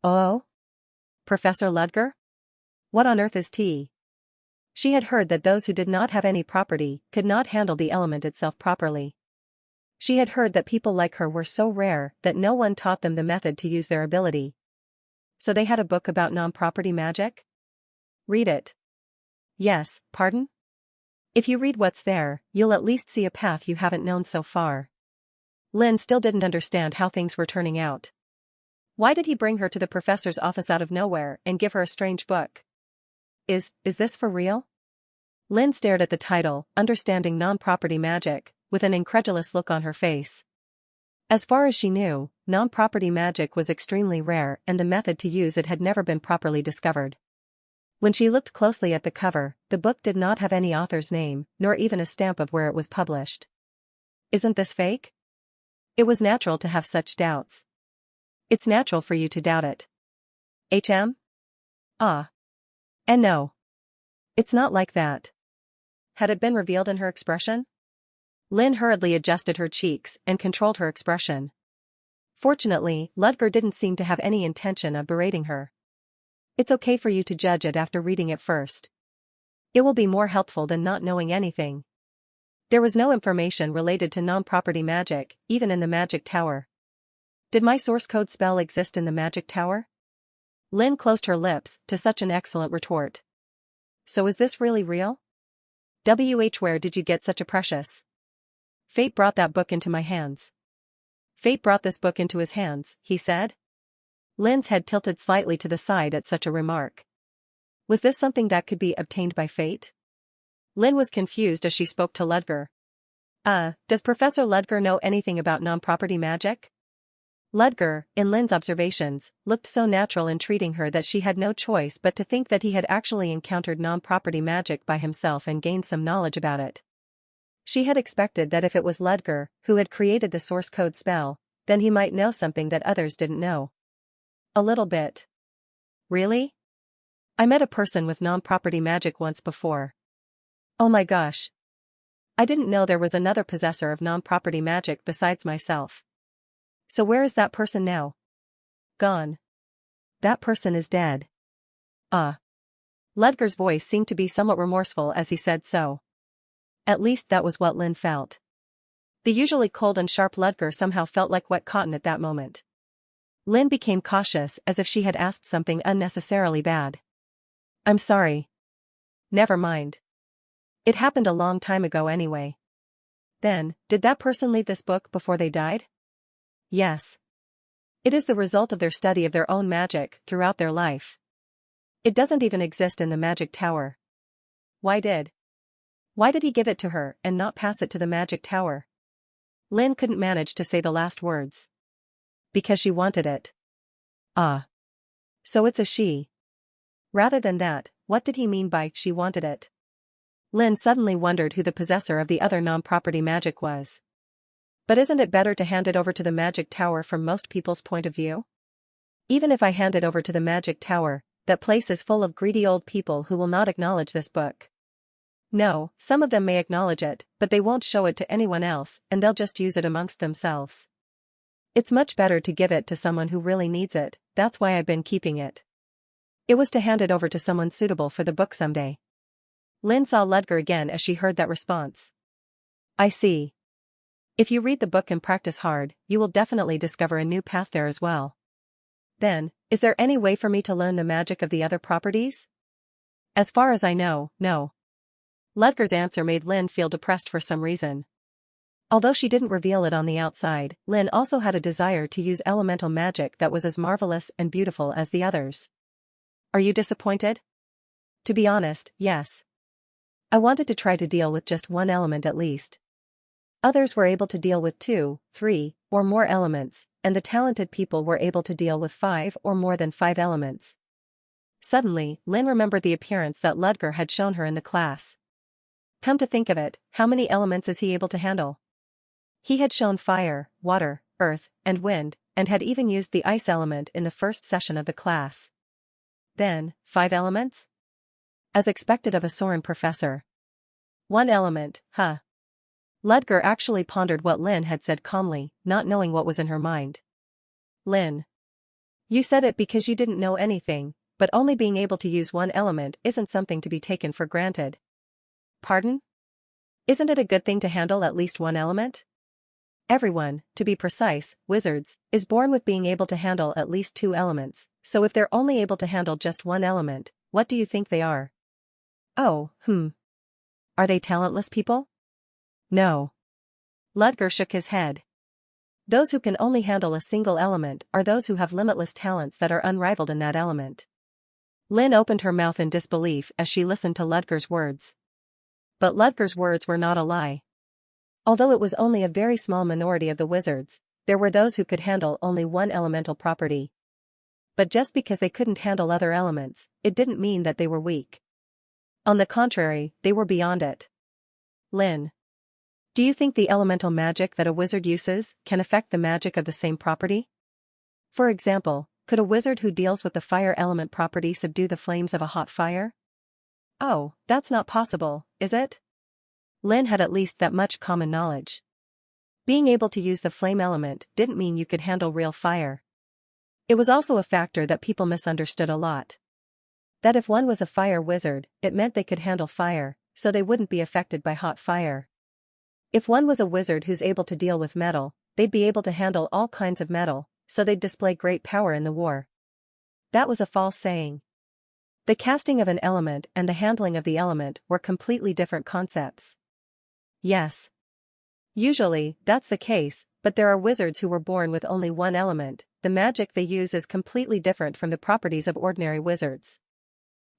Oh? Professor Ludger? What on earth is tea? She had heard that those who did not have any property could not handle the element itself properly. She had heard that people like her were so rare that no one taught them the method to use their ability. So they had a book about non-property magic? Read it. Yes, pardon? If you read what's there, you'll at least see a path you haven't known so far. Lynn still didn't understand how things were turning out. Why did he bring her to the professor's office out of nowhere and give her a strange book? Is this for real? Lynn stared at the title, Understanding Non-Property Magic, with an incredulous look on her face. As far as she knew, non-property magic was extremely rare and the method to use it had never been properly discovered. When she looked closely at the cover, the book did not have any author's name, nor even a stamp of where it was published. Isn't this fake? It was natural to have such doubts. It's natural for you to doubt it. Ah. And no. It's not like that. Had it been revealed in her expression? Lynn hurriedly adjusted her cheeks and controlled her expression. Fortunately, Ludger didn't seem to have any intention of berating her. It's okay for you to judge it after reading it first. It will be more helpful than not knowing anything. There was no information related to non-property magic, even in the magic tower. Did my source code spell exist in the magic tower? Lynn closed her lips to such an excellent retort. So is this really real? Where did you get such a precious? Fate brought that book into my hands. Fate brought this book into his hands, he said. Lynn's head tilted slightly to the side at such a remark. Was this something that could be obtained by fate? Lynn was confused as she spoke to Ludger. Does Professor Ludger know anything about non-property magic? Ludger, in Lynn's observations, looked so natural in treating her that she had no choice but to think that he had actually encountered non-property magic by himself and gained some knowledge about it. She had expected that if it was Ludger who had created the source code spell, then he might know something that others didn't know. A little bit. Really? I met a person with non-property magic once before. Oh my gosh. I didn't know there was another possessor of non-property magic besides myself. So where is that person now? Gone. That person is dead. Ludger's voice seemed to be somewhat remorseful as he said so. At least that was what Lynn felt. The usually cold and sharp Ludger somehow felt like wet cotton at that moment. Lynn became cautious as if she had asked something unnecessarily bad. I'm sorry. Never mind. It happened a long time ago anyway. Then, did that person leave this book before they died? Yes. It is the result of their study of their own magic throughout their life. It doesn't even exist in the magic tower. Why did he give it to her and not pass it to the magic tower? Lynn couldn't manage to say the last words. Because she wanted it. So it's a she. Rather than that, what did he mean by she wanted it? Lynn suddenly wondered who the possessor of the other non-property magic was. But isn't it better to hand it over to the magic tower from most people's point of view? Even if I hand it over to the magic tower, that place is full of greedy old people who will not acknowledge this book. No, some of them may acknowledge it, but they won't show it to anyone else, and they'll just use it amongst themselves. It's much better to give it to someone who really needs it, that's why I've been keeping it. It was to hand it over to someone suitable for the book someday. Lynn saw Ludger again as she heard that response. I see. If you read the book and practice hard, you will definitely discover a new path there as well. Then, is there any way for me to learn the magic of the other properties? As far as I know, no. Ludger's answer made Lynn feel depressed for some reason. Although she didn't reveal it on the outside, Lynn also had a desire to use elemental magic that was as marvelous and beautiful as the others. Are you disappointed? To be honest, yes. I wanted to try to deal with just one element at least. Others were able to deal with 2, 3, or more elements, and the talented people were able to deal with 5 or more than 5 elements. Suddenly, Lynn remembered the appearance that Ludger had shown her in the class. Come to think of it, how many elements is he able to handle? He had shown fire, water, earth, and wind, and had even used the ice element in the first session of the class. Then, 5 elements? As expected of a Soren professor. 1 element, huh? Ludger actually pondered what Lynn had said calmly, not knowing what was in her mind. Lynn. You said it because you didn't know anything, but only being able to use one element isn't something to be taken for granted. Pardon? Isn't it a good thing to handle at least one element? Everyone, to be precise, wizards, is born with being able to handle at least two elements, so if they're only able to handle just one element, what do you think they are? Oh, Are they talentless people? No. Ludger shook his head. Those who can only handle a single element are those who have limitless talents that are unrivaled in that element. Lynn opened her mouth in disbelief as she listened to Ludger's words. But Ludger's words were not a lie. Although it was only a very small minority of the wizards, there were those who could handle only one elemental property. But just because they couldn't handle other elements, it didn't mean that they were weak. On the contrary, they were beyond it. Lynn. Do you think the elemental magic that a wizard uses can affect the magic of the same property? For example, could a wizard who deals with the fire element property subdue the flames of a hot fire? Oh, that's not possible, is it? Lynn had at least that much common knowledge. Being able to use the flame element didn't mean you could handle real fire. It was also a factor that people misunderstood a lot. That if one was a fire wizard, it meant they could handle fire, so they wouldn't be affected by hot fire. If one was a wizard who's able to deal with metal, they'd be able to handle all kinds of metal, so they'd display great power in the war. That was a false saying. The casting of an element and the handling of the element were completely different concepts. Yes. Usually, that's the case, but there are wizards who were born with only one element. The magic they use is completely different from the properties of ordinary wizards.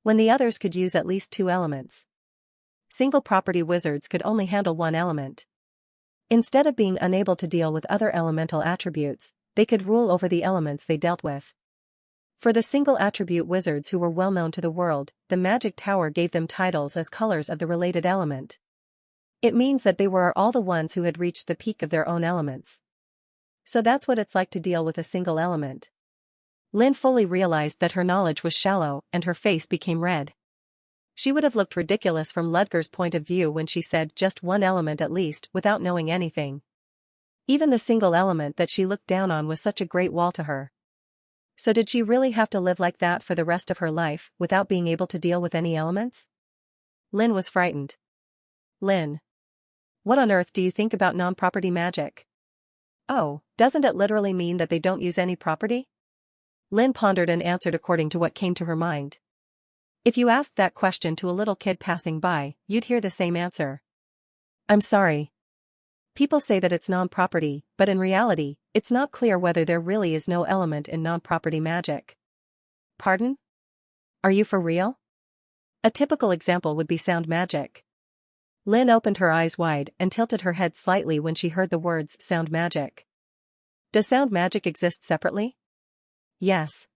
When the others could use at least two elements. Single property wizards could only handle one element. Instead of being unable to deal with other elemental attributes, they could rule over the elements they dealt with. For the single attribute wizards who were well known to the world, the magic tower gave them titles as colors of the related element. It means that they were all the ones who had reached the peak of their own elements. So that's what it's like to deal with a single element. Lynn fully realized that her knowledge was shallow, and her face became red. She would have looked ridiculous from Ludger's point of view when she said just one element at least without knowing anything. Even the single element that she looked down on was such a great wall to her. So did she really have to live like that for the rest of her life, without being able to deal with any elements? Lynn was frightened. Lynn. What on earth do you think about non-property magic? Oh, doesn't it literally mean that they don't use any property? Lynn pondered and answered according to what came to her mind. If you asked that question to a little kid passing by, you'd hear the same answer. I'm sorry. People say that it's non-property, but in reality, it's not clear whether there really is no element in non-property magic. Pardon? Are you for real? A typical example would be sound magic. Lynn opened her eyes wide and tilted her head slightly when she heard the words sound magic. Does sound magic exist separately? Yes.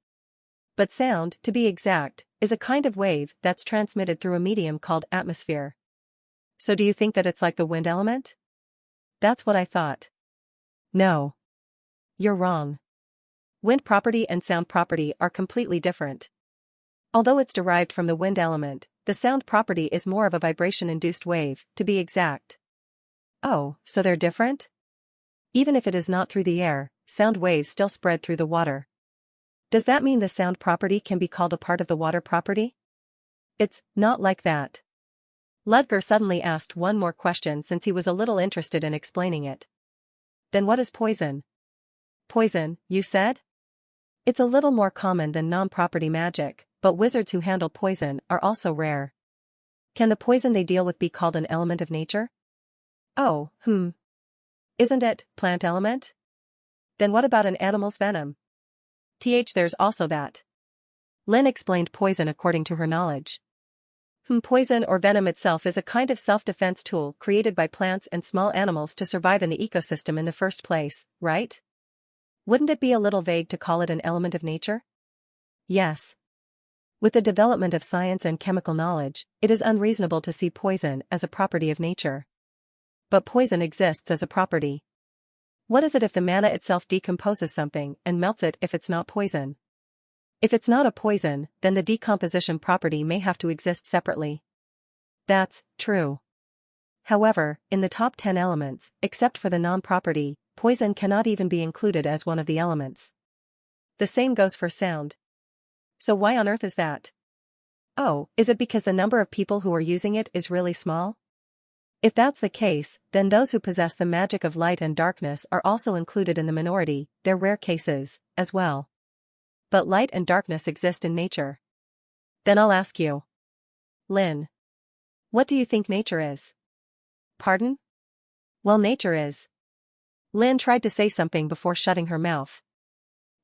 But sound, to be exact, is a kind of wave that's transmitted through a medium called atmosphere. So do you think that it's like the wind element? That's what I thought. No. You're wrong. Wind property and sound property are completely different. Although it's derived from the wind element, the sound property is more of a vibration-induced wave, to be exact. Oh, so they're different? Even if it is not through the air, sound waves still spread through the water. Does that mean the sound property can be called a part of the water property? It's not like that. Ludger suddenly asked one more question since he was a little interested in explaining it. Then what is poison? Poison, you said? It's a little more common than non-property magic, but wizards who handle poison are also rare. Can the poison they deal with be called an element of nature? Oh, Isn't it, plant element? Then what about an animal's venom? There's also that. Lynn explained poison according to her knowledge. Poison or venom itself is a kind of self-defense tool created by plants and small animals to survive in the ecosystem in the first place, right? Wouldn't it be a little vague to call it an element of nature? Yes. With the development of science and chemical knowledge, it is unreasonable to see poison as a property of nature. But poison exists as a property. What is it if the mana itself decomposes something and melts it if it's not poison? If it's not a poison, then the decomposition property may have to exist separately. That's true. However, in the top 10 elements, except for the non-property, poison cannot even be included as one of the elements. The same goes for sound. So why on earth is that? Oh, is it because the number of people who are using it is really small? If that's the case, then those who possess the magic of light and darkness are also included in the minority. They're rare cases, as well. But light and darkness exist in nature. Then I'll ask you. Lynn. What do you think nature is? Pardon? Well, nature is. Lynn tried to say something before shutting her mouth.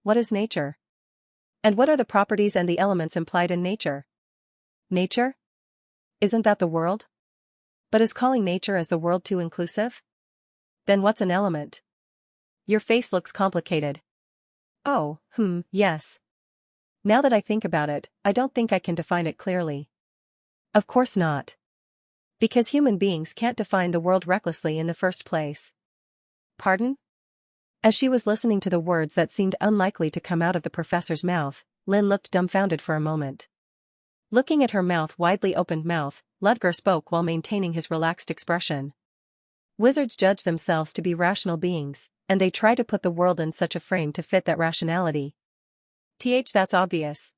What is nature? And what are the properties and the elements implied in nature? Nature? Isn't that the world? But is calling nature as the world too inclusive? Then what's an element? Your face looks complicated. Oh, yes. Now that I think about it, I don't think I can define it clearly. Of course not. Because human beings can't define the world recklessly in the first place. Pardon? As she was listening to the words that seemed unlikely to come out of the professor's mouth, Lynn looked dumbfounded for a moment. Looking at her widely opened mouth, Ludger spoke while maintaining his relaxed expression. Wizards judge themselves to be rational beings, and they try to put the world in such a frame to fit that rationality. That's obvious.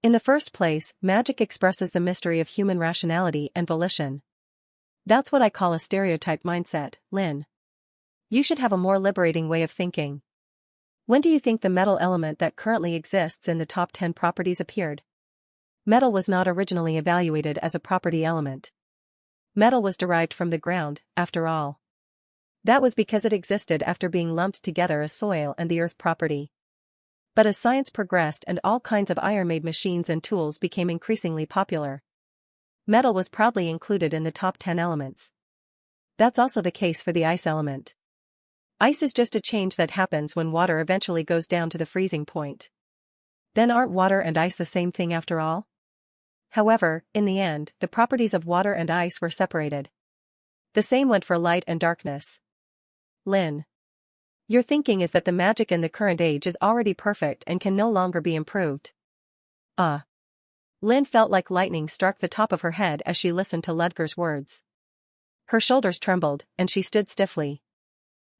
In the first place, magic expresses the mystery of human rationality and volition. That's what I call a stereotype mindset, Lynn. You should have a more liberating way of thinking. When do you think the metal element that currently exists in the top 10 properties appeared? Metal was not originally evaluated as a property element. Metal was derived from the ground, after all. That was because it existed after being lumped together as soil and the earth property. But as science progressed and all kinds of iron-made machines and tools became increasingly popular, metal was proudly included in the top 10 elements. That's also the case for the ice element. Ice is just a change that happens when water eventually goes down to the freezing point. Then aren't water and ice the same thing after all? However, in the end, the properties of water and ice were separated. The same went for light and darkness. Lynn. Your thinking is that the magic in the current age is already perfect and can no longer be improved. Lynn felt like lightning struck the top of her head as she listened to Ludger's words. Her shoulders trembled, and she stood stiffly.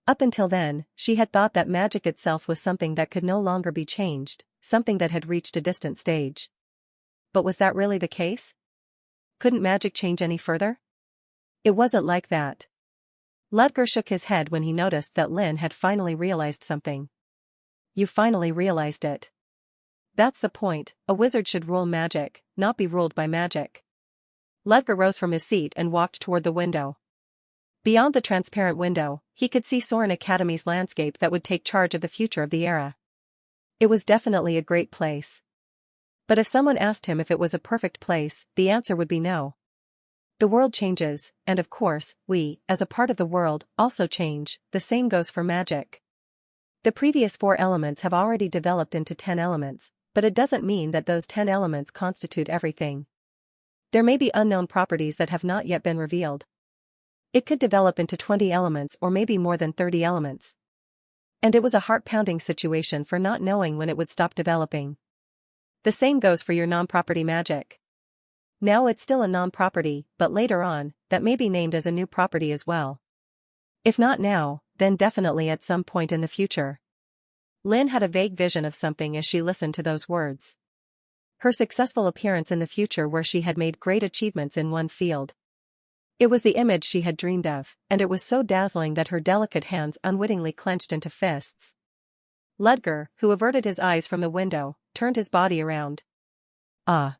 Up until then, she had thought that magic itself was something that could no longer be changed, something that had reached a distant stage. But was that really the case? Couldn't magic change any further? It wasn't like that. Ludger shook his head when he noticed that Lynn had finally realized something. You finally realized it. That's the point, a wizard should rule magic, not be ruled by magic. Ludger rose from his seat and walked toward the window. Beyond the transparent window, he could see Soren Academy's landscape that would take charge of the future of the era. It was definitely a great place. But if someone asked him if it was a perfect place, the answer would be no. The world changes, and of course, we, as a part of the world, also change. The same goes for magic. The previous 4 elements have already developed into 10 elements, but it doesn't mean that those 10 elements constitute everything. There may be unknown properties that have not yet been revealed. It could develop into 20 elements or maybe more than 30 elements. And it was a heart-pounding situation for not knowing when it would stop developing. The same goes for your non-property magic. Now it's still a non-property, but later on, that may be named as a new property as well. If not now, then definitely at some point in the future. Lynn had a vague vision of something as she listened to those words. Her successful appearance in the future where she had made great achievements in one field. It was the image she had dreamed of, and it was so dazzling that her delicate hands unwittingly clenched into fists. Ludger, who averted his eyes from the window, turned his body around. As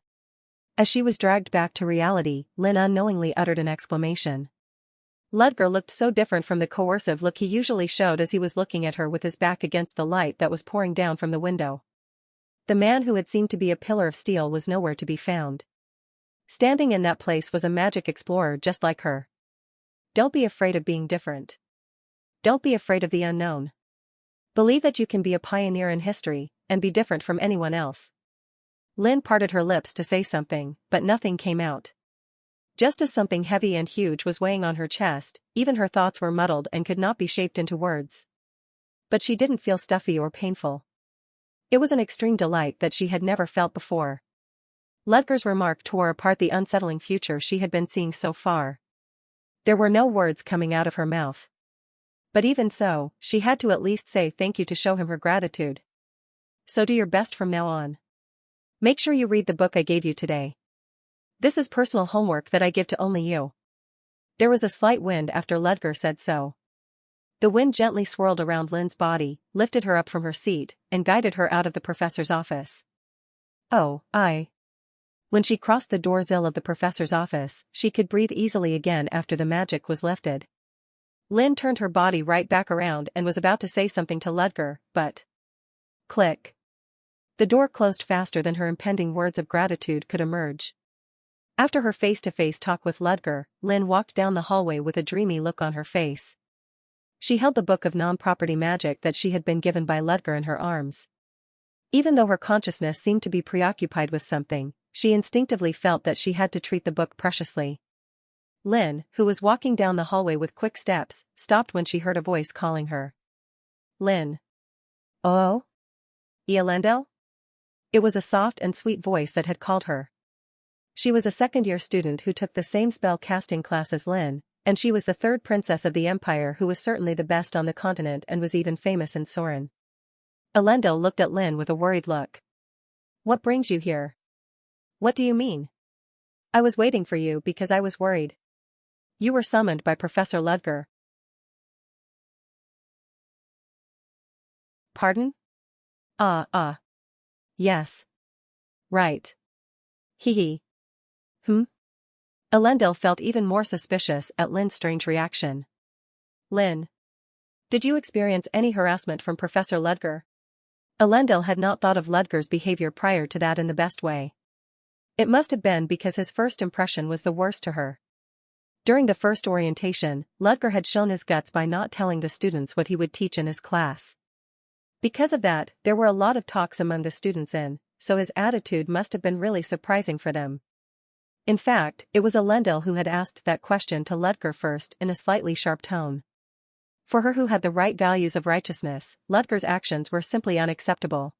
she was dragged back to reality, Lynn unknowingly uttered an exclamation. Ludger looked so different from the coercive look he usually showed as he was looking at her with his back against the light that was pouring down from the window. The man who had seemed to be a pillar of steel was nowhere to be found. Standing in that place was a magic explorer just like her. Don't be afraid of being different. Don't be afraid of the unknown. Believe that you can be a pioneer in history, and be different from anyone else. Lynn parted her lips to say something, but nothing came out. Just as something heavy and huge was weighing on her chest, even her thoughts were muddled and could not be shaped into words. But she didn't feel stuffy or painful. It was an extreme delight that she had never felt before. Ludger's remark tore apart the unsettling future she had been seeing so far. There were no words coming out of her mouth. But even so, she had to at least say thank you to show him her gratitude. So do your best from now on. Make sure you read the book I gave you today. This is personal homework that I give to only you. There was a slight wind after Ludger said so. The wind gently swirled around Lynn's body, lifted her up from her seat, and guided her out of the professor's office. Oh, When she crossed the doorsill of the professor's office, she could breathe easily again after the magic was lifted. Lynn turned her body right back around and was about to say something to Ludger, but... Click. The door closed faster than her impending words of gratitude could emerge. After her face-to-face talk with Ludger, Lynn walked down the hallway with a dreamy look on her face. She held the book of non-property magic that she had been given by Ludger in her arms. Even though her consciousness seemed to be preoccupied with something, she instinctively felt that she had to treat the book preciously. Lynn, who was walking down the hallway with quick steps, stopped when she heard a voice calling her. Lynn. Oh? Elendel? It was a soft and sweet voice that had called her. She was a second-year student who took the same spell casting class as Lynn, and she was the third princess of the Empire who was certainly the best on the continent and was even famous in Soren. Elendil looked at Lynn with a worried look. What brings you here? What do you mean? I was waiting for you because I was worried. You were summoned by Professor Ludger. Pardon? Yes. Right. Hee. Elendil felt even more suspicious at Lynn's strange reaction. Lynn. Did you experience any harassment from Professor Ludger? Elendil had not thought of Ludger's behavior prior to that in the best way. It must have been because his first impression was the worst to her. During the first orientation, Ludger had shown his guts by not telling the students what he would teach in his class. Because of that, there were a lot of talks among the students so his attitude must have been really surprising for them. In fact, it was Elendil who had asked that question to Ludger first in a slightly sharp tone. For her who had the right values of righteousness, Ludger's actions were simply unacceptable.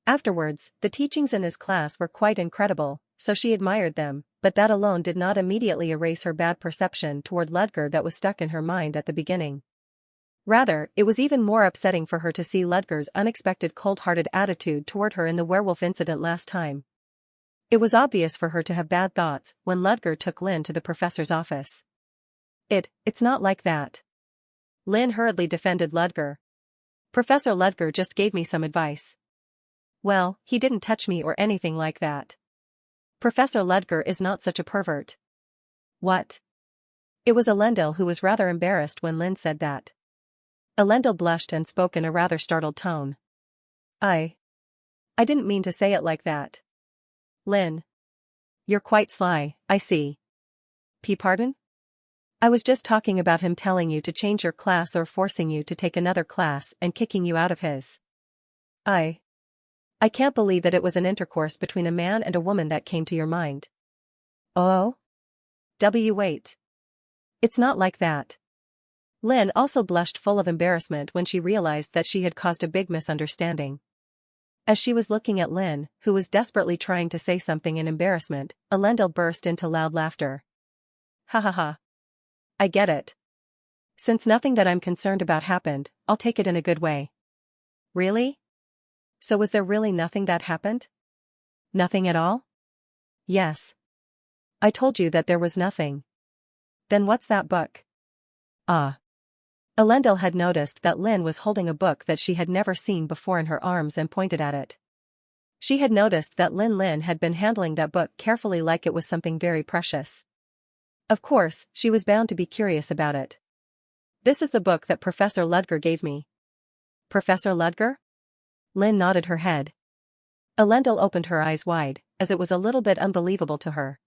Afterwards, the teachings in his class were quite incredible, so she admired them, but that alone did not immediately erase her bad perception toward Ludger that was stuck in her mind at the beginning. Rather, it was even more upsetting for her to see Ludger's unexpected cold-hearted attitude toward her in the werewolf incident last time. It was obvious for her to have bad thoughts when Ludger took Lynn to the professor's office. It's not like that. Lynn hurriedly defended Ludger. Professor Ludger just gave me some advice. Well, he didn't touch me or anything like that. Professor Ludger is not such a pervert. What? It was Elendil who was rather embarrassed when Lynn said that. Elendil blushed and spoke in a rather startled tone. I didn't mean to say it like that. Lynn. You're quite sly, I see. Pardon? I was just talking about him telling you to change your class or forcing you to take another class and kicking you out of his. I can't believe that it was an intercourse between a man and a woman that came to your mind. Oh? Wait. It's not like that. Lynn also blushed full of embarrassment when she realized that she had caused a big misunderstanding. As she was looking at Lynn, who was desperately trying to say something in embarrassment, Elendil burst into loud laughter. Ha ha ha. I get it. Since nothing that I'm concerned about happened, I'll take it in a good way. Really? So was there really nothing that happened? Nothing at all? Yes. I told you that there was nothing. Then what's that book? Elendil had noticed that Lynn was holding a book that she had never seen before in her arms and pointed at it. She had noticed that Lynn had been handling that book carefully like it was something very precious. Of course, she was bound to be curious about it. This is the book that Professor Ludger gave me. Professor Ludger? Lynn nodded her head. Elendil opened her eyes wide, as it was a little bit unbelievable to her.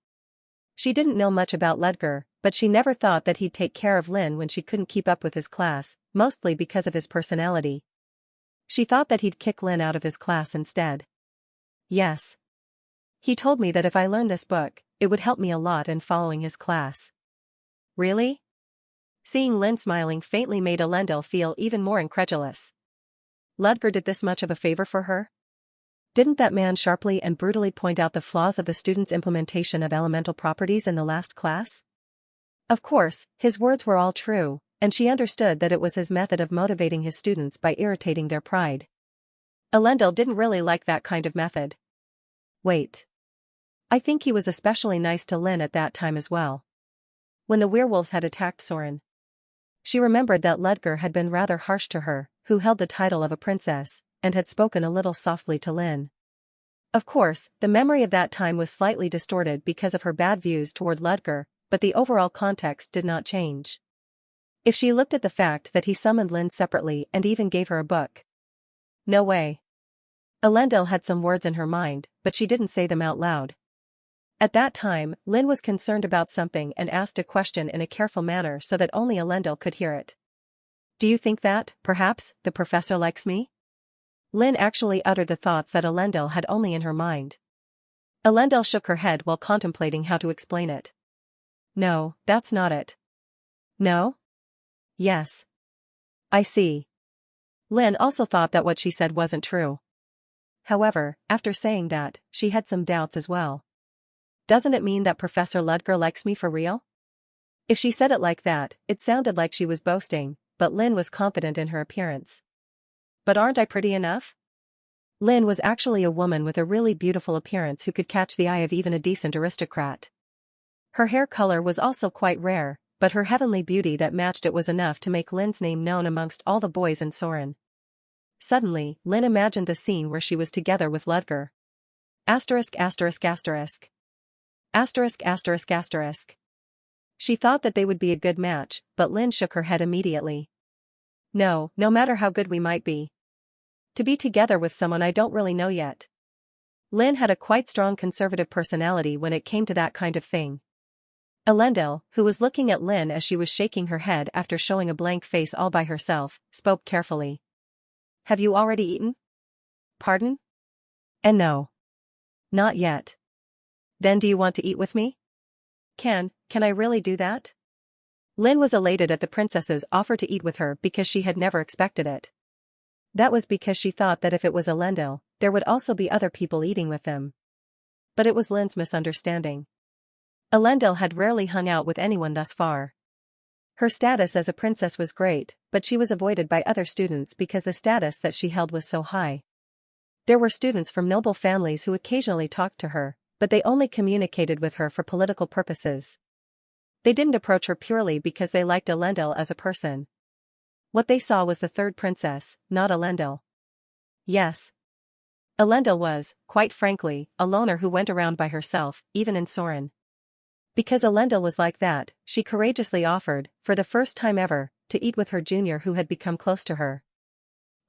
She didn't know much about Ludger, but she never thought that he'd take care of Lynn when she couldn't keep up with his class, mostly because of his personality. She thought that he'd kick Lynn out of his class instead. Yes. He told me that if I learned this book, it would help me a lot in following his class. Really? Seeing Lynn smiling faintly made Elendil feel even more incredulous. Ludger did this much of a favor for her? Didn't that man sharply and brutally point out the flaws of the students' implementation of elemental properties in the last class? Of course, his words were all true, and she understood that it was his method of motivating his students by irritating their pride. Elendil didn't really like that kind of method. Wait. I think he was especially nice to Lynn at that time as well. When the werewolves had attacked Soren. She remembered that Ludger had been rather harsh to her, who held the title of a princess, and had spoken a little softly to Lynn. Of course, the memory of that time was slightly distorted because of her bad views toward Ludger, but the overall context did not change. If she looked at the fact that he summoned Lynn separately and even gave her a book. No way. Elendil had some words in her mind, but she didn't say them out loud. At that time, Lynn was concerned about something and asked a question in a careful manner so that only Elendil could hear it. Do you think that, perhaps, the professor likes me? Lynn actually uttered the thoughts that Elendil had only in her mind. Elendil shook her head while contemplating how to explain it. No, that's not it. No? Yes. I see. Lynn also thought that what she said wasn't true. However, after saying that, she had some doubts as well. Doesn't it mean that Professor Ludger likes me for real? If she said it like that, it sounded like she was boasting, but Lynn was confident in her appearance. But aren't I pretty enough? Lynn was actually a woman with a really beautiful appearance who could catch the eye of even a decent aristocrat. Her hair color was also quite rare, but her heavenly beauty that matched it was enough to make Lynn's name known amongst all the boys in Soren. Suddenly, Lynn imagined the scene where she was together with Ludger. Asterisk asterisk asterisk. Asterisk asterisk asterisk. She thought that they would be a good match, but Lynn shook her head immediately. No matter how good we might be. To be together with someone I don't really know yet. Lynn had a quite strong conservative personality when it came to that kind of thing. Elendil, who was looking at Lynn as she was shaking her head after showing a blank face all by herself, spoke carefully. Have you already eaten? Pardon? And no. Not yet. Then do you want to eat with me? Can I really do that? Lynn was elated at the princess's offer to eat with her because she had never expected it. That was because she thought that if it was Elendil, there would also be other people eating with them. But it was Lynn's misunderstanding. Elendil had rarely hung out with anyone thus far. Her status as a princess was great, but she was avoided by other students because the status that she held was so high. There were students from noble families who occasionally talked to her, but they only communicated with her for political purposes. They didn't approach her purely because they liked Elendil as a person. What they saw was the third princess, not Elendil. Yes. Elendil was, quite frankly, a loner who went around by herself, even in Soren. Because Elendil was like that, she courageously offered, for the first time ever, to eat with her junior who had become close to her.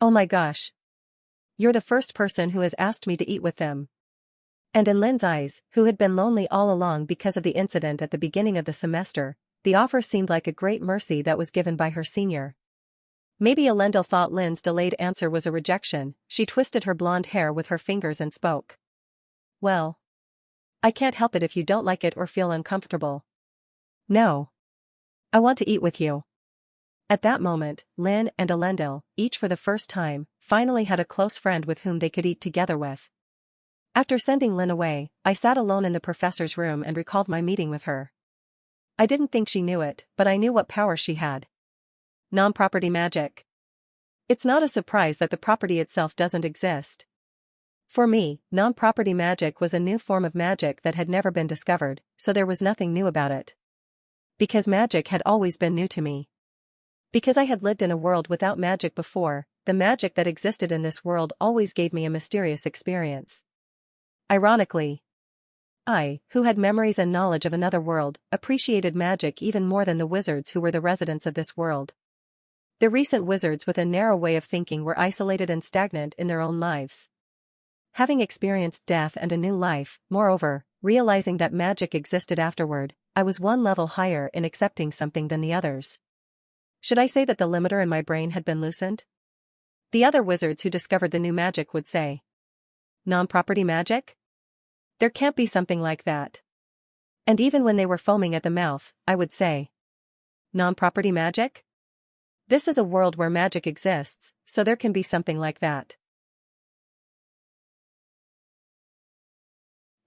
Oh my gosh. You're the first person who has asked me to eat with them. And in Lynn's eyes, who had been lonely all along because of the incident at the beginning of the semester, the offer seemed like a great mercy that was given by her senior. Maybe Elendil thought Lynn's delayed answer was a rejection. She twisted her blonde hair with her fingers and spoke. Well. I can't help it if you don't like it or feel uncomfortable. No. I want to eat with you. At that moment, Lynn and Elendil, each for the first time, finally had a close friend with whom they could eat together with. After sending Lynn away, I sat alone in the professor's room and recalled my meeting with her. I didn't think she knew it, but I knew what power she had. Non-property magic. It's not a surprise that the property itself doesn't exist. For me, non-property magic was a new form of magic that had never been discovered, so there was nothing new about it. Because magic had always been new to me. Because I had lived in a world without magic before, the magic that existed in this world always gave me a mysterious experience. Ironically, I, who had memories and knowledge of another world, appreciated magic even more than the wizards who were the residents of this world. The recent wizards with a narrow way of thinking were isolated and stagnant in their own lives. Having experienced death and a new life, moreover, realizing that magic existed afterward, I was one level higher in accepting something than the others. Should I say that the limiter in my brain had been loosened? The other wizards who discovered the new magic would say. Non-property magic? There can't be something like that. And even when they were foaming at the mouth, I would say. Non-property magic? This is a world where magic exists, so there can be something like that.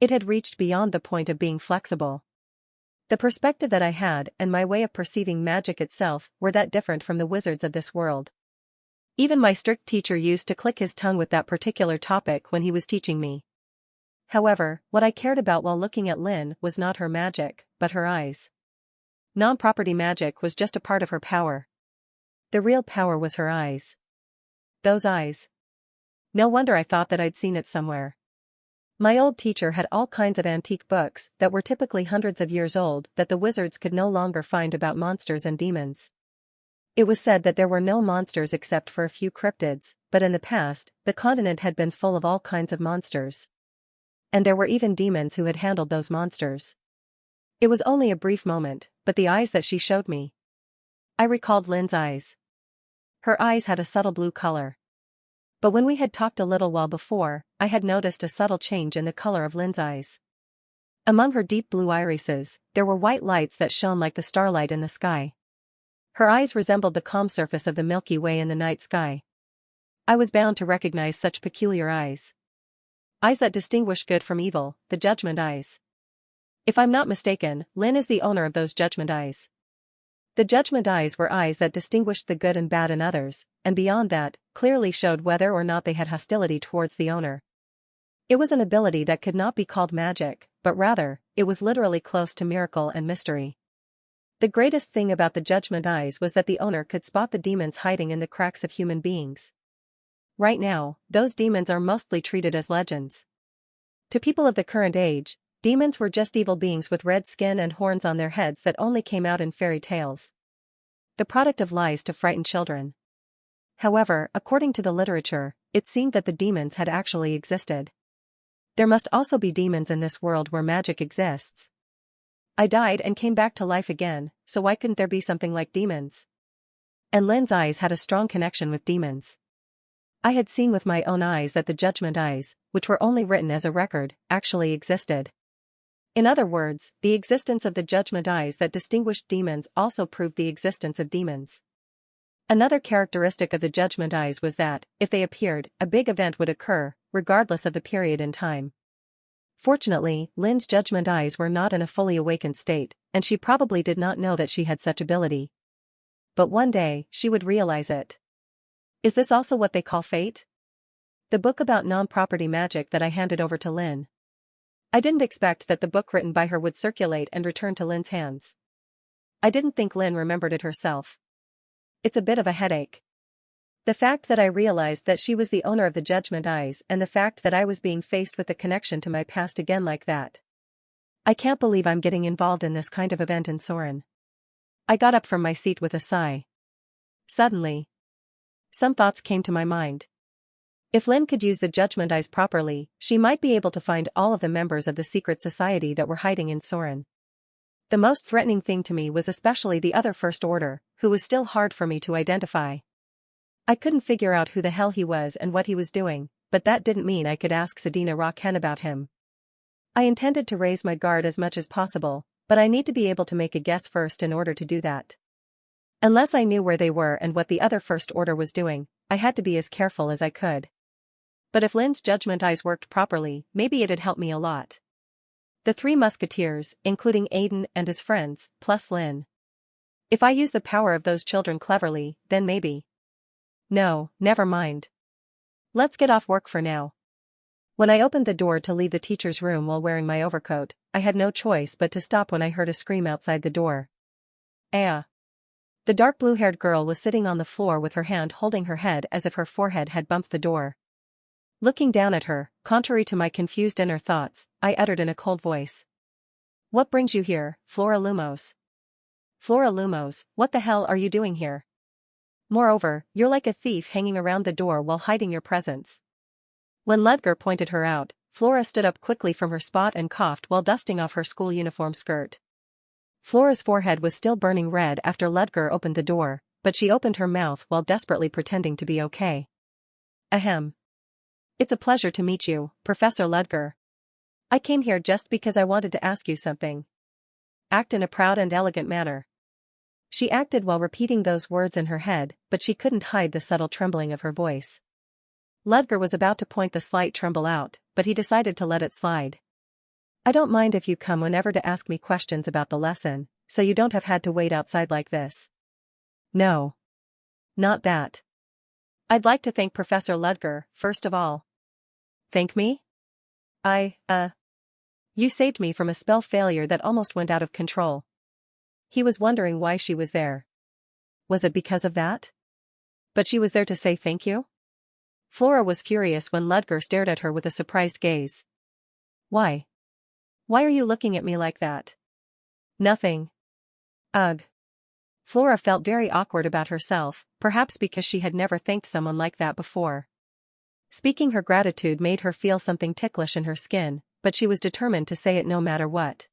It had reached beyond the point of being flexible. The perspective that I had and my way of perceiving magic itself were that different from the wizards of this world. Even my strict teacher used to click his tongue with that particular topic when he was teaching me. However, what I cared about while looking at Lynn was not her magic, but her eyes. Non-property magic was just a part of her power. The real power was her eyes. Those eyes. No wonder I thought that I'd seen it somewhere. My old teacher had all kinds of antique books that were typically hundreds of years old that the wizards could no longer find about monsters and demons. It was said that there were no monsters except for a few cryptids, but in the past, the continent had been full of all kinds of monsters. And there were even demons who had handled those monsters. It was only a brief moment, but the eyes that she showed me. I recalled Lynn's eyes. Her eyes had a subtle blue color. But when we had talked a little while before, I had noticed a subtle change in the color of Lynn's eyes. Among her deep blue irises, there were white lights that shone like the starlight in the sky. Her eyes resembled the calm surface of the Milky Way in the night sky. I was bound to recognize such peculiar eyes. Eyes that distinguish good from evil, the judgment eyes. If I'm not mistaken, Lynn is the owner of those judgment eyes. The judgment eyes were eyes that distinguished the good and bad in others, and beyond that, clearly showed whether or not they had hostility towards the owner. It was an ability that could not be called magic, but rather, it was literally close to miracle and mystery. The greatest thing about the judgment eyes was that the owner could spot the demons hiding in the cracks of human beings. Right now, those demons are mostly treated as legends. To people of the current age, demons were just evil beings with red skin and horns on their heads that only came out in fairy tales. The product of lies to frighten children. However, according to the literature, it seemed that the demons had actually existed. There must also be demons in this world where magic exists. I died and came back to life again, so why couldn't there be something like demons? And Lynn's eyes had a strong connection with demons. I had seen with my own eyes that the judgment eyes, which were only written as a record, actually existed. In other words, the existence of the judgment eyes that distinguished demons also proved the existence of demons. Another characteristic of the judgment eyes was that, if they appeared, a big event would occur, regardless of the period in time. Fortunately, Lynn's judgment eyes were not in a fully awakened state, and she probably did not know that she had such ability. But one day, she would realize it. Is this also what they call fate? The book about non-property magic that I handed over to Lynn. I didn't expect that the book written by her would circulate and return to Lynn's hands. I didn't think Lynn remembered it herself. It's a bit of a headache. The fact that I realized that she was the owner of the judgment eyes and the fact that I was being faced with the connection to my past again like that. I can't believe I'm getting involved in this kind of event in Soren. I got up from my seat with a sigh. Suddenly, some thoughts came to my mind. If Lynn could use the judgment eyes properly, she might be able to find all of the members of the secret society that were hiding in Soren. The most threatening thing to me was especially the other First Order, who was still hard for me to identify. I couldn't figure out who the hell he was and what he was doing, but that didn't mean I could ask Sedina Raken about him. I intended to raise my guard as much as possible, but I need to be able to make a guess first in order to do that. Unless I knew where they were and what the other First Order was doing, I had to be as careful as I could. But if Lynn's judgment eyes worked properly, maybe it'd help me a lot. The three musketeers, including Aiden and his friends, plus Lynn. If I use the power of those children cleverly, then maybe. No, never mind. Let's get off work for now. When I opened the door to leave the teacher's room while wearing my overcoat, I had no choice but to stop when I heard a scream outside the door. Ah! The dark blue-haired girl was sitting on the floor with her hand holding her head as if her forehead had bumped the door. Looking down at her, contrary to my confused inner thoughts, I uttered in a cold voice. What brings you here, Flora Lumos? Flora Lumos, what the hell are you doing here? Moreover, you're like a thief hanging around the door while hiding your presence. When Ludger pointed her out, Flora stood up quickly from her spot and coughed while dusting off her school uniform skirt. Flora's forehead was still burning red after Ludger opened the door, but she opened her mouth while desperately pretending to be okay. Ahem. It's a pleasure to meet you, Professor Ludger. I came here just because I wanted to ask you something. Act in a proud and elegant manner. She acted while repeating those words in her head, but she couldn't hide the subtle trembling of her voice. Ludger was about to point the slight tremble out, but he decided to let it slide. I don't mind if you come whenever to ask me questions about the lesson, so you don't have had to wait outside like this. No. Not that. I'd like to thank Professor Ludger, first of all. Thank me? You saved me from a spell failure that almost went out of control. He was wondering why she was there. Was it because of that? But she was there to say thank you? Flora was furious when Ludger stared at her with a surprised gaze. Why? Why are you looking at me like that? Nothing. Ugh. Flora felt very awkward about herself, perhaps because she had never thanked someone like that before. Speaking her gratitude made her feel something ticklish in her skin, but she was determined to say it no matter what.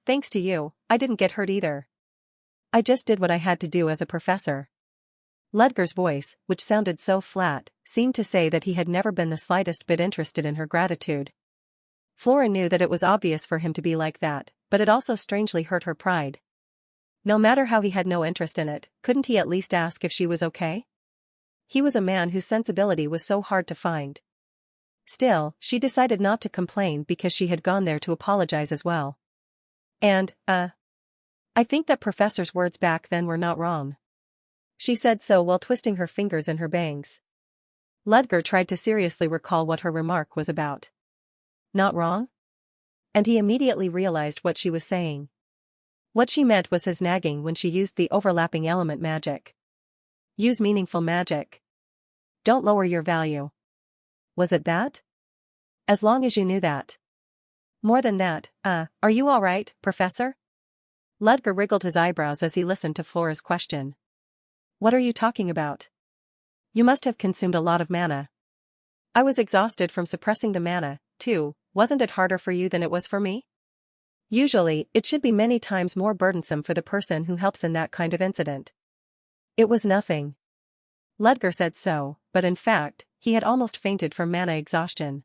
Thanks to you, I didn't get hurt either. I just did what I had to do as a professor. Ludger's voice, which sounded so flat, seemed to say that he had never been the slightest bit interested in her gratitude. Flora knew that it was obvious for him to be like that, but it also strangely hurt her pride. No matter how he had no interest in it, couldn't he at least ask if she was okay? He was a man whose sensibility was so hard to find. Still, she decided not to complain because she had gone there to apologize as well. And, I think that Professor's words back then were not wrong. She said so while twisting her fingers in her bangs. Ludger tried to seriously recall what her remark was about. Not wrong? And he immediately realized what she was saying. What she meant was his nagging when she used the overlapping element magic. Use meaningful magic. Don't lower your value. Was it that? As long as you knew that. More than that, are you all right, Professor? Ludger wriggled his eyebrows as he listened to Flora's question. What are you talking about? You must have consumed a lot of mana. I was exhausted from suppressing the mana, too. Wasn't it harder for you than it was for me? Usually, it should be many times more burdensome for the person who helps in that kind of incident. It was nothing. Ludger said so, but in fact, he had almost fainted from mana exhaustion.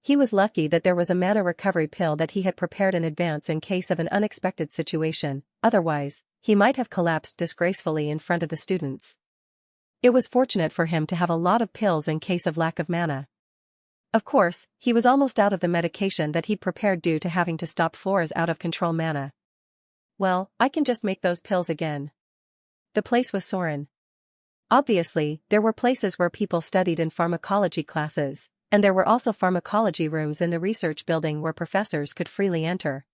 He was lucky that there was a mana recovery pill that he had prepared in advance in case of an unexpected situation, otherwise, he might have collapsed disgracefully in front of the students. It was fortunate for him to have a lot of pills in case of lack of mana. Of course, he was almost out of the medication that he'd prepared due to having to stop Flora's out-of-control mana. Well, I can just make those pills again. The place was Soren. Obviously, there were places where people studied in pharmacology classes, and there were also pharmacology rooms in the research building where professors could freely enter.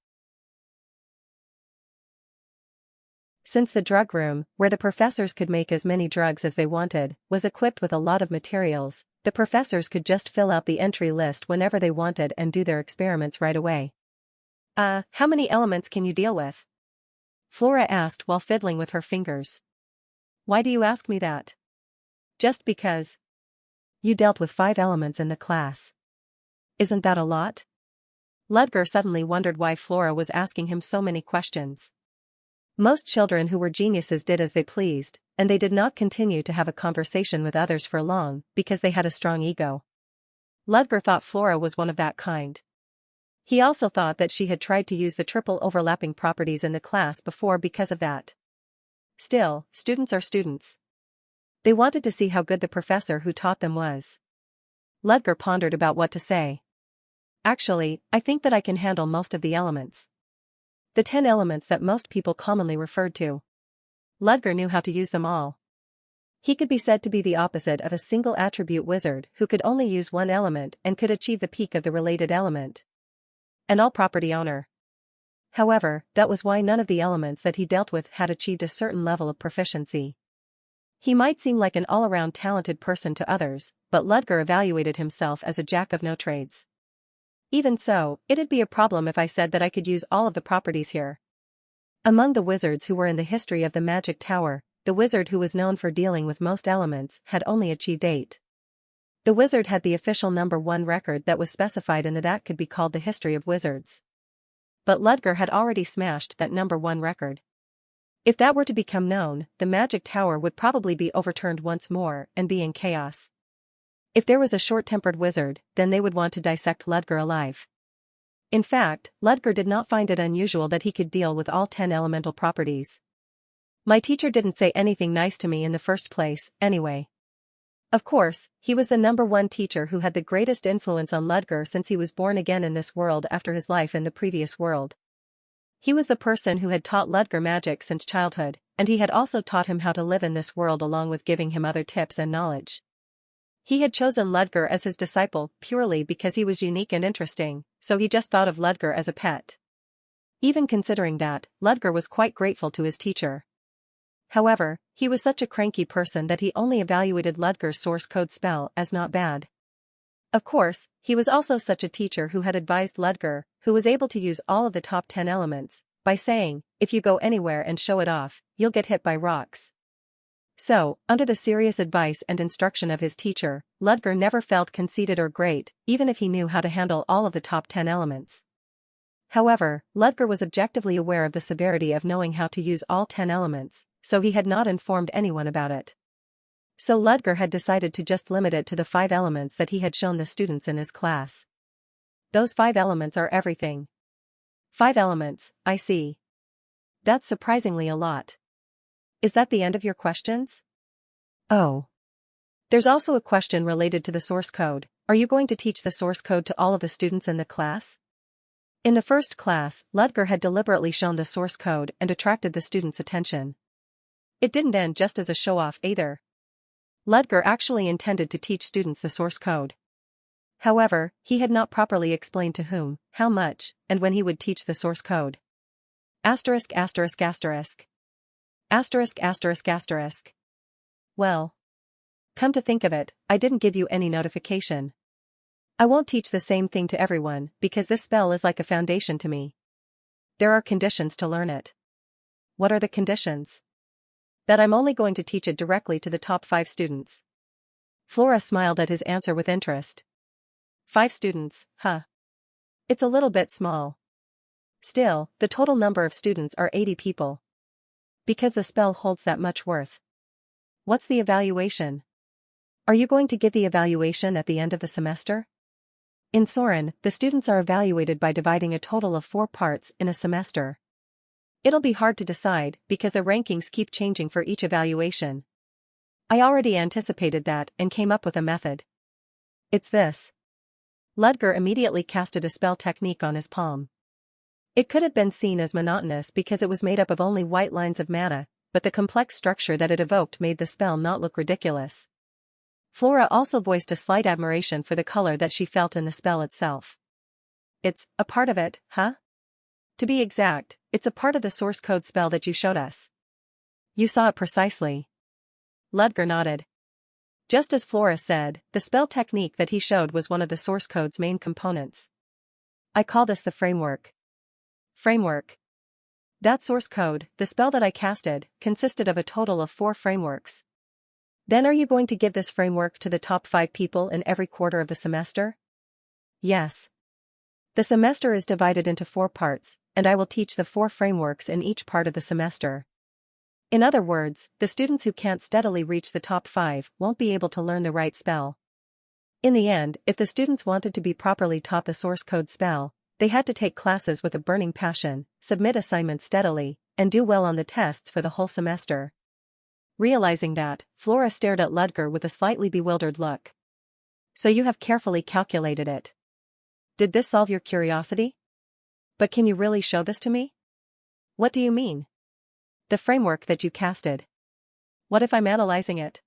Since the drug room, where the professors could make as many drugs as they wanted, was equipped with a lot of materials, the professors could just fill out the entry list whenever they wanted and do their experiments right away. How many elements can you deal with? Flora asked while fiddling with her fingers. Why do you ask me that? Just because. You dealt with 5 elements in the class. Isn't that a lot? Ludger suddenly wondered why Flora was asking him so many questions. Most children who were geniuses did as they pleased, and they did not continue to have a conversation with others for long because they had a strong ego. Ludger thought Flora was one of that kind. He also thought that she had tried to use the triple overlapping properties in the class before because of that. Still, students are students. They wanted to see how good the professor who taught them was. Ludger pondered about what to say. Actually, I think that I can handle most of the elements. The 10 elements that most people commonly referred to. Ludger knew how to use them all. He could be said to be the opposite of a single attribute wizard who could only use one element and could achieve the peak of the related element. An all-property owner. However, that was why none of the elements that he dealt with had achieved a certain level of proficiency. He might seem like an all-around talented person to others, but Ludger evaluated himself as a jack-of-no-trades. Even so, it'd be a problem if I said that I could use all of the properties here. Among the wizards who were in the history of the Magic Tower, the wizard who was known for dealing with most elements had only achieved 8. The wizard had the official number 1 record that was specified in that could be called the history of wizards. But Ludger had already smashed that number 1 record. If that were to become known, the Magic Tower would probably be overturned once more and be in chaos. If there was a short-tempered wizard, then they would want to dissect Ludger alive. In fact, Ludger did not find it unusual that he could deal with all 10 elemental properties. My teacher didn't say anything nice to me in the first place, anyway. Of course, he was the number 1 teacher who had the greatest influence on Ludger since he was born again in this world after his life in the previous world. He was the person who had taught Ludger magic since childhood, and he had also taught him how to live in this world along with giving him other tips and knowledge. He had chosen Ludger as his disciple purely because he was unique and interesting, so he just thought of Ludger as a pet. Even considering that, Ludger was quite grateful to his teacher. However, he was such a cranky person that he only evaluated Ludger's source code spell as not bad. Of course, he was also such a teacher who had advised Ludger, who was able to use all of the top 10 elements, by saying, if you go anywhere and show it off, you'll get hit by rocks. So, under the serious advice and instruction of his teacher, Ludger never felt conceited or great, even if he knew how to handle all of the top 10 elements. However, Ludger was objectively aware of the severity of knowing how to use all 10 elements, so he had not informed anyone about it. So Ludger had decided to just limit it to the 5 elements that he had shown the students in his class. Those 5 elements are everything. 5 elements, I see. That's surprisingly a lot. Is that the end of your questions? Oh. There's also a question related to the source code. Are you going to teach the source code to all of the students in the class? In the first class, Ludger had deliberately shown the source code and attracted the students' attention. It didn't end just as a show-off either. Ludger actually intended to teach students the source code. However, he had not properly explained to whom, how much, and when he would teach the source code. Asterisk asterisk asterisk. Asterisk asterisk asterisk. Well. Come to think of it, I didn't give you any notification. I won't teach the same thing to everyone, because this spell is like a foundation to me. There are conditions to learn it. What are the conditions? That I'm only going to teach it directly to the top 5 students. Flora smiled at his answer with interest. 5 students, huh? It's a little bit small. Still, the total number of students are 80 people. Because the spell holds that much worth. What's the evaluation? Are you going to give the evaluation at the end of the semester? In Soren, the students are evaluated by dividing a total of 4 parts in a semester. It'll be hard to decide because the rankings keep changing for each evaluation. I already anticipated that and came up with a method. It's this. Ludger immediately casted a spell technique on his palm. It could have been seen as monotonous because it was made up of only white lines of mana, but the complex structure that it evoked made the spell not look ridiculous. Flora also voiced a slight admiration for the color that she felt in the spell itself. It's a part of it, huh? To be exact, it's a part of the source code spell that you showed us. You saw it precisely. Ludger nodded. Just as Flora said, the spell technique that he showed was one of the source code's main components. I call this the framework. Framework. That source code, the spell that I casted, consisted of a total of 4 frameworks. Then are you going to give this framework to the top 5 people in every quarter of the semester? Yes. The semester is divided into 4 parts, and I will teach the 4 frameworks in each part of the semester. In other words, the students who can't steadily reach the top 5 won't be able to learn the right spell. In the end, if the students wanted to be properly taught the source code spell, they had to take classes with a burning passion, submit assignments steadily, and do well on the tests for the whole semester. Realizing that, Flora stared at Ludger with a slightly bewildered look. So you have carefully calculated it. Did this solve your curiosity? But can you really show this to me? What do you mean? The framework that you casted. What if I'm analyzing it?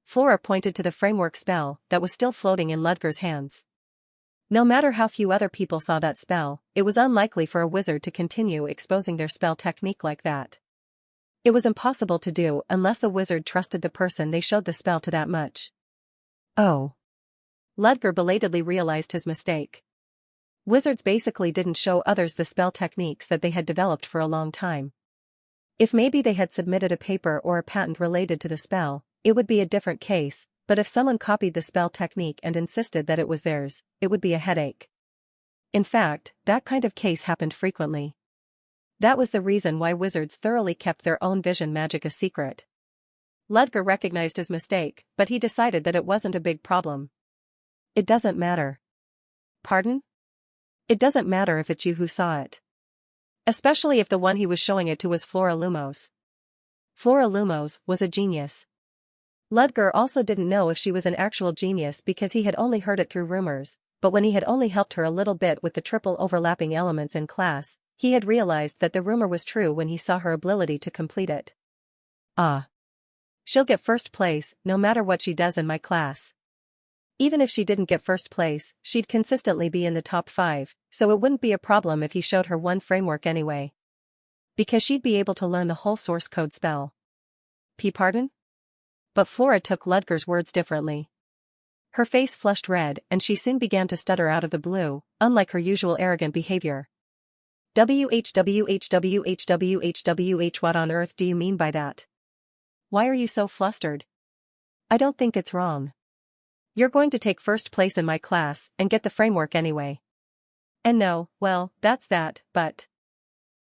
Flora pointed to the framework spell that was still floating in Ludger's hands. No matter how few other people saw that spell, it was unlikely for a wizard to continue exposing their spell technique like that. It was impossible to do unless the wizard trusted the person they showed the spell to that much. Oh. Ludger belatedly realized his mistake. Wizards basically didn't show others the spell techniques that they had developed for a long time. If maybe they had submitted a paper or a patent related to the spell, it would be a different case, but if someone copied the spell technique and insisted that it was theirs, it would be a headache. In fact, that kind of case happened frequently. That was the reason why wizards thoroughly kept their own vision magic a secret. Ludger recognized his mistake, but he decided that it wasn't a big problem. It doesn't matter. Pardon? It doesn't matter if it's you who saw it. Especially if the one he was showing it to was Flora Lumos. Flora Lumos was a genius. Ludger also didn't know if she was an actual genius because he had only heard it through rumors, but when he had only helped her a little bit with the triple overlapping elements in class, He had realized that the rumor was true when he saw her ability to complete it. Ah. She'll get first place, no matter what she does in my class. Even if she didn't get first place, she'd consistently be in the top 5, so it wouldn't be a problem if he showed her one framework anyway. Because she'd be able to learn the whole source code spell. Pardon? But Flora took Ludger's words differently. Her face flushed red and she soon began to stutter out of the blue, unlike her usual arrogant behavior. WHWHWHWHWH, what on earth do you mean by that? Why are you so flustered? I don't think it's wrong. You're going to take first place in my class and get the framework anyway. And no, well, that's that, but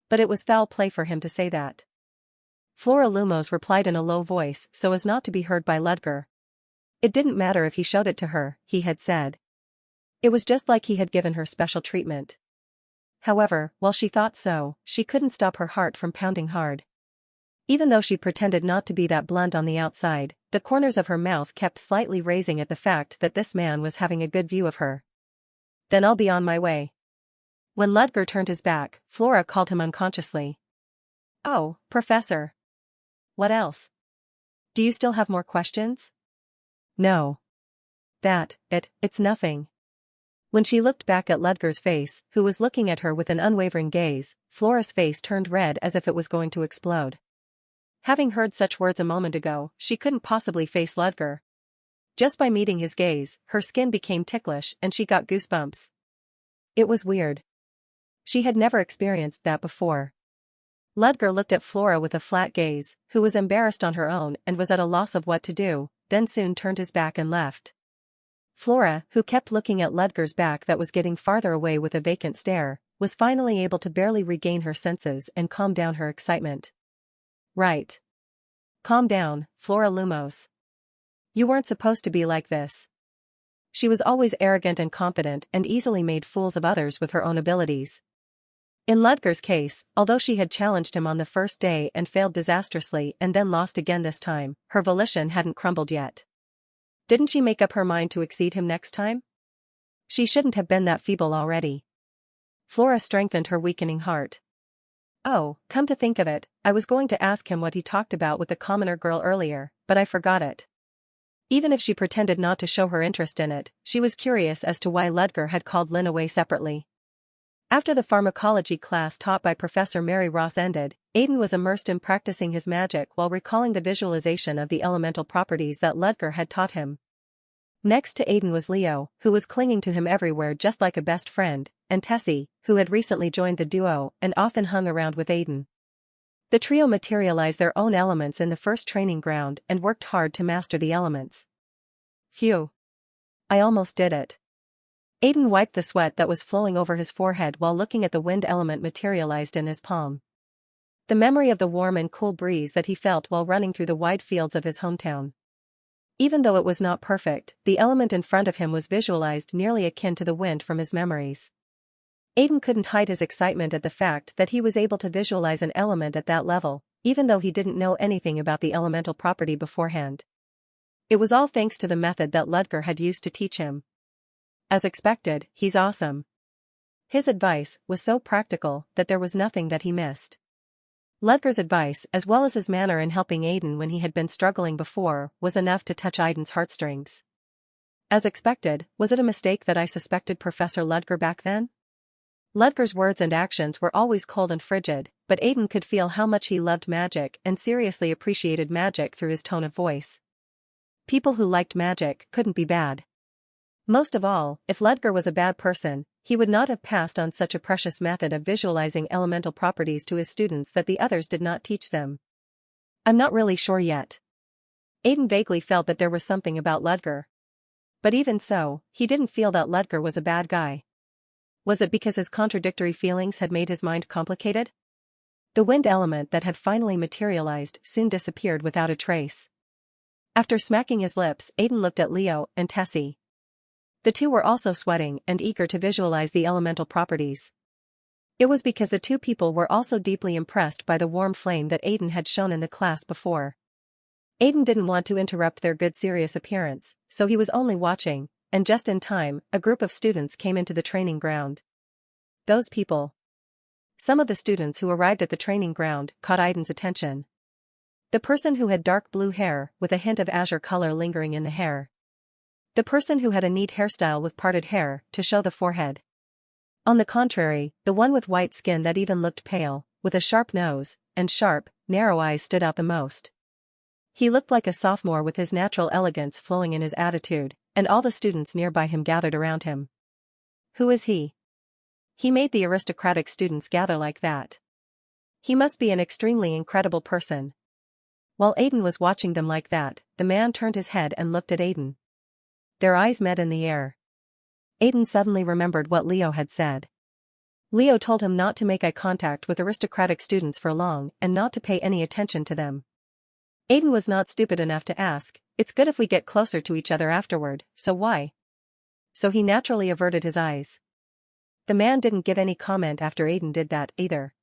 it was foul play for him to say that. Flora Lumos replied in a low voice so as not to be heard by Ludger. It didn't matter if he showed it to her, he had said. It was just like he had given her special treatment. However, while she thought so, she couldn't stop her heart from pounding hard. Even though she pretended not to be that blunt on the outside, the corners of her mouth kept slightly raising at the fact that this man was having a good view of her. Then I'll be on my way. When Ludger turned his back, Flora called him unconsciously. Oh, Professor. What else? Do you still have more questions? No. It's nothing. When she looked back at Ludger's face, who was looking at her with an unwavering gaze, Flora's face turned red as if it was going to explode. Having heard such words a moment ago, she couldn't possibly face Ludger. Just by meeting his gaze, her skin became ticklish and she got goosebumps. It was weird. She had never experienced that before. Ludger looked at Flora with a flat gaze, who was embarrassed on her own and was at a loss of what to do, then soon turned his back and left. Flora, who kept looking at Ludger's back that was getting farther away with a vacant stare, was finally able to barely regain her senses and calm down her excitement. Right. Calm down, Flora Lumos. You weren't supposed to be like this. She was always arrogant and confident and easily made fools of others with her own abilities. In Ludger's case, although she had challenged him on the first day and failed disastrously and then lost again this time, her volition hadn't crumbled yet. Didn't she make up her mind to exceed him next time? She shouldn't have been that feeble already. Flora strengthened her weakening heart. Oh, come to think of it, I was going to ask him what he talked about with the commoner girl earlier, but I forgot it. Even if she pretended not to show her interest in it, she was curious as to why Ludger had called Lynn away separately. After the pharmacology class taught by Professor Mary Ross ended, Aiden was immersed in practicing his magic while recalling the visualization of the elemental properties that Ludger had taught him. Next to Aiden was Leo, who was clinging to him everywhere just like a best friend, and Tessie, who had recently joined the duo and often hung around with Aiden. The trio materialized their own elements in the first training ground and worked hard to master the elements. Phew. I almost did it. Aiden wiped the sweat that was flowing over his forehead while looking at the wind element materialized in his palm. The memory of the warm and cool breeze that he felt while running through the wide fields of his hometown. Even though it was not perfect, the element in front of him was visualized nearly akin to the wind from his memories. Aiden couldn't hide his excitement at the fact that he was able to visualize an element at that level, even though he didn't know anything about the elemental property beforehand. It was all thanks to the method that Ludger had used to teach him. As expected, he's awesome. His advice was so practical that there was nothing that he missed. Ludger's advice, as well as his manner in helping Aiden when he had been struggling before, was enough to touch Aiden's heartstrings. As expected, was it a mistake that I suspected Professor Ludger back then? Ludger's words and actions were always cold and frigid, but Aiden could feel how much he loved magic and seriously appreciated magic through his tone of voice. People who liked magic couldn't be bad. Most of all, if Ludger was a bad person, he would not have passed on such a precious method of visualizing elemental properties to his students that the others did not teach them. I'm not really sure yet. Aiden vaguely felt that there was something about Ludger. But even so, he didn't feel that Ludger was a bad guy. Was it because his contradictory feelings had made his mind complicated? The wind element that had finally materialized soon disappeared without a trace. After smacking his lips, Aiden looked at Leo and Tessie. The two were also sweating and eager to visualize the elemental properties. It was because the two people were also deeply impressed by the warm flame that Aiden had shown in the class before. Aiden didn't want to interrupt their good serious appearance, so he was only watching, and just in time, a group of students came into the training ground. Those people. Some of the students who arrived at the training ground caught Aiden's attention. The person who had dark blue hair with a hint of azure color lingering in the hair. The person who had a neat hairstyle with parted hair to show the forehead. On the contrary, the one with white skin that even looked pale, with a sharp nose, and sharp, narrow eyes stood out the most. He looked like a sophomore with his natural elegance flowing in his attitude, and all the students nearby him gathered around him. Who is he? He made the aristocratic students gather like that. He must be an extremely incredible person. While Aiden was watching them like that, the man turned his head and looked at Aiden. Their eyes met in the air. Aiden suddenly remembered what Leo had said. Leo told him not to make eye contact with aristocratic students for long and not to pay any attention to them. Aiden was not stupid enough to ask, "It's good if we get closer to each other afterward, so why?" So he naturally averted his eyes. The man didn't give any comment after Aiden did that either.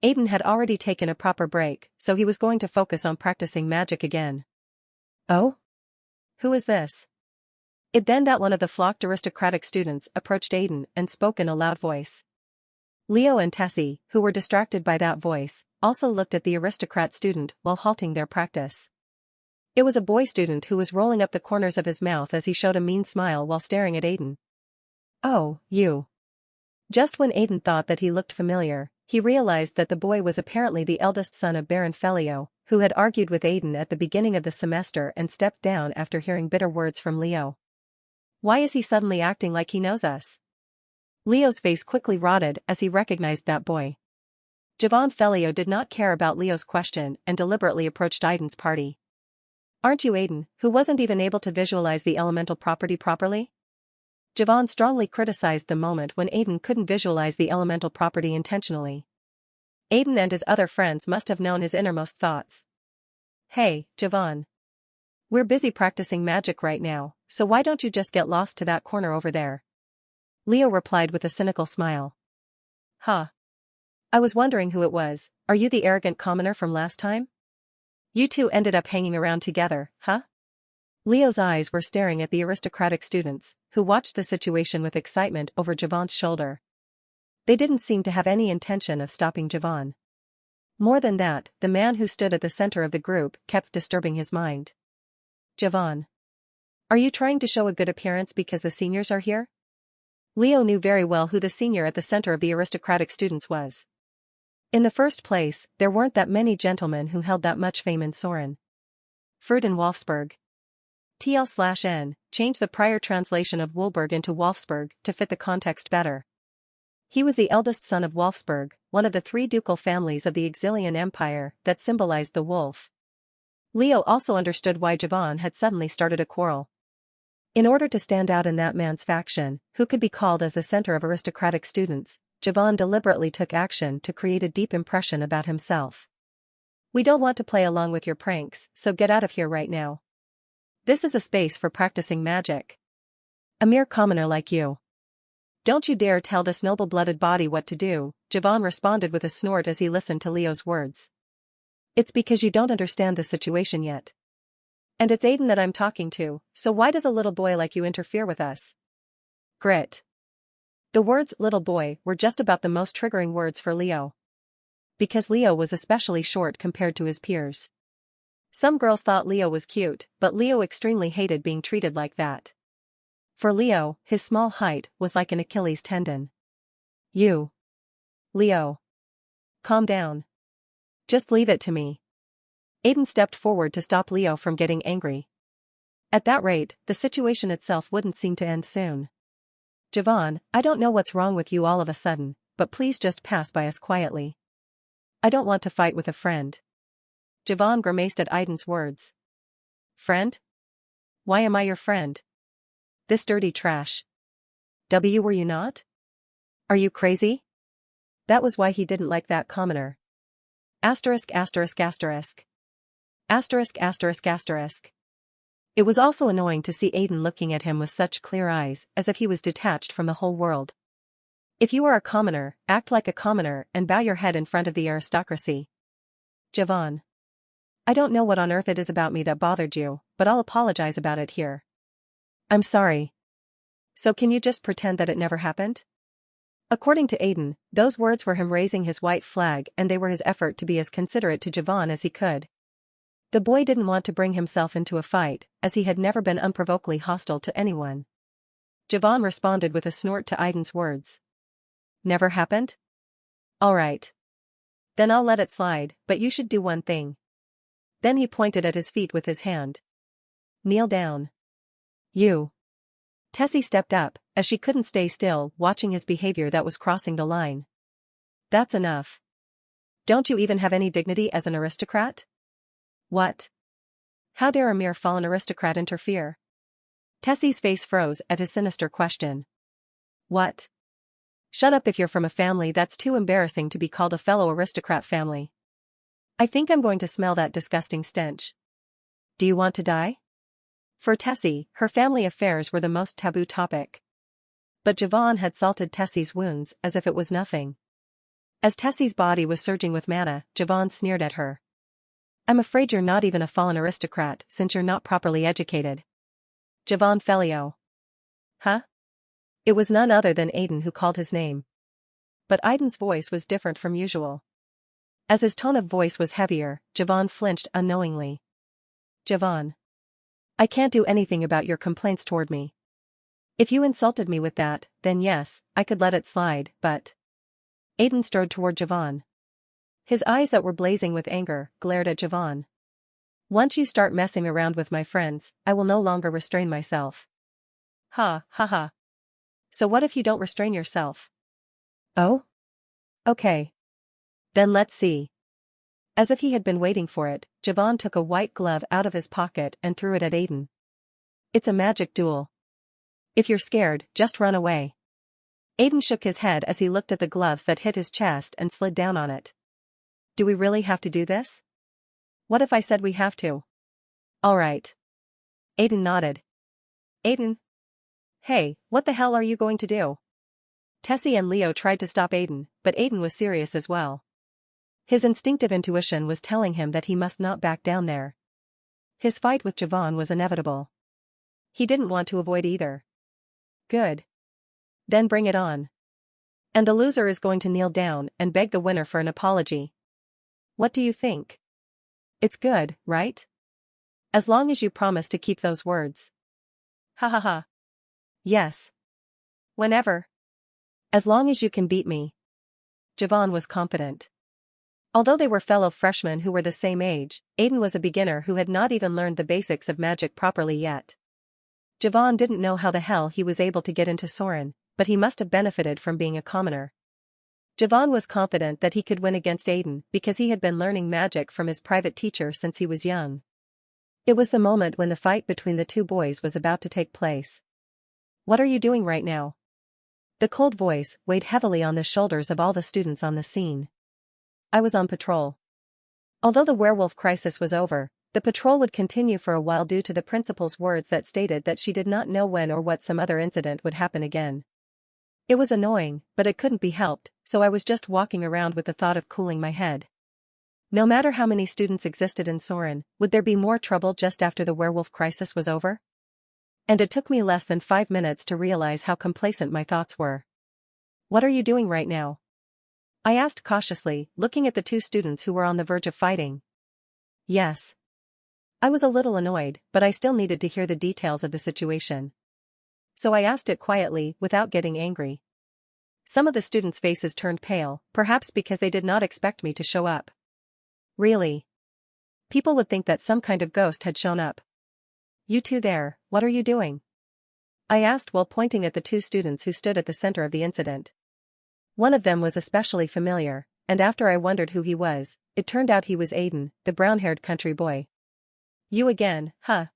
Aiden had already taken a proper break, so he was going to focus on practicing magic again. Oh? Who is this? It then that one of the flocked aristocratic students approached Aiden and spoke in a loud voice. Leo and Tessie, who were distracted by that voice, also looked at the aristocrat student while halting their practice. It was a boy student who was rolling up the corners of his mouth as he showed a mean smile while staring at Aiden. Oh, you. Just when Aiden thought that he looked familiar, he realized that the boy was apparently the eldest son of Baron Fellio, who had argued with Aiden at the beginning of the semester and stepped down after hearing bitter words from Leo. Why is he suddenly acting like he knows us? Leo's face quickly rotted as he recognized that boy. Javon Fellio did not care about Leo's question and deliberately approached Aiden's party. Aren't you Aiden, who wasn't even able to visualize the elemental property properly? Javon strongly criticized the moment when Aiden couldn't visualize the elemental property intentionally. Aiden and his other friends must have known his innermost thoughts. Hey, Javon. We're busy practicing magic right now, so why don't you just get lost to that corner over there? Leo replied with a cynical smile. Huh. I was wondering who it was. Are you the arrogant commoner from last time? You two ended up hanging around together, huh? Leo's eyes were staring at the aristocratic students, who watched the situation with excitement over Javon's shoulder. They didn't seem to have any intention of stopping Javon. More than that, the man who stood at the center of the group kept disturbing his mind. Javon. Are you trying to show a good appearance because the seniors are here? Leo knew very well who the senior at the center of the aristocratic students was. In the first place, there weren't that many gentlemen who held that much fame in Soren. Fruit in Wolfsburg. TL/N, change the prior translation of Wolfsburg into Wolfsburg to fit the context better. He was the eldest son of Wolfsburg, one of the three ducal families of the Exilian Empire that symbolized the wolf. Leo also understood why Javon had suddenly started a quarrel. In order to stand out in that man's faction, who could be called as the center of aristocratic students, Javon deliberately took action to create a deep impression about himself. We don't want to play along with your pranks, so get out of here right now. This is a space for practicing magic. A mere commoner like you. Don't you dare tell this noble-blooded body what to do, Javon responded with a snort as he listened to Leo's words. It's because you don't understand the situation yet. And it's Aiden that I'm talking to, so why does a little boy like you interfere with us? Grit. The words little boy were just about the most triggering words for Leo. Because Leo was especially short compared to his peers. Some girls thought Leo was cute, but Leo extremely hated being treated like that. For Leo, his small height was like an Achilles tendon. You. Leo. Calm down. Just leave it to me. Aiden stepped forward to stop Leo from getting angry. At that rate, the situation itself wouldn't seem to end soon. Javon, I don't know what's wrong with you all of a sudden, but please just pass by us quietly. I don't want to fight with a friend. Javon grimaced at Aiden's words. Friend? Why am I your friend? This dirty trash. Were you not? Are you crazy? That was why he didn't like that commoner. Asterisk asterisk asterisk. Asterisk asterisk asterisk. It was also annoying to see Aiden looking at him with such clear eyes, as if he was detached from the whole world. If you are a commoner, act like a commoner and bow your head in front of the aristocracy. Javon. I don't know what on earth it is about me that bothered you, but I'll apologize about it here. I'm sorry. So can you just pretend that it never happened? According to Aiden, those words were him raising his white flag and they were his effort to be as considerate to Javon as he could. The boy didn't want to bring himself into a fight, as he had never been unprovokedly hostile to anyone. Javon responded with a snort to Aiden's words. Never happened? All right. Then I'll let it slide, but you should do one thing. Then he pointed at his feet with his hand. Kneel down. You. Tessie stepped up, as she couldn't stay still, watching his behavior that was crossing the line. That's enough. Don't you even have any dignity as an aristocrat? What? How dare a mere fallen aristocrat interfere? Tessie's face froze at his sinister question. What? Shut up if you're from a family that's too embarrassing to be called a fellow aristocrat family. I think I'm going to smell that disgusting stench. Do you want to die? For Tessie, her family affairs were the most taboo topic. But Javon had salted Tessie's wounds as if it was nothing. As Tessie's body was surging with mana, Javon sneered at her. I'm afraid you're not even a fallen aristocrat since you're not properly educated. Javon Felio. Huh? It was none other than Aiden who called his name. But Aiden's voice was different from usual. As his tone of voice was heavier, Javon flinched unknowingly. Javon. I can't do anything about your complaints toward me. If you insulted me with that, then yes, I could let it slide, but... Aiden strode toward Javon. His eyes that were blazing with anger glared at Javon. Once you start messing around with my friends, I will no longer restrain myself. Ha, ha ha. So what if you don't restrain yourself? Oh? Okay. Then let's see. As if he had been waiting for it, Javon took a white glove out of his pocket and threw it at Aiden. It's a magic duel. If you're scared, just run away. Aiden shook his head as he looked at the gloves that hit his chest and slid down on it. Do we really have to do this? What if I said we have to? All right. Aiden nodded. Aiden? Hey, what the hell are you going to do? Tessie and Leo tried to stop Aiden, but Aiden was serious as well. His instinctive intuition was telling him that he must not back down there. His fight with Javon was inevitable. He didn't want to avoid either. Good. Then bring it on. And the loser is going to kneel down and beg the winner for an apology. What do you think? It's good, right? As long as you promise to keep those words. Ha ha ha. Yes. Whenever. As long as you can beat me. Javon was confident. Although they were fellow freshmen who were the same age, Aiden was a beginner who had not even learned the basics of magic properly yet. Javon didn't know how the hell he was able to get into Soren, but he must have benefited from being a commoner. Javon was confident that he could win against Aiden because he had been learning magic from his private teacher since he was young. It was the moment when the fight between the two boys was about to take place. What are you doing right now? The cold voice weighed heavily on the shoulders of all the students on the scene. I was on patrol. Although the werewolf crisis was over, the patrol would continue for a while due to the principal's words that stated that she did not know when or what some other incident would happen again. It was annoying, but it couldn't be helped, so I was just walking around with the thought of cooling my head. No matter how many students existed in Soren, would there be more trouble just after the werewolf crisis was over? And it took me less than 5 minutes to realize how complacent my thoughts were. What are you doing right now? I asked cautiously, looking at the two students who were on the verge of fighting. Yes. I was a little annoyed, but I still needed to hear the details of the situation. So I asked it quietly, without getting angry. Some of the students' faces turned pale, perhaps because they did not expect me to show up. Really? People would think that some kind of ghost had shown up. You two there, what are you doing? I asked while pointing at the two students who stood at the center of the incident. One of them was especially familiar, and after I wondered who he was, it turned out he was Aiden, the brown-haired country boy. You again, huh?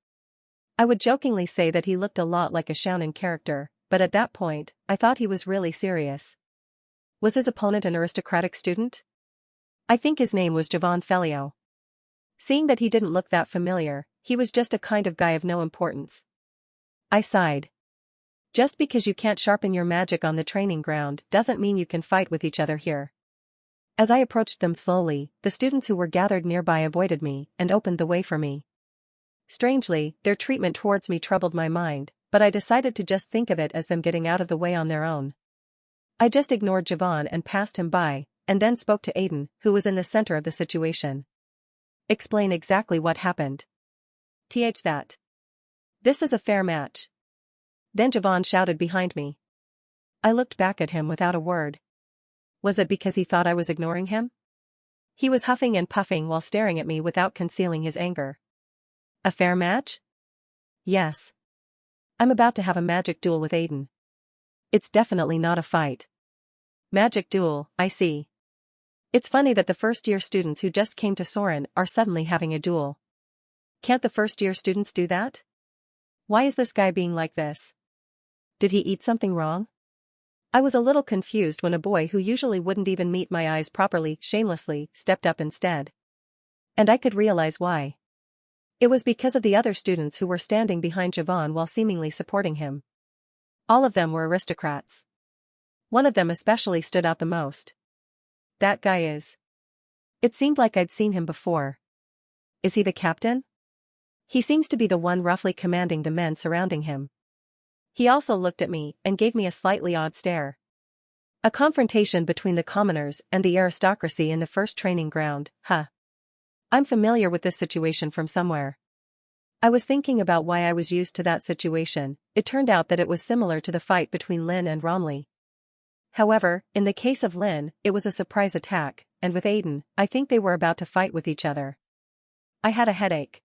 I would jokingly say that he looked a lot like a shounen character, but at that point, I thought he was really serious. Was his opponent an aristocratic student? I think his name was Javon Felio. Seeing that he didn't look that familiar, he was just a kind of guy of no importance. I sighed. Just because you can't sharpen your magic on the training ground doesn't mean you can fight with each other here. As I approached them slowly, the students who were gathered nearby avoided me and opened the way for me. Strangely, their treatment towards me troubled my mind, but I decided to just think of it as them getting out of the way on their own. I just ignored Javon and passed him by, and then spoke to Aiden, who was in the center of the situation. Explain exactly what happened. That. This is a fair match. Then Javon shouted behind me. I looked back at him without a word. Was it because he thought I was ignoring him? He was huffing and puffing while staring at me without concealing his anger. A fair match? Yes. I'm about to have a magic duel with Aiden. It's definitely not a fight. Magic duel, I see. It's funny that the first-year students who just came to Soren are suddenly having a duel. Can't the first-year students do that? Why is this guy being like this? Did he eat something wrong? I was a little confused when a boy who usually wouldn't even meet my eyes properly, shamelessly, stepped up instead. And I could realize why. It was because of the other students who were standing behind Javon while seemingly supporting him. All of them were aristocrats. One of them especially stood out the most. That guy is. It seemed like I'd seen him before. Is he the captain? He seems to be the one roughly commanding the men surrounding him. He also looked at me and gave me a slightly odd stare. A confrontation between the commoners and the aristocracy in the first training ground, huh? I'm familiar with this situation from somewhere. I was thinking about why I was used to that situation. It turned out that it was similar to the fight between Lynn and Romley. However, in the case of Lynn, it was a surprise attack, and with Aiden, I think they were about to fight with each other. I had a headache.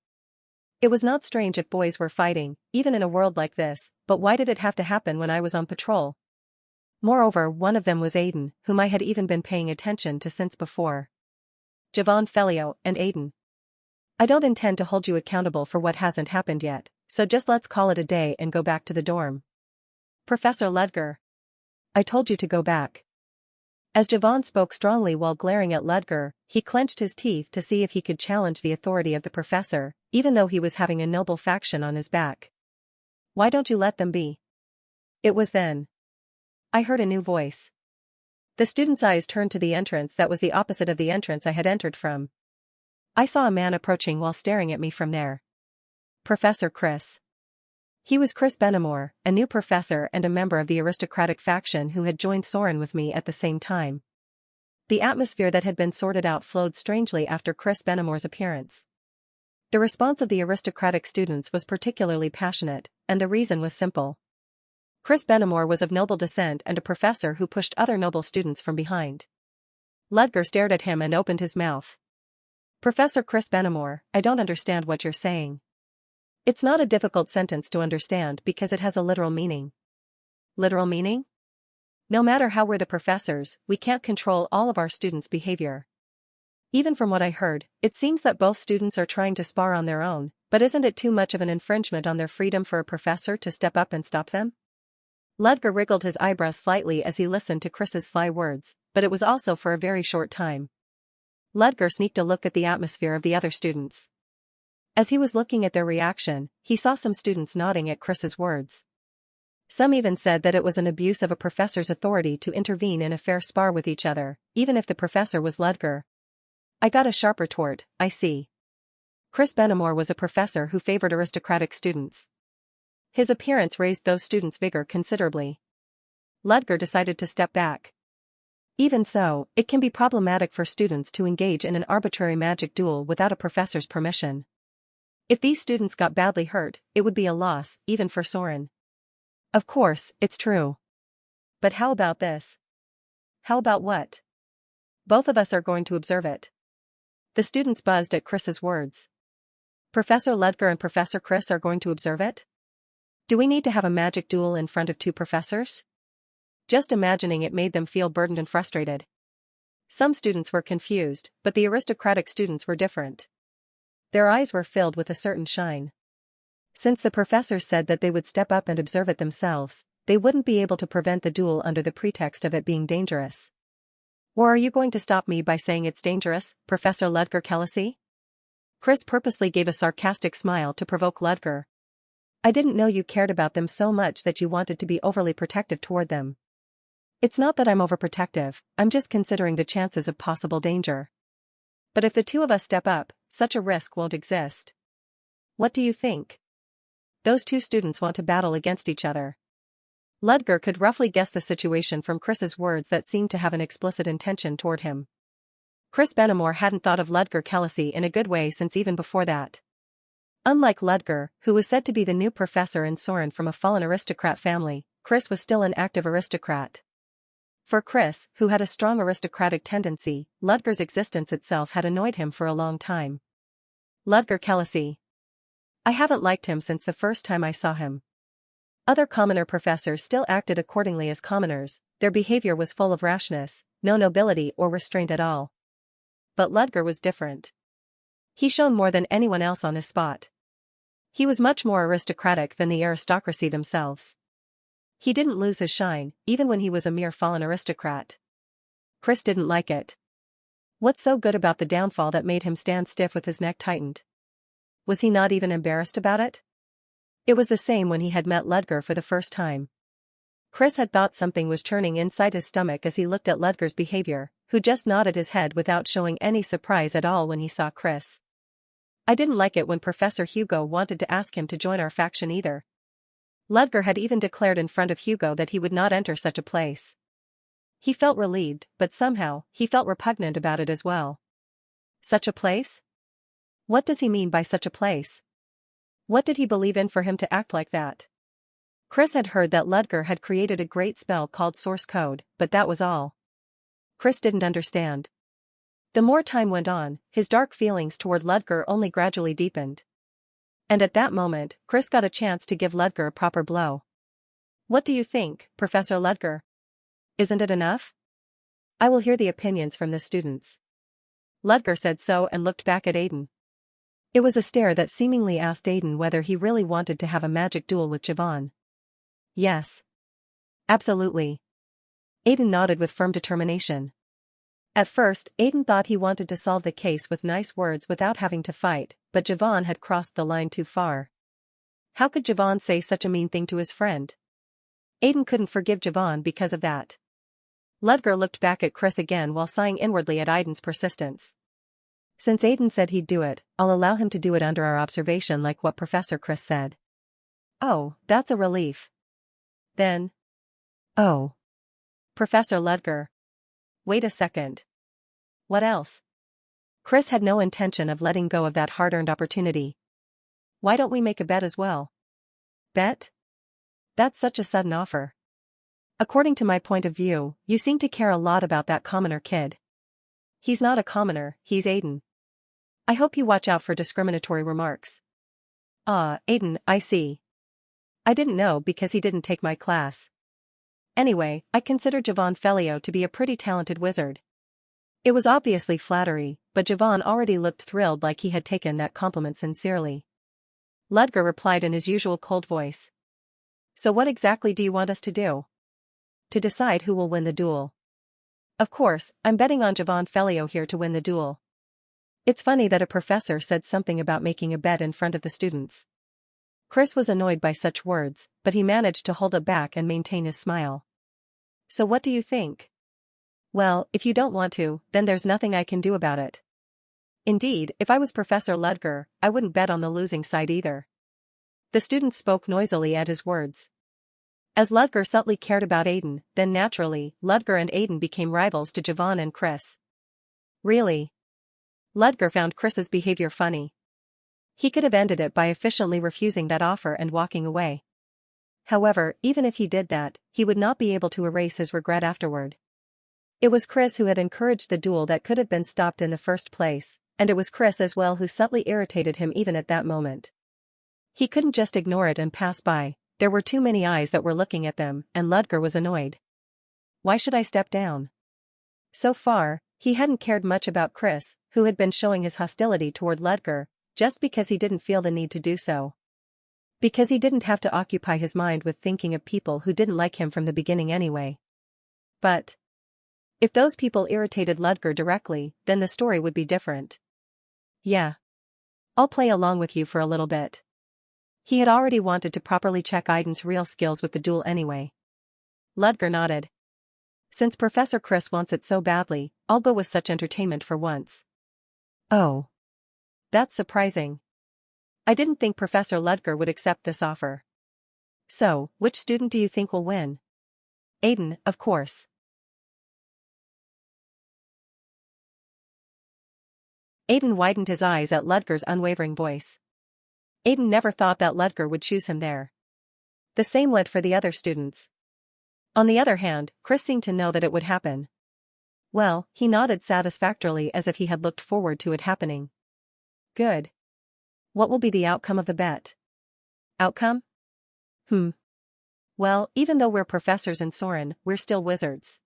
It was not strange if boys were fighting, even in a world like this, but why did it have to happen when I was on patrol? Moreover, one of them was Aiden, whom I had even been paying attention to since before. Javon, Felio, and Aiden. I don't intend to hold you accountable for what hasn't happened yet, so just let's call it a day and go back to the dorm. Professor Ludger. I told you to go back. As Javon spoke strongly while glaring at Ludger, he clenched his teeth to see if he could challenge the authority of the professor, even though he was having a noble faction on his back. Why don't you let them be? It was then I heard a new voice. The student's eyes turned to the entrance that was the opposite of the entrance I had entered from. I saw a man approaching while staring at me from there. Professor Chris. He was Chris Benamor, a new professor and a member of the aristocratic faction who had joined Soren with me at the same time. The atmosphere that had been sorted out flowed strangely after Chris Benamor's appearance. The response of the aristocratic students was particularly passionate, and the reason was simple. Chris Benamor was of noble descent and a professor who pushed other noble students from behind. Ludger stared at him and opened his mouth. Professor Chris Benamor, I don't understand what you're saying. It's not a difficult sentence to understand because it has a literal meaning. Literal meaning? No matter how we're the professors, we can't control all of our students' behavior. Even from what I heard, it seems that both students are trying to spar on their own, but isn't it too much of an infringement on their freedom for a professor to step up and stop them? Ludger wriggled his eyebrows slightly as he listened to Chris's sly words, but it was also for a very short time. Ludger sneaked a look at the atmosphere of the other students. As he was looking at their reaction, he saw some students nodding at Chris's words. Some even said that it was an abuse of a professor's authority to intervene in a fair spar with each other, even if the professor was Ludger. I got a sharp retort, I see. Chris Benamor was a professor who favored aristocratic students. His appearance raised those students' vigor considerably. Ludger decided to step back. Even so, it can be problematic for students to engage in an arbitrary magic duel without a professor's permission. If these students got badly hurt, it would be a loss, even for Soren. Of course, it's true. But how about this? How about what? Both of us are going to observe it. The students buzzed at Chris's words. Professor Ludger and Professor Chris are going to observe it? Do we need to have a magic duel in front of two professors? Just imagining it made them feel burdened and frustrated. Some students were confused, but the aristocratic students were different. Their eyes were filled with a certain shine. Since the professors said that they would step up and observe it themselves, they wouldn't be able to prevent the duel under the pretext of it being dangerous. Or are you going to stop me by saying it's dangerous, Professor Ludger Kellecy? Chris purposely gave a sarcastic smile to provoke Ludger. I didn't know you cared about them so much that you wanted to be overly protective toward them. It's not that I'm overprotective, I'm just considering the chances of possible danger. But if the two of us step up, such a risk won't exist. What do you think? Those two students want to battle against each other. Ludger could roughly guess the situation from Chris's words that seemed to have an explicit intention toward him. Chris Benamor hadn't thought of Ludger Kelsey in a good way since even before that. Unlike Ludger, who was said to be the new professor in Soren from a fallen aristocrat family, Chris was still an active aristocrat. For Chris, who had a strong aristocratic tendency, Ludger's existence itself had annoyed him for a long time. Ludger Kelsey. I haven't liked him since the first time I saw him. Other commoner professors still acted accordingly as commoners, their behavior was full of rashness, no nobility or restraint at all. But Ludger was different. He shone more than anyone else on his spot. He was much more aristocratic than the aristocracy themselves. He didn't lose his shine, even when he was a mere fallen aristocrat. Chris didn't like it. What's so good about the downfall that made him stand stiff with his neck tightened? Was he not even embarrassed about it? It was the same when he had met Ludger for the first time. Chris had thought something was churning inside his stomach as he looked at Ludger's behavior, who just nodded his head without showing any surprise at all when he saw Chris. I didn't like it when Professor Hugo wanted to ask him to join our faction either. Ludger had even declared in front of Hugo that he would not enter such a place. He felt relieved, but somehow, he felt repugnant about it as well. Such a place? What does he mean by such a place? What did he believe in for him to act like that? Chris had heard that Ludger had created a great spell called Source Code, but that was all. Chris didn't understand. The more time went on, his dark feelings toward Ludger only gradually deepened. And at that moment, Chris got a chance to give Ludger a proper blow. What do you think, Professor Ludger? Isn't it enough? I will hear the opinions from the students. Ludger said so and looked back at Aiden. It was a stare that seemingly asked Aiden whether he really wanted to have a magic duel with Javon. Yes. Absolutely. Aiden nodded with firm determination. At first, Aiden thought he wanted to solve the case with nice words without having to fight, but Javon had crossed the line too far. How could Javon say such a mean thing to his friend? Aiden couldn't forgive Javon because of that. Ludger looked back at Chris again while sighing inwardly at Aiden's persistence. Since Aiden said he'd do it, I'll allow him to do it under our observation like what Professor Chris said. Oh, that's a relief. Then. Oh. Professor Ludger. Wait a second. What else? Chris had no intention of letting go of that hard-earned opportunity. Why don't we make a bet as well? Bet? That's such a sudden offer. According to my point of view, you seem to care a lot about that commoner kid. He's not a commoner, he's Aiden. I hope you watch out for discriminatory remarks. Ah, Aiden, I see. I didn't know because he didn't take my class. Anyway, I consider Javon Felio to be a pretty talented wizard. It was obviously flattery, but Javon already looked thrilled like he had taken that compliment sincerely. Ludger replied in his usual cold voice. So what exactly do you want us to do? To decide who will win the duel. Of course, I'm betting on Javon Felio here to win the duel. It's funny that a professor said something about making a bet in front of the students. Chris was annoyed by such words, but he managed to hold it back and maintain his smile. So what do you think? Well, if you don't want to, then there's nothing I can do about it. Indeed, if I was Professor Ludger, I wouldn't bet on the losing side either. The students spoke noisily at his words. As Ludger subtly cared about Aiden, then naturally, Ludger and Aiden became rivals to Javon and Chris. Really? Ludger found Chris's behavior funny. He could have ended it by efficiently refusing that offer and walking away. However, even if he did that, he would not be able to erase his regret afterward. It was Chris who had encouraged the duel that could have been stopped in the first place, and it was Chris as well who subtly irritated him even at that moment. He couldn't just ignore it and pass by, there were too many eyes that were looking at them, and Ludger was annoyed. Why should I step down? So far, he hadn't cared much about Chris, who had been showing his hostility toward Ludger, just because he didn't feel the need to do so. Because he didn't have to occupy his mind with thinking of people who didn't like him from the beginning anyway. But if those people irritated Ludger directly, then the story would be different. Yeah. I'll play along with you for a little bit. He had already wanted to properly check Aiden's real skills with the duel anyway. Ludger nodded. Since Professor Chris wants it so badly, I'll go with such entertainment for once. Oh. That's surprising. I didn't think Professor Ludger would accept this offer. So, which student do you think will win? Aiden, of course. Aiden widened his eyes at Ludger's unwavering voice. Aiden never thought that Ludger would choose him there. The same went for the other students. On the other hand, Chris seemed to know that it would happen. Well, he nodded satisfactorily as if he had looked forward to it happening. Good. What will be the outcome of the bet? Outcome? Well, even though we're professors in Soren, we're still wizards.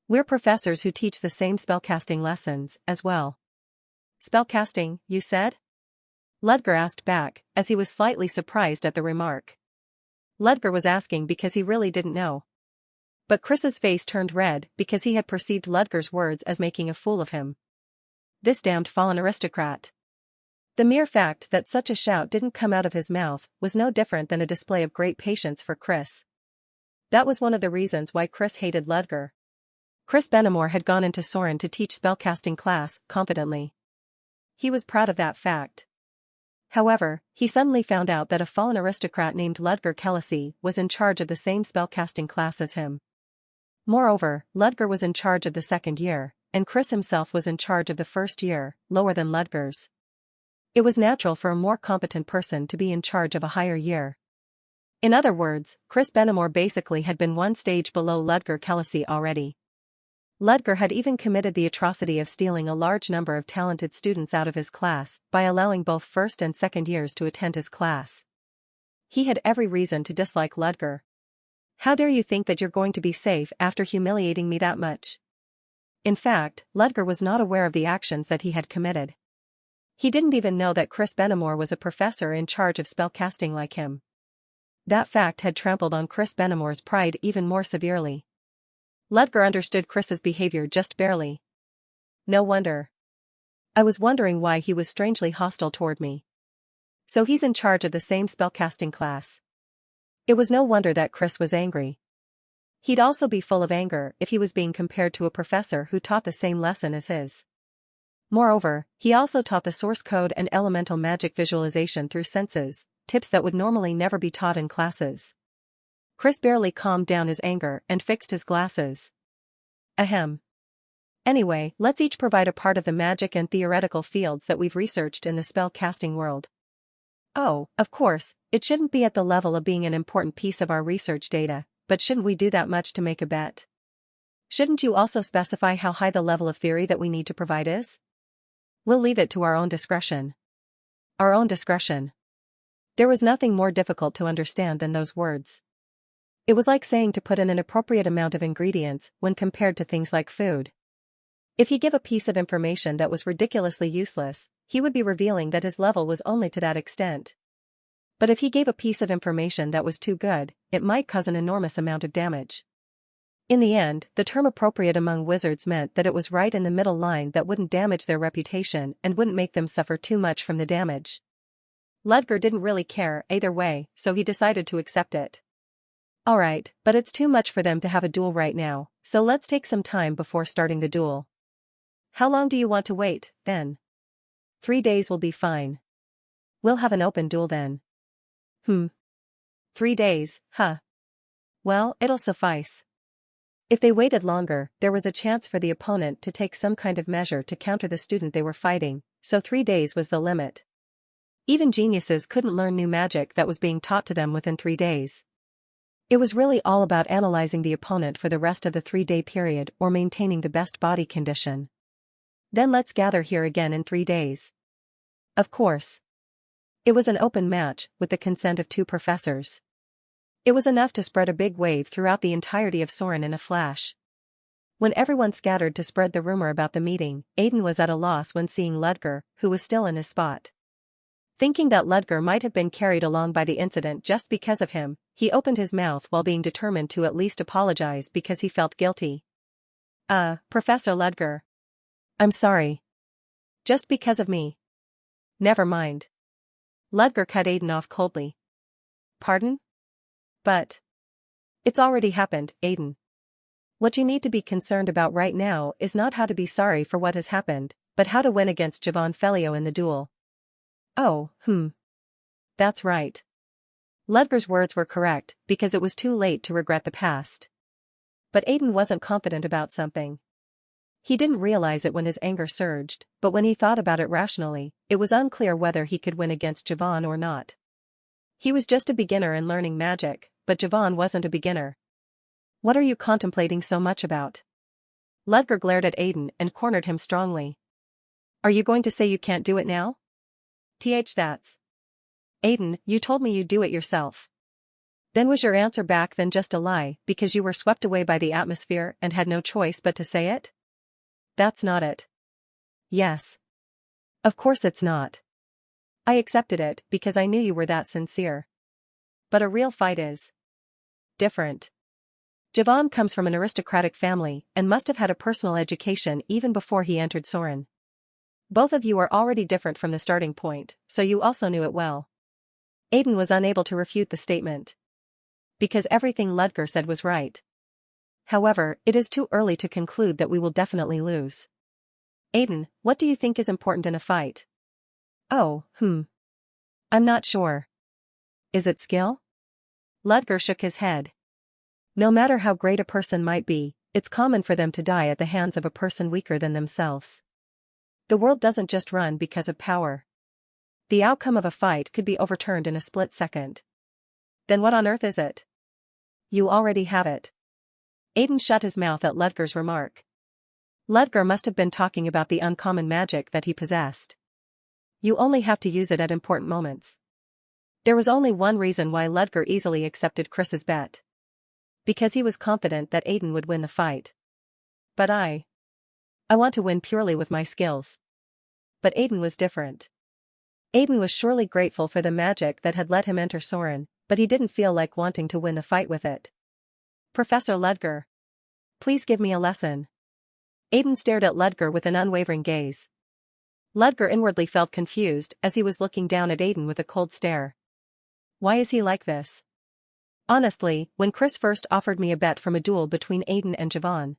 We're professors who teach the same spellcasting lessons, as well. Spellcasting, you said? Ludger asked back, as he was slightly surprised at the remark. Ludger was asking because he really didn't know. But Chris's face turned red because he had perceived Ludger's words as making a fool of him. This damned fallen aristocrat. The mere fact that such a shout didn't come out of his mouth was no different than a display of great patience for Chris. That was one of the reasons why Chris hated Ludger. Chris Benamor had gone into Soren to teach spellcasting class confidently. He was proud of that fact. However, he suddenly found out that a fallen aristocrat named Ludger Kellysi was in charge of the same spellcasting class as him. Moreover, Ludger was in charge of the second year, and Chris himself was in charge of the first year, lower than Ludger's. It was natural for a more competent person to be in charge of a higher year. In other words, Chris Benamor basically had been one stage below Ludger Kellysi already. Ludger had even committed the atrocity of stealing a large number of talented students out of his class by allowing both first and second years to attend his class. He had every reason to dislike Ludger. How dare you think that you're going to be safe after humiliating me that much? In fact, Ludger was not aware of the actions that he had committed. He didn't even know that Chris Benamor was a professor in charge of spellcasting like him. That fact had trampled on Chris Benamor's pride even more severely. Ludger understood Chris's behavior just barely. No wonder. I was wondering why he was strangely hostile toward me. So he's in charge of the same spellcasting class. It was no wonder that Chris was angry. He'd also be full of anger if he was being compared to a professor who taught the same lesson as his. Moreover, he also taught the source code and elemental magic visualization through senses, tips that would normally never be taught in classes. Chris barely calmed down his anger and fixed his glasses. Ahem. Anyway, let's each provide a part of the magic and theoretical fields that we've researched in the spell casting world. Oh, of course, it shouldn't be at the level of being an important piece of our research data, but shouldn't we do that much to make a bet? Shouldn't you also specify how high the level of theory that we need to provide is? We'll leave it to our own discretion. Our own discretion. There was nothing more difficult to understand than those words. It was like saying to put in an appropriate amount of ingredients when compared to things like food. If he gave a piece of information that was ridiculously useless, he would be revealing that his level was only to that extent. But if he gave a piece of information that was too good, it might cause an enormous amount of damage. In the end, the term appropriate among wizards meant that it was right in the middle line that wouldn't damage their reputation and wouldn't make them suffer too much from the damage. Ludger didn't really care either way, so he decided to accept it. Alright, but it's too much for them to have a duel right now, so let's take some time before starting the duel. How long do you want to wait, then? 3 days will be fine. We'll have an open duel then. 3 days, huh? Well, it'll suffice. If they waited longer, there was a chance for the opponent to take some kind of measure to counter the student they were fighting, so 3 days was the limit. Even geniuses couldn't learn new magic that was being taught to them within 3 days. It was really all about analyzing the opponent for the rest of the 3-day period or maintaining the best body condition. Then let's gather here again in 3 days. Of course. It was an open match, with the consent of 2 professors. It was enough to spread a big wave throughout the entirety of Soren in a flash. When everyone scattered to spread the rumor about the meeting, Aiden was at a loss when seeing Ludger, who was still in his spot. Thinking that Ludger might have been carried along by the incident just because of him, he opened his mouth while being determined to at least apologize because he felt guilty. Professor Ludger. I'm sorry. Just because of me. Never mind. Ludger cut Aiden off coldly. Pardon? But it's already happened, Aiden. What you need to be concerned about right now is not how to be sorry for what has happened, but how to win against Javon Felio in the duel. Oh, That's right. Ludger's words were correct, because it was too late to regret the past. But Aiden wasn't confident about something. He didn't realize it when his anger surged, but when he thought about it rationally, it was unclear whether he could win against Javon or not. He was just a beginner in learning magic, but Javon wasn't a beginner. What are you contemplating so much about? Ludger glared at Aiden and cornered him strongly. Are you going to say you can't do it now? That's. Aiden, you told me you'd do it yourself. Then was your answer back then just a lie because you were swept away by the atmosphere and had no choice but to say it? That's not it. Yes. Of course it's not. I accepted it because I knew you were that sincere. But a real fight is different. Javon comes from an aristocratic family and must have had a personal education even before he entered Soren. Both of you are already different from the starting point, so you also knew it well. Aiden was unable to refute the statement. Because everything Ludger said was right. However, it is too early to conclude that we will definitely lose. Aiden, what do you think is important in a fight? Oh, I'm not sure. Is it skill? Ludger shook his head. No matter how great a person might be, it's common for them to die at the hands of a person weaker than themselves. The world doesn't just run because of power. The outcome of a fight could be overturned in a split second. Then what on earth is it? You already have it. Aiden shut his mouth at Ludger's remark. Ludger must have been talking about the uncommon magic that he possessed. You only have to use it at important moments. There was only one reason why Ludger easily accepted Chris's bet. Because he was confident that Aiden would win the fight. But I want to win purely with my skills. But Aiden was different. Aiden was surely grateful for the magic that had let him enter Soren, but he didn't feel like wanting to win the fight with it. Professor Ludger. Please give me a lesson. Aiden stared at Ludger with an unwavering gaze. Ludger inwardly felt confused as he was looking down at Aiden with a cold stare. Why is he like this? Honestly, when Chris first offered me a bet from a duel between Aiden and Javon,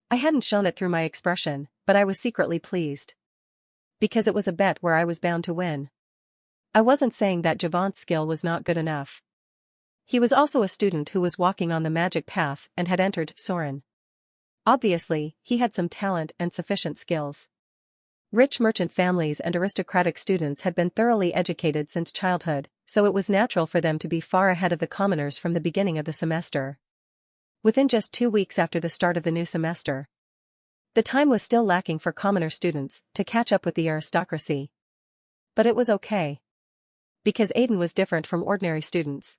I hadn't shown it through my expression, but I was secretly pleased. Because it was a bet where I was bound to win. I wasn't saying that Javon's skill was not good enough. He was also a student who was walking on the magic path and had entered Soren. Obviously, he had some talent and sufficient skills. Rich merchant families and aristocratic students had been thoroughly educated since childhood, so it was natural for them to be far ahead of the commoners from the beginning of the semester. Within just 2 weeks after the start of the new semester, the time was still lacking for commoner students to catch up with the aristocracy. But it was okay. Because Aiden was different from ordinary students.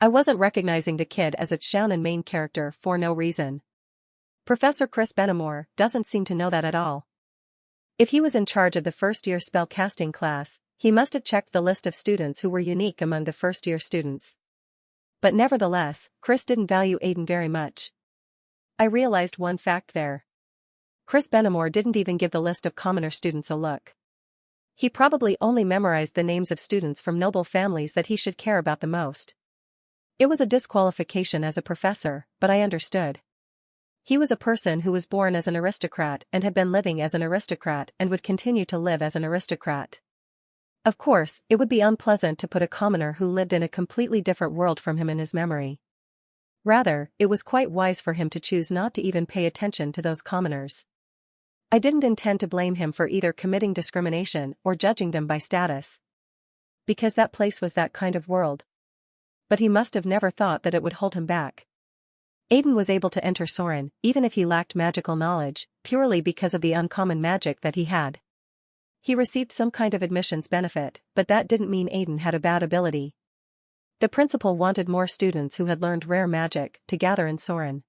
I wasn't recognizing the kid as a shounen main character for no reason. Professor Chris Benamore doesn't seem to know that at all. If he was in charge of the first-year spell-casting class, he must have checked the list of students who were unique among the first-year students. But nevertheless, Chris didn't value Aiden very much. I realized one fact there. Chris Benamore didn't even give the list of commoner students a look. He probably only memorized the names of students from noble families that he should care about the most. It was a disqualification as a professor, but I understood. He was a person who was born as an aristocrat and had been living as an aristocrat and would continue to live as an aristocrat. Of course, it would be unpleasant to put a commoner who lived in a completely different world from him in his memory. Rather, it was quite wise for him to choose not to even pay attention to those commoners. I didn't intend to blame him for either committing discrimination or judging them by status. Because that place was that kind of world. But he must have never thought that it would hold him back. Aiden was able to enter Soren, even if he lacked magical knowledge, purely because of the uncommon magic that he had. He received some kind of admissions benefit, but that didn't mean Aiden had a bad ability. The principal wanted more students who had learned rare magic to gather in Soren.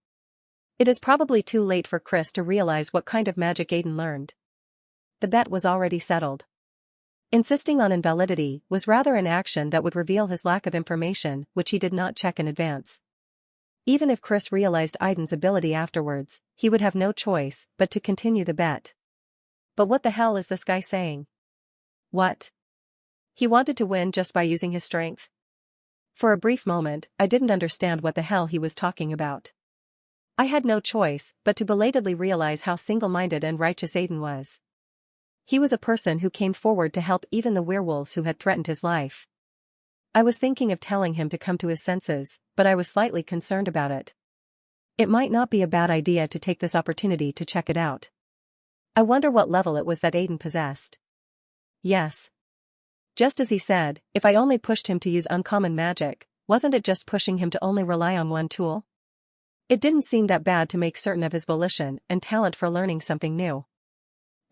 It is probably too late for Chris to realize what kind of magic Aiden learned. The bet was already settled. Insisting on invalidity was rather an action that would reveal his lack of information, which he did not check in advance. Even if Chris realized Aiden's ability afterwards, he would have no choice but to continue the bet. But what the hell is this guy saying? What? He wanted to win just by using his strength? For a brief moment, I didn't understand what the hell he was talking about. I had no choice but to belatedly realize how single-minded and righteous Aiden was. He was a person who came forward to help even the werewolves who had threatened his life. I was thinking of telling him to come to his senses, but I was slightly concerned about it. It might not be a bad idea to take this opportunity to check it out. I wonder what level it was that Aiden possessed. Yes. Just as he said, if I only pushed him to use uncommon magic, wasn't it just pushing him to only rely on one tool? It didn't seem that bad to make certain of his volition and talent for learning something new.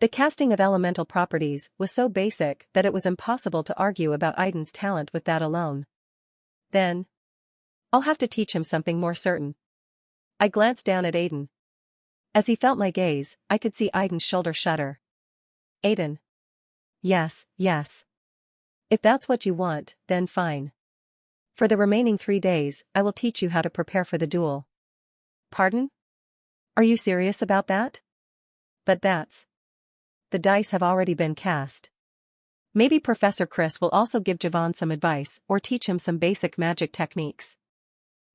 The casting of elemental properties was so basic that it was impossible to argue about Aiden's talent with that alone. Then, I'll have to teach him something more certain. I glanced down at Aiden. As he felt my gaze, I could see Aiden's shoulder shudder. Aiden. Yes. If that's what you want, then fine. For the remaining 3 days, I will teach you how to prepare for the duel. Pardon? Are you serious about that? But that's... The dice have already been cast. Maybe Professor Chris will also give Javon some advice or teach him some basic magic techniques.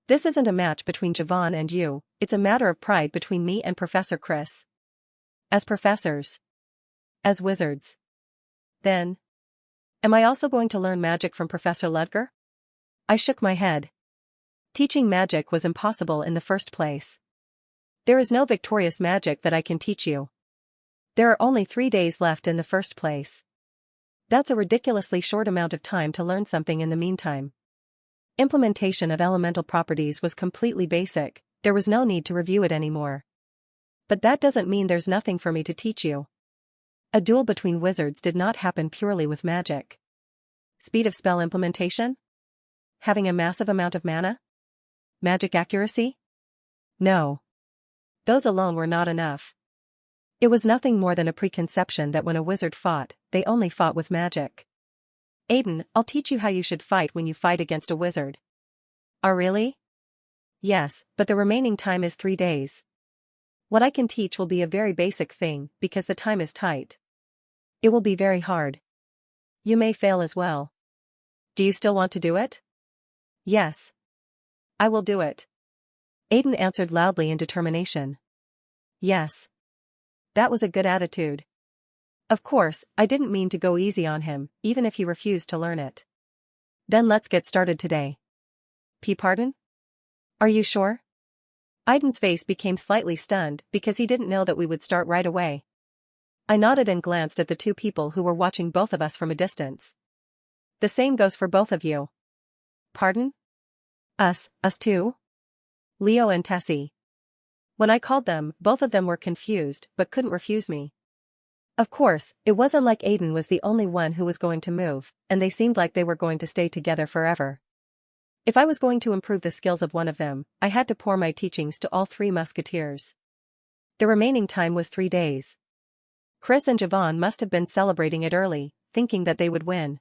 This isn't a match between Javon and you, it's a matter of pride between me and Professor Chris. As professors. As wizards. Then. Am I also going to learn magic from Professor Ludger? I shook my head. Teaching magic was impossible in the first place. There is no victorious magic that I can teach you. There are only 3 days left in the first place. That's a ridiculously short amount of time to learn something in the meantime. Implementation of elemental properties was completely basic, there was no need to review it anymore. But that doesn't mean there's nothing for me to teach you. A duel between wizards did not happen purely with magic. Speed of spell implementation? Having a massive amount of mana? Magic accuracy? No. Those alone were not enough. It was nothing more than a preconception that when a wizard fought, they only fought with magic. Aiden, I'll teach you how you should fight when you fight against a wizard. Oh really? Yes, but the remaining time is 3 days. What I can teach will be a very basic thing, because the time is tight. It will be very hard. You may fail as well. Do you still want to do it? Yes. I will do it. Aiden answered loudly in determination. Yes. That was a good attitude. Of course, I didn't mean to go easy on him, even if he refused to learn it. Then let's get started today. Pardon? Are you sure? Aiden's face became slightly stunned because he didn't know that we would start right away. I nodded and glanced at the 2 people who were watching both of us from a distance. The same goes for both of you. Pardon? Us too? Leo and Tessie. When I called them, both of them were confused but couldn't refuse me. Of course, it wasn't like Aiden was the only one who was going to move, and they seemed like they were going to stay together forever. If I was going to improve the skills of one of them, I had to pour my teachings to all 3 musketeers. The remaining time was 3 days. Chris and Javon must have been celebrating it early, thinking that they would win.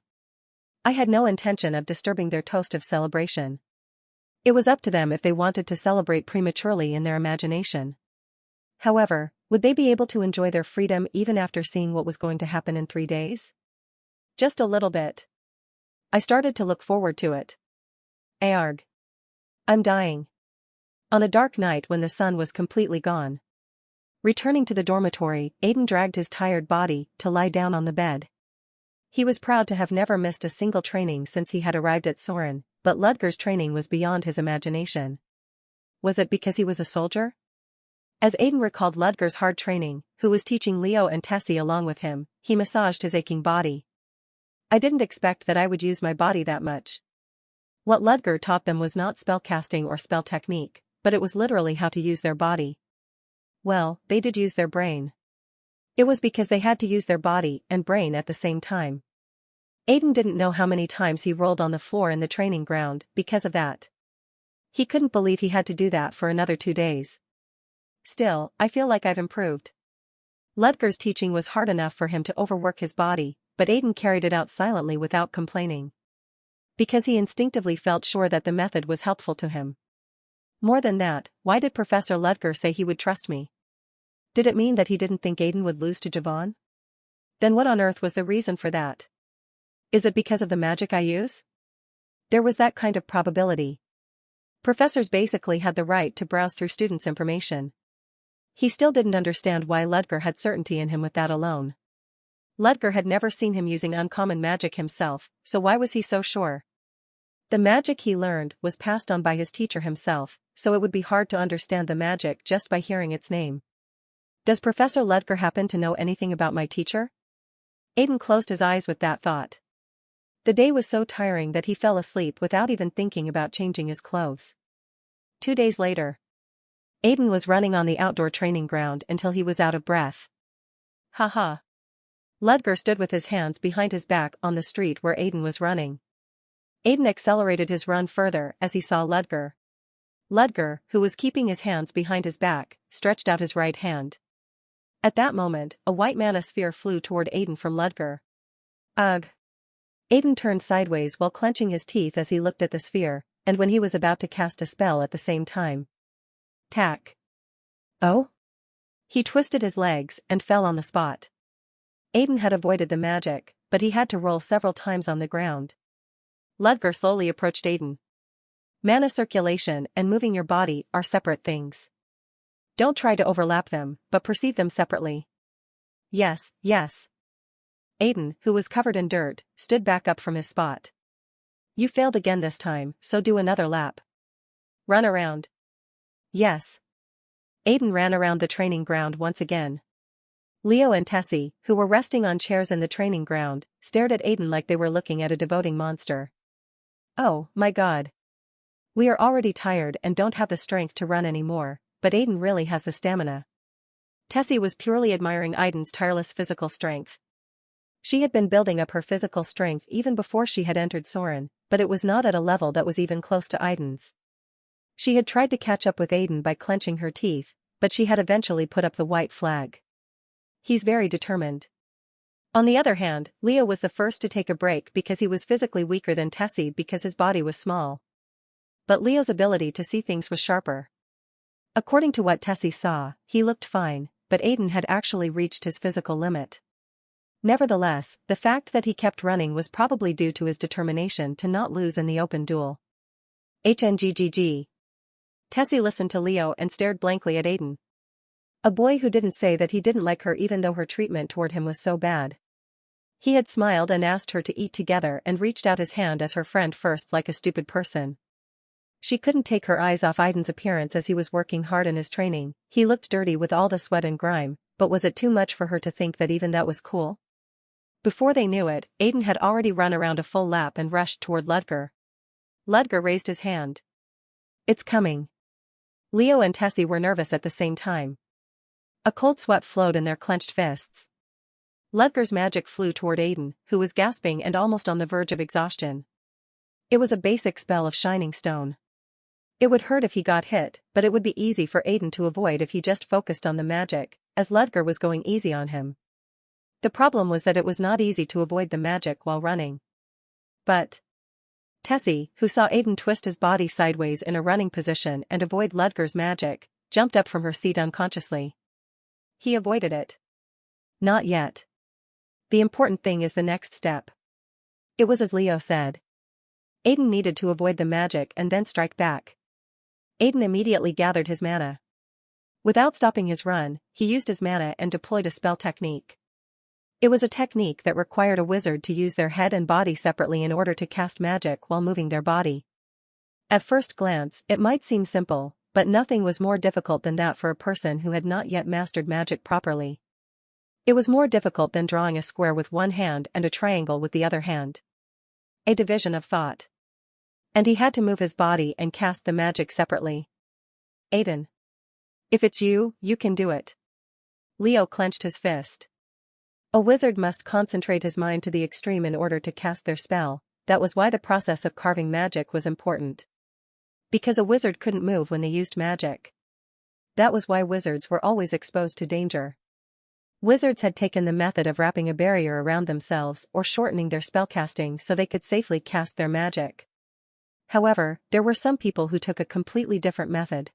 I had no intention of disturbing their toast of celebration. It was up to them if they wanted to celebrate prematurely in their imagination. However, would they be able to enjoy their freedom even after seeing what was going to happen in 3 days? Just a little bit. I started to look forward to it. Arg. I'm dying. On a dark night when the sun was completely gone. Returning to the dormitory, Aiden dragged his tired body to lie down on the bed. He was proud to have never missed a single training since he had arrived at Soren, but Ludger's training was beyond his imagination. Was it because he was a soldier? As Aiden recalled Ludger's hard training, who was teaching Leo and Tessie along with him, he massaged his aching body. I didn't expect that I would use my body that much. What Ludger taught them was not spellcasting or spell technique, but it was literally how to use their body. Well, they did use their brain. It was because they had to use their body and brain at the same time. Aiden didn't know how many times he rolled on the floor in the training ground because of that. He couldn't believe he had to do that for another 2 days. Still, I feel like I've improved. Ludger's teaching was hard enough for him to overwork his body, but Aiden carried it out silently without complaining. Because he instinctively felt sure that the method was helpful to him. More than that, why did Professor Ludger say he would trust me? Did it mean that he didn't think Aiden would lose to Javon? Then what on earth was the reason for that? Is it because of the magic I use? There was that kind of probability. Professors basically had the right to browse through students' information. He still didn't understand why Ludger had certainty in him with that alone. Ludger had never seen him using uncommon magic himself, so why was he so sure? The magic he learned was passed on by his teacher himself, so it would be hard to understand the magic just by hearing its name. Does Professor Ludger happen to know anything about my teacher? Aiden closed his eyes with that thought. The day was so tiring that he fell asleep without even thinking about changing his clothes. 2 days later. Aiden was running on the outdoor training ground until he was out of breath. Ha. Ludger stood with his hands behind his back on the street where Aiden was running. Aiden accelerated his run further as he saw Ludger. Ludger, who was keeping his hands behind his back, stretched out his right hand. At that moment, a white mana sphere flew toward Aiden from Ludger. Ugh. Aiden turned sideways while clenching his teeth as he looked at the sphere, and when he was about to cast a spell at the same time. Tack. Oh? He twisted his legs and fell on the spot. Aiden had avoided the magic, but he had to roll several times on the ground. Ludger slowly approached Aiden. Mana circulation and moving your body are separate things. Don't try to overlap them, but perceive them separately. Yes. Aiden, who was covered in dirt, stood back up from his spot. You failed again this time, so do another lap. Run around. Yes. Aiden ran around the training ground once again. Leo and Tessie, who were resting on chairs in the training ground, stared at Aiden like they were looking at a devoting monster. Oh, my God. We are already tired and don't have the strength to run anymore, but Aiden really has the stamina. Tessie was purely admiring Aiden's tireless physical strength. She had been building up her physical strength even before she had entered Soren, but it was not at a level that was even close to Aiden's. She had tried to catch up with Aiden by clenching her teeth, but she had eventually put up the white flag. He's very determined. On the other hand, Leo was the first to take a break because he was physically weaker than Tessie because his body was small. But Leo's ability to see things was sharper. According to what Tessie saw, he looked fine, but Aiden had actually reached his physical limit. Nevertheless, the fact that he kept running was probably due to his determination to not lose in the open duel. HNGGG. Tessie listened to Leo and stared blankly at Aiden. A boy who didn't say that he didn't like her even though her treatment toward him was so bad. He had smiled and asked her to eat together and reached out his hand as her friend first like a stupid person. She couldn't take her eyes off Aiden's appearance as he was working hard in his training. He looked dirty with all the sweat and grime, but was it too much for her to think that even that was cool? Before they knew it, Aiden had already run around a full lap and rushed toward Ludger. Ludger raised his hand. It's coming. Leo and Tessie were nervous at the same time. A cold sweat flowed in their clenched fists. Ludger's magic flew toward Aiden, who was gasping and almost on the verge of exhaustion. It was a basic spell of Shining Stone. It would hurt if he got hit, but it would be easy for Aiden to avoid if he just focused on the magic, as Ludger was going easy on him. The problem was that it was not easy to avoid the magic while running. But Tessie, who saw Aiden twist his body sideways in a running position and avoid Ludger's magic, jumped up from her seat unconsciously. He avoided it. Not yet. The important thing is the next step. It was as Leo said. Aiden needed to avoid the magic and then strike back. Aiden immediately gathered his mana. Without stopping his run, he used his mana and deployed a spell technique. It was a technique that required a wizard to use their head and body separately in order to cast magic while moving their body. At first glance, it might seem simple, but nothing was more difficult than that for a person who had not yet mastered magic properly. It was more difficult than drawing a square with one hand and a triangle with the other hand. A division of thought. And he had to move his body and cast the magic separately. Aiden. If it's you, you can do it. Leo clenched his fist. A wizard must concentrate his mind to the extreme in order to cast their spell. That was why the process of carving magic was important. Because a wizard couldn't move when they used magic. That was why wizards were always exposed to danger. Wizards had taken the method of wrapping a barrier around themselves or shortening their spellcasting so they could safely cast their magic. However, there were some people who took a completely different method.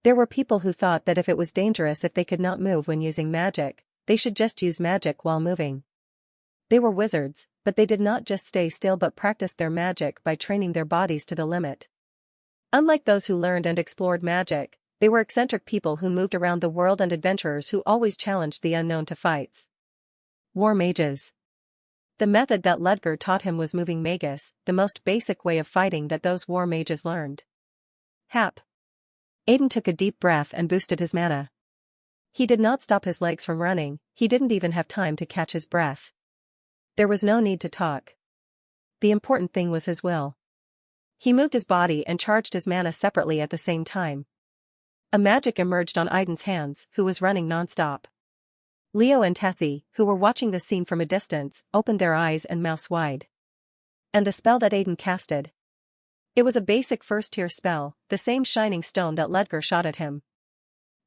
There were people who thought that if it was dangerous if they could not move when using magic, they should just use magic while moving. They were wizards, but they did not just stay still but practiced their magic by training their bodies to the limit. Unlike those who learned and explored magic, they were eccentric people who moved around the world and adventurers who always challenged the unknown to fights. War mages. The method that Ludger taught him was moving magus, the most basic way of fighting that those war mages learned. Hap. Aiden took a deep breath and boosted his mana. He did not stop his legs from running, he didn't even have time to catch his breath. There was no need to talk. The important thing was his will. He moved his body and charged his mana separately at the same time. A magic emerged on Aiden's hands, who was running non-stop. Leo and Tessie, who were watching the scene from a distance, opened their eyes and mouths wide. And the spell that Aiden casted. It was a basic first-tier spell, the same shining stone that Ludger shot at him.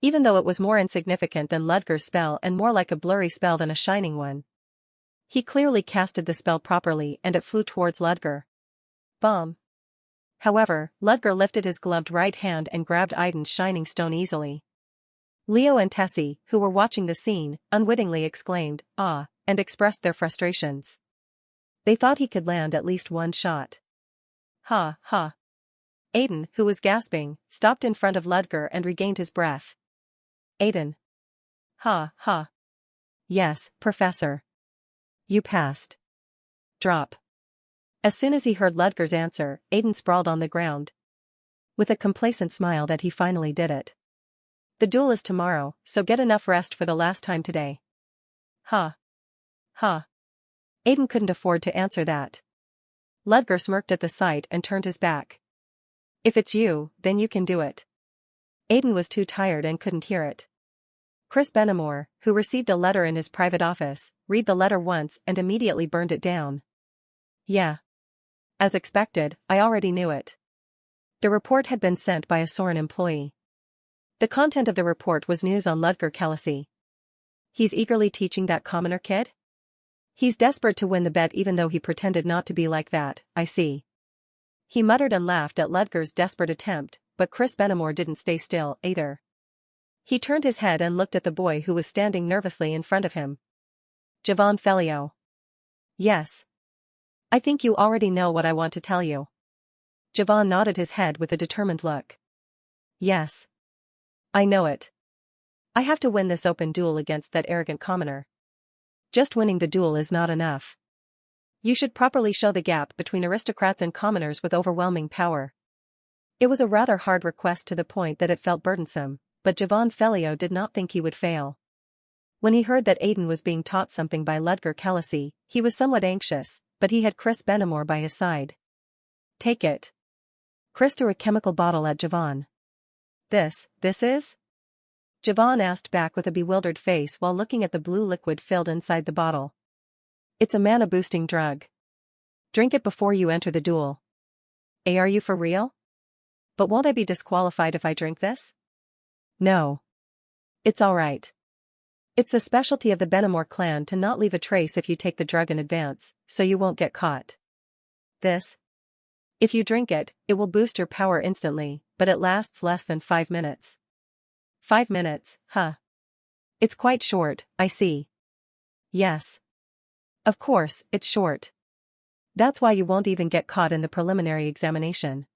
Even though it was more insignificant than Ludger's spell and more like a blurry spell than a shining one. He clearly casted the spell properly and it flew towards Ludger. Bomb. However, Ludger lifted his gloved right hand and grabbed Aiden's shining stone easily. Leo and Tessie, who were watching the scene, unwittingly exclaimed, "Ah," and expressed their frustrations. They thought he could land at least one shot. Ha, ha. Aiden, who was gasping, stopped in front of Ludger and regained his breath. Aiden. Ha, ha. Yes, Professor. You passed. Drop. As soon as he heard Ludger's answer, Aiden sprawled on the ground. With a complacent smile that he finally did it. The duel is tomorrow, so get enough rest for the last time today. Ha. Ha. Aiden couldn't afford to answer that. Ludger smirked at the sight and turned his back. If it's you, then you can do it. Aiden was too tired and couldn't hear it. Chris Benamor, who received a letter in his private office, read the letter once and immediately burned it down. Yeah. As expected, I already knew it. The report had been sent by a Soren employee. The content of the report was news on Ludger Kalasi. He's eagerly teaching that commoner kid? He's desperate to win the bet even though he pretended not to be like that, I see. He muttered and laughed at Ludger's desperate attempt, but Chris Benamor didn't stay still, either. He turned his head and looked at the boy who was standing nervously in front of him. Javon Felio. Yes. I think you already know what I want to tell you. Javon nodded his head with a determined look. Yes. I know it. I have to win this open duel against that arrogant commoner. Just winning the duel is not enough. You should properly show the gap between aristocrats and commoners with overwhelming power. It was a rather hard request to the point that it felt burdensome, but Javon Felio did not think he would fail. When he heard that Aiden was being taught something by Ludger Kalasi, he was somewhat anxious, but he had Chris Benamor by his side. Take it. Chris threw a chemical bottle at Javon. This is? Javon asked back with a bewildered face while looking at the blue liquid filled inside the bottle. It's a mana-boosting drug. Drink it before you enter the duel. Are you for real? But won't I be disqualified if I drink this? No. It's alright. It's the specialty of the Benamor clan to not leave a trace if you take the drug in advance, so you won't get caught. This? If you drink it, it will boost your power instantly, but it lasts less than 5 minutes. 5 minutes, huh? It's quite short, I see. Yes. Of course, it's short. That's why you won't even get caught in the preliminary examination.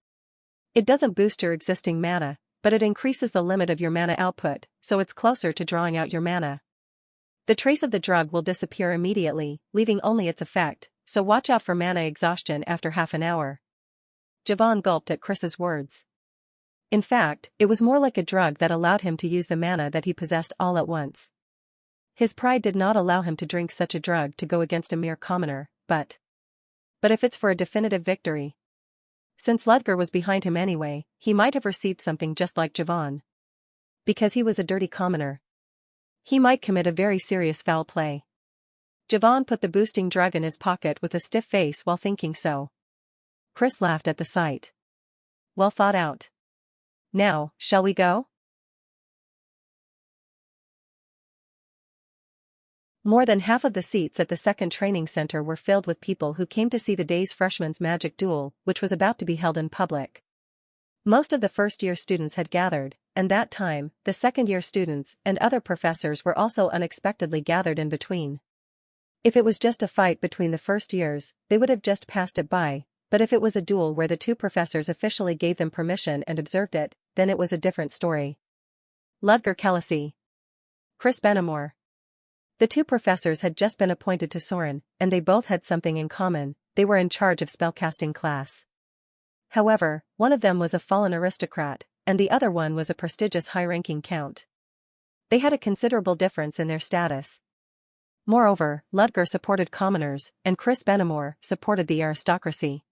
It doesn't boost your existing mana, but it increases the limit of your mana output, so it's closer to drawing out your mana. The trace of the drug will disappear immediately, leaving only its effect, so watch out for mana exhaustion after half an hour. Javon gulped at Chris's words. In fact, it was more like a drug that allowed him to use the mana that he possessed all at once. His pride did not allow him to drink such a drug to go against a mere commoner, but if it's for a definitive victory. Since Ludger was behind him anyway, he might have received something just like Javon. Because he was a dirty commoner. He might commit a very serious foul play. Javon put the boosting drug in his pocket with a stiff face while thinking so. Chris laughed at the sight. Well thought out. Now, shall we go? More than half of the seats at the second training center were filled with people who came to see the day's freshman's magic duel, which was about to be held in public. Most of the first-year students had gathered, and that time, the second-year students and other professors were also unexpectedly gathered in between. If it was just a fight between the first years, they would have just passed it by, but if it was a duel where the two professors officially gave them permission and observed it, then it was a different story. Ludger Kalasi. Chris Benamor. The two professors had just been appointed to Soren, and they both had something in common: they were in charge of spellcasting class. However, one of them was a fallen aristocrat, and the other one was a prestigious high-ranking count. They had a considerable difference in their status. Moreover, Ludger supported commoners, and Chris Benamor supported the aristocracy.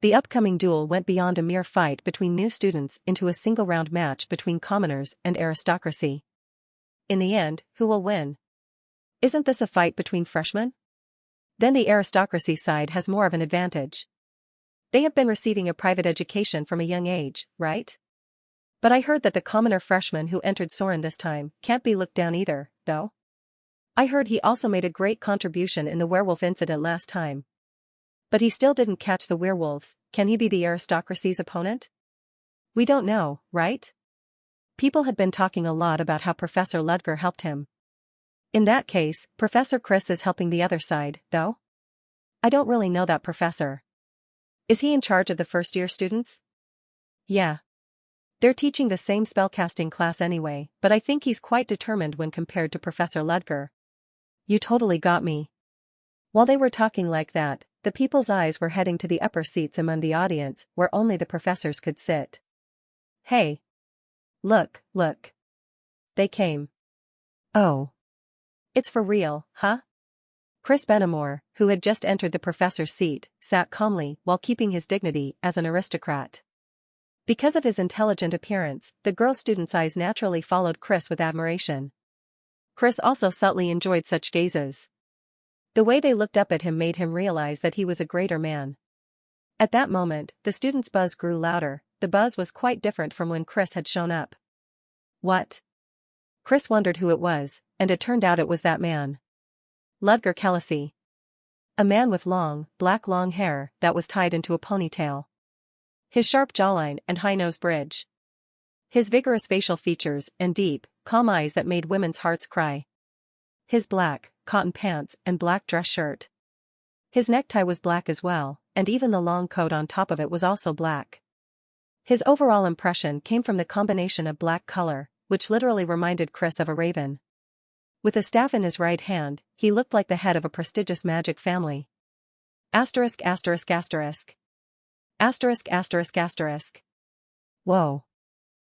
The upcoming duel went beyond a mere fight between new students into a single-round match between commoners and aristocracy. In the end, who will win? Isn't this a fight between freshmen? Then the aristocracy side has more of an advantage. They have been receiving a private education from a young age, right? But I heard that the commoner freshman who entered Soren this time can't be looked down either, though. I heard he also made a great contribution in the werewolf incident last time. But he still didn't catch the werewolves. Can he be the aristocracy's opponent? We don't know, right? People had been talking a lot about how Professor Ludger helped him. In that case, Professor Chris is helping the other side, though? I don't really know that professor. Is he in charge of the first-year students? Yeah. They're teaching the same spellcasting class anyway, but I think he's quite determined when compared to Professor Ludger. You totally got me. While they were talking like that, the people's eyes were heading to the upper seats among the audience, where only the professors could sit. Hey! Look, look. They came. Oh. It's for real, huh? Chris Benamor, who had just entered the professor's seat, sat calmly while keeping his dignity as an aristocrat. Because of his intelligent appearance, the girl students' eyes naturally followed Chris with admiration. Chris also subtly enjoyed such gazes. The way they looked up at him made him realize that he was a greater man. At that moment, the students' buzz grew louder. The buzz was quite different from when Chris had shown up. What? Chris wondered who it was, and it turned out it was that man. Ludger Kellysi. A man with long hair that was tied into a ponytail. His sharp jawline and high nose bridge. His vigorous facial features and deep, calm eyes that made women's hearts cry. His black, cotton pants and black dress shirt. His necktie was black as well, and even the long coat on top of it was also black. His overall impression came from the combination of black color, which literally reminded Chris of a raven. With a staff in his right hand, he looked like the head of a prestigious magic family. Asterisk asterisk asterisk. Asterisk asterisk asterisk. Whoa.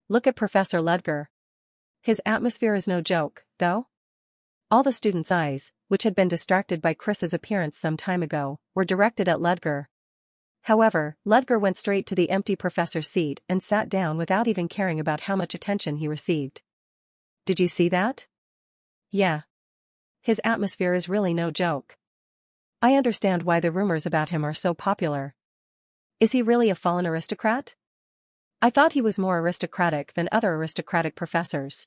Look at Professor Ludger. His atmosphere is no joke, though. All the students' eyes, which had been distracted by Chris's appearance some time ago, were directed at Ludger. However, Ludger went straight to the empty professor's seat and sat down without even caring about how much attention he received. Did you see that? Yeah. His atmosphere is really no joke. I understand why the rumors about him are so popular. Is he really a fallen aristocrat? I thought he was more aristocratic than other aristocratic professors.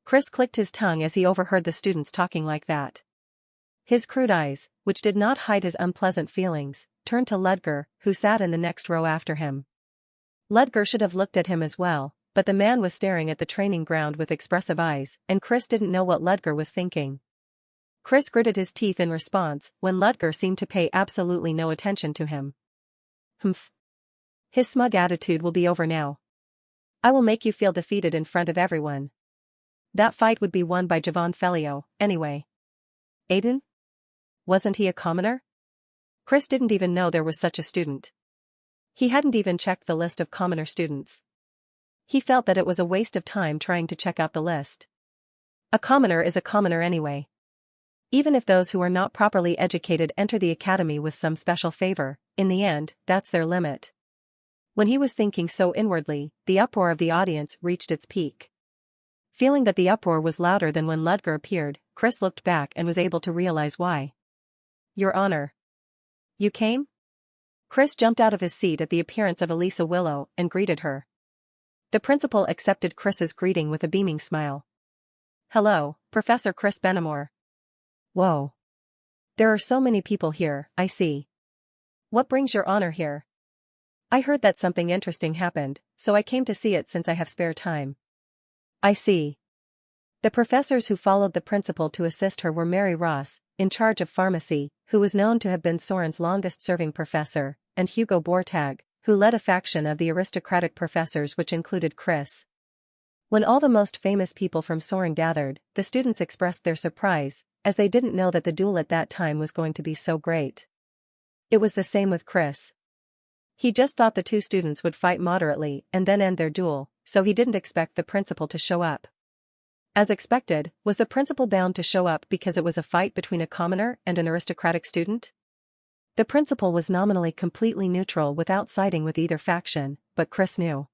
Chris clicked his tongue as he overheard the students talking like that. His crude eyes, which did not hide his unpleasant feelings, turned to Ludger, who sat in the next row after him. Ludger should have looked at him as well, but the man was staring at the training ground with expressive eyes, and Chris didn't know what Ludger was thinking. Chris gritted his teeth in response when Ludger seemed to pay absolutely no attention to him. Humph. His smug attitude will be over now. I will make you feel defeated in front of everyone. That fight would be won by Javon Felio, anyway. Aiden? Wasn't he a commoner? Chris didn't even know there was such a student. He hadn't even checked the list of commoner students. He felt that it was a waste of time trying to check out the list. A commoner is a commoner anyway. Even if those who are not properly educated enter the academy with some special favor, in the end, that's their limit. When he was thinking so inwardly, the uproar of the audience reached its peak. Feeling that the uproar was louder than when Ludger appeared, Chris looked back and was able to realize why. Your Honor. You came? Chris jumped out of his seat at the appearance of Elisa Willow and greeted her. The principal accepted Chris's greeting with a beaming smile. Hello, Professor Chris Benamor. Whoa. There are so many people here, I see. What brings your honor here? I heard that something interesting happened, so I came to see it since I have spare time. I see. The professors who followed the principal to assist her were Mary Ross, in charge of pharmacy, who was known to have been Soren's longest-serving professor, and Hugo Bortag, who led a faction of the aristocratic professors which included Chris. When all the most famous people from Soaring gathered, the students expressed their surprise, as they didn't know that the duel at that time was going to be so great. It was the same with Chris. He just thought the two students would fight moderately and then end their duel, so he didn't expect the principal to show up. As expected, was the principal bound to show up because it was a fight between a commoner and an aristocratic student? The principal was nominally completely neutral without siding with either faction, but Chris knew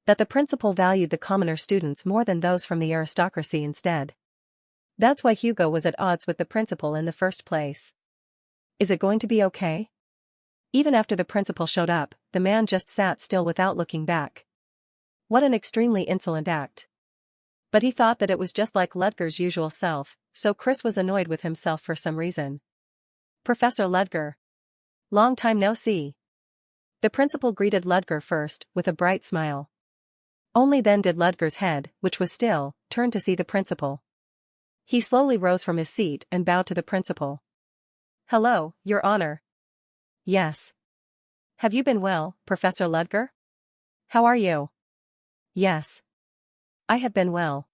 that the principal valued the commoner students more than those from the aristocracy instead. That's why Hugo was at odds with the principal in the first place. Is it going to be okay? Even after the principal showed up, the man just sat still without looking back. What an extremely insolent act. But he thought that it was just like Ludger's usual self, so Chris was annoyed with himself for some reason. Professor Ludger. Long time no see. The principal greeted Ludger first, with a bright smile. Only then did Ludger's head, which was still, turn to see the principal. He slowly rose from his seat and bowed to the principal. Hello, Your Honor. Yes. Have you been well, Professor Ludger? How are you? Yes. I have been well.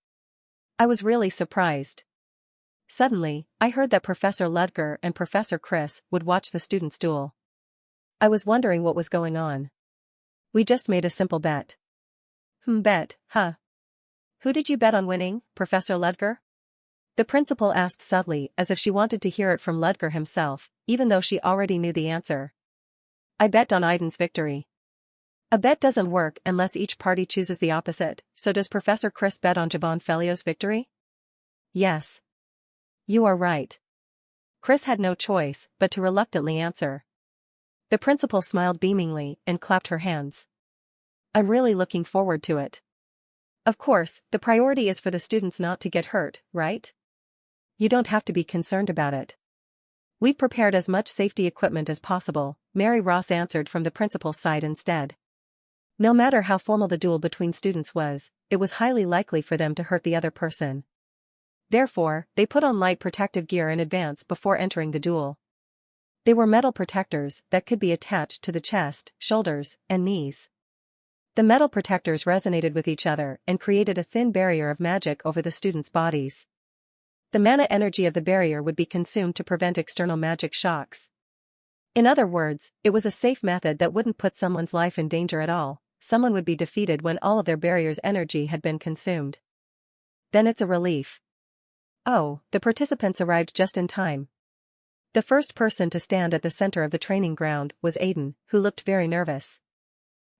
I was really surprised. Suddenly, I heard that Professor Ludger and Professor Chris would watch the students' duel. I was wondering what was going on. We just made a simple bet. Bet, huh? Who did you bet on winning, Professor Ludger? The principal asked subtly as if she wanted to hear it from Ludger himself, even though she already knew the answer. I bet on Aiden's victory. A bet doesn't work unless each party chooses the opposite, so does Professor Chris bet on Javon Felio's victory? Yes. You are right. Chris had no choice but to reluctantly answer. The principal smiled beamingly and clapped her hands. I'm really looking forward to it. Of course, the priority is for the students not to get hurt, right? You don't have to be concerned about it. We've prepared as much safety equipment as possible, Mary Ross answered from the principal's side instead. No matter how formal the duel between students was, it was highly likely for them to hurt the other person. Therefore, they put on light protective gear in advance before entering the duel. They were metal protectors that could be attached to the chest, shoulders, and knees. The metal protectors resonated with each other and created a thin barrier of magic over the students' bodies. The mana energy of the barrier would be consumed to prevent external magic shocks. In other words, it was a safe method that wouldn't put someone's life in danger at all. Someone would be defeated when all of their barrier's energy had been consumed. Then it's a relief. Oh, the participants arrived just in time. The first person to stand at the center of the training ground was Aiden, who looked very nervous.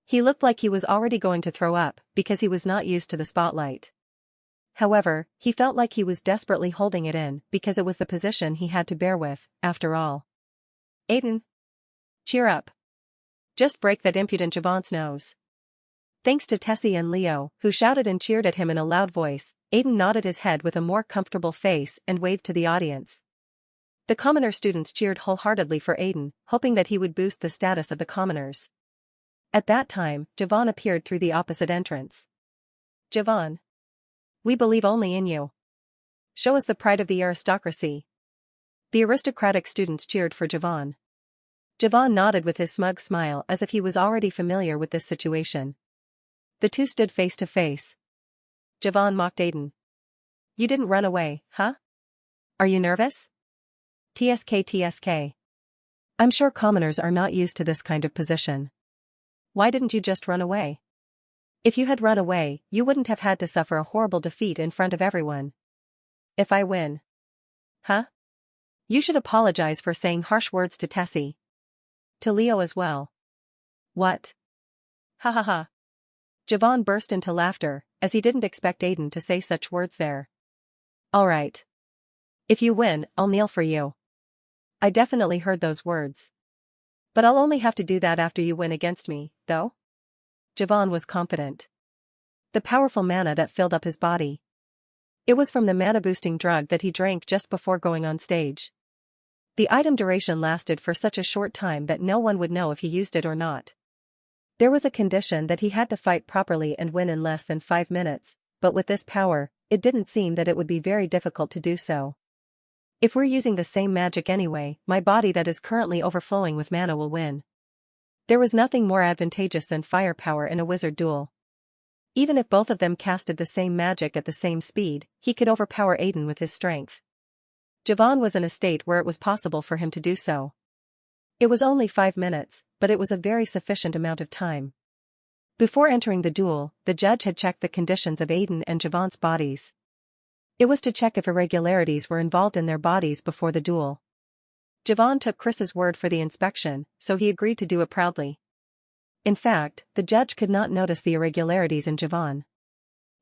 He looked like he was already going to throw up because he was not used to the spotlight. However, he felt like he was desperately holding it in because it was the position he had to bear with, after all. Aiden. Cheer up. Just break that impudent Javon's nose. Thanks to Tessie and Leo, who shouted and cheered at him in a loud voice, Aiden nodded his head with a more comfortable face and waved to the audience. The commoner students cheered wholeheartedly for Aiden, hoping that he would boost the status of the commoners. At that time, Javon appeared through the opposite entrance. Javon. We believe only in you. Show us the pride of the aristocracy. The aristocratic students cheered for Javon. Javon nodded with his smug smile as if he was already familiar with this situation. The two stood face to face. Javon mocked Aiden. You didn't run away, huh? Are you nervous? TSK. I'm sure commoners are not used to this kind of position. Why didn't you just run away? If you had run away, you wouldn't have had to suffer a horrible defeat in front of everyone. If I win. Huh? You should apologize for saying harsh words to Tessie. To Leo as well. What? Ha ha ha. Javon burst into laughter, as he didn't expect Aiden to say such words there. All right. If you win, I'll kneel for you. I definitely heard those words. But I'll only have to do that after you win against me, though? Javon was confident. The powerful mana that filled up his body. It was from the mana-boosting drug that he drank just before going on stage. The item duration lasted for such a short time that no one would know if he used it or not. There was a condition that he had to fight properly and win in less than 5 minutes, but with this power, it didn't seem that it would be very difficult to do so. If we're using the same magic anyway, my body that is currently overflowing with mana will win. There was nothing more advantageous than firepower in a wizard duel. Even if both of them casted the same magic at the same speed, he could overpower Aiden with his strength. Javon was in a state where it was possible for him to do so. It was only 5 minutes, but it was a very sufficient amount of time. Before entering the duel, the judge had checked the conditions of Aiden and Javon's bodies. It was to check if irregularities were involved in their bodies before the duel. Javon took Chris's word for the inspection, so he agreed to do it proudly. In fact, the judge could not notice the irregularities in Javon.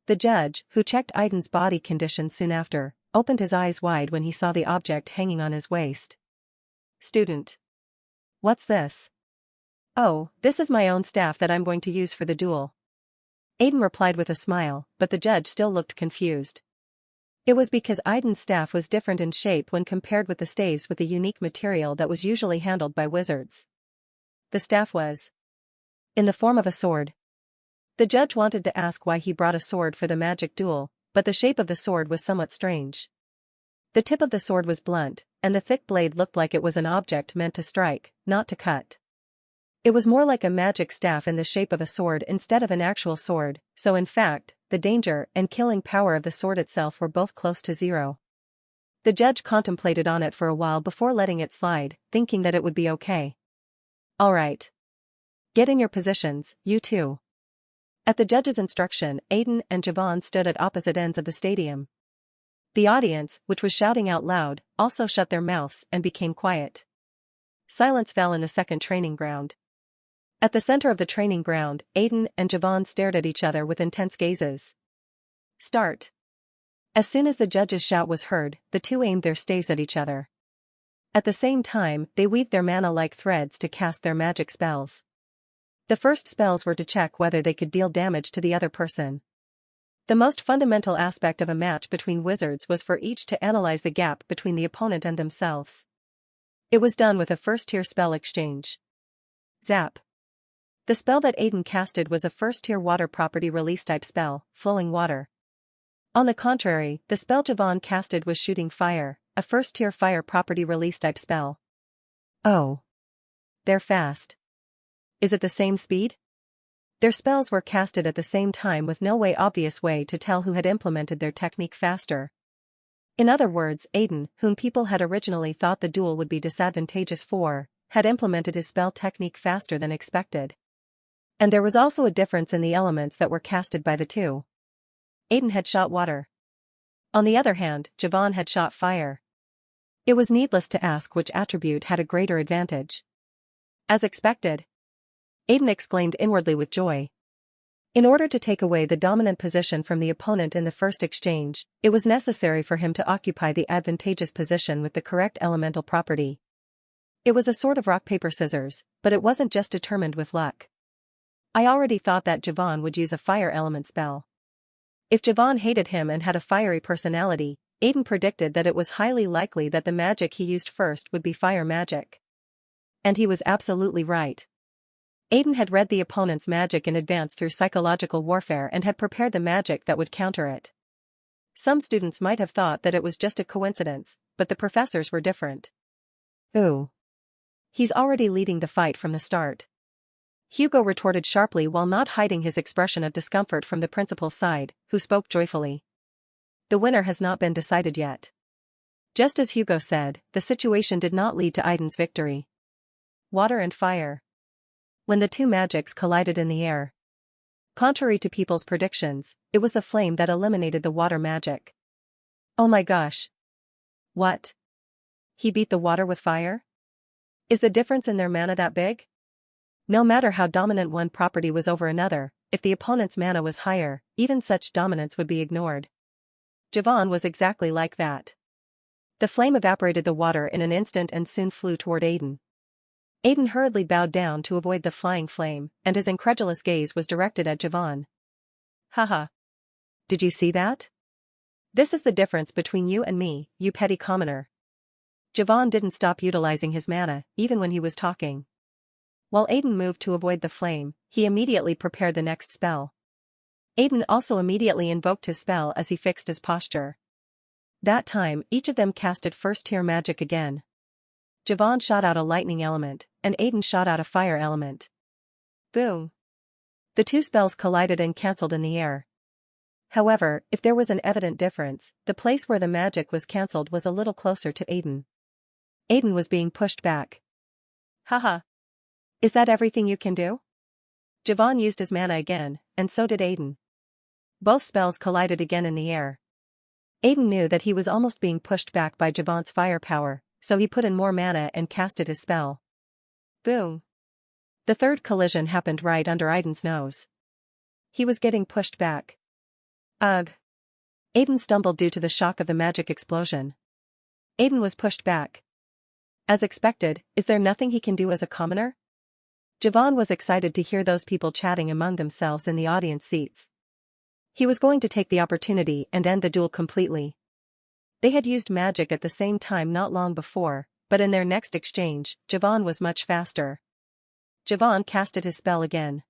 The judge, who checked Aiden's body conditions soon after, opened his eyes wide when he saw the object hanging on his waist. Student. What's this? Oh, this is my own staff that I'm going to use for the duel. Aiden replied with a smile, but the judge still looked confused. It was because Aiden's staff was different in shape when compared with the staves with a unique material that was usually handled by wizards. The staff was in the form of a sword. The judge wanted to ask why he brought a sword for the magic duel, but the shape of the sword was somewhat strange. The tip of the sword was blunt, and the thick blade looked like it was an object meant to strike, not to cut. It was more like a magic staff in the shape of a sword instead of an actual sword, so in fact, the danger and killing power of the sword itself were both close to zero. The judge contemplated on it for a while before letting it slide, thinking that it would be okay. All right. Get in your positions, you two. At the judge's instruction, Aiden and Javon stood at opposite ends of the stadium. The audience, which was shouting out loud, also shut their mouths and became quiet. Silence fell in the second training ground. At the center of the training ground, Aiden and Javon stared at each other with intense gazes. Start. As soon as the judge's shout was heard, the two aimed their staves at each other. At the same time, they weaved their mana-like threads to cast their magic spells. The first spells were to check whether they could deal damage to the other person. The most fundamental aspect of a match between wizards was for each to analyze the gap between the opponent and themselves. It was done with a first-tier spell exchange. Zap. The spell that Aiden casted was a first-tier water property release type spell, Flowing Water. On the contrary, the spell Javon casted was Shooting Fire, a first-tier fire property release type spell. Oh. They're fast. Is it the same speed? Their spells were casted at the same time with no obvious way to tell who had implemented their technique faster. In other words, Aiden, whom people had originally thought the duel would be disadvantageous for, had implemented his spell technique faster than expected. And there was also a difference in the elements that were casted by the two. Aiden had shot water. On the other hand, Javon had shot fire. It was needless to ask which attribute had a greater advantage. As expected. Aiden exclaimed inwardly with joy. In order to take away the dominant position from the opponent in the first exchange, it was necessary for him to occupy the advantageous position with the correct elemental property. It was a sort of rock-paper-scissors, but it wasn't just determined with luck. I already thought that Javon would use a fire element spell. If Javon hated him and had a fiery personality, Aiden predicted that it was highly likely that the magic he used first would be fire magic. And he was absolutely right. Aiden had read the opponent's magic in advance through psychological warfare and had prepared the magic that would counter it. Some students might have thought that it was just a coincidence, but the professors were different. Ooh. He's already leading the fight from the start. Hugo retorted sharply while not hiding his expression of discomfort from the principal's side, who spoke joyfully. The winner has not been decided yet. Just as Hugo said, the situation did not lead to Aiden's victory. Water and fire. When the two magics collided in the air. Contrary to people's predictions, it was the flame that eliminated the water magic. Oh my gosh. What? He beat the water with fire? Is the difference in their mana that big? No matter how dominant one property was over another, if the opponent's mana was higher, even such dominance would be ignored. Javon was exactly like that. The flame evaporated the water in an instant and soon flew toward Aiden. Aiden hurriedly bowed down to avoid the flying flame, and his incredulous gaze was directed at Javon. Haha. Did you see that? This is the difference between you and me, you petty commoner. Javon didn't stop utilizing his mana, even when he was talking. While Aiden moved to avoid the flame, he immediately prepared the next spell. Aiden also immediately invoked his spell as he fixed his posture. That time, each of them casted first-tier magic again. Javon shot out a lightning element, and Aiden shot out a fire element. Boom. The two spells collided and cancelled in the air. However, if there was an evident difference, the place where the magic was cancelled was a little closer to Aiden. Aiden was being pushed back. Haha. Is that everything you can do? Javon used his mana again, and so did Aiden. Both spells collided again in the air. Aiden knew that he was almost being pushed back by Javon's firepower, so he put in more mana and casted his spell. Boom. The third collision happened right under Aiden's nose. He was getting pushed back. Ugh. Aiden stumbled due to the shock of the magic explosion. Aiden was pushed back. As expected, is there nothing he can do as a commoner? Javon was excited to hear those people chatting among themselves in the audience seats. He was going to take the opportunity and end the duel completely. They had used magic at the same time not long before, but in their next exchange, Javon was much faster. Javon casted his spell again.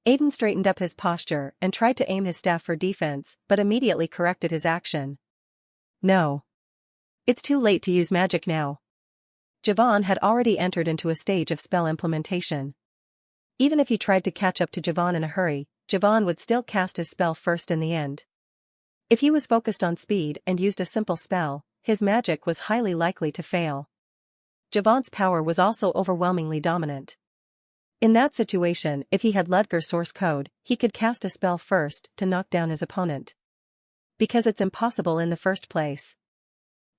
Aiden straightened up his posture and tried to aim his staff for defense, but immediately corrected his action. No. It's too late to use magic now. Javon had already entered into a stage of spell implementation. Even if he tried to catch up to Javon in a hurry, Javon would still cast his spell first in the end. If he was focused on speed and used a simple spell, his magic was highly likely to fail. Javon's power was also overwhelmingly dominant. In that situation, if he had Ludger's source code, he could cast a spell first to knock down his opponent. Because it's impossible in the first place.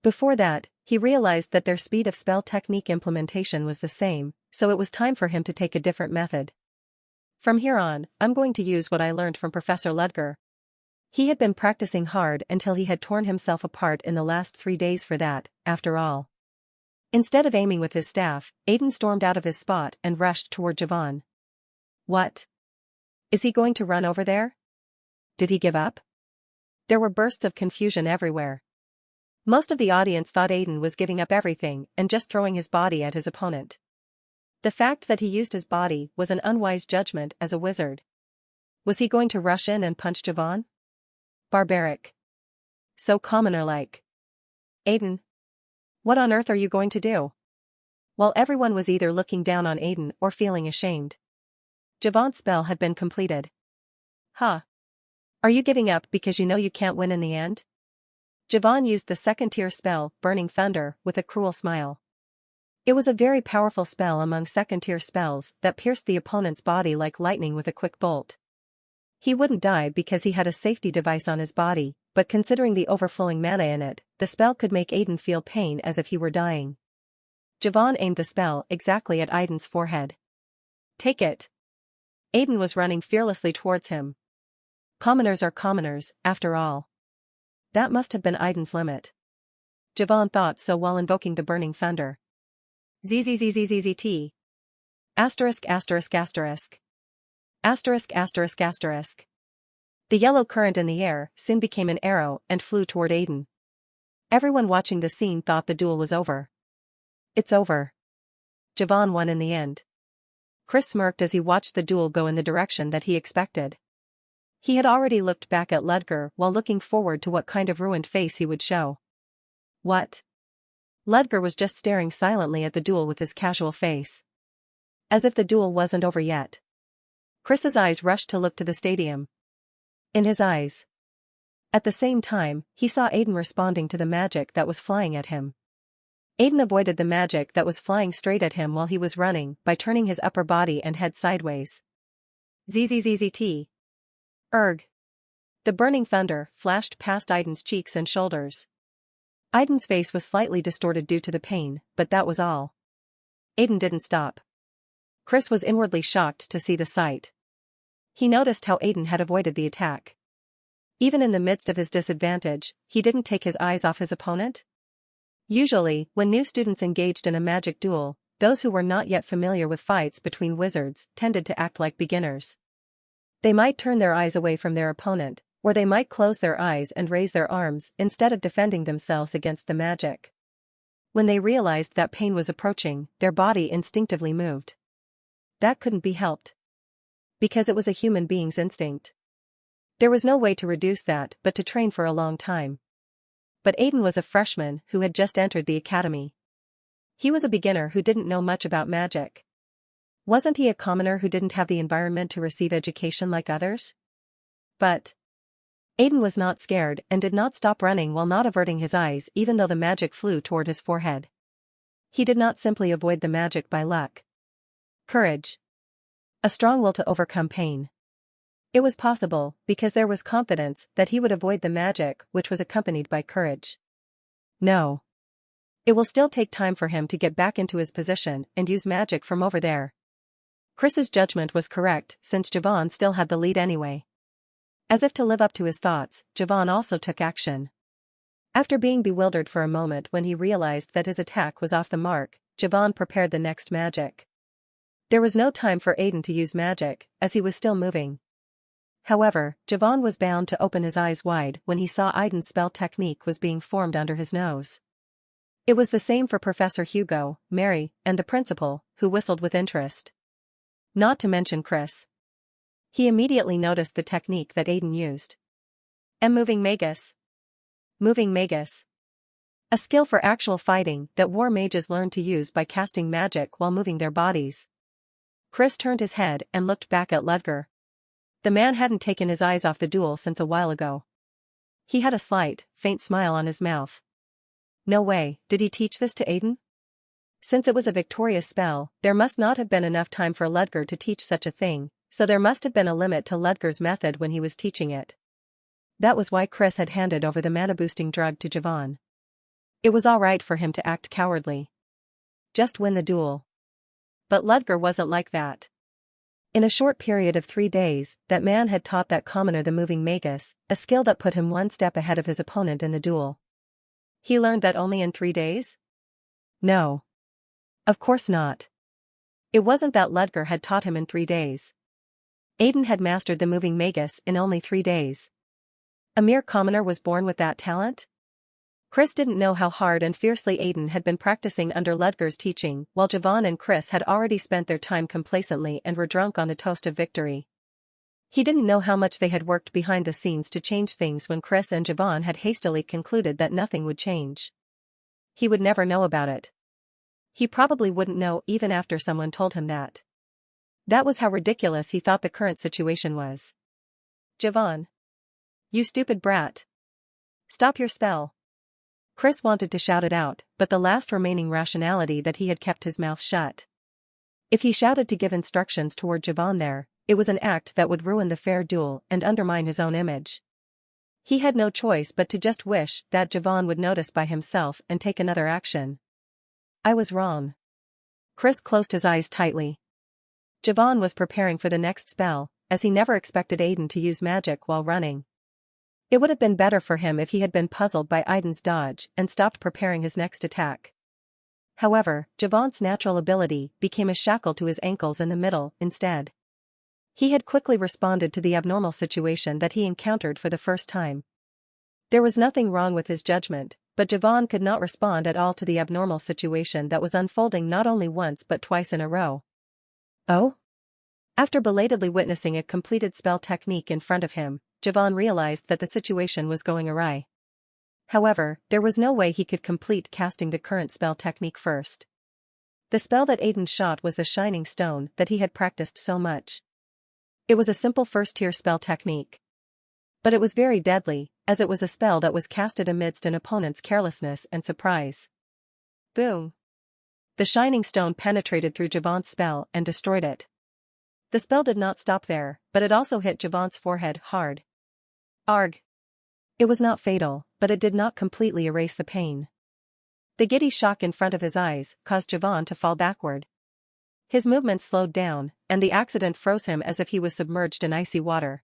Before that, he realized that their speed of spell technique implementation was the same, so it was time for him to take a different method. From here on, I'm going to use what I learned from Professor Ludger. He had been practicing hard until he had torn himself apart in the last 3 days for that, after all. Instead of aiming with his staff, Aiden stormed out of his spot and rushed toward Javon. What? Is he going to run over there? Did he give up? There were bursts of confusion everywhere. Most of the audience thought Aiden was giving up everything and just throwing his body at his opponent. The fact that he used his body was an unwise judgment as a wizard. Was he going to rush in and punch Javon? Barbaric. So commoner-like. Aiden. What on earth are you going to do? While everyone was either looking down on Aiden or feeling ashamed. Javon's spell had been completed. Huh. Are you giving up because you know you can't win in the end? Javon used the second-tier spell, Burning Thunder, with a cruel smile. It was a very powerful spell among second-tier spells that pierced the opponent's body like lightning with a quick bolt. He wouldn't die because he had a safety device on his body, but considering the overflowing mana in it, the spell could make Aiden feel pain as if he were dying. Javon aimed the spell exactly at Aiden's forehead. Take it. Aiden was running fearlessly towards him. Commoners are commoners, after all. That must have been Aiden's limit. Javon thought so while invoking the Burning Thunder. ZZZZZZT. Asterisk asterisk asterisk. Asterisk asterisk asterisk. The yellow current in the air soon became an arrow and flew toward Aiden. Everyone watching the scene thought the duel was over. It's over. Javon won in the end. Chris smirked as he watched the duel go in the direction that he expected. He had already looked back at Ludger while looking forward to what kind of ruined face he would show. What? Ludger was just staring silently at the duel with his casual face. As if the duel wasn't over yet. Chris's eyes rushed to look to the stadium. In his eyes. At the same time, he saw Aiden responding to the magic that was flying at him. Aiden avoided the magic that was flying straight at him while he was running by turning his upper body and head sideways. ZZZZT. Erg. The Burning Thunder flashed past Aiden's cheeks and shoulders. Aiden's face was slightly distorted due to the pain, but that was all. Aiden didn't stop. Chris was inwardly shocked to see the sight. He noticed how Aiden had avoided the attack. Even in the midst of his disadvantage, he didn't take his eyes off his opponent. Usually, when new students engaged in a magic duel, those who were not yet familiar with fights between wizards tended to act like beginners. They might turn their eyes away from their opponent, or they might close their eyes and raise their arms instead of defending themselves against the magic. When they realized that pain was approaching, their body instinctively moved. That couldn't be helped. Because it was a human being's instinct. There was no way to reduce that but to train for a long time. But Aiden was a freshman who had just entered the academy. He was a beginner who didn't know much about magic. Wasn't he a commoner who didn't have the environment to receive education like others? But Aiden was not scared and did not stop running while not averting his eyes even though the magic flew toward his forehead. He did not simply avoid the magic by luck. Courage. A strong will to overcome pain. It was possible because there was confidence that he would avoid the magic which was accompanied by courage. No. It will still take time for him to get back into his position and use magic from over there. Chris's judgment was correct since Javon still had the lead anyway. As if to live up to his thoughts, Javon also took action. After being bewildered for a moment when he realized that his attack was off the mark, Javon prepared the next magic. There was no time for Aiden to use magic, as he was still moving. However, Javon was bound to open his eyes wide when he saw Aiden's spell technique was being formed under his nose. It was the same for Professor Hugo, Mary, and the principal, who whistled with interest. Not to mention Chris. He immediately noticed the technique that Aiden used. Moving Magus. Moving Magus. A skill for actual fighting that war mages learn to use by casting magic while moving their bodies. Chris turned his head and looked back at Ludger. The man hadn't taken his eyes off the duel since a while ago. He had a slight, faint smile on his mouth. No way, did he teach this to Aiden? Since it was a victorious spell, there must not have been enough time for Ludger to teach such a thing, so there must have been a limit to Ludger's method when he was teaching it. That was why Chris had handed over the mana-boosting drug to Javon. It was all right for him to act cowardly. Just win the duel. But Ludger wasn't like that. In a short period of 3 days, that man had taught that commoner the moving magus, a skill that put him one step ahead of his opponent in the duel. He learned that only in 3 days? No. Of course not. It wasn't that Ludger had taught him in 3 days. Aiden had mastered the moving magus in only 3 days. A mere commoner was born with that talent? Chris didn't know how hard and fiercely Aiden had been practicing under Ludger's teaching, while Javon and Chris had already spent their time complacently and were drunk on the toast of victory. He didn't know how much they had worked behind the scenes to change things when Chris and Javon had hastily concluded that nothing would change. He would never know about it. He probably wouldn't know even after someone told him that. That was how ridiculous he thought the current situation was. Javon. You stupid brat. Stop your spell. Chris wanted to shout it out, but the last remaining rationality that he had kept his mouth shut. If he shouted to give instructions toward Javon there, it was an act that would ruin the fair duel and undermine his own image. He had no choice but to just wish that Javon would notice by himself and take another action. I was wrong. Chris closed his eyes tightly. Javon was preparing for the next spell, as he never expected Aiden to use magic while running. It would have been better for him if he had been puzzled by Aiden's dodge and stopped preparing his next attack. However, Javon's natural ability became a shackle to his ankles in the middle instead. He had quickly responded to the abnormal situation that he encountered for the first time. There was nothing wrong with his judgment, but Javon could not respond at all to the abnormal situation that was unfolding not only once but twice in a row. Oh? After belatedly witnessing a completed spell technique in front of him, Javon realized that the situation was going awry. However, there was no way he could complete casting the current spell technique first. The spell that Aiden shot was the shining stone that he had practiced so much. It was a simple first-tier spell technique. But it was very deadly, as it was a spell that was casted amidst an opponent's carelessness and surprise. Boom! The shining stone penetrated through Javon's spell and destroyed it. The spell did not stop there, but it also hit Javon's forehead hard. Arg! It was not fatal, but it did not completely erase the pain. The giddy shock in front of his eyes caused Javon to fall backward. His movements slowed down, and the accident froze him as if he was submerged in icy water.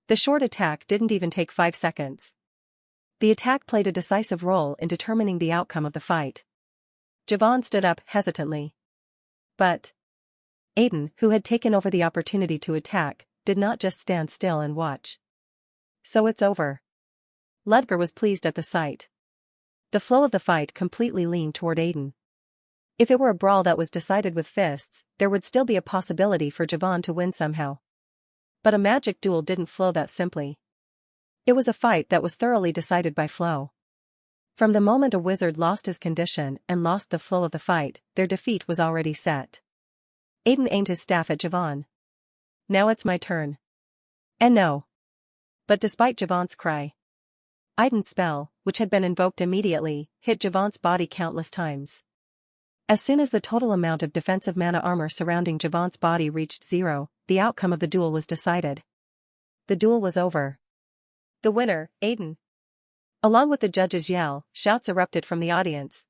The short attack didn't even take 5 seconds. The attack played a decisive role in determining the outcome of the fight. Javon stood up hesitantly. But Aiden, who had taken over the opportunity to attack, did not just stand still and watch. So it's over. Ludger was pleased at the sight. The flow of the fight completely leaned toward Aiden. If it were a brawl that was decided with fists, there would still be a possibility for Javon to win somehow. But a magic duel didn't flow that simply. It was a fight that was thoroughly decided by flow. From the moment a wizard lost his condition and lost the flow of the fight, their defeat was already set. Aiden aimed his staff at Javon. Now it's my turn. And no. But despite Javon's cry, Aiden's spell, which had been invoked immediately, hit Javon's body countless times. As soon as the total amount of defensive mana armor surrounding Javon's body reached 0, the outcome of the duel was decided. The duel was over. The winner, Aiden. Along with the judge's yell, shouts erupted from the audience.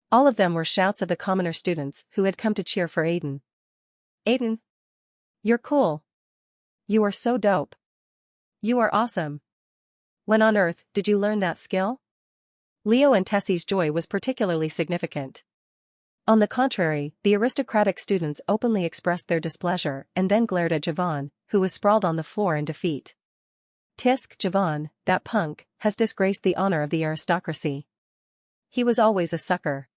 All of them were shouts of the commoner students who had come to cheer for Aiden. Aiden. You're cool. You are so dope. You are awesome. When on Earth did you learn that skill? Leo and Tessie's joy was particularly significant. On the contrary, the aristocratic students openly expressed their displeasure and then glared at Javon, who was sprawled on the floor in defeat. Tisk, Javon, that punk, has disgraced the honor of the aristocracy. He was always a sucker.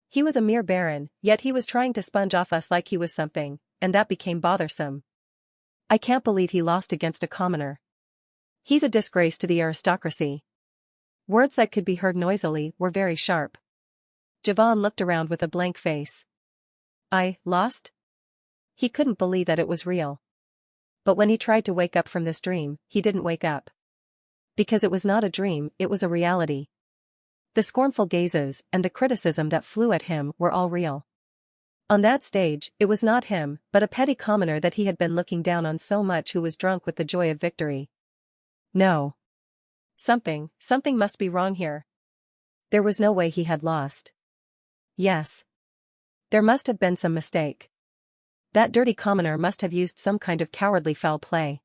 He was a mere baron, yet he was trying to sponge off us like he was something, and that became bothersome. I can't believe he lost against a commoner. He's a disgrace to the aristocracy. Words that could be heard noisily were very sharp. Javon looked around with a blank face. I lost? He couldn't believe that it was real. But when he tried to wake up from this dream, he didn't wake up. Because it was not a dream, it was a reality. The scornful gazes and the criticism that flew at him were all real. On that stage, it was not him, but a petty commoner that he had been looking down on so much who was drunk with the joy of victory. No. Something must be wrong here. There was no way he had lost. Yes. There must have been some mistake. That dirty commoner must have used some kind of cowardly foul play.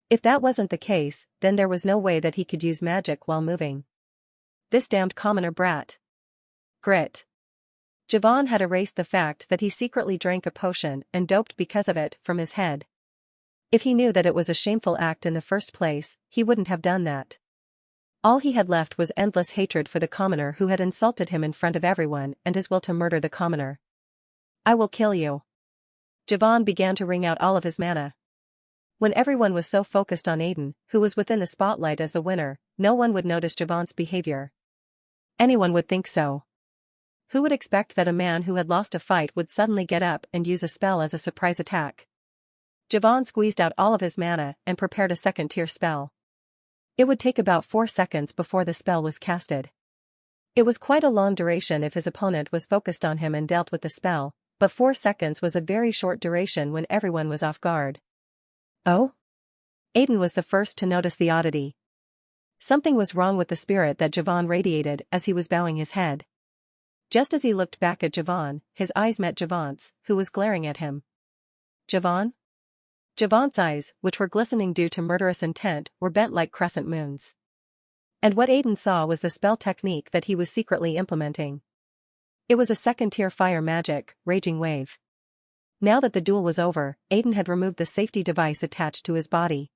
If that wasn't the case, then there was no way that he could use magic while moving. This damned commoner brat. Grit. Javon had erased the fact that he secretly drank a potion and doped because of it from his head. If he knew that it was a shameful act in the first place, he wouldn't have done that. All he had left was endless hatred for the commoner who had insulted him in front of everyone and his will to murder the commoner. I will kill you. Javon began to wring out all of his mana. When everyone was so focused on Aiden, who was within the spotlight as the winner, no one would notice Javon's behavior. Anyone would think so. Who would expect that a man who had lost a fight would suddenly get up and use a spell as a surprise attack? Javon squeezed out all of his mana and prepared a second-tier spell. It would take about 4 seconds before the spell was casted. It was quite a long duration if his opponent was focused on him and dealt with the spell, but 4 seconds was a very short duration when everyone was off guard. Oh? Aiden was the first to notice the oddity. Something was wrong with the spirit that Javon radiated as he was bowing his head. Just as he looked back at Javon, his eyes met Javon's, who was glaring at him. Javon? Javon's eyes, which were glistening due to murderous intent, were bent like crescent moons. And what Aiden saw was the spell technique that he was secretly implementing. It was a second-tier fire magic, Raging Wave. Now that the duel was over, Aiden had removed the safety device attached to his body.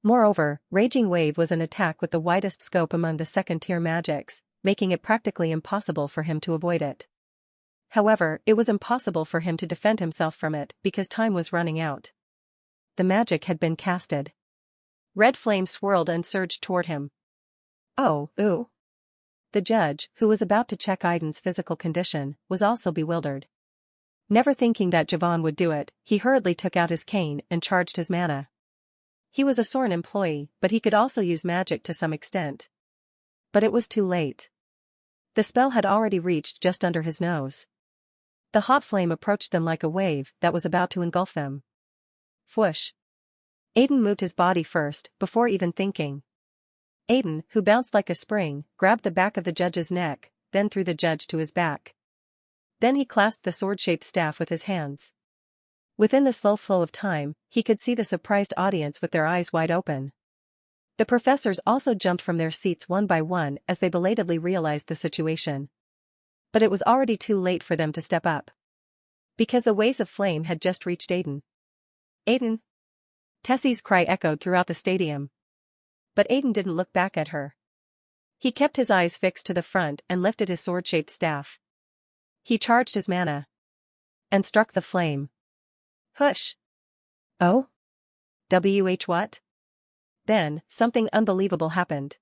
Moreover, Raging Wave was an attack with the widest scope among the second-tier magics, making it practically impossible for him to avoid it. However, it was impossible for him to defend himself from it because time was running out. The magic had been casted. Red flames swirled and surged toward him. Oh, ooh. The judge, who was about to check Aiden's physical condition, was also bewildered. Never thinking that Javon would do it, he hurriedly took out his cane and charged his mana. He was a Soren employee, but he could also use magic to some extent. But it was too late. The spell had already reached just under his nose. The hot flame approached them like a wave that was about to engulf them. Whoosh. Aiden moved his body first, before even thinking. Aiden, who bounced like a spring, grabbed the back of the judge's neck, then threw the judge to his back. Then he clasped the sword-shaped staff with his hands. Within the slow flow of time, he could see the surprised audience with their eyes wide open. The professors also jumped from their seats one by one as they belatedly realized the situation. But it was already too late for them to step up. Because the waves of flame had just reached Aiden. Aiden! Tessie's cry echoed throughout the stadium. But Aiden didn't look back at her. He kept his eyes fixed to the front and lifted his sword-shaped staff. He charged his mana. And struck the flame. Hush! Oh? What? Then, something unbelievable happened.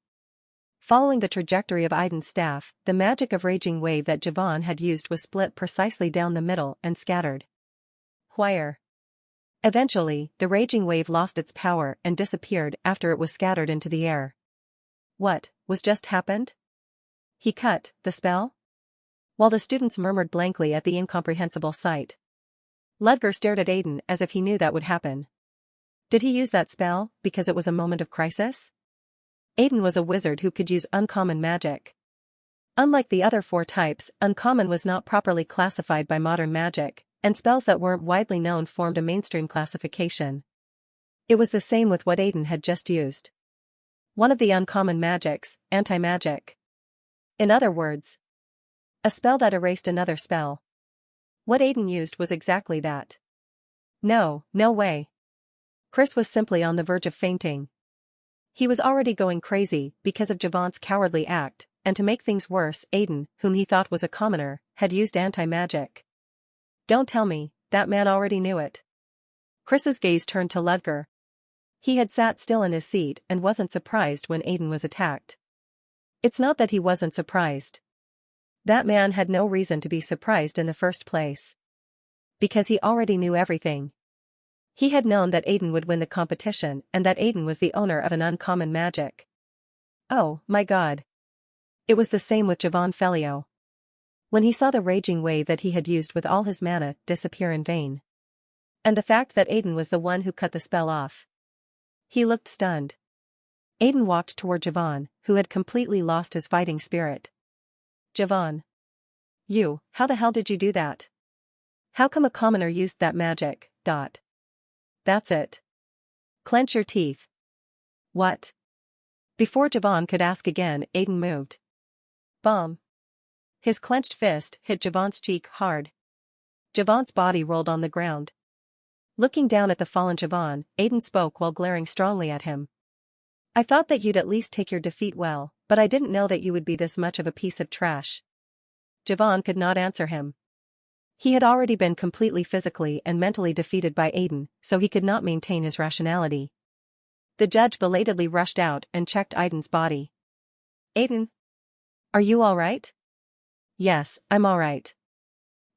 Following the trajectory of Aiden's staff, the magic of Raging Wave that Javon had used was split precisely down the middle and scattered. Wire. Eventually, the raging wave lost its power and disappeared after it was scattered into the air. What was just happened? He cut the spell? While the students murmured blankly at the incomprehensible sight, Ludger stared at Aiden as if he knew that would happen. Did he use that spell because it was a moment of crisis? Aiden was a wizard who could use uncommon magic. Unlike the other 4 types, uncommon was not properly classified by modern magic, and spells that weren't widely known formed a mainstream classification. It was the same with what Aiden had just used. One of the uncommon magics, anti-magic. In other words, a spell that erased another spell. What Aiden used was exactly that. No way. Chris was simply on the verge of fainting. He was already going crazy because of Javon's cowardly act, and to make things worse, Aiden, whom he thought was a commoner, had used anti-magic. Don't tell me, that man already knew it. Chris's gaze turned to Ludger. He had sat still in his seat and wasn't surprised when Aiden was attacked. It's not that he wasn't surprised. That man had no reason to be surprised in the first place. Because he already knew everything. He had known that Aiden would win the competition and that Aiden was the owner of an uncommon magic. Oh, my God. It was the same with Javon Felio. When he saw the raging wave that he had used with all his mana disappear in vain. And the fact that Aiden was the one who cut the spell off. He looked stunned. Aiden walked toward Javon, who had completely lost his fighting spirit. Javon. How the hell did you do that? How come a commoner used that magic? That's it. Clench your teeth. What? Before Javon could ask again, Aiden moved. Bomb. His clenched fist hit Javon's cheek hard. Javon's body rolled on the ground. Looking down at the fallen Javon, Aiden spoke while glaring strongly at him. I thought that you'd at least take your defeat well, but I didn't know that you would be this much of a piece of trash. Javon could not answer him. He had already been completely physically and mentally defeated by Aiden, so he could not maintain his rationality. The judge belatedly rushed out and checked Aiden's body. Aiden? Are you all right? Yes, I'm all right.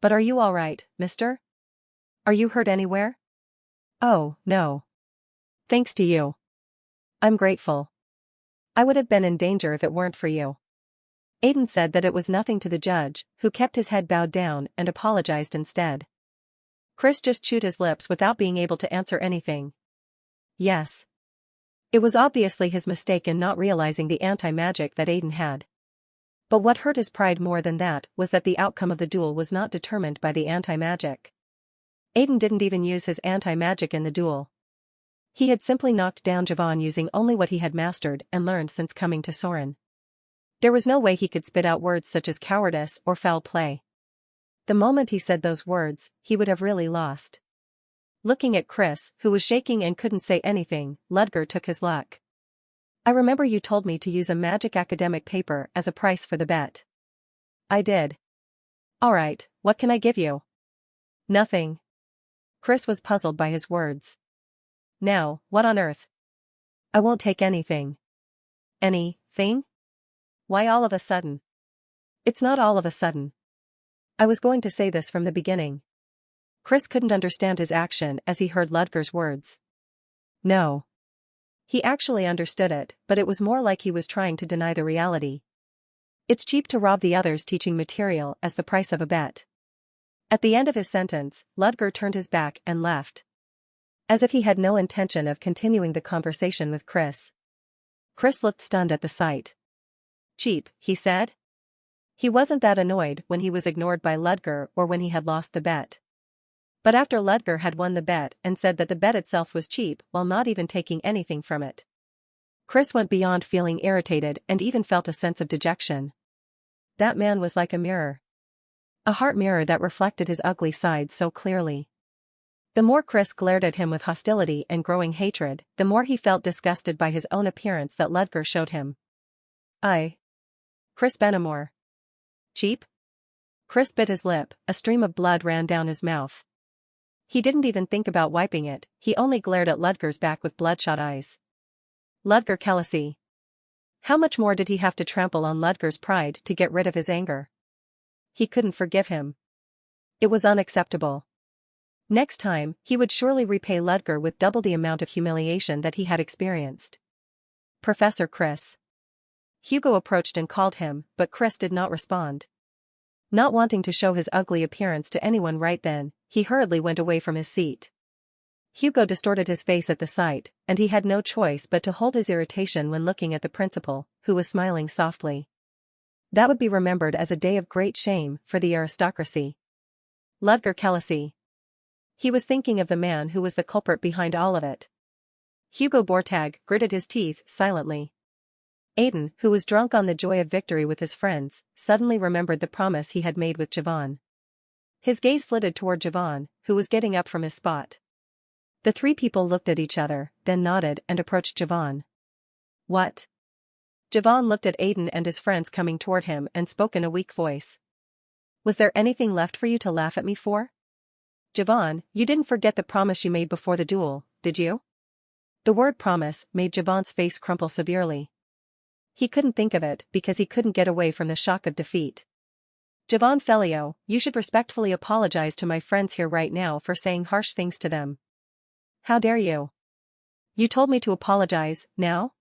But are you all right, mister? Are you hurt anywhere? Oh, no. Thanks to you. I'm grateful. I would have been in danger if it weren't for you. Aiden said that it was nothing to the judge, who kept his head bowed down and apologized instead. Chris just chewed his lips without being able to answer anything. Yes. It was obviously his mistake in not realizing the anti-magic that Aiden had. But what hurt his pride more than that was that the outcome of the duel was not determined by the anti-magic. Aiden didn't even use his anti-magic in the duel. He had simply knocked down Javon using only what he had mastered and learned since coming to Soren. There was no way he could spit out words such as cowardice or foul play. The moment he said those words, he would have really lost. Looking at Chris, who was shaking and couldn't say anything, Ludger took his luck. I remember you told me to use a magic academic paper as a price for the bet. I did. All right, what can I give you? Nothing. Chris was puzzled by his words. Now, what on earth? I won't take anything. Anything? Why all of a sudden? It's not all of a sudden. I was going to say this from the beginning. Chris couldn't understand his action as he heard Ludger's words. No. He actually understood it, but it was more like he was trying to deny the reality. It's cheap to rob the others teaching material as the price of a bet. At the end of his sentence, Ludger turned his back and left. As if he had no intention of continuing the conversation with Chris. Chris looked stunned at the sight. Cheap, he said. He wasn't that annoyed when he was ignored by Ludger or when he had lost the bet. But after Ludger had won the bet and said that the bet itself was cheap while not even taking anything from it, Chris went beyond feeling irritated and even felt a sense of dejection. That man was like a mirror. A heart mirror that reflected his ugly side so clearly. The more Chris glared at him with hostility and growing hatred, the more he felt disgusted by his own appearance that Ludger showed him. Chris Benamore. Cheap? Chris bit his lip, a stream of blood ran down his mouth. He didn't even think about wiping it, he only glared at Ludger's back with bloodshot eyes. Ludger Kellysi. How much more did he have to trample on Ludger's pride to get rid of his anger? He couldn't forgive him. It was unacceptable. Next time, he would surely repay Ludger with double the amount of humiliation that he had experienced. Professor Chris. Hugo approached and called him, but Chris did not respond. Not wanting to show his ugly appearance to anyone right then, he hurriedly went away from his seat. Hugo distorted his face at the sight, and he had no choice but to hold his irritation when looking at the principal, who was smiling softly. That would be remembered as a day of great shame for the aristocracy. Ludger Kelly. He was thinking of the man who was the culprit behind all of it. Hugo Bortag gritted his teeth silently. Aiden, who was drunk on the joy of victory with his friends, suddenly remembered the promise he had made with Javon. His gaze flitted toward Javon, who was getting up from his spot. The three people looked at each other, then nodded and approached Javon. What? Javon looked at Aiden and his friends coming toward him and spoke in a weak voice. Was there anything left for you to laugh at me for? Javon, you didn't forget the promise you made before the duel, did you? The word promise made Javon's face crumple severely. He couldn't think of it because he couldn't get away from the shock of defeat. Javon Felio, you should respectfully apologize to my friends here right now for saying harsh things to them. How dare you? You told me to apologize, now?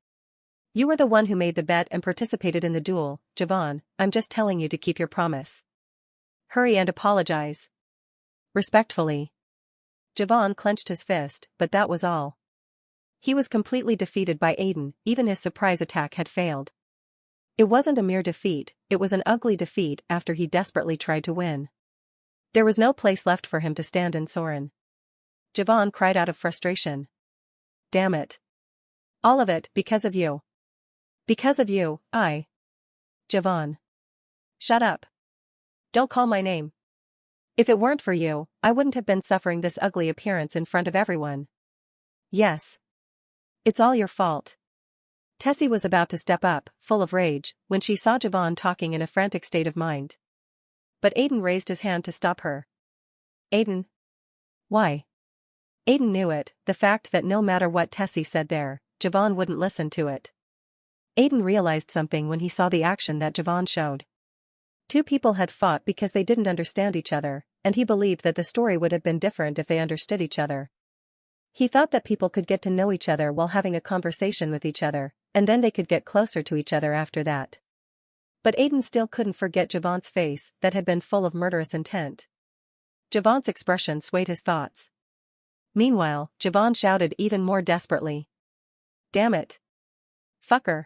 You were the one who made the bet and participated in the duel, Javon, I'm just telling you to keep your promise. Hurry and apologize. Respectfully. Javon clenched his fist, but that was all. He was completely defeated by Aiden, even his surprise attack had failed. It wasn't a mere defeat, it was an ugly defeat after he desperately tried to win. There was no place left for him to stand in Soren. Javon cried out of frustration. Damn it. All of it, because of you. Because of you, Javon. Shut up. Don't call my name. If it weren't for you, I wouldn't have been suffering this ugly appearance in front of everyone. Yes. It's all your fault. Tessie was about to step up, full of rage, when she saw Javon talking in a frantic state of mind. But Aiden raised his hand to stop her. Aiden. Why? Aiden knew it, the fact that no matter what Tessie said there, Javon wouldn't listen to it. Aiden realized something when he saw the action that Javon showed. Two people had fought because they didn't understand each other, and he believed that the story would have been different if they understood each other. He thought that people could get to know each other while having a conversation with each other, and then they could get closer to each other after that. But Aiden still couldn't forget Javon's face that had been full of murderous intent. Javon's expression swayed his thoughts. Meanwhile, Javon shouted even more desperately. Damn it. Fucker.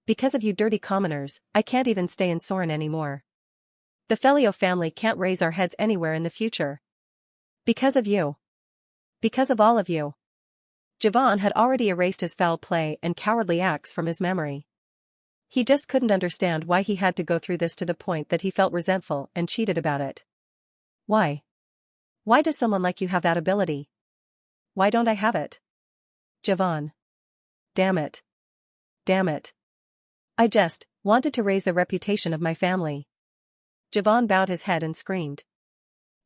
Because of you dirty commoners, I can't even stay in Soren anymore. The Felio family can't raise our heads anywhere in the future. Because of you. Because of all of you. Javon had already erased his foul play and cowardly acts from his memory. He just couldn't understand why he had to go through this to the point that he felt resentful and cheated about it. Why? Why does someone like you have that ability? Why don't I have it? Javon. Damn it. Damn it. I just wanted to raise the reputation of my family. Javon bowed his head and screamed.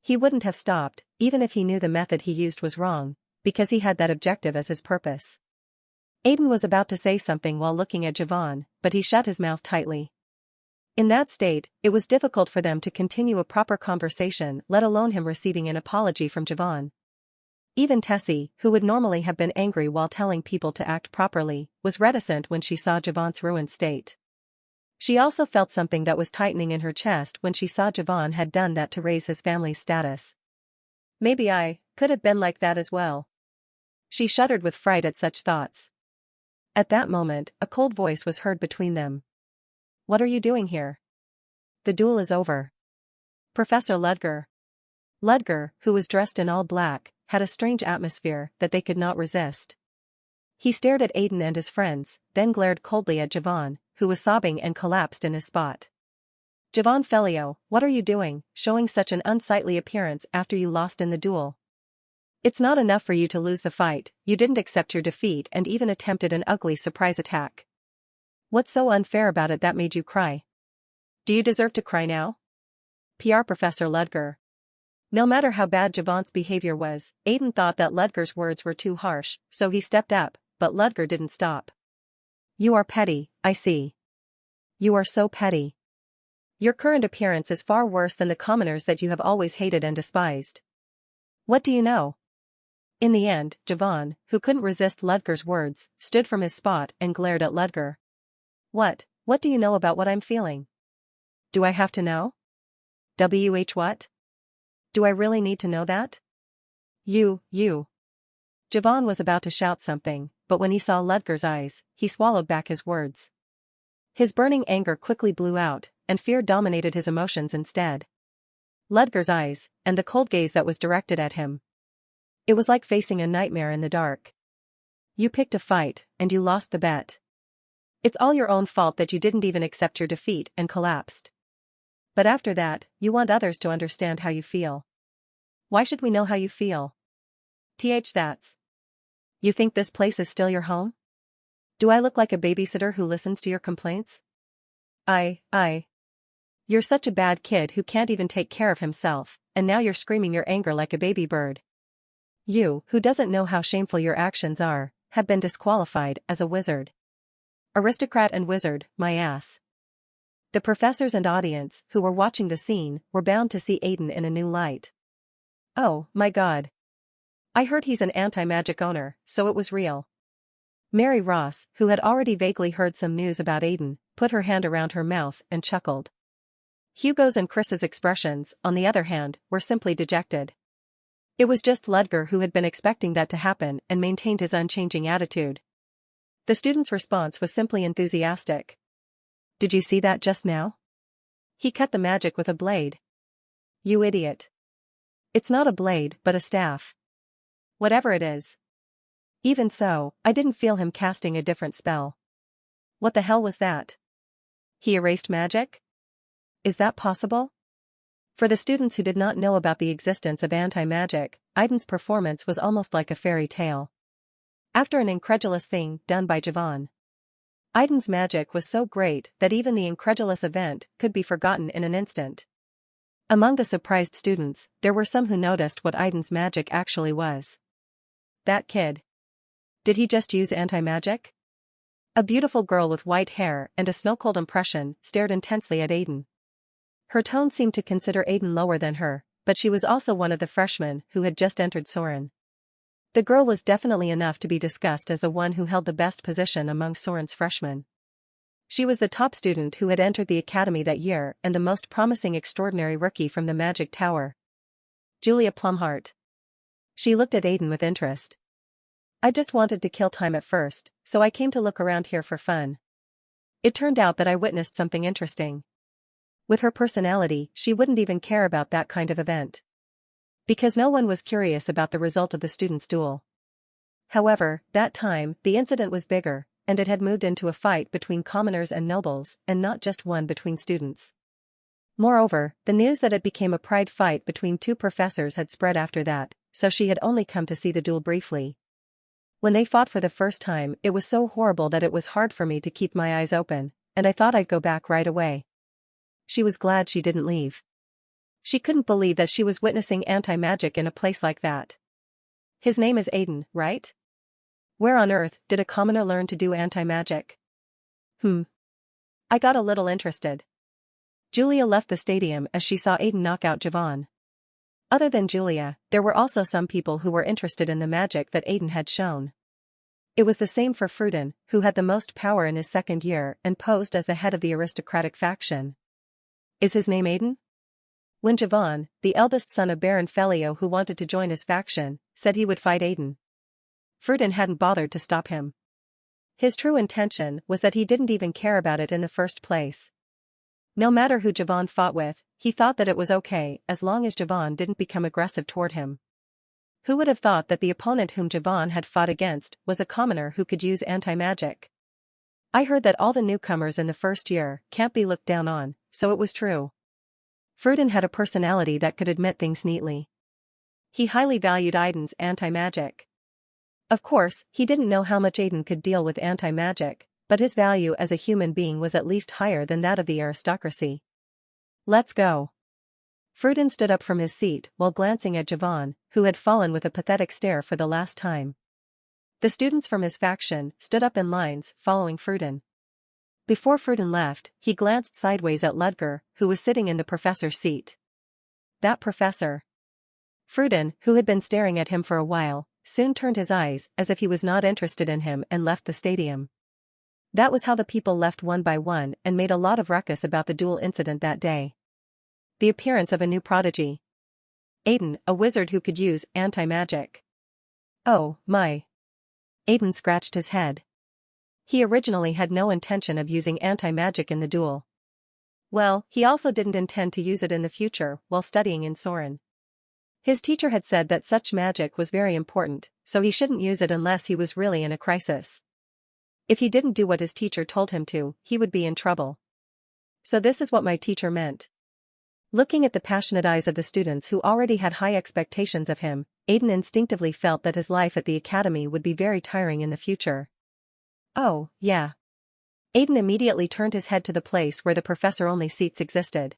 He wouldn't have stopped, even if he knew the method he used was wrong, because he had that objective as his purpose. Aiden was about to say something while looking at Javon, but he shut his mouth tightly. In that state, it was difficult for them to continue a proper conversation, let alone him receiving an apology from Javon. Even Tessie, who would normally have been angry while telling people to act properly, was reticent when she saw Javon's ruined state. She also felt something that was tightening in her chest when she saw Javon had done that to raise his family's status. Maybe I could have been like that as well. She shuddered with fright at such thoughts. At that moment, a cold voice was heard between them. What are you doing here? The duel is over. Professor Ludger. Ludger, who was dressed in all black, had a strange atmosphere that they could not resist. He stared at Aiden and his friends, then glared coldly at Javon, who was sobbing and collapsed in his spot. Javon Felio, what are you doing, showing such an unsightly appearance after you lost in the duel? It's not enough for you to lose the fight, you didn't accept your defeat and even attempted an ugly surprise attack. What's so unfair about it that made you cry? Do you deserve to cry now? PR Professor Ludger. No matter how bad Javon's behavior was, Aiden thought that Ludger's words were too harsh, so he stepped up, but Ludger didn't stop. You are petty, I see. You are so petty. Your current appearance is far worse than the commoners that you have always hated and despised. What do you know? In the end, Javan, who couldn't resist Ludger's words, stood from his spot and glared at Ludger. What do you know about what I'm feeling? Do I have to know? What? Do I really need to know that? You. Javan was about to shout something, but when he saw Ludger's eyes, he swallowed back his words. His burning anger quickly blew out, and fear dominated his emotions instead. Ludger's eyes, and the cold gaze that was directed at him. It was like facing a nightmare in the dark. You picked a fight, and you lost the bet. It's all your own fault that you didn't even accept your defeat and collapsed. But after that, you want others to understand how you feel. Why should we know how you feel? That's. You think this place is still your home? Do I look like a babysitter who listens to your complaints? You're such a bad kid who can't even take care of himself, and now you're screaming your anger like a baby bird. You, who doesn't know how shameful your actions are, have been disqualified as a wizard. Aristocrat and wizard, my ass. The professors and audience, who were watching the scene, were bound to see Aiden in a new light. Oh, my God. I heard he's an anti-magic owner, so it was real. Mary Ross, who had already vaguely heard some news about Aiden, put her hand around her mouth and chuckled. Hugo's and Chris's expressions, on the other hand, were simply dejected. It was just Ludger who had been expecting that to happen and maintained his unchanging attitude. The student's response was simply enthusiastic. Did you see that just now? He cut the magic with a blade. You idiot. It's not a blade but a staff. Whatever it is. Even so, I didn't feel him casting a different spell. What the hell was that? He erased magic? Is that possible? For the students who did not know about the existence of anti-magic, Aiden's performance was almost like a fairy tale. After an incredulous thing done by Javan, Aiden's magic was so great that even the incredulous event could be forgotten in an instant. Among the surprised students, there were some who noticed what Aiden's magic actually was. That kid. Did he just use anti-magic? A beautiful girl with white hair and a snow-cold impression stared intensely at Aiden. Her tone seemed to consider Aiden lower than her, but she was also one of the freshmen who had just entered Soren. The girl was definitely enough to be discussed as the one who held the best position among Soren's freshmen. She was the top student who had entered the academy that year and the most promising extraordinary rookie from the Magic Tower. Julia Plumhart. She looked at Aiden with interest. I just wanted to kill time at first, so I came to look around here for fun. It turned out that I witnessed something interesting. With her personality, she wouldn't even care about that kind of event. Because no one was curious about the result of the students' duel. However, that time, the incident was bigger, and it had moved into a fight between commoners and nobles, and not just one between students. Moreover, the news that it became a pride fight between two professors had spread after that, so she had only come to see the duel briefly. When they fought for the first time, it was so horrible that it was hard for me to keep my eyes open, and I thought I'd go back right away. She was glad she didn't leave. She couldn't believe that she was witnessing anti-magic in a place like that. His name is Aiden, right? Where on earth did a commoner learn to do anti-magic? I got a little interested. Julia left the stadium as she saw Aiden knock out Javan. Other than Julia, there were also some people who were interested in the magic that Aiden had shown. It was the same for Fruden, who had the most power in his second year and posed as the head of the aristocratic faction. Is his name Aiden? When Javan, the eldest son of Baron Felio who wanted to join his faction, said he would fight Aiden, Fruden hadn't bothered to stop him. His true intention was that he didn't even care about it in the first place. No matter who Javan fought with, he thought that it was okay as long as Javan didn't become aggressive toward him. Who would have thought that the opponent whom Javan had fought against was a commoner who could use anti-magic? I heard that all the newcomers in the first year can't be looked down on, so it was true. Fruden had a personality that could admit things neatly. He highly valued Aiden's anti-magic. Of course, he didn't know how much Aiden could deal with anti-magic, but his value as a human being was at least higher than that of the aristocracy. Let's go. Fruden stood up from his seat while glancing at Javan, who had fallen with a pathetic stare for the last time. The students from his faction stood up in lines following Fruden. Before Fruden left, he glanced sideways at Ludger, who was sitting in the professor's seat. That professor. Fruden, who had been staring at him for a while, soon turned his eyes as if he was not interested in him and left the stadium. That was how the people left one by one and made a lot of ruckus about the duel incident that day. The appearance of a new prodigy. Aiden, a wizard who could use anti-magic. Oh, my. Aiden scratched his head. He originally had no intention of using anti-magic in the duel. Well, he also didn't intend to use it in the future while studying in Soren. His teacher had said that such magic was very important, so he shouldn't use it unless he was really in a crisis. If he didn't do what his teacher told him to, he would be in trouble. So this is what my teacher meant. Looking at the passionate eyes of the students who already had high expectations of him, Aiden instinctively felt that his life at the academy would be very tiring in the future. Oh, yeah. Aiden immediately turned his head to the place where the professor-only seats existed.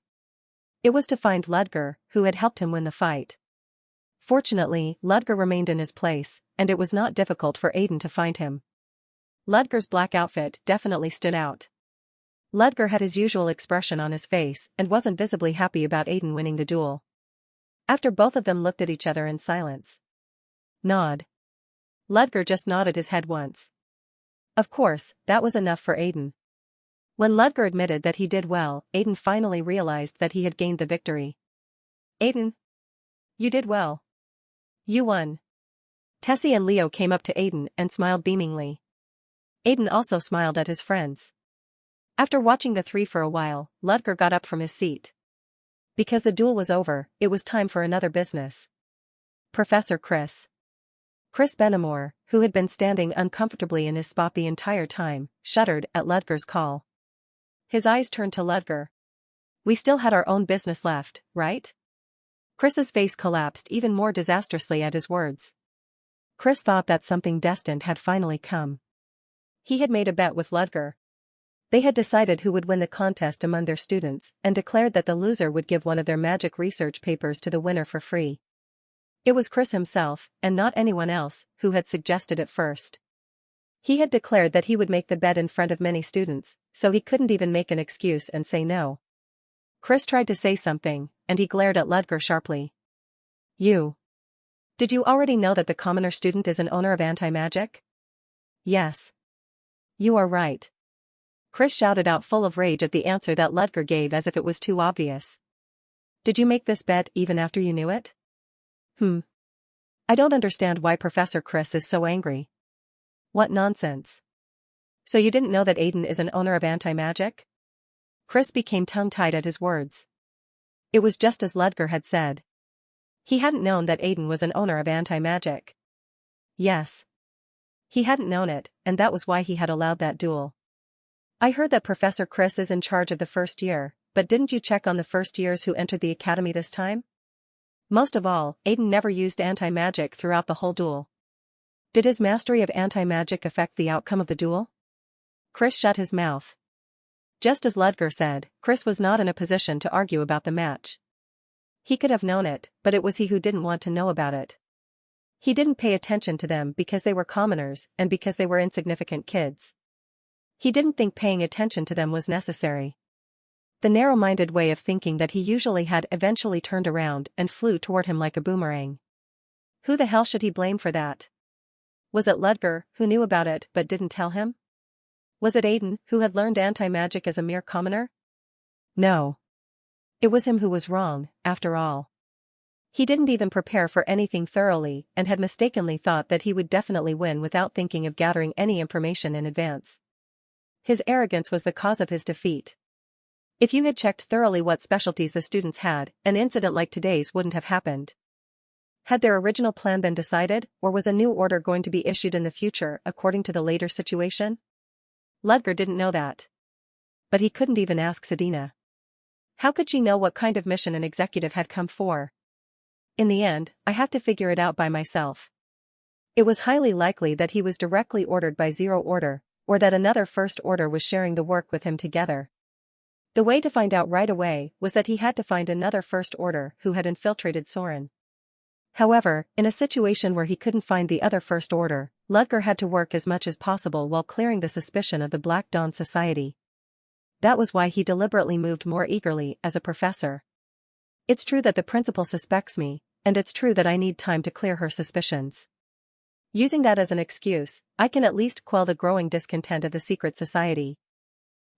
It was to find Ludger, who had helped him win the fight. Fortunately, Ludger remained in his place, and it was not difficult for Aiden to find him. Ludger's black outfit definitely stood out. Ludger had his usual expression on his face and wasn't visibly happy about Aiden winning the duel. After both of them looked at each other in silence. Nod. Ludger just nodded his head once. Of course, that was enough for Aiden. When Ludger admitted that he did well, Aiden finally realized that he had gained the victory. Aiden. You did well. You won. Tessie and Leo came up to Aiden and smiled beamingly. Aiden also smiled at his friends. After watching the three for a while, Ludger got up from his seat. Because the duel was over, it was time for another business. Professor Chris. Chris Benamor, who had been standing uncomfortably in his spot the entire time, shuddered at Ludger's call. His eyes turned to Ludger. We still had our own business left, right? Chris's face collapsed even more disastrously at his words. Chris thought that something destined had finally come. He had made a bet with Ludger. They had decided who would win the contest among their students and declared that the loser would give one of their magic research papers to the winner for free. It was Chris himself, and not anyone else, who had suggested it first. He had declared that he would make the bet in front of many students, so he couldn't even make an excuse and say no. Chris tried to say something, and he glared at Ludger sharply. You. Did you already know that the commoner student is an owner of anti-magic? Yes. You are right. Chris shouted out full of rage at the answer that Ludger gave as if it was too obvious. Did you make this bet even after you knew it? I don't understand why Professor Chris is so angry. What nonsense. So you didn't know that Aiden is an owner of anti-magic? Chris became tongue-tied at his words. It was just as Ludger had said. He hadn't known that Aiden was an owner of anti-magic. Yes. He hadn't known it, and that was why he had allowed that duel. I heard that Professor Chris is in charge of the first year, but didn't you check on the first years who entered the academy this time? Most of all, Aiden never used anti-magic throughout the whole duel. Did his mastery of anti-magic affect the outcome of the duel? Chris shut his mouth. Just as Ludger said, Chris was not in a position to argue about the match. He could have known it, but it was he who didn't want to know about it. He didn't pay attention to them because they were commoners and because they were insignificant kids. He didn't think paying attention to them was necessary. The narrow-minded way of thinking that he usually had eventually turned around and flew toward him like a boomerang. Who the hell should he blame for that? Was it Ludger, who knew about it but didn't tell him? Was it Aiden, who had learned anti-magic as a mere commoner? No. It was him who was wrong, after all. He didn't even prepare for anything thoroughly and had mistakenly thought that he would definitely win without thinking of gathering any information in advance. His arrogance was the cause of his defeat. If you had checked thoroughly what specialties the students had, an incident like today's wouldn't have happened. Had their original plan been decided, or was a new order going to be issued in the future according to the later situation? Ludger didn't know that. But he couldn't even ask Sedina. How could she know what kind of mission an executive had come for? In the end, I have to figure it out by myself. It was highly likely that he was directly ordered by Zero Order, or that another First Order was sharing the work with him together. The way to find out right away was that he had to find another First Order who had infiltrated Soren. However, in a situation where he couldn't find the other First Order, Ludger had to work as much as possible while clearing the suspicion of the Black Dawn Society. That was why he deliberately moved more eagerly as a professor. It's true that the principal suspects me, and it's true that I need time to clear her suspicions. Using that as an excuse, I can at least quell the growing discontent of the secret society.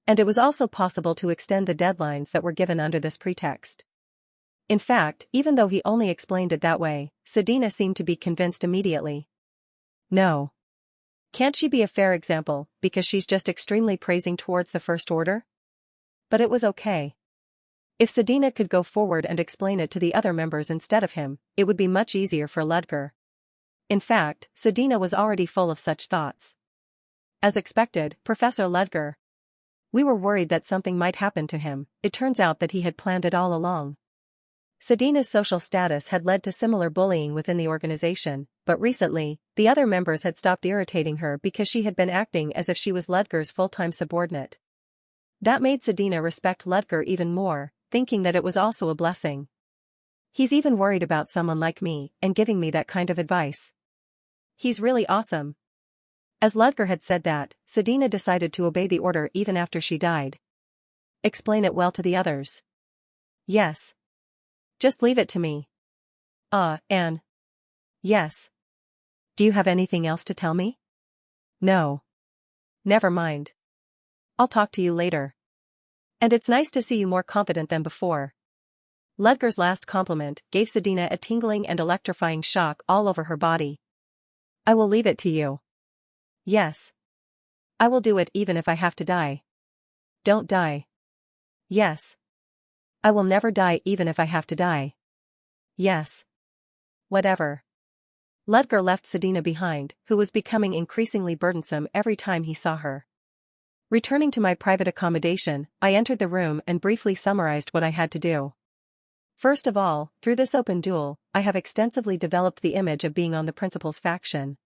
And it was also possible to extend the deadlines that were given under this pretext. In fact, even though he only explained it that way, Sedina seemed to be convinced immediately. No. Can't she be a fair example, because she's just extremely praising towards the First Order? But it was okay. If Sedina could go forward and explain it to the other members instead of him, it would be much easier for Ludger. In fact, Sedina was already full of such thoughts. As expected, Professor Ludger. We were worried that something might happen to him. It turns out that he had planned it all along. Sedina's social status had led to similar bullying within the organization, but recently, the other members had stopped irritating her because she had been acting as if she was Ludger's full-time subordinate. That made Sedina respect Ludger even more, thinking that it was also a blessing. He's even worried about someone like me and giving me that kind of advice. He's really awesome. As Ludger had said that, Sedina decided to obey the order even after she died. Explain it well to the others. Yes. Just leave it to me. Anne. Yes. Do you have anything else to tell me? No. Never mind. I'll talk to you later. And it's nice to see you more confident than before. Ludger's last compliment gave Sedina a tingling and electrifying shock all over her body. I will leave it to you. Yes. I will do it even if I have to die. Don't die. Yes. I will never die even if I have to die. Yes. Whatever. Ludger left Sedina behind, who was becoming increasingly burdensome every time he saw her. Returning to my private accommodation, I entered the room and briefly summarized what I had to do. First of all, through this open duel, I have extensively developed the image of being on the principal's faction.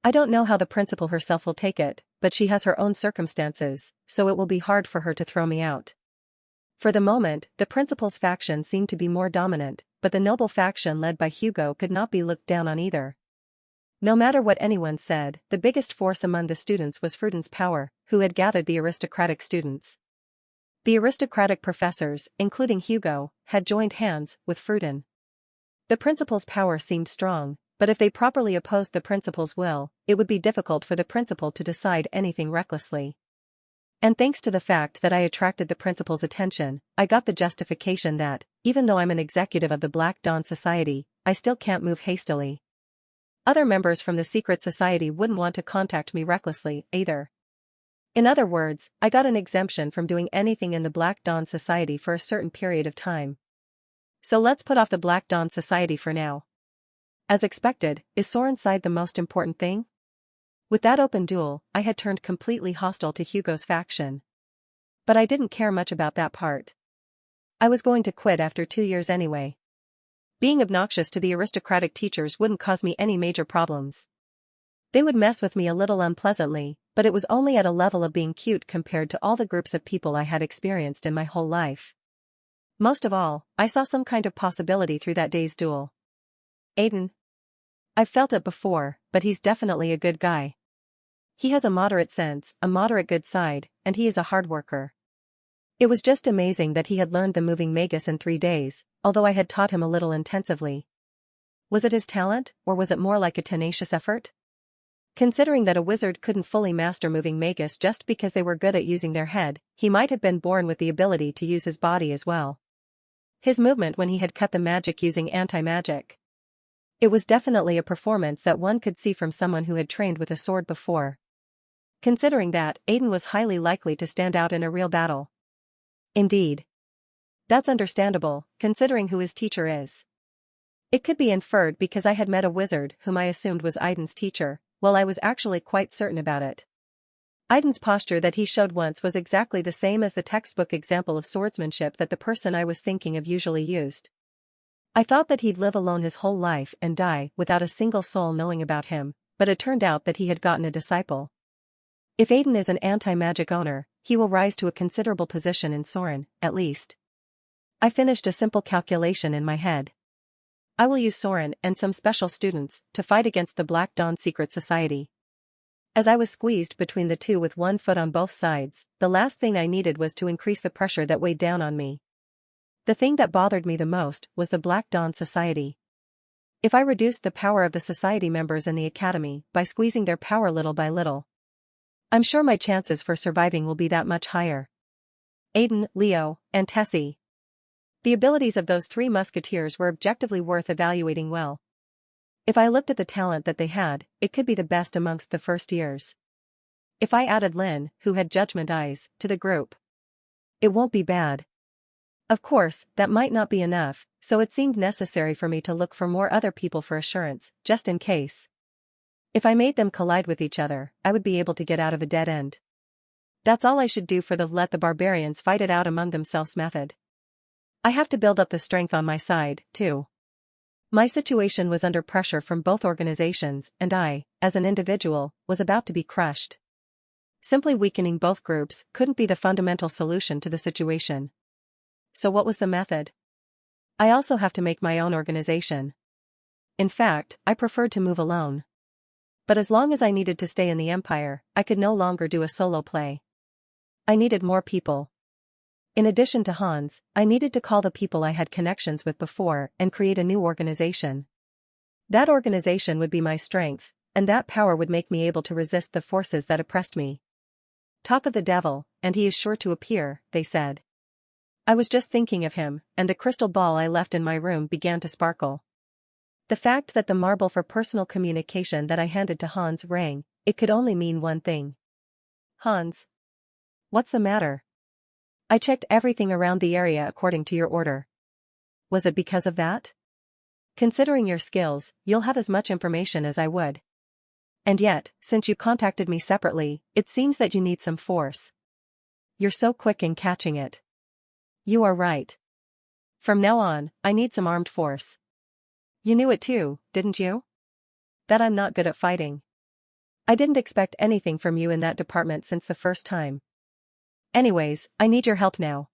I don't know how the principal herself will take it, but she has her own circumstances, so it will be hard for her to throw me out. For the moment, the principal's faction seemed to be more dominant, but the noble faction led by Hugo could not be looked down on either. No matter what anyone said, the biggest force among the students was Fruden's power, who had gathered the aristocratic students. The aristocratic professors, including Hugo, had joined hands with Fruden. The principal's power seemed strong, but if they properly opposed the principal's will, it would be difficult for the principal to decide anything recklessly. And thanks to the fact that I attracted the principal's attention, I got the justification that, even though I'm an executive of the Black Dawn Society, I still can't move hastily. Other members from the secret society wouldn't want to contact me recklessly, either. In other words, I got an exemption from doing anything in the Black Dawn Society for a certain period of time. So let's put off the Black Dawn Society for now. As expected, is Soren's side the most important thing? With that open duel, I had turned completely hostile to Hugo's faction. But I didn't care much about that part. I was going to quit after 2 years anyway. Being obnoxious to the aristocratic teachers wouldn't cause me any major problems. They would mess with me a little unpleasantly, but it was only at a level of being cute compared to all the groups of people I had experienced in my whole life. Most of all, I saw some kind of possibility through that day's duel. Aiden. I've felt it before, but he's definitely a good guy. He has a moderate sense, a moderate good side, and he is a hard worker. It was just amazing that he had learned the moving magus in 3 days, although I had taught him a little intensively. Was it his talent, or was it more like a tenacious effort? Considering that a wizard couldn't fully master moving magus just because they were good at using their head, he might have been born with the ability to use his body as well. His movement when he had cut the magic using anti-magic. It was definitely a performance that one could see from someone who had trained with a sword before. Considering that, Aiden was highly likely to stand out in a real battle. Indeed. That's understandable, considering who his teacher is. It could be inferred because I had met a wizard whom I assumed was Aiden's teacher, while I was actually quite certain about it. Aiden's posture that he showed once was exactly the same as the textbook example of swordsmanship that the person I was thinking of usually used. I thought that he'd live alone his whole life and die without a single soul knowing about him, but it turned out that he had gotten a disciple. If Aiden is an anti-magic owner, he will rise to a considerable position in Soren, at least. I finished a simple calculation in my head. I will use Soren and some special students to fight against the Black Dawn Secret Society. As I was squeezed between the two with one foot on both sides, the last thing I needed was to increase the pressure that weighed down on me. The thing that bothered me the most was the Black Dawn Society. If I reduced the power of the society members in the academy by squeezing their power little by little, I'm sure my chances for surviving will be that much higher. Aiden, Leo, and Tessie. The abilities of those three musketeers were objectively worth evaluating well. If I looked at the talent that they had, it could be the best amongst the first years. If I added Lynn, who had judgment eyes, to the group, it won't be bad. Of course, that might not be enough, so it seemed necessary for me to look for more other people for assurance, just in case. If I made them collide with each other, I would be able to get out of a dead end. That's all I should do for the let the barbarians fight it out among themselves method. I have to build up the strength on my side, too. My situation was under pressure from both organizations, and I, as an individual, was about to be crushed. Simply weakening both groups couldn't be the fundamental solution to the situation. So what was the method? I also have to make my own organization. In fact, I preferred to move alone. But as long as I needed to stay in the Empire, I could no longer do a solo play. I needed more people. In addition to Hans, I needed to call the people I had connections with before and create a new organization. That organization would be my strength, and that power would make me able to resist the forces that oppressed me. Talk of the devil, and he is sure to appear, they said. I was just thinking of him, and the crystal ball I left in my room began to sparkle. The fact that the marble for personal communication that I handed to Hans rang, it could only mean one thing. Hans. What's the matter? I checked everything around the area according to your order. Was it because of that? Considering your skills, you'll have as much information as I would. And yet, since you contacted me separately, it seems that you need some force. You're so quick in catching it. You are right. From now on, I need some armed force. You knew it too, didn't you? That I'm not good at fighting. I didn't expect anything from you in that department since the first time. Anyways, I need your help now.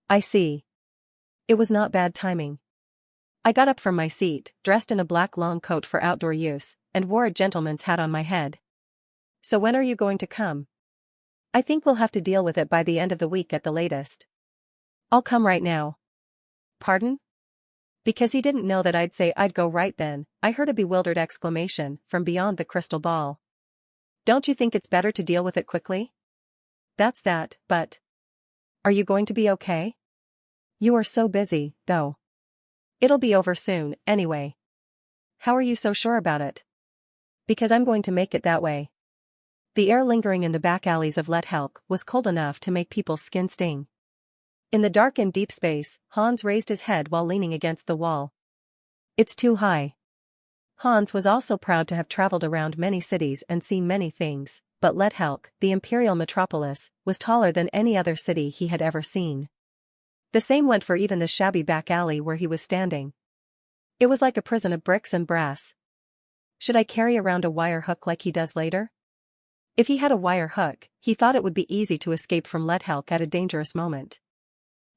I see. It was not bad timing. I got up from my seat, dressed in a black long coat for outdoor use, and wore a gentleman's hat on my head. So when are you going to come? I think we'll have to deal with it by the end of the week at the latest. I'll come right now. Pardon? Because he didn't know that I'd say I'd go right then, I heard a bewildered exclamation from beyond the crystal ball. Don't you think it's better to deal with it quickly? That's that, but... Are you going to be okay? You are so busy, though. It'll be over soon, anyway. How are you so sure about it? Because I'm going to make it that way. The air lingering in the back alleys of Let Helk was cold enough to make people's skin sting. In the dark and deep space, Hans raised his head while leaning against the wall. It's too high. Hans was also proud to have traveled around many cities and seen many things, but Let Helk, the imperial metropolis, was taller than any other city he had ever seen. The same went for even the shabby back alley where he was standing. It was like a prison of bricks and brass. Should I carry around a wire hook like he does later? If he had a wire hook, he thought it would be easy to escape from Let Helk at a dangerous moment.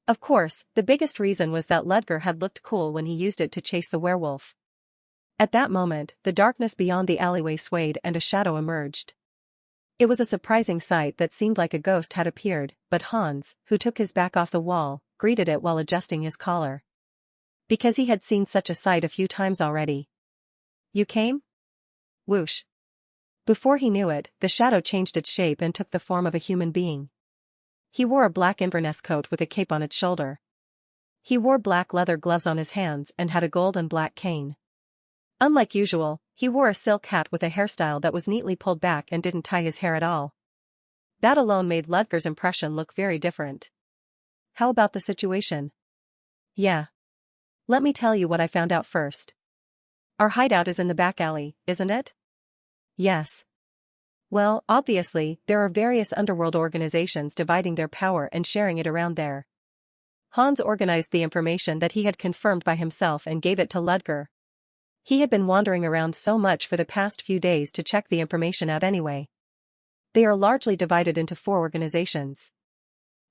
Of course, the biggest reason was that Ludger had looked cool when he used it to chase the werewolf. At that moment, the darkness beyond the alleyway swayed and a shadow emerged. It was a surprising sight that seemed like a ghost had appeared, but Hans, who took his back off the wall, greeted it while adjusting his collar. Because he had seen such a sight a few times already. You came? Whoosh. Before he knew it, the shadow changed its shape and took the form of a human being. He wore a black Inverness coat with a cape on its shoulder. He wore black leather gloves on his hands and had a gold and black cane. Unlike usual, he wore a silk hat with a hairstyle that was neatly pulled back and didn't tie his hair at all. That alone made Ludger's impression look very different. How about the situation? Yeah. Let me tell you what I found out first. Our hideout is in the back alley, isn't it? Yes. Well, obviously, there are various underworld organizations dividing their power and sharing it around there. Hans organized the information that he had confirmed by himself and gave it to Ludger. He had been wandering around so much for the past few days to check the information out anyway. They are largely divided into 4 organizations.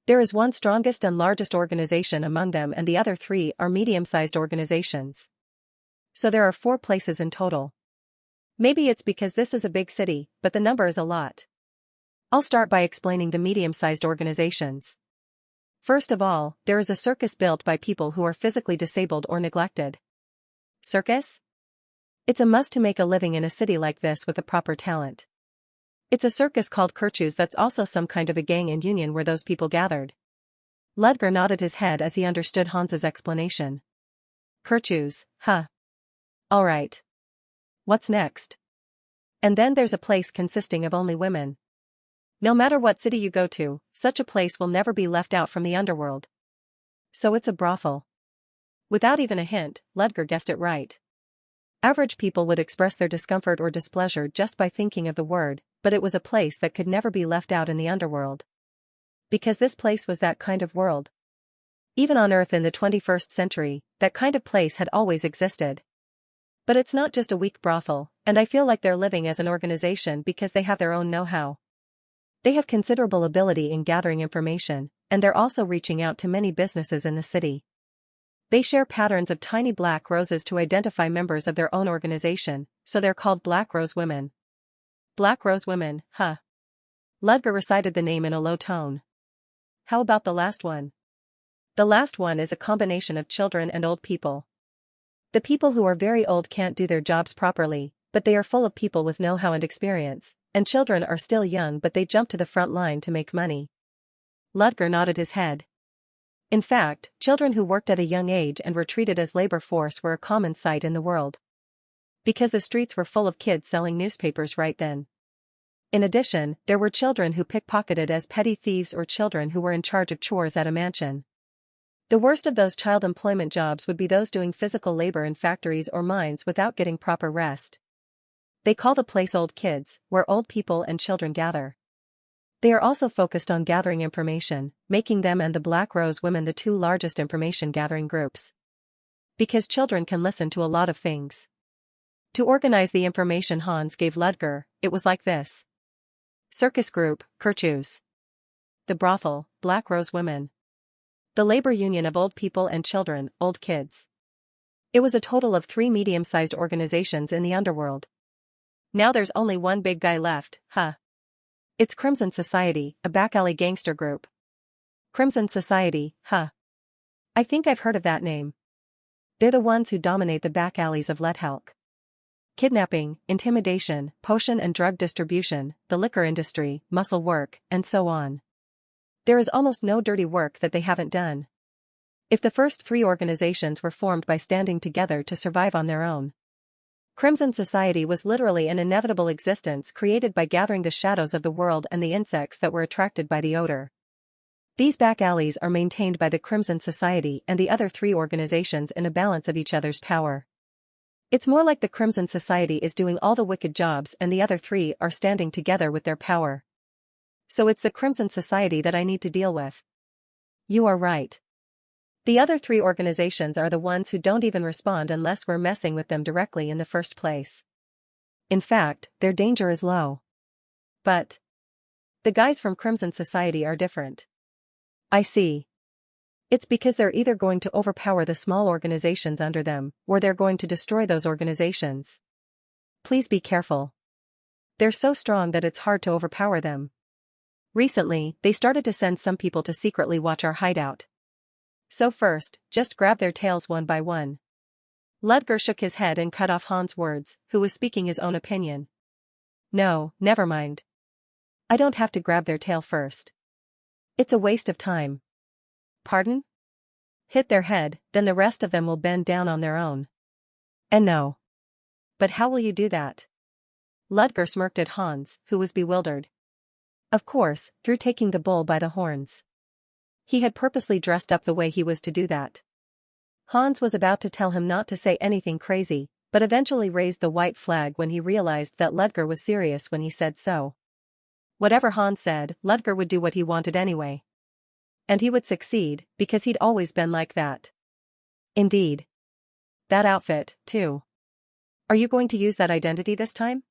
There is one strongest and largest organization among them and the other 3 are medium-sized organizations. So there are 4 places in total. Maybe it's because this is a big city, but the number is a lot. I'll start by explaining the medium-sized organizations. First of all, there is a circus built by people who are physically disabled or neglected. Circus? It's a must to make a living in a city like this with the proper talent. It's a circus called Kirchhoff's that's also some kind of a gang and union where those people gathered. Ludger nodded his head as he understood Hans's explanation. Kirchhoff's, huh? Alright. What's next? And then there's a place consisting of only women. No matter what city you go to, such a place will never be left out from the underworld. So it's a brothel. Without even a hint, Ludger guessed it right. Average people would express their discomfort or displeasure just by thinking of the word, but it was a place that could never be left out in the underworld. Because this place was that kind of world. Even on Earth in the 21st century, that kind of place had always existed. But it's not just a weak brothel, and I feel like they're living as an organization because they have their own know-how. They have considerable ability in gathering information, and they're also reaching out to many businesses in the city. They share patterns of tiny black roses to identify members of their own organization, so they're called Black Rose Women. Black Rose Women, huh? Ludger recited the name in a low tone. How about the last one? The last one is a combination of children and old people. The people who are very old can't do their jobs properly, but they are full of people with know-how and experience, and children are still young but they jump to the front line to make money. Ludger nodded his head. In fact, children who worked at a young age and were treated as labor force were a common sight in the world. Because the streets were full of kids selling newspapers right then. In addition, there were children who pickpocketed as petty thieves or children who were in charge of chores at a mansion. The worst of those child employment jobs would be those doing physical labor in factories or mines without getting proper rest. They call the place Old Kids, where old people and children gather. They are also focused on gathering information, making them and the Black Rose Women the two largest information gathering groups. Because children can listen to a lot of things. To organize the information Hans gave Ludger, it was like this. Circus Group, Kirchhoff's. The brothel, Black Rose Women. The labor union of old people and children, Old Kids. It was a total of 3 medium-sized organizations in the underworld. Now there's only one big guy left, huh? It's Crimson Society, a back-alley gangster group. Crimson Society, huh? I think I've heard of that name. They're the ones who dominate the back alleys of Lethelk. Kidnapping, intimidation, potion and drug distribution, the liquor industry, muscle work, and so on. There is almost no dirty work that they haven't done. If the first 3 organizations were formed by standing together to survive on their own. Crimson Society was literally an inevitable existence created by gathering the shadows of the world and the insects that were attracted by the odor. These back alleys are maintained by the Crimson Society and the other 3 organizations in a balance of each other's power. It's more like the Crimson Society is doing all the wicked jobs and the other 3 are standing together with their power. So it's the Crimson Society that I need to deal with. You are right. The other 3 organizations are the ones who don't even respond unless we're messing with them directly in the first place. In fact, their danger is low. But the guys from Crimson Society are different. I see. It's because they're either going to overpower the small organizations under them, or they're going to destroy those organizations. Please be careful. They're so strong that it's hard to overpower them. Recently, they started to send some people to secretly watch our hideout. So first, just grab their tails one by one. Ludger shook his head and cut off Hans' words, who was speaking his own opinion. No, never mind. I don't have to grab their tail first. It's a waste of time. Pardon? Hit their head, then the rest of them will bend down on their own. And no. But how will you do that? Ludger smirked at Hans, who was bewildered. Of course, through taking the bull by the horns. He had purposely dressed up the way he was to do that. Hans was about to tell him not to say anything crazy, but eventually raised the white flag when he realized that Ludger was serious when he said so. Whatever Hans said, Ludger would do what he wanted anyway. And he would succeed, because he'd always been like that. Indeed. That outfit, too. Are you going to use that identity this time?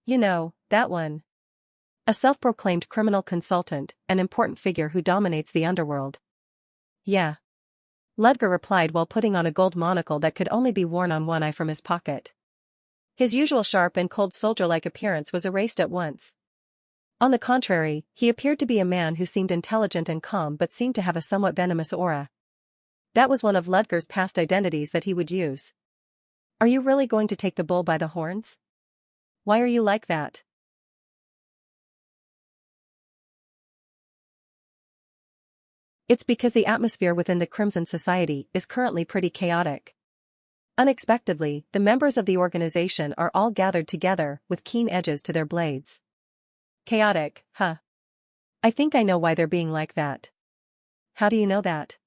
You know, that one. A self-proclaimed criminal consultant, an important figure who dominates the underworld. Yeah. Ludger replied while putting on a gold monocle that could only be worn on one eye from his pocket. His usual sharp and cold soldier-like appearance was erased at once. On the contrary, he appeared to be a man who seemed intelligent and calm but seemed to have a somewhat venomous aura. That was one of Ludger's past identities that he would use. Are you really going to take the bull by the horns? Why are you like that? It's because the atmosphere within the Crimson Society is currently pretty chaotic. Unexpectedly, the members of the organization are all gathered together with keen edges to their blades. Chaotic, huh? I think I know why they're being like that. How do you know that?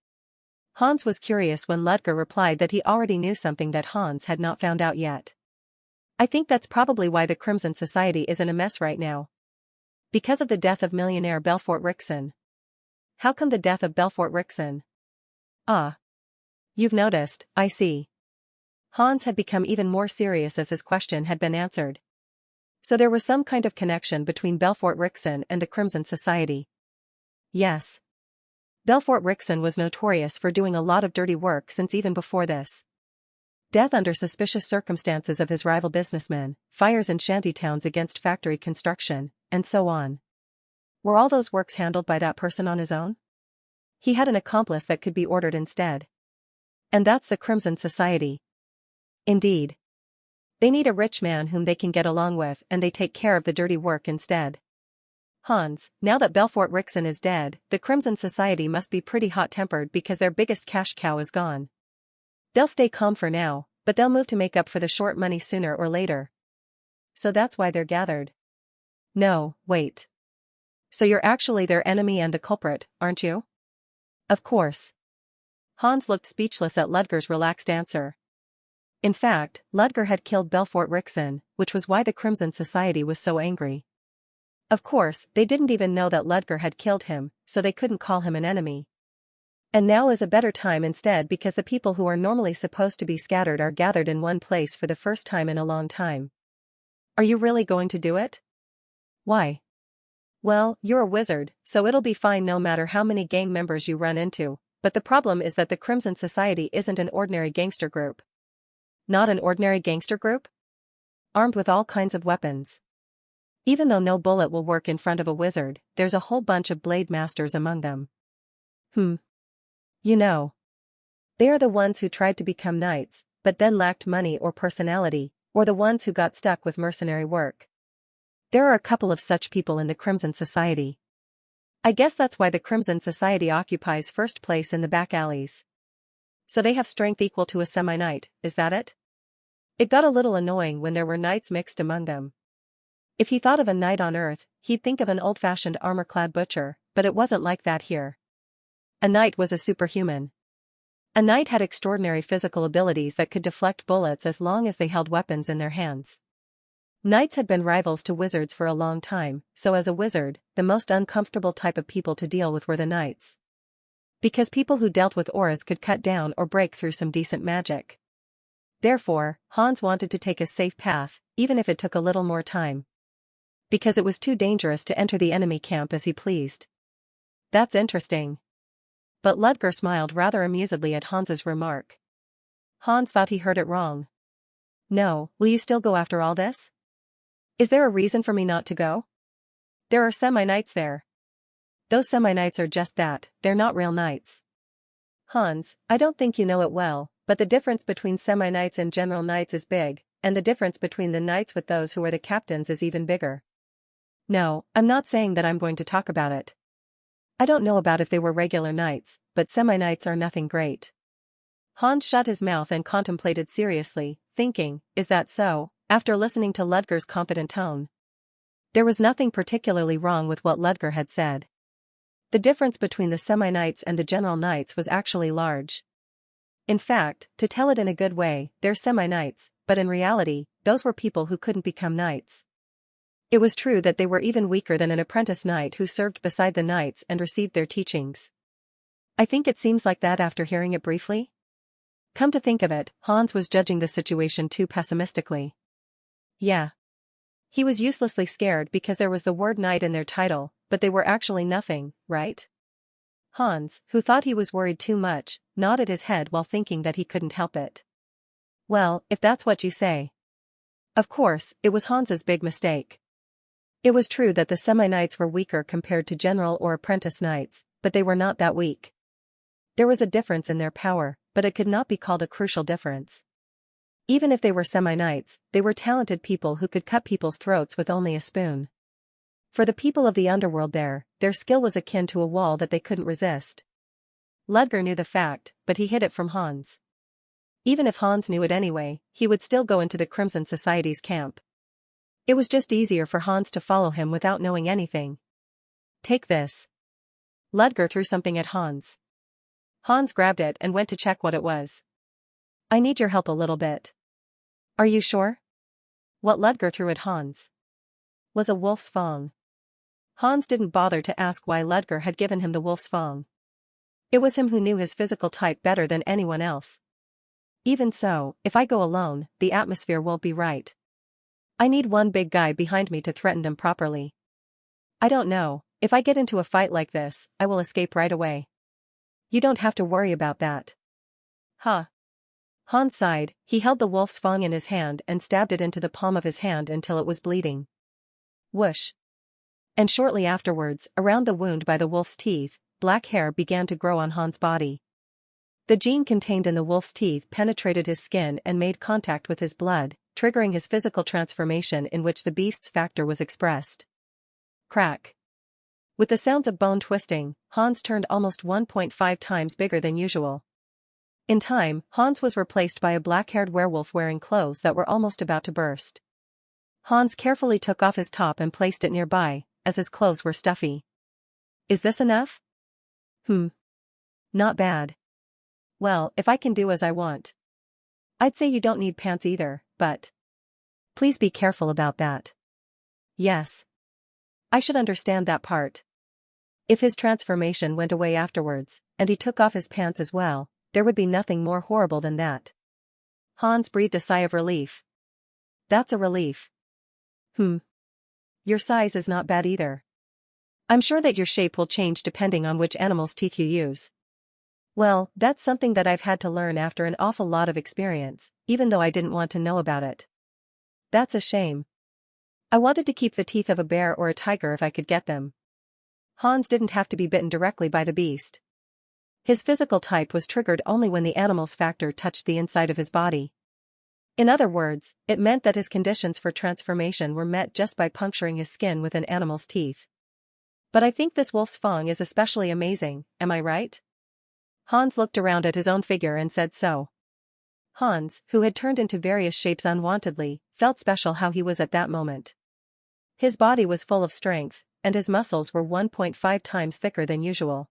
Hans was curious when Ludger replied that he already knew something that Hans had not found out yet. I think that's probably why the Crimson Society is in a mess right now. Because of the death of millionaire Belfort Rickson. How come the death of Belfort Rickson? Ah. You've noticed, I see. Hans had become even more serious as his question had been answered. So there was some kind of connection between Belfort Rickson and the Crimson Society. Yes. Belfort Rickson was notorious for doing a lot of dirty work since even before this. Death under suspicious circumstances of his rival businessmen, fires in shantytowns against factory construction, and so on. Were all those works handled by that person on his own? He had an accomplice that could be ordered instead. And that's the Crimson Society. Indeed. They need a rich man whom they can get along with, and they take care of the dirty work instead. Hans, now that Belfort Rickson is dead, the Crimson Society must be pretty hot-tempered because their biggest cash cow is gone. They'll stay calm for now, but they'll move to make up for the short money sooner or later. So that's why they're gathered. No, wait. So you're actually their enemy and the culprit, aren't you? Of course. Hans looked speechless at Ludger's relaxed answer. In fact, Ludger had killed Belfort Rickson, which was why the Crimson Society was so angry. Of course, they didn't even know that Ludger had killed him, so they couldn't call him an enemy. And now is a better time instead because the people who are normally supposed to be scattered are gathered in one place for the first time in a long time. Are you really going to do it? Why? Well, you're a wizard, so it'll be fine no matter how many gang members you run into, but the problem is that the Crimson Society isn't an ordinary gangster group. Not an ordinary gangster group? Armed with all kinds of weapons. Even though no bullet will work in front of a wizard, there's a whole bunch of blade masters among them. You know. They are the ones who tried to become knights, but then lacked money or personality, or the ones who got stuck with mercenary work. There are a couple of such people in the Crimson Society. I guess that's why the Crimson Society occupies first place in the back alleys. So they have strength equal to a semi-knight, is that it? It got a little annoying when there were knights mixed among them. If he thought of a knight on Earth, he'd think of an old-fashioned armor-clad butcher, but it wasn't like that here. A knight was a superhuman. A knight had extraordinary physical abilities that could deflect bullets as long as they held weapons in their hands. Knights had been rivals to wizards for a long time, so as a wizard, the most uncomfortable type of people to deal with were the knights. Because people who dealt with auras could cut down or break through some decent magic. Therefore, Hans wanted to take a safe path, even if it took a little more time. Because it was too dangerous to enter the enemy camp as he pleased. That's interesting. But Ludger smiled rather amusedly at Hans's remark. Hans thought he heard it wrong. No, will you still go after all this? Is there a reason for me not to go? There are semi-knights there. Those semi-knights are just that, they're not real knights. Hans, I don't think you know it well, but the difference between semi-knights and general knights is big, and the difference between the knights with those who are the captains is even bigger. No, I'm not saying that I'm going to talk about it. I don't know about if they were regular knights, but semi-knights are nothing great. Hans shut his mouth and contemplated seriously, thinking, is that so, after listening to Ludger's confident tone? There was nothing particularly wrong with what Ludger had said. The difference between the semi-knights and the general knights was actually large. In fact, to tell it in a good way, they're semi-knights, but in reality, those were people who couldn't become knights. It was true that they were even weaker than an apprentice knight who served beside the knights and received their teachings. I think it seems like that after hearing it briefly. Come to think of it, Hans was judging the situation too pessimistically. Yeah. He was uselessly scared because there was the word knight in their title, but they were actually nothing, right? Hans, who thought he was worried too much, nodded his head while thinking that he couldn't help it. Well, if that's what you say. Of course, it was Hans's big mistake. It was true that the semi-knights were weaker compared to general or apprentice knights, but they were not that weak. There was a difference in their power, but it could not be called a crucial difference. Even if they were semi-knights, they were talented people who could cut people's throats with only a spoon. For the people of the underworld there, their skill was akin to a wall that they couldn't resist. Ludger knew the fact, but he hid it from Hans. Even if Hans knew it anyway, he would still go into the Crimson Society's camp. It was just easier for Hans to follow him without knowing anything. Take this. Ludger threw something at Hans. Hans grabbed it and went to check what it was. I need your help a little bit. Are you sure? What Ludger threw at Hans was a wolf's fang. Hans didn't bother to ask why Ludger had given him the wolf's fang. It was him who knew his physical type better than anyone else. Even so, if I go alone, the atmosphere won't be right. I need one big guy behind me to threaten them properly. I don't know, if I get into a fight like this, I will escape right away. You don't have to worry about that. Huh. Hans sighed. He held the wolf's fang in his hand and stabbed it into the palm of his hand until it was bleeding. Whoosh. And shortly afterwards, around the wound by the wolf's teeth, black hair began to grow on Hans' body. The gene contained in the wolf's teeth penetrated his skin and made contact with his blood, triggering his physical transformation in which the beast's factor was expressed. Crack. With the sounds of bone twisting, Hans turned almost 1.5 times bigger than usual. In time, Hans was replaced by a black-haired werewolf wearing clothes that were almost about to burst. Hans carefully took off his top and placed it nearby, as his clothes were stuffy. Is this enough? Not bad. Well, if I can do as I want. I'd say you don't need pants either, but please be careful about that. Yes. I should understand that part. If his transformation went away afterwards, and he took off his pants as well, there would be nothing more horrible than that. Hans breathed a sigh of relief. That's a relief. Your size is not bad either. I'm sure that your shape will change depending on which animal's teeth you use. Well, that's something that I've had to learn after an awful lot of experience, even though I didn't want to know about it. That's a shame. I wanted to keep the teeth of a bear or a tiger if I could get them. Hans didn't have to be bitten directly by the beast. His physical type was triggered only when the animal's factor touched the inside of his body. In other words, it meant that his conditions for transformation were met just by puncturing his skin with an animal's teeth. But I think this wolf's fang is especially amazing, am I right? Hans looked around at his own figure and said so. Hans, who had turned into various shapes unwantedly, felt special how he was at that moment. His body was full of strength, and his muscles were 1.5 times thicker than usual.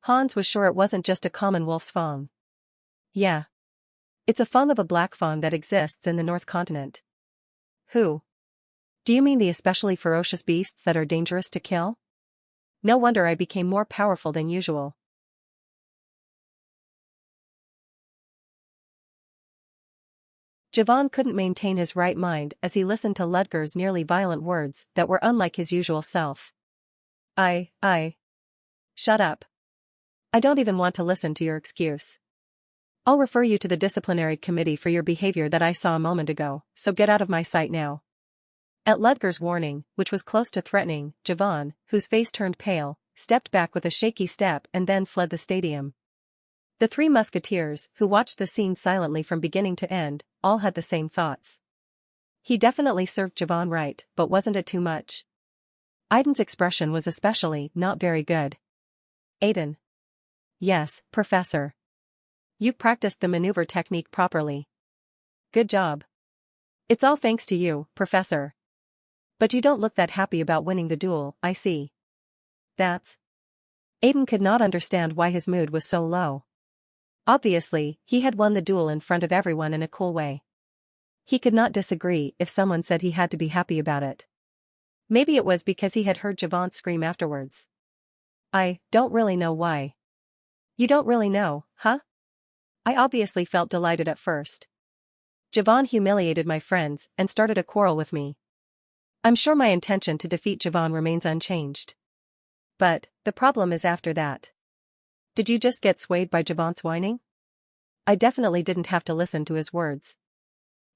Hans was sure it wasn't just a common wolf's fang. Yeah. It's a fang of a black fawn that exists in the North Continent. Who? Do you mean the especially ferocious beasts that are dangerous to kill? No wonder I became more powerful than usual. Javon couldn't maintain his right mind as he listened to Ludger's nearly violent words that were unlike his usual self. Shut up. I don't even want to listen to your excuse. I'll refer you to the disciplinary committee for your behavior that I saw a moment ago, so get out of my sight now. At Ludger's warning, which was close to threatening, Javon, whose face turned pale, stepped back with a shaky step and then fled the stadium. The three musketeers, who watched the scene silently from beginning to end, all had the same thoughts. He definitely served Javon right, but wasn't it too much? Aiden's expression was especially not very good. Aiden. Yes, Professor. You've practiced the maneuver technique properly. Good job. It's all thanks to you, Professor. But you don't look that happy about winning the duel, I see. That's... Aiden could not understand why his mood was so low. Obviously, he had won the duel in front of everyone in a cool way. He could not disagree if someone said he had to be happy about it. Maybe it was because he had heard Javon scream afterwards. I don't really know why. You don't really know, huh? I obviously felt delighted at first. Javon humiliated my friends and started a quarrel with me. I'm sure my intention to defeat Javon remains unchanged. But, the problem is after that. Did you just get swayed by Javon's whining? I definitely didn't have to listen to his words.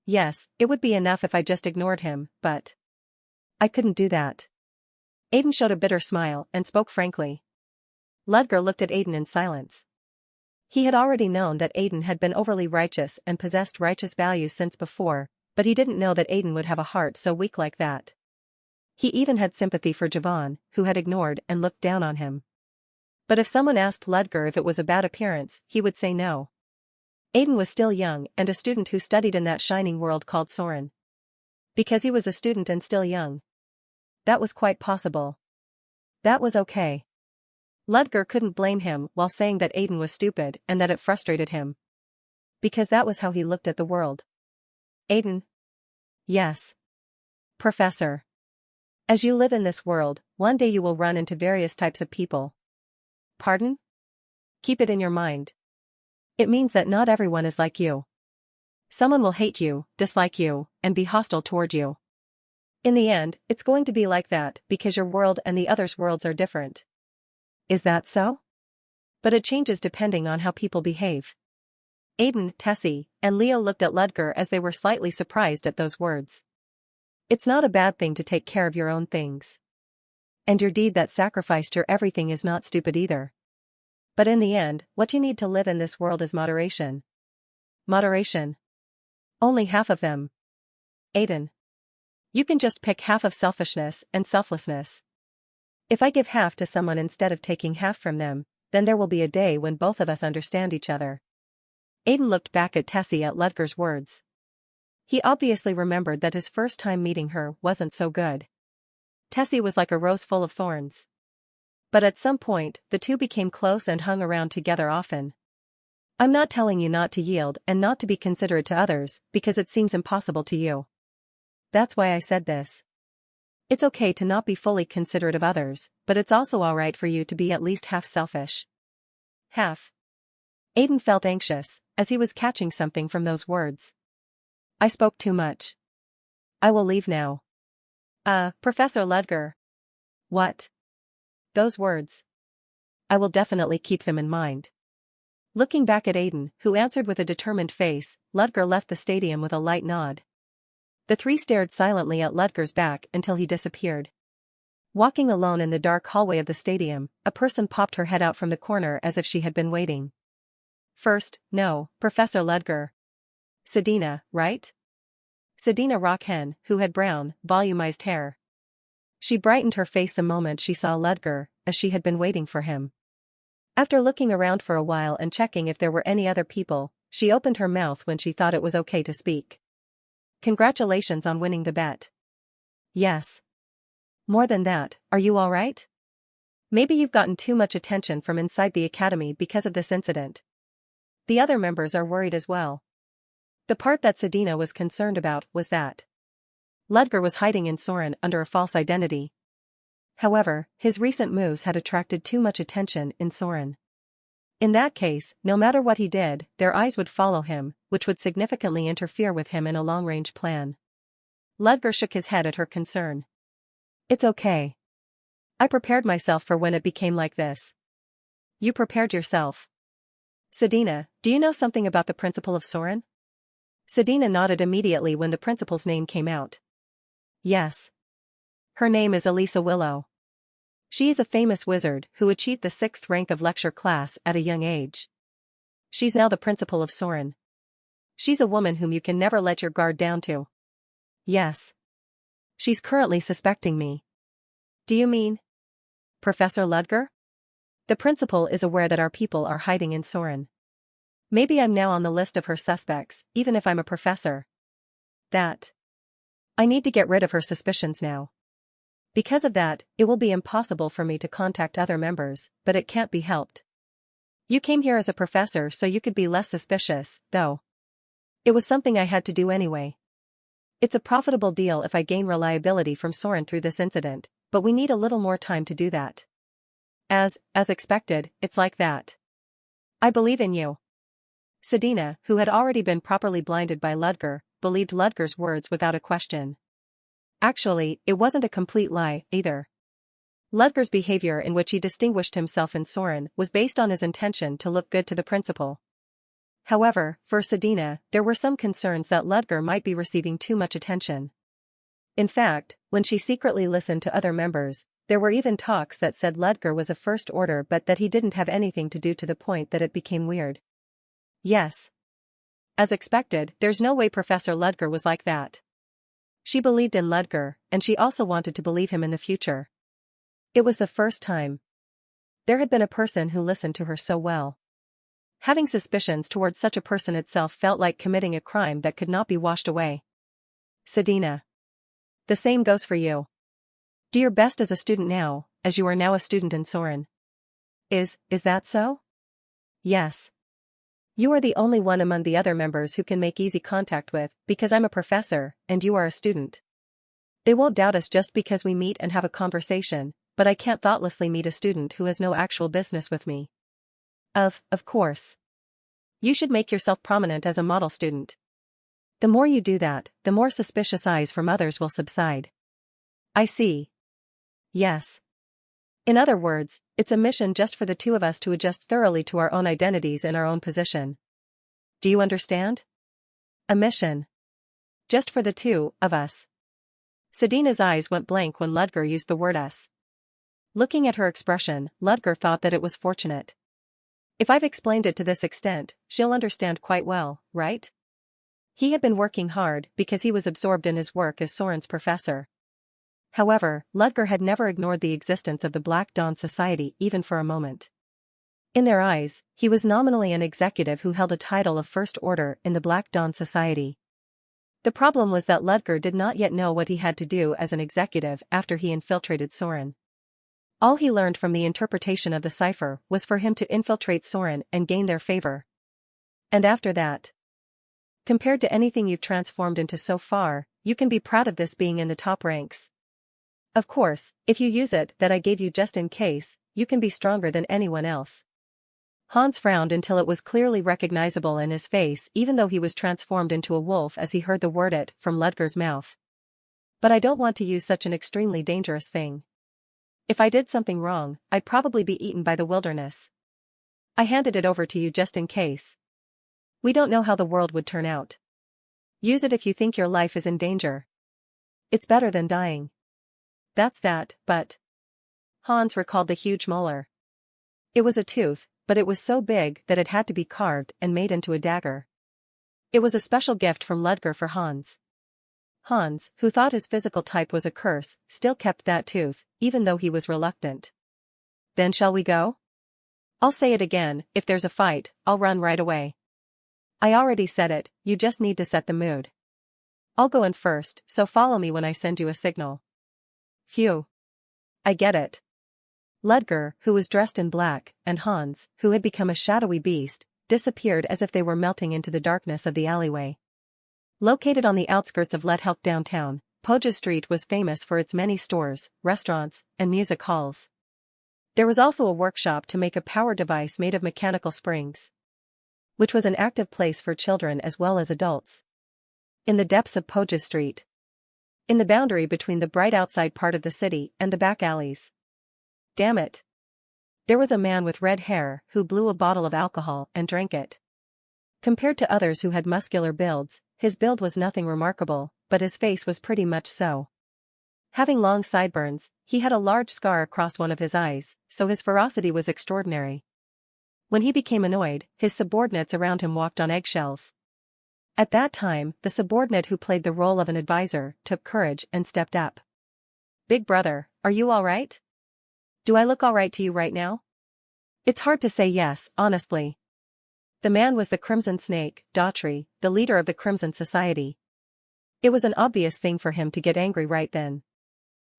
Yes, it would be enough if I just ignored him, but I couldn't do that. Aiden showed a bitter smile and spoke frankly. Ludger looked at Aiden in silence. He had already known that Aiden had been overly righteous and possessed righteous values since before, but he didn't know that Aiden would have a heart so weak like that. He even had sympathy for Javon, who had ignored and looked down on him. But if someone asked Ludger if it was a bad appearance, he would say no. Aiden was still young and a student who studied in that shining world called Soren. Because he was a student and still young. That was quite possible. That was okay. Ludger couldn't blame him while saying that Aiden was stupid and that it frustrated him. Because that was how he looked at the world. Aiden? Yes. Professor. As you live in this world, one day you will run into various types of people. Pardon? Keep it in your mind. It means that not everyone is like you. Someone will hate you, dislike you, and be hostile toward you. In the end, it's going to be like that because your world and the others' worlds are different. Is that so? But it changes depending on how people behave. Aiden, Tessie, and Leo looked at Ludger as they were slightly surprised at those words. It's not a bad thing to take care of your own things. And your deed that sacrificed your everything is not stupid either. But in the end, what you need to live in this world is moderation. Moderation. Only half of them. Aiden. You can just pick half of selfishness and selflessness. If I give half to someone instead of taking half from them, then there will be a day when both of us understand each other. Aiden looked back at Tessie at Ludger's words. He obviously remembered that his first time meeting her wasn't so good. Tessie was like a rose full of thorns. But at some point, the two became close and hung around together often. I'm not telling you not to yield and not to be considerate to others, because it seems impossible to you. That's why I said this. It's okay to not be fully considerate of others, but it's also alright for you to be at least half selfish. Half. Aiden felt anxious, as he was catching something from those words. I spoke too much. I will leave now. Professor Ludger. What? Those words. I will definitely keep them in mind. Looking back at Aiden, who answered with a determined face, Ludger left the stadium with a light nod. The three stared silently at Ludger's back until he disappeared. Walking alone in the dark hallway of the stadium, a person popped her head out from the corner as if she had been waiting. First, no, Professor Ludger. Sedina, right? Sedina Rockhen, who had brown, volumized hair. She brightened her face the moment she saw Ludger, as she had been waiting for him. After looking around for a while and checking if there were any other people, she opened her mouth when she thought it was okay to speak. Congratulations on winning the bet. Yes. More than that, are you all right? Maybe you've gotten too much attention from inside the academy because of this incident. The other members are worried as well. The part that Sedina was concerned about was that Ludger was hiding in Soren under a false identity. However, his recent moves had attracted too much attention in Soren. In that case, no matter what he did, their eyes would follow him, which would significantly interfere with him in a long-range plan. Ludger shook his head at her concern. It's okay. I prepared myself for when it became like this. You prepared yourself. Sedina, do you know something about the principal of Soren? Sedina nodded immediately when the principal's name came out. Yes. Her name is Elisa Willow. She is a famous wizard who achieved the 6th rank of lecture class at a young age. She's now the principal of Soren. She's a woman whom you can never let your guard down to. Yes. She's currently suspecting me. Do you mean Professor Ludger? The principal is aware that our people are hiding in Soren. Maybe I'm now on the list of her suspects, even if I'm a professor. That. I need to get rid of her suspicions now. Because of that, it will be impossible for me to contact other members, but it can't be helped. You came here as a professor so you could be less suspicious, though. It was something I had to do anyway. It's a profitable deal if I gain reliability from Soren through this incident, but we need a little more time to do that. As expected, it's like that. I believe in you. Sedina, who had already been properly blinded by Ludger, believed Ludger's words without a question. Actually, it wasn't a complete lie, either. Ludger's behavior in which he distinguished himself in Soren was based on his intention to look good to the principal. However, for Sedina, there were some concerns that Ludger might be receiving too much attention. In fact, when she secretly listened to other members, There were even talks that said Ludger was a first order but that he didn't have anything to do, to the point that it became weird. Yes. As expected, there's no way Professor Ludger was like that. She believed in Ludger, and she also wanted to believe him in the future. It was the first time there had been a person who listened to her so well. Having suspicions towards such a person itself felt like committing a crime that could not be washed away. Sedina. The same goes for you. Do your best as a student now, as you are now a student in Soren. Is that so? Yes. You are the only one among the other members who can make easy contact with, because I'm a professor, and you are a student. They won't doubt us just because we meet and have a conversation, but I can't thoughtlessly meet a student who has no actual business with me. Of course. You should make yourself prominent as a model student. The more you do that, the more suspicious eyes from others will subside. I see. Yes. In other words, it's a mission just for the two of us to adjust thoroughly to our own identities and our own position. Do you understand? A mission. Just for the two of us. Sedina's eyes went blank when Ludger used the word us. Looking at her expression, Ludger thought that it was fortunate. If I've explained it to this extent, she'll understand quite well, right? He had been working hard because he was absorbed in his work as Soren's professor. However, Ludger had never ignored the existence of the Black Dawn Society even for a moment. In their eyes, he was nominally an executive who held a title of First Order in the Black Dawn Society. The problem was that Ludger did not yet know what he had to do as an executive after he infiltrated Soren. All he learned from the interpretation of the cipher was for him to infiltrate Soren and gain their favor. And after that, compared to anything you've transformed into so far, you can be proud of this being in the top ranks. Of course, if you use it that I gave you just in case, you can be stronger than anyone else. Hans frowned until it was clearly recognizable in his face, even though he was transformed into a wolf as he heard the word "it" from Ludger's mouth. But I don't want to use such an extremely dangerous thing. If I did something wrong, I'd probably be eaten by the wilderness. I handed it over to you just in case. We don't know how the world would turn out. Use it if you think your life is in danger. It's better than dying. That's that, but... Hans recalled the huge molar. It was a tooth, but it was so big that it had to be carved and made into a dagger. It was a special gift from Ludger for Hans. Hans, who thought his physical type was a curse, still kept that tooth, even though he was reluctant. Then shall we go? I'll say it again, if there's a fight, I'll run right away. I already said it, you just need to set the mood. I'll go in first, so follow me when I send you a signal. Phew. I get it. Ludger, who was dressed in black, and Hans, who had become a shadowy beast, disappeared as if they were melting into the darkness of the alleyway. Located on the outskirts of Lethelp downtown, Poja Street was famous for its many stores, restaurants, and music halls. There was also a workshop to make a power device made of mechanical springs, which was an active place for children as well as adults. In the depths of Poja Street, in the boundary between the bright outside part of the city and the back alleys. Damn it. There was a man with red hair who blew a bottle of alcohol and drank it. Compared to others who had muscular builds, his build was nothing remarkable, but his face was pretty much so. Having long sideburns, he had a large scar across one of his eyes, so his ferocity was extraordinary. When he became annoyed, his subordinates around him walked on eggshells. At that time, the subordinate who played the role of an advisor took courage and stepped up. Big brother, are you all right? Do I look all right to you right now? It's hard to say yes, honestly. The man was the Crimson Snake, Daughtry, the leader of the Crimson Society. It was an obvious thing for him to get angry right then.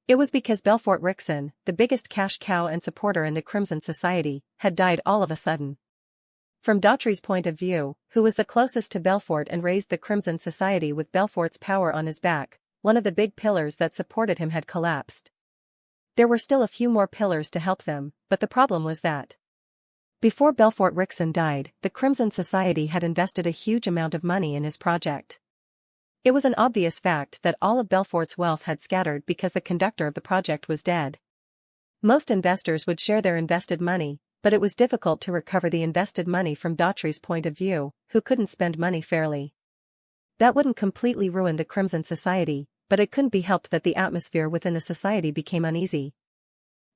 It was because Belfort Rickson, the biggest cash cow and supporter in the Crimson Society, had died all of a sudden. From Daughtry's point of view, who was the closest to Belfort and raised the Crimson Society with Belfort's power on his back, one of the big pillars that supported him had collapsed. There were still a few more pillars to help them, but the problem was that before Belfort Rickson died, the Crimson Society had invested a huge amount of money in his project. It was an obvious fact that all of Belfort's wealth had scattered because the conductor of the project was dead. Most investors would share their invested money, but it was difficult to recover the invested money from Daughtry's point of view, who couldn't spend money fairly. That wouldn't completely ruin the Crimson Society, but it couldn't be helped that the atmosphere within the society became uneasy.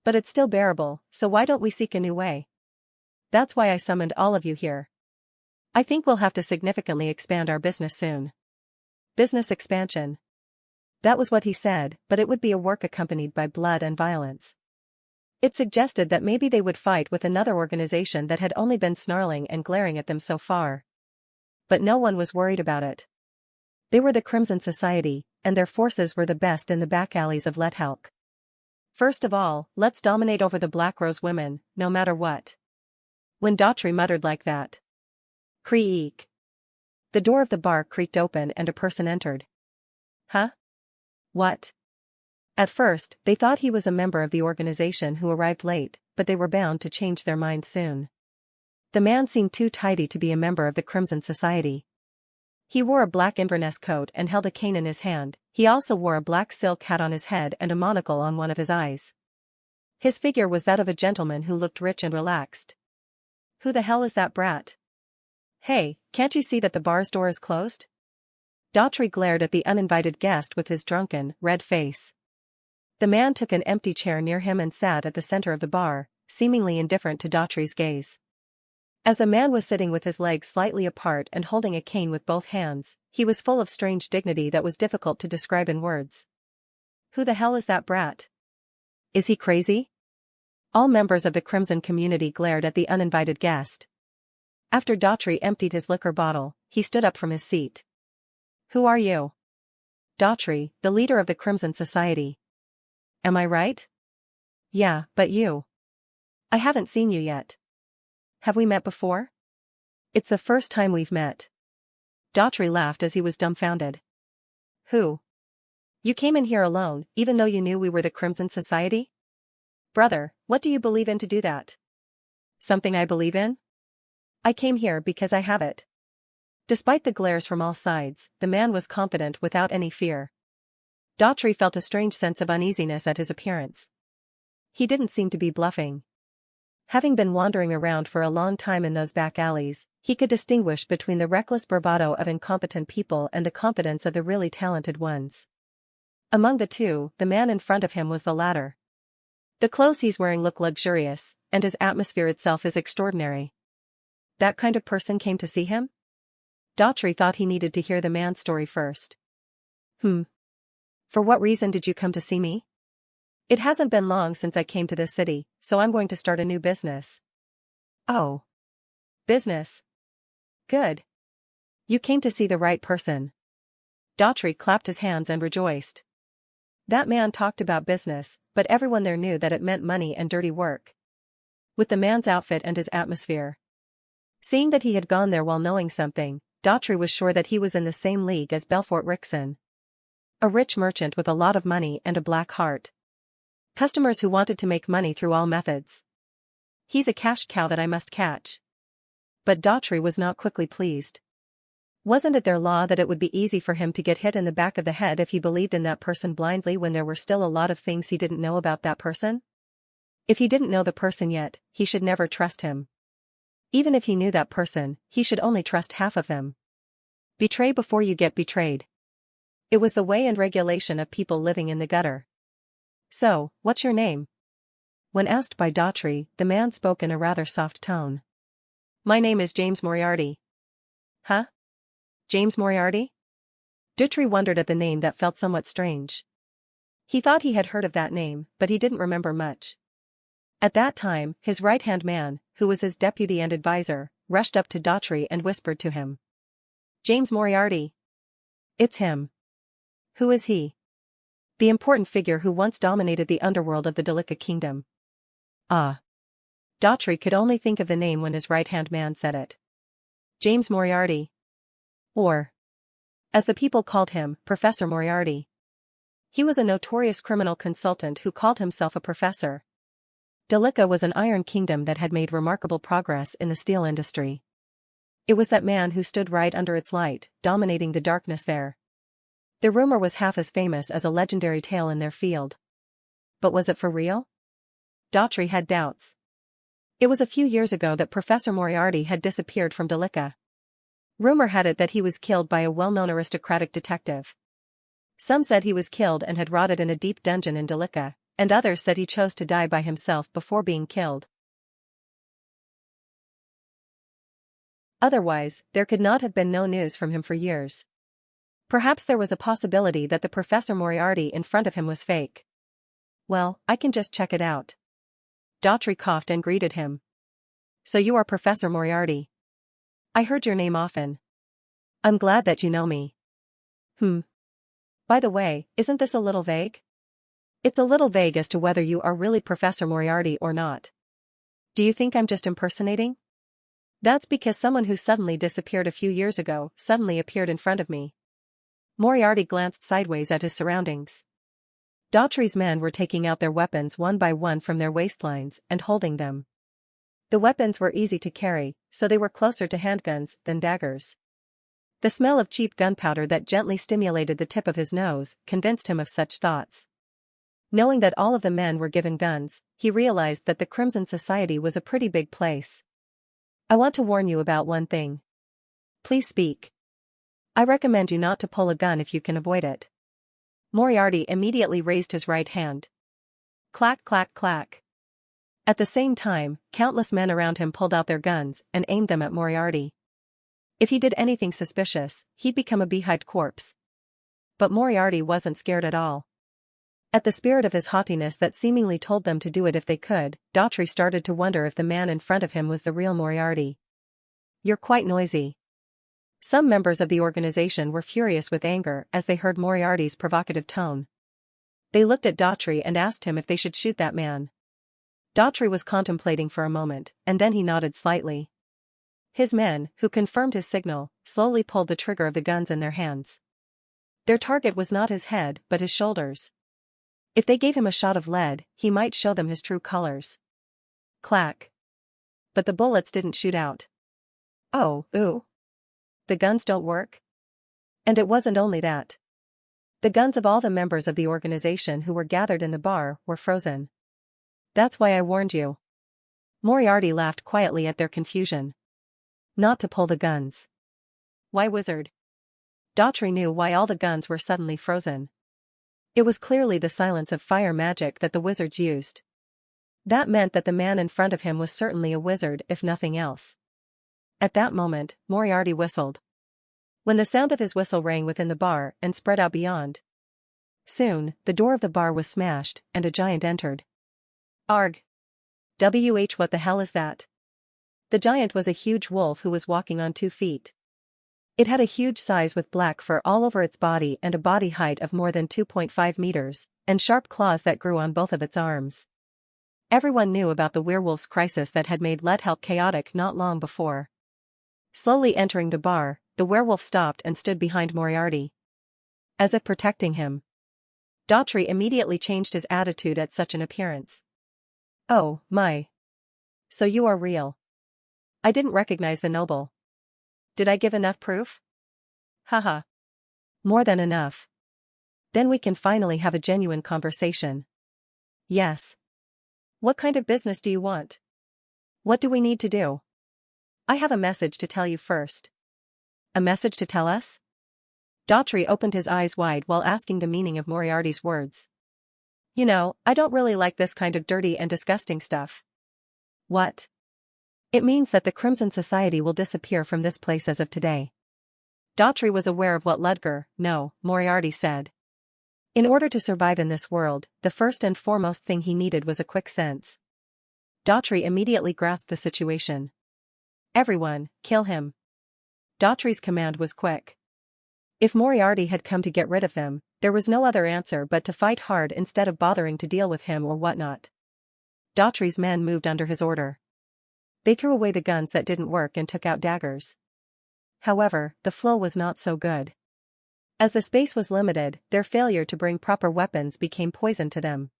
But it's still bearable, so why don't we seek a new way? That's why I summoned all of you here. I think we'll have to significantly expand our business soon. Business expansion. That was what he said, but it would be a work accompanied by blood and violence. It suggested that maybe they would fight with another organization that had only been snarling and glaring at them so far. But no one was worried about it. They were the Crimson Society, and their forces were the best in the back alleys of Lethelk. First of all, let's dominate over the Black Rose women, no matter what. When Daughtry muttered like that. Creak. The door of the bar creaked open and a person entered. Huh? What? At first, they thought he was a member of the organization who arrived late, but they were bound to change their mind soon. The man seemed too tidy to be a member of the Crimson Society. He wore a black Inverness coat and held a cane in his hand. He also wore a black silk hat on his head and a monocle on one of his eyes. His figure was that of a gentleman who looked rich and relaxed. Who the hell is that brat? Hey, can't you see that the bar's door is closed? Daughtry glared at the uninvited guest with his drunken, red face. The man took an empty chair near him and sat at the center of the bar, seemingly indifferent to Daughtry's gaze. As the man was sitting with his legs slightly apart and holding a cane with both hands, he was full of strange dignity that was difficult to describe in words. Who the hell is that brat? Is he crazy? All members of the Crimson community glared at the uninvited guest. After Daughtry emptied his liquor bottle, he stood up from his seat. Who are you? Daughtry, the leader of the Crimson Society. Am I right? Yeah, but you. I haven't seen you yet. Have we met before? It's the first time we've met. Daughtry laughed as he was dumbfounded. Who? You came in here alone, even though you knew we were the Crimson Society? Brother, what do you believe in to do that? Something I believe in? I came here because I have it. Despite the glares from all sides, the man was confident without any fear. Daughtry felt a strange sense of uneasiness at his appearance. He didn't seem to be bluffing. Having been wandering around for a long time in those back alleys, he could distinguish between the reckless bravado of incompetent people and the competence of the really talented ones. Among the two, the man in front of him was the latter. The clothes he's wearing look luxurious, and his atmosphere itself is extraordinary. That kind of person came to see him? Daughtry thought he needed to hear the man's story first. For what reason did you come to see me? It hasn't been long since I came to this city, so I'm going to start a new business. Oh. Business. Good. You came to see the right person. Daughtry clapped his hands and rejoiced. That man talked about business, but everyone there knew that it meant money and dirty work. With the man's outfit and his atmosphere. Seeing that he had gone there while knowing something, Daughtry was sure that he was in the same league as Belfort Rickson. A rich merchant with a lot of money and a black heart. Customers who wanted to make money through all methods. He's a cash cow that I must catch. But Daughtry was not quickly pleased. Wasn't it their law that it would be easy for him to get hit in the back of the head if he believed in that person blindly when there were still a lot of things he didn't know about that person? If he didn't know the person yet, he should never trust him. Even if he knew that person, he should only trust half of them. Betray before you get betrayed. It was the way and regulation of people living in the gutter. So, what's your name? When asked by Daughtry, the man spoke in a rather soft tone. My name is James Moriarty. Huh? James Moriarty? Daughtry wondered at the name that felt somewhat strange. He thought he had heard of that name, but he didn't remember much. At that time, his right-hand man, who was his deputy and advisor, rushed up to Daughtry and whispered to him. James Moriarty. It's him. Who is he? The important figure who once dominated the underworld of the Delica kingdom. Ah. Daughtry could only think of the name when his right-hand man said it. James Moriarty. Or, as the people called him, Professor Moriarty. He was a notorious criminal consultant who called himself a professor. Delica was an iron kingdom that had made remarkable progress in the steel industry. It was that man who stood right under its light, dominating the darkness there. The rumor was half as famous as a legendary tale in their field. But was it for real? Daughtry had doubts. It was a few years ago that Professor Moriarty had disappeared from Delica. Rumor had it that he was killed by a well-known aristocratic detective. Some said he was killed and had rotted in a deep dungeon in Delica, and others said he chose to die by himself before being killed. Otherwise, there could not have been no news from him for years. Perhaps there was a possibility that the Professor Moriarty in front of him was fake. Well, I can just check it out. Daughtry coughed and greeted him. So you are Professor Moriarty. I heard your name often. I'm glad that you know me. By the way, isn't this a little vague? It's a little vague as to whether you are really Professor Moriarty or not. Do you think I'm just impersonating? That's because someone who suddenly disappeared a few years ago suddenly appeared in front of me. Moriarty glanced sideways at his surroundings. Daughtry's men were taking out their weapons one by one from their waistlines and holding them. The weapons were easy to carry, so they were closer to handguns than daggers. The smell of cheap gunpowder that gently stimulated the tip of his nose convinced him of such thoughts. Knowing that all of the men were given guns, he realized that the Crimson Society was a pretty big place. I want to warn you about one thing. Please speak. I recommend you not to pull a gun if you can avoid it. Moriarty immediately raised his right hand. Clack, clack, clack. At the same time, countless men around him pulled out their guns and aimed them at Moriarty. If he did anything suspicious, he'd become a beehive corpse. But Moriarty wasn't scared at all. At the spirit of his haughtiness that seemingly told them to do it if they could, Daughtry started to wonder if the man in front of him was the real Moriarty. You're quite noisy. Some members of the organization were furious with anger as they heard Moriarty's provocative tone. They looked at Daughtry and asked him if they should shoot that man. Daughtry was contemplating for a moment, and then he nodded slightly. His men, who confirmed his signal, slowly pulled the trigger of the guns in their hands. Their target was not his head but his shoulders. If they gave him a shot of lead, he might show them his true colors. Clack. But the bullets didn't shoot out. Oh, ooh. The guns don't work? And it wasn't only that. The guns of all the members of the organization who were gathered in the bar were frozen. That's why I warned you. Moriarty laughed quietly at their confusion. Not to pull the guns. Why, wizard? Daughtry knew why all the guns were suddenly frozen. It was clearly the silence of fire magic that the wizards used. That meant that the man in front of him was certainly a wizard if nothing else. At that moment, Moriarty whistled. When the sound of his whistle rang within the bar and spread out beyond. Soon, the door of the bar was smashed, and a giant entered. Arg. What the hell is that? The giant was a huge wolf who was walking on 2 feet. It had a huge size with black fur all over its body and a body height of more than 2.5 meters, and sharp claws that grew on both of its arms. Everyone knew about the werewolf's crisis that had made Let Help chaotic not long before. Slowly entering the bar, the werewolf stopped and stood behind Moriarty. As if protecting him. Daughtry immediately changed his attitude at such an appearance. Oh, my. So you are real. I didn't recognize the noble. Did I give enough proof? Haha. More than enough. Then we can finally have a genuine conversation. Yes. What kind of business do you want? What do we need to do? I have a message to tell you first. A message to tell us? Daughtry opened his eyes wide while asking the meaning of Moriarty's words. You know, I don't really like this kind of dirty and disgusting stuff. What? It means that the Crimson Society will disappear from this place as of today. Daughtry was aware of what Moriarty said. In order to survive in this world, the first and foremost thing he needed was a quick sense. Daughtry immediately grasped the situation. Everyone, kill him. Daughtry's command was quick. If Moriarty had come to get rid of them, there was no other answer but to fight hard instead of bothering to deal with him or whatnot. Daughtry's men moved under his order. They threw away the guns that didn't work and took out daggers. However, the flow was not so good. As the space was limited, their failure to bring proper weapons became poison to them.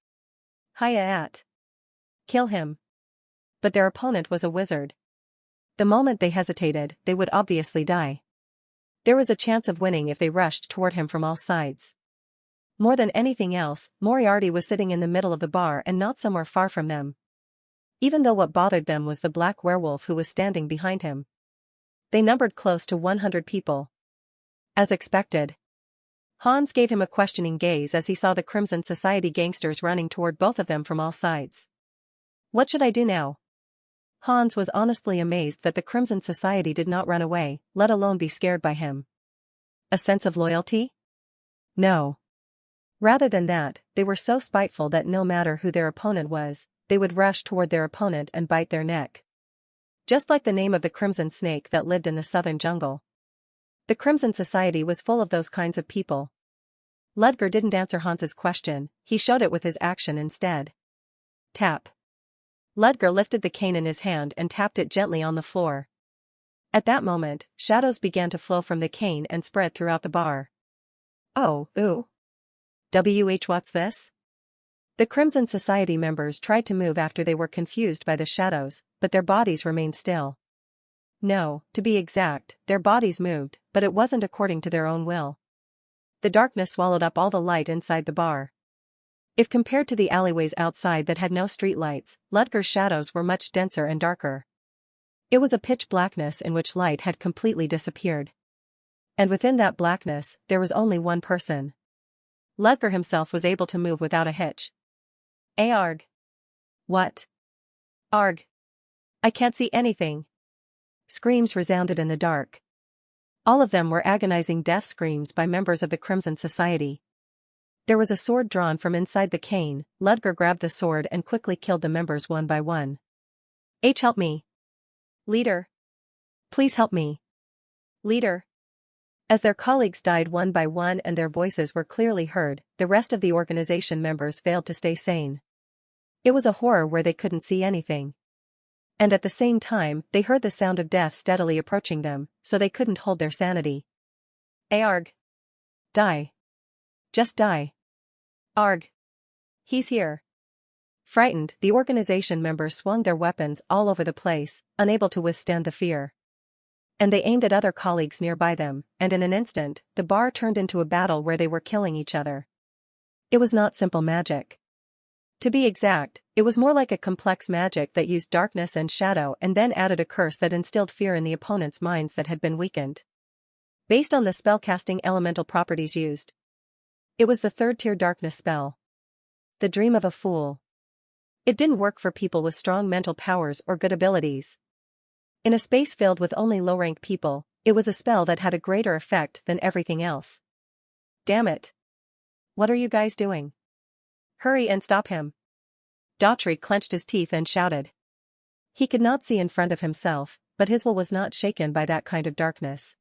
Hiya. Kill him. But their opponent was a wizard. The moment they hesitated, they would obviously die. There was a chance of winning if they rushed toward him from all sides. More than anything else, Moriarty was sitting in the middle of the bar and not somewhere far from them. Even though what bothered them was the black werewolf who was standing behind him. They numbered close to 100 people. As expected. Hans gave him a questioning gaze as he saw the Crimson Society gangsters running toward both of them from all sides. What should I do now? Hans was honestly amazed that the Crimson Society did not run away, let alone be scared by him. A sense of loyalty? No. Rather than that, they were so spiteful that no matter who their opponent was, they would rush toward their opponent and bite their neck. Just like the name of the Crimson Snake that lived in the southern jungle. The Crimson Society was full of those kinds of people. Ludger didn't answer Hans's question, he showed it with his action instead. Tap. Ludger lifted the cane in his hand and tapped it gently on the floor. At that moment, shadows began to flow from the cane and spread throughout the bar. Oh, ooh. What's this? The Crimson Society members tried to move after they were confused by the shadows, but their bodies remained still. No, to be exact, their bodies moved, but it wasn't according to their own will. The darkness swallowed up all the light inside the bar. If compared to the alleyways outside that had no streetlights, Ludger's shadows were much denser and darker. It was a pitch blackness in which light had completely disappeared. And within that blackness, there was only one person. Ludger himself was able to move without a hitch. Arg. What? Arg. I can't see anything. Screams resounded in the dark. All of them were agonizing death screams by members of the Crimson Society. There was a sword drawn from inside the cane. Ludger grabbed the sword and quickly killed the members one by one. Help me. Leader. Please help me. Leader. As their colleagues died one by one and their voices were clearly heard, the rest of the organization members failed to stay sane. It was a horror where they couldn't see anything. And at the same time, they heard the sound of death steadily approaching them, so they couldn't hold their sanity. Arg. Die. Just die. Arg. He's here. Frightened, the organization members swung their weapons all over the place, unable to withstand the fear. And they aimed at other colleagues nearby them, and in an instant, the bar turned into a battle where they were killing each other. It was not simple magic. To be exact, it was more like a complex magic that used darkness and shadow and then added a curse that instilled fear in the opponent's minds that had been weakened. Based on the spellcasting elemental properties used. It was the third-tier darkness spell. The dream of a fool. It didn't work for people with strong mental powers or good abilities. In a space filled with only low-rank people, it was a spell that had a greater effect than everything else. Damn it. What are you guys doing? Hurry and stop him. Daughtry clenched his teeth and shouted. He could not see in front of himself, but his will was not shaken by that kind of darkness.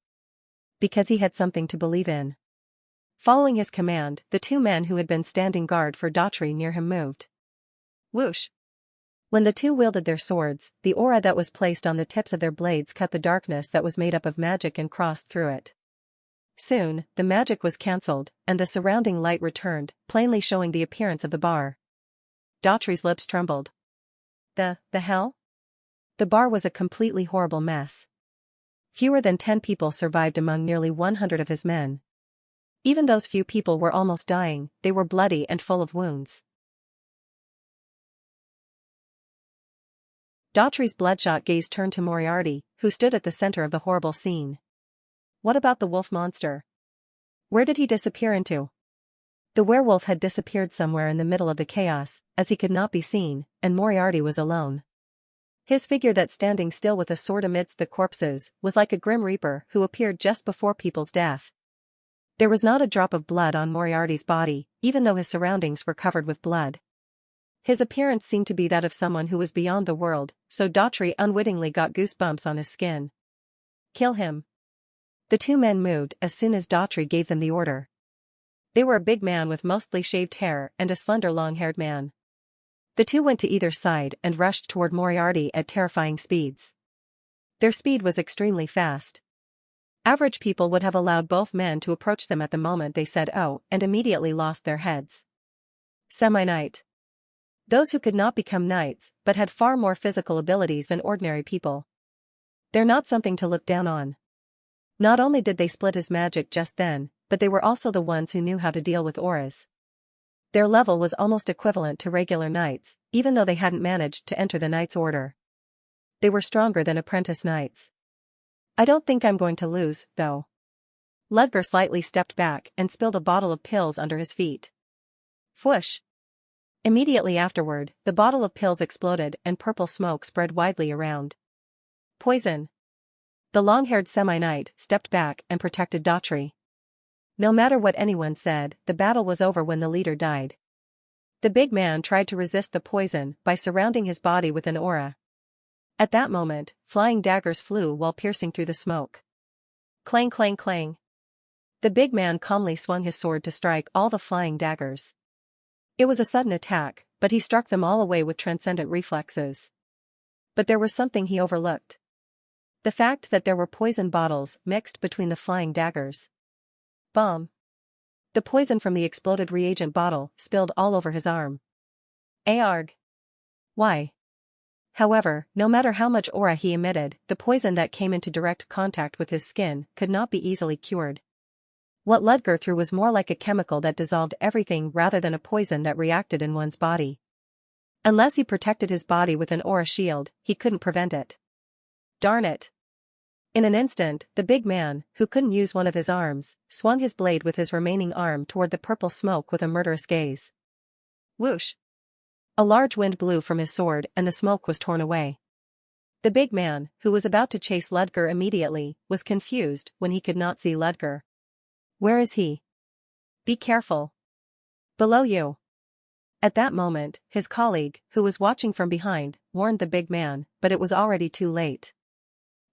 Because he had something to believe in. Following his command, the two men who had been standing guard for Daughtry near him moved. Whoosh. When the two wielded their swords, the aura that was placed on the tips of their blades cut the darkness that was made up of magic and crossed through it. Soon, the magic was cancelled, and the surrounding light returned, plainly showing the appearance of the bar. Daughtry's lips trembled. The hell? The bar was a completely horrible mess. Fewer than 10 people survived among nearly 100 of his men. Even those few people were almost dying, they were bloody and full of wounds. Daughtry's bloodshot gaze turned to Moriarty, who stood at the center of the horrible scene. What about the wolf monster? Where did he disappear into? The werewolf had disappeared somewhere in the middle of the chaos, as he could not be seen, and Moriarty was alone. His figure that standing still with a sword amidst the corpses was like a grim reaper who appeared just before people's death. There was not a drop of blood on Moriarty's body, even though his surroundings were covered with blood. His appearance seemed to be that of someone who was beyond the world, so Daughtry unwittingly got goosebumps on his skin. Kill him. The two men moved as soon as Daughtry gave them the order. They were a big man with mostly shaved hair and a slender long-haired man. The two went to either side and rushed toward Moriarty at terrifying speeds. Their speed was extremely fast. Average people would have allowed both men to approach them at the moment they said "oh" and immediately lost their heads. Semi-knight. Those who could not become knights, but had far more physical abilities than ordinary people. They're not something to look down on. Not only did they split his magic just then, but they were also the ones who knew how to deal with auras. Their level was almost equivalent to regular knights, even though they hadn't managed to enter the Knight's Order. They were stronger than apprentice knights. I don't think I'm going to lose, though. Ludger slightly stepped back and spilled a bottle of pills under his feet. Whoosh! Immediately afterward, the bottle of pills exploded and purple smoke spread widely around. Poison! The long-haired semi-knight stepped back and protected Daughtry. No matter what anyone said, the battle was over when the leader died. The big man tried to resist the poison by surrounding his body with an aura. At that moment, flying daggers flew while piercing through the smoke. Clang clang clang. The big man calmly swung his sword to strike all the flying daggers. It was a sudden attack, but he struck them all away with transcendent reflexes. But there was something he overlooked. The fact that there were poison bottles mixed between the flying daggers. Bomb. The poison from the exploded reagent bottle spilled all over his arm. Arg. Why? However, no matter how much aura he emitted, the poison that came into direct contact with his skin could not be easily cured. What Ludger threw was more like a chemical that dissolved everything rather than a poison that reacted in one's body. Unless he protected his body with an aura shield, he couldn't prevent it. Darn it. In an instant, the big man, who couldn't use one of his arms, swung his blade with his remaining arm toward the purple smoke with a murderous gaze. Whoosh! A large wind blew from his sword and the smoke was torn away. The big man, who was about to chase Ludger immediately, was confused when he could not see Ludger. Where is he? Be careful. Below you. At that moment, his colleague, who was watching from behind, warned the big man, but it was already too late.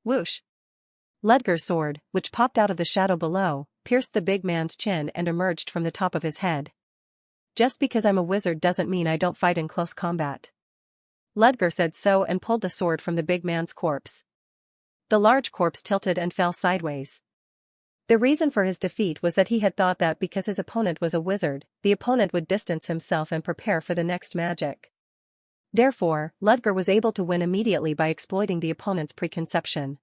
Whoosh! Ludger's sword, which popped out of the shadow below, pierced the big man's chin and emerged from the top of his head. Just because I'm a wizard doesn't mean I don't fight in close combat. Ludger said so and pulled the sword from the big man's corpse. The large corpse tilted and fell sideways. The reason for his defeat was that he had thought that because his opponent was a wizard, the opponent would distance himself and prepare for the next magic. Therefore, Ludger was able to win immediately by exploiting the opponent's preconception.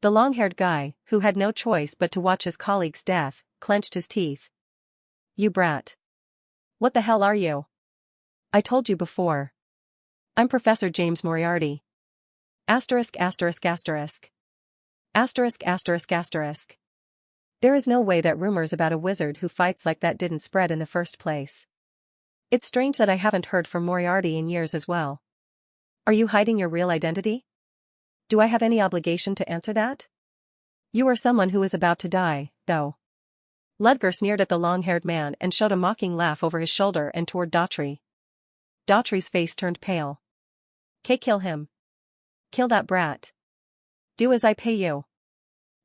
The long-haired guy, who had no choice but to watch his colleague's death, clenched his teeth. You brat. What the hell are you? I told you before. I'm Professor James Moriarty. Asterisk asterisk asterisk. Asterisk asterisk asterisk. There is no way that rumors about a wizard who fights like that didn't spread in the first place. It's strange that I haven't heard from Moriarty in years as well. Are you hiding your real identity? Do I have any obligation to answer that? You are someone who is about to die, though. Ludger sneered at the long-haired man and showed a mocking laugh over his shoulder and toward Daughtry. Daughtry's face turned pale. Kill him. Kill that brat. Do as I pay you.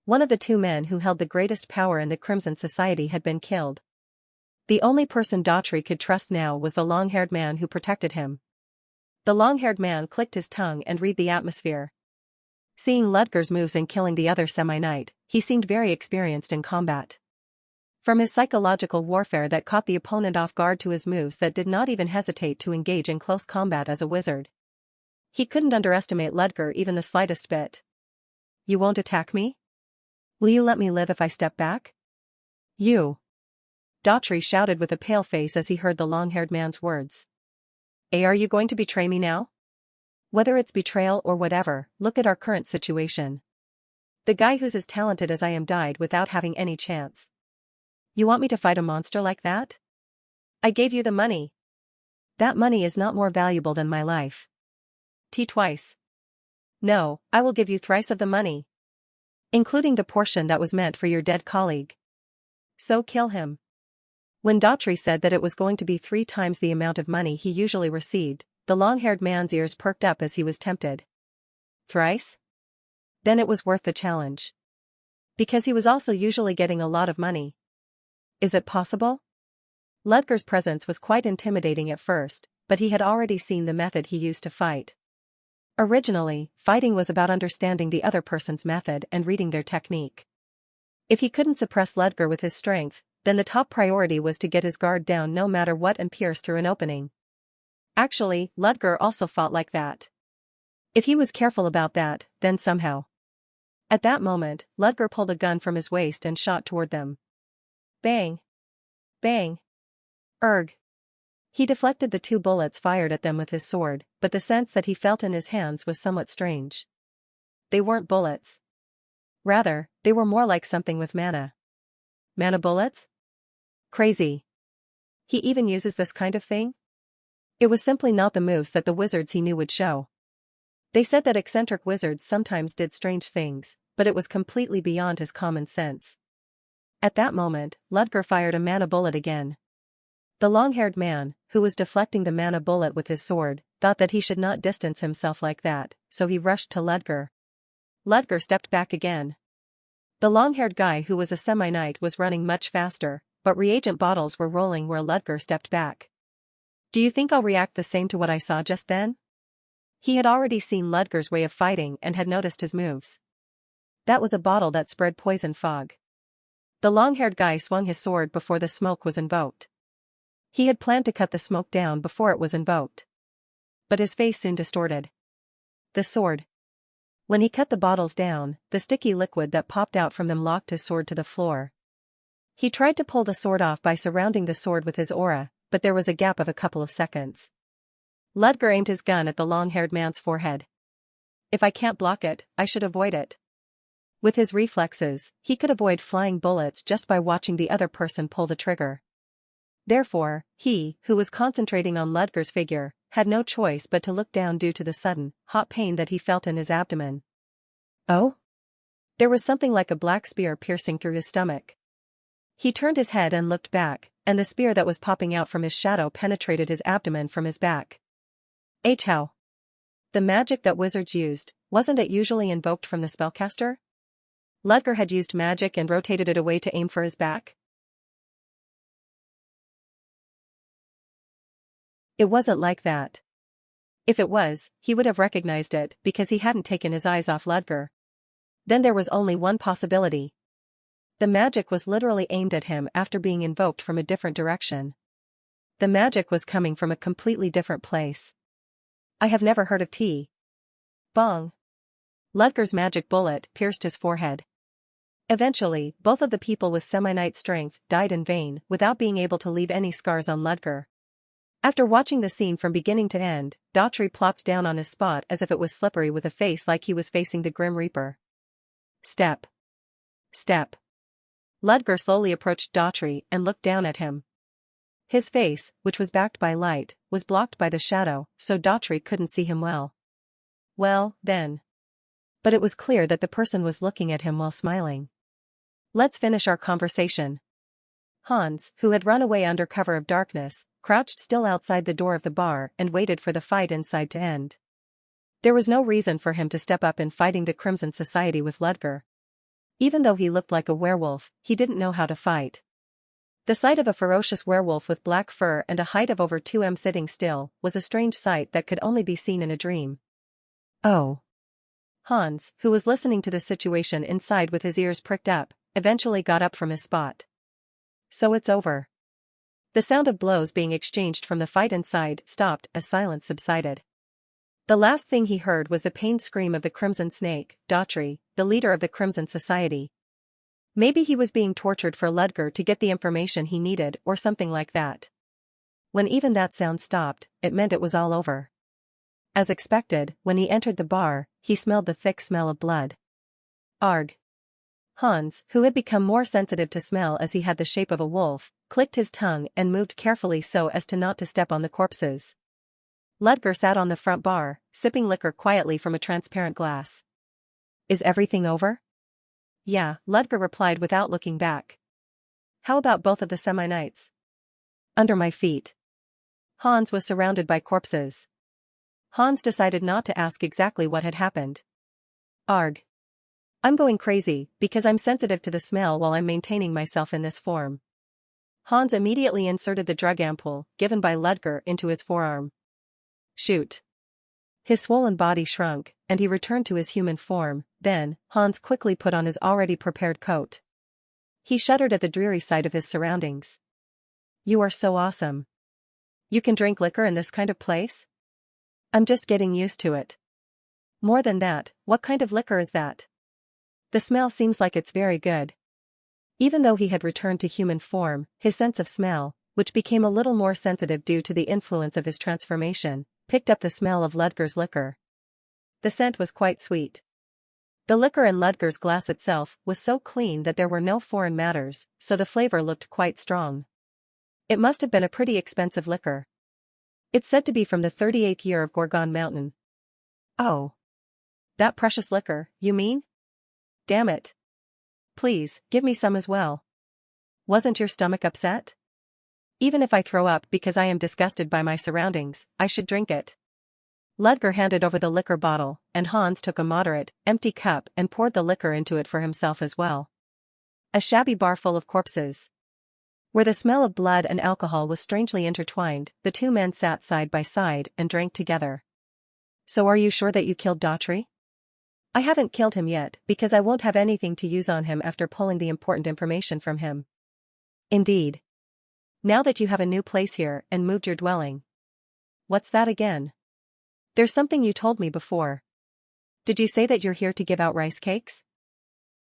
One of the two men who held the greatest power in the Crimson Society had been killed. The only person Daughtry could trust now was the long-haired man who protected him. The long-haired man clicked his tongue and read the atmosphere. Seeing Ludger's moves in killing the other semi-knight, he seemed very experienced in combat. From his psychological warfare that caught the opponent off guard to his moves that did not even hesitate to engage in close combat as a wizard. He couldn't underestimate Ludger even the slightest bit. You won't attack me? Will you let me live if I step back? You. Daughtry shouted with a pale face as he heard the long-haired man's words. Are you going to betray me now? Whether it's betrayal or whatever, look at our current situation. The guy who's as talented as I am died without having any chance. You want me to fight a monster like that? I gave you the money. That money is not more valuable than my life. Twice. No, I will give you thrice of the money. Including the portion that was meant for your dead colleague. So kill him. When Daughtry said that it was going to be 3 times the amount of money he usually received, the long-haired man's ears perked up as he was tempted. Thrice? Then it was worth the challenge. Because he was also usually getting a lot of money. Is it possible? Ludger's presence was quite intimidating at first, but he had already seen the method he used to fight. Originally, fighting was about understanding the other person's method and reading their technique. If he couldn't suppress Ludger with his strength, then the top priority was to get his guard down no matter what and pierce through an opening. Actually, Ludger also fought like that. If he was careful about that, then somehow. At that moment, Ludger pulled a gun from his waist and shot toward them. Bang! Bang! Erg! He deflected the 2 bullets fired at them with his sword, but the sense that he felt in his hands was somewhat strange. They weren't bullets. Rather, they were more like something with mana. Mana bullets? Crazy. He even uses this kind of thing? It was simply not the moves that the wizards he knew would show. They said that eccentric wizards sometimes did strange things, but it was completely beyond his common sense. At that moment, Ludger fired a mana bullet again. The long-haired man, who was deflecting the mana bullet with his sword, thought that he should not distance himself like that, so he rushed to Ludger. Ludger stepped back again. The long-haired guy who was a semi-knight was running much faster, but reagent bottles were rolling where Ludger stepped back. Do you think I'll react the same to what I saw just then? He had already seen Ludger's way of fighting and had noticed his moves. That was a bottle that spread poison fog. The long-haired guy swung his sword before the smoke was invoked. He had planned to cut the smoke down before it was invoked. But his face soon distorted. The sword. When he cut the bottles down, the sticky liquid that popped out from them locked his sword to the floor. He tried to pull the sword off by surrounding the sword with his aura, but there was a gap of a couple of seconds. Ludger aimed his gun at the long-haired man's forehead. If I can't block it, I should avoid it. With his reflexes, he could avoid flying bullets just by watching the other person pull the trigger. Therefore, he, who was concentrating on Ludger's figure, had no choice but to look down due to the sudden, hot pain that he felt in his abdomen. Oh? There was something like a black spear piercing through his stomach. He turned his head and looked back, and the spear that was popping out from his shadow penetrated his abdomen from his back. How? The magic that wizards used, wasn't it usually invoked from the spellcaster? Ludger had used magic and rotated it away to aim for his back? It wasn't like that. If it was, he would have recognized it because he hadn't taken his eyes off Ludger. Then there was only one possibility. The magic was literally aimed at him after being invoked from a different direction. The magic was coming from a completely different place. I have never heard of tea. Bong. Ludger's magic bullet pierced his forehead. Eventually, both of the people with semi-knight strength died in vain without being able to leave any scars on Ludger. After watching the scene from beginning to end, Daughtry plopped down on his spot as if it was slippery with a face like he was facing the Grim Reaper. Step. Step. Ludger slowly approached Daughtry and looked down at him. His face, which was backed by light, was blocked by the shadow, so Daughtry couldn't see him well. Well, then. But it was clear that the person was looking at him while smiling. Let's finish our conversation. Hans, who had run away under cover of darkness, crouched still outside the door of the bar and waited for the fight inside to end. There was no reason for him to step up in fighting the Crimson Society with Ludger. Even though he looked like a werewolf, he didn't know how to fight. The sight of a ferocious werewolf with black fur and a height of over 2 m sitting still was a strange sight that could only be seen in a dream. Oh. Hans, who was listening to the situation inside with his ears pricked up, eventually got up from his spot. So it's over. The sound of blows being exchanged from the fight inside stopped as silence subsided. The last thing he heard was the pained scream of the Crimson Snake, Daughtry, the leader of the Crimson Society. Maybe he was being tortured for Ludger to get the information he needed or something like that. When even that sound stopped, it meant it was all over. As expected, when he entered the bar, he smelled the thick smell of blood. Arg. Hans, who had become more sensitive to smell as he had the shape of a wolf, clicked his tongue and moved carefully so as to not to step on the corpses. Ludger sat on the front bar, sipping liquor quietly from a transparent glass. Is everything over? Yeah, Ludger replied without looking back. How about both of the semi-knights? Under my feet. Hans was surrounded by corpses. Hans decided not to ask exactly what had happened. Arg. I'm going crazy, because I'm sensitive to the smell while I'm maintaining myself in this form. Hans immediately inserted the drug ampoule, given by Ludger, into his forearm. Shoot. His swollen body shrunk, and he returned to his human form. Then, Hans quickly put on his already prepared coat. He shuddered at the dreary sight of his surroundings. You are so awesome. You can drink liquor in this kind of place? I'm just getting used to it. More than that, what kind of liquor is that? The smell seems like it's very good. Even though he had returned to human form, his sense of smell, which became a little more sensitive due to the influence of his transformation, picked up the smell of Ludger's liquor. The scent was quite sweet. The liquor in Ludger's glass itself was so clean that there were no foreign matters, so the flavor looked quite strong. It must have been a pretty expensive liquor. It's said to be from the 38th year of Gorgon Mountain. Oh. That precious liquor, you mean? Damn it. Please, give me some as well. Wasn't your stomach upset? Even if I throw up because I am disgusted by my surroundings, I should drink it. Ludger handed over the liquor bottle, and Hans took a moderate, empty cup and poured the liquor into it for himself as well. A shabby bar full of corpses. Where the smell of blood and alcohol was strangely intertwined, the two men sat side by side and drank together. So are you sure that you killed Daughtry? I haven't killed him yet because I won't have anything to use on him after pulling the important information from him. Indeed. Now that you have a new place here and moved your dwelling. What's that again? There's something you told me before. Did you say that you're here to give out rice cakes?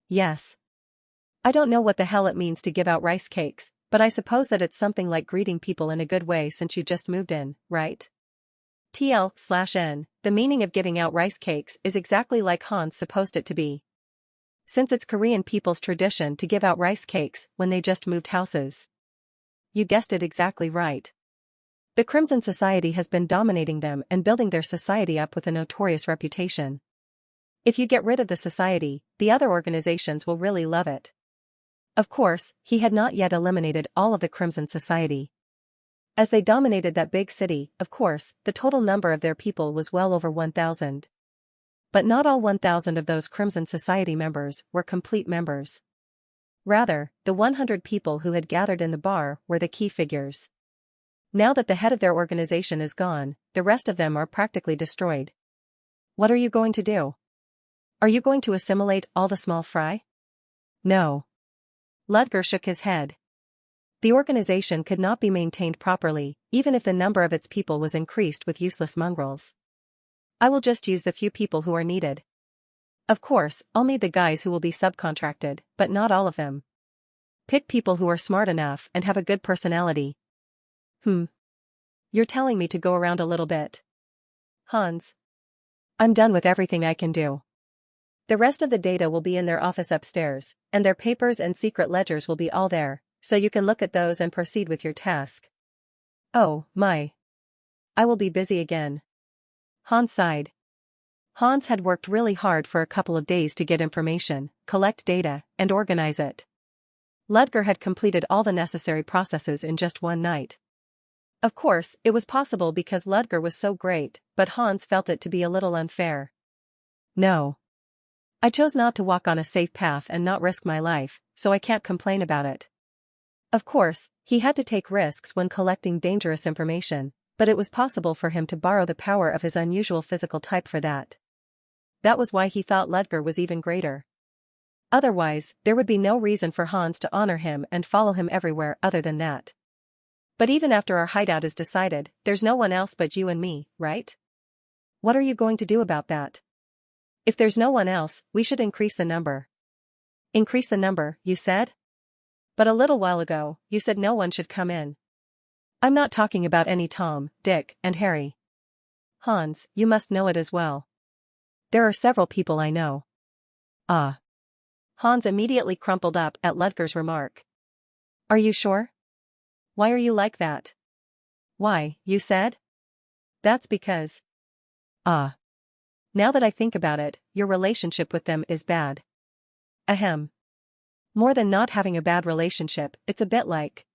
Yes. I don't know what the hell it means to give out rice cakes, but I suppose that it's something like greeting people in a good way since you just moved in, right? TL/N, the meaning of giving out rice cakes is exactly like Hans supposed it to be. Since it's Korean people's tradition to give out rice cakes when they just moved houses. You guessed it exactly right. The Crimson Society has been dominating them and building their society up with a notorious reputation. If you get rid of the society, the other organizations will really love it. Of course, he had not yet eliminated all of the Crimson Society. As they dominated that big city, of course, the total number of their people was well over 1,000. But not all 1,000 of those Crimson Society members were complete members. Rather, the 100 people who had gathered in the bar were the key figures. Now that the head of their organization is gone, the rest of them are practically destroyed. What are you going to do? Are you going to assimilate all the small fry? No. Ludger shook his head. The organization could not be maintained properly, even if the number of its people was increased with useless mongrels. I will just use the few people who are needed. Of course, I'll need the guys who will be subcontracted, but not all of them. Pick people who are smart enough and have a good personality. You're telling me to go around a little bit. Hans. I'm done with everything I can do. The rest of the data will be in their office upstairs, and their papers and secret ledgers will be all there, so you can look at those and proceed with your task. Oh, my. I will be busy again. Hans sighed. Hans had worked really hard for a couple of days to get information, collect data, and organize it. Ludger had completed all the necessary processes in just one night. Of course, it was possible because Ludger was so great, but Hans felt it to be a little unfair. No. I chose not to walk on a safe path and not risk my life, so I can't complain about it. Of course, he had to take risks when collecting dangerous information, but it was possible for him to borrow the power of his unusual physical type for that. That was why he thought Ludger was even greater. Otherwise, there would be no reason for Hans to honor him and follow him everywhere other than that. But even after our hideout is decided, there's no one else but you and me, right? What are you going to do about that? If there's no one else, we should increase the number. Increase the number, you said? But a little while ago, you said no one should come in. I'm not talking about any Tom, Dick, and Harry. Hans, you must know it as well. There are several people I know. Ah. Hans immediately crumpled up at Ludger's remark. Are you sure? Why are you like that? Why, you said? That's because. Ah. Now that I think about it, your relationship with them is bad. Ahem. More than not having a bad relationship, it's a bit like.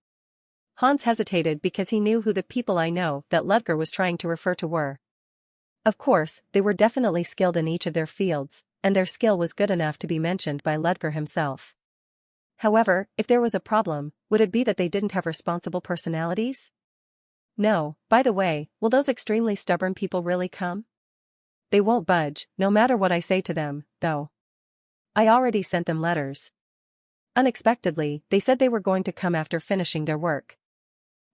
Hans hesitated because he knew who the people I know that Ludger was trying to refer to were. Of course, they were definitely skilled in each of their fields, and their skill was good enough to be mentioned by Ludger himself. However, if there was a problem, would it be that they didn't have responsible personalities? No, by the way, will those extremely stubborn people really come? They won't budge, no matter what I say to them, though. I already sent them letters. Unexpectedly, they said they were going to come after finishing their work.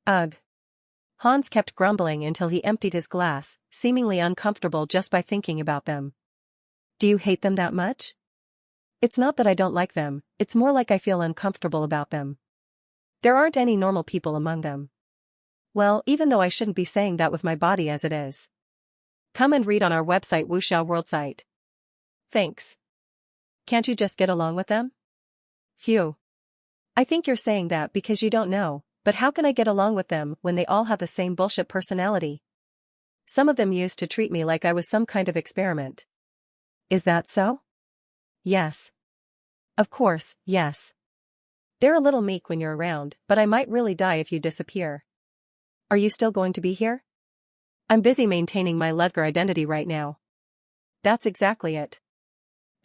Ugh. Hans kept grumbling until he emptied his glass, seemingly uncomfortable just by thinking about them. Do you hate them that much? It's not that I don't like them, it's more like I feel uncomfortable about them. There aren't any normal people among them. Well, even though I shouldn't be saying that with my body as it is. Come and read on our website Wuxiao World site. Thanks. Can't you just get along with them? Phew. I think you're saying that because you don't know, but how can I get along with them when they all have the same bullshit personality? Some of them used to treat me like I was some kind of experiment. Is that so? Yes. Of course, yes. They're a little meek when you're around, but I might really die if you disappear. Are you still going to be here? I'm busy maintaining my Ludger identity right now. That's exactly it.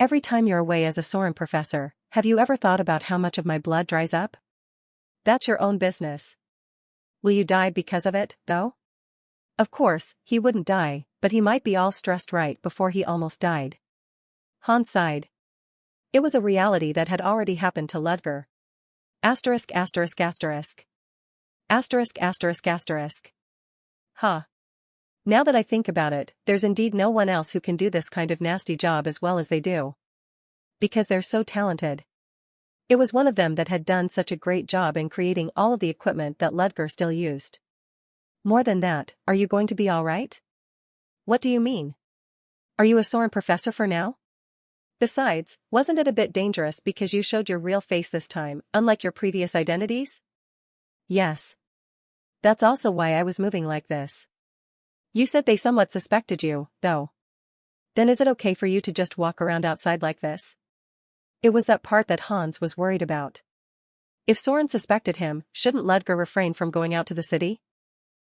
Every time you're away as a Soren professor, have you ever thought about how much of my blood dries up? That's your own business. Will you die because of it, though? Of course, he wouldn't die, but he might be all stressed right before he almost died. Hans sighed. It was a reality that had already happened to Ludger. Asterisk asterisk asterisk. Asterisk asterisk asterisk. Huh. Now that I think about it, there's indeed no one else who can do this kind of nasty job as well as they do. Because they're so talented. It was one of them that had done such a great job in creating all of the equipment that Ludger still used. More than that, are you going to be all right? What do you mean? Are you a Soren professor for now? Besides, wasn't it a bit dangerous because you showed your real face this time, unlike your previous identities? Yes. That's also why I was moving like this. You said they somewhat suspected you, though. Then is it okay for you to just walk around outside like this? It was that part that Hans was worried about. If Soren suspected him, shouldn't Ludger refrain from going out to the city?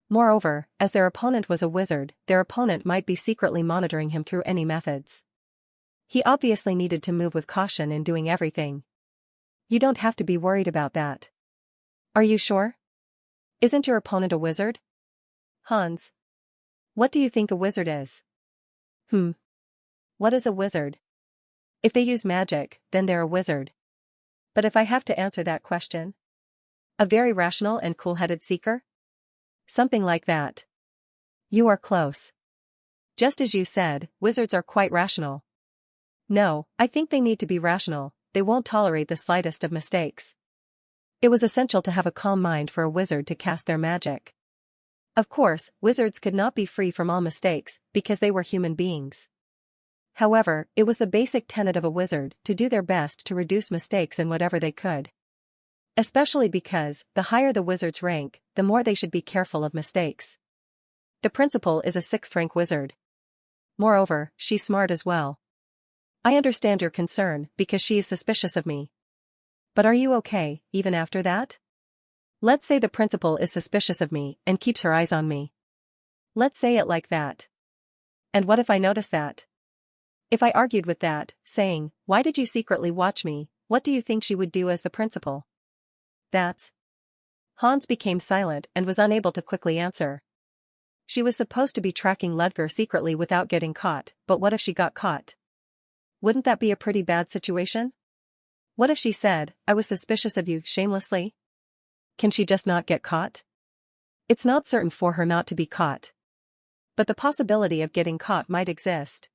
Moreover, as their opponent was a wizard, their opponent might be secretly monitoring him through any methods. He obviously needed to move with caution in doing everything. You don't have to be worried about that. Are you sure? Isn't your opponent a wizard? Hans. What do you think a wizard is? What is a wizard? If they use magic, then they're a wizard. But if I have to answer that question? A very rational and cool-headed seeker? Something like that. You are close. Just as you said, wizards are quite rational. No, I think they need to be rational, they won't tolerate the slightest of mistakes. It was essential to have a calm mind for a wizard to cast their magic. Of course, wizards could not be free from all mistakes, because they were human beings. However, it was the basic tenet of a wizard to do their best to reduce mistakes in whatever they could. Especially because, the higher the wizard's rank, the more they should be careful of mistakes. The principal is a 6th rank wizard. Moreover, she's smart as well. I understand your concern, because she is suspicious of me. But are you okay, even after that? Let's say the principal is suspicious of me, and keeps her eyes on me. Let's say it like that. And what if I notice that? If I argued with that, saying, why did you secretly watch me, what do you think she would do as the principal? That's. Hans became silent and was unable to quickly answer. She was supposed to be tracking Ludger secretly without getting caught, but what if she got caught? Wouldn't that be a pretty bad situation? What if she said, I was suspicious of you, shamelessly? Can she just not get caught? It's not certain for her not to be caught. But the possibility of getting caught might exist.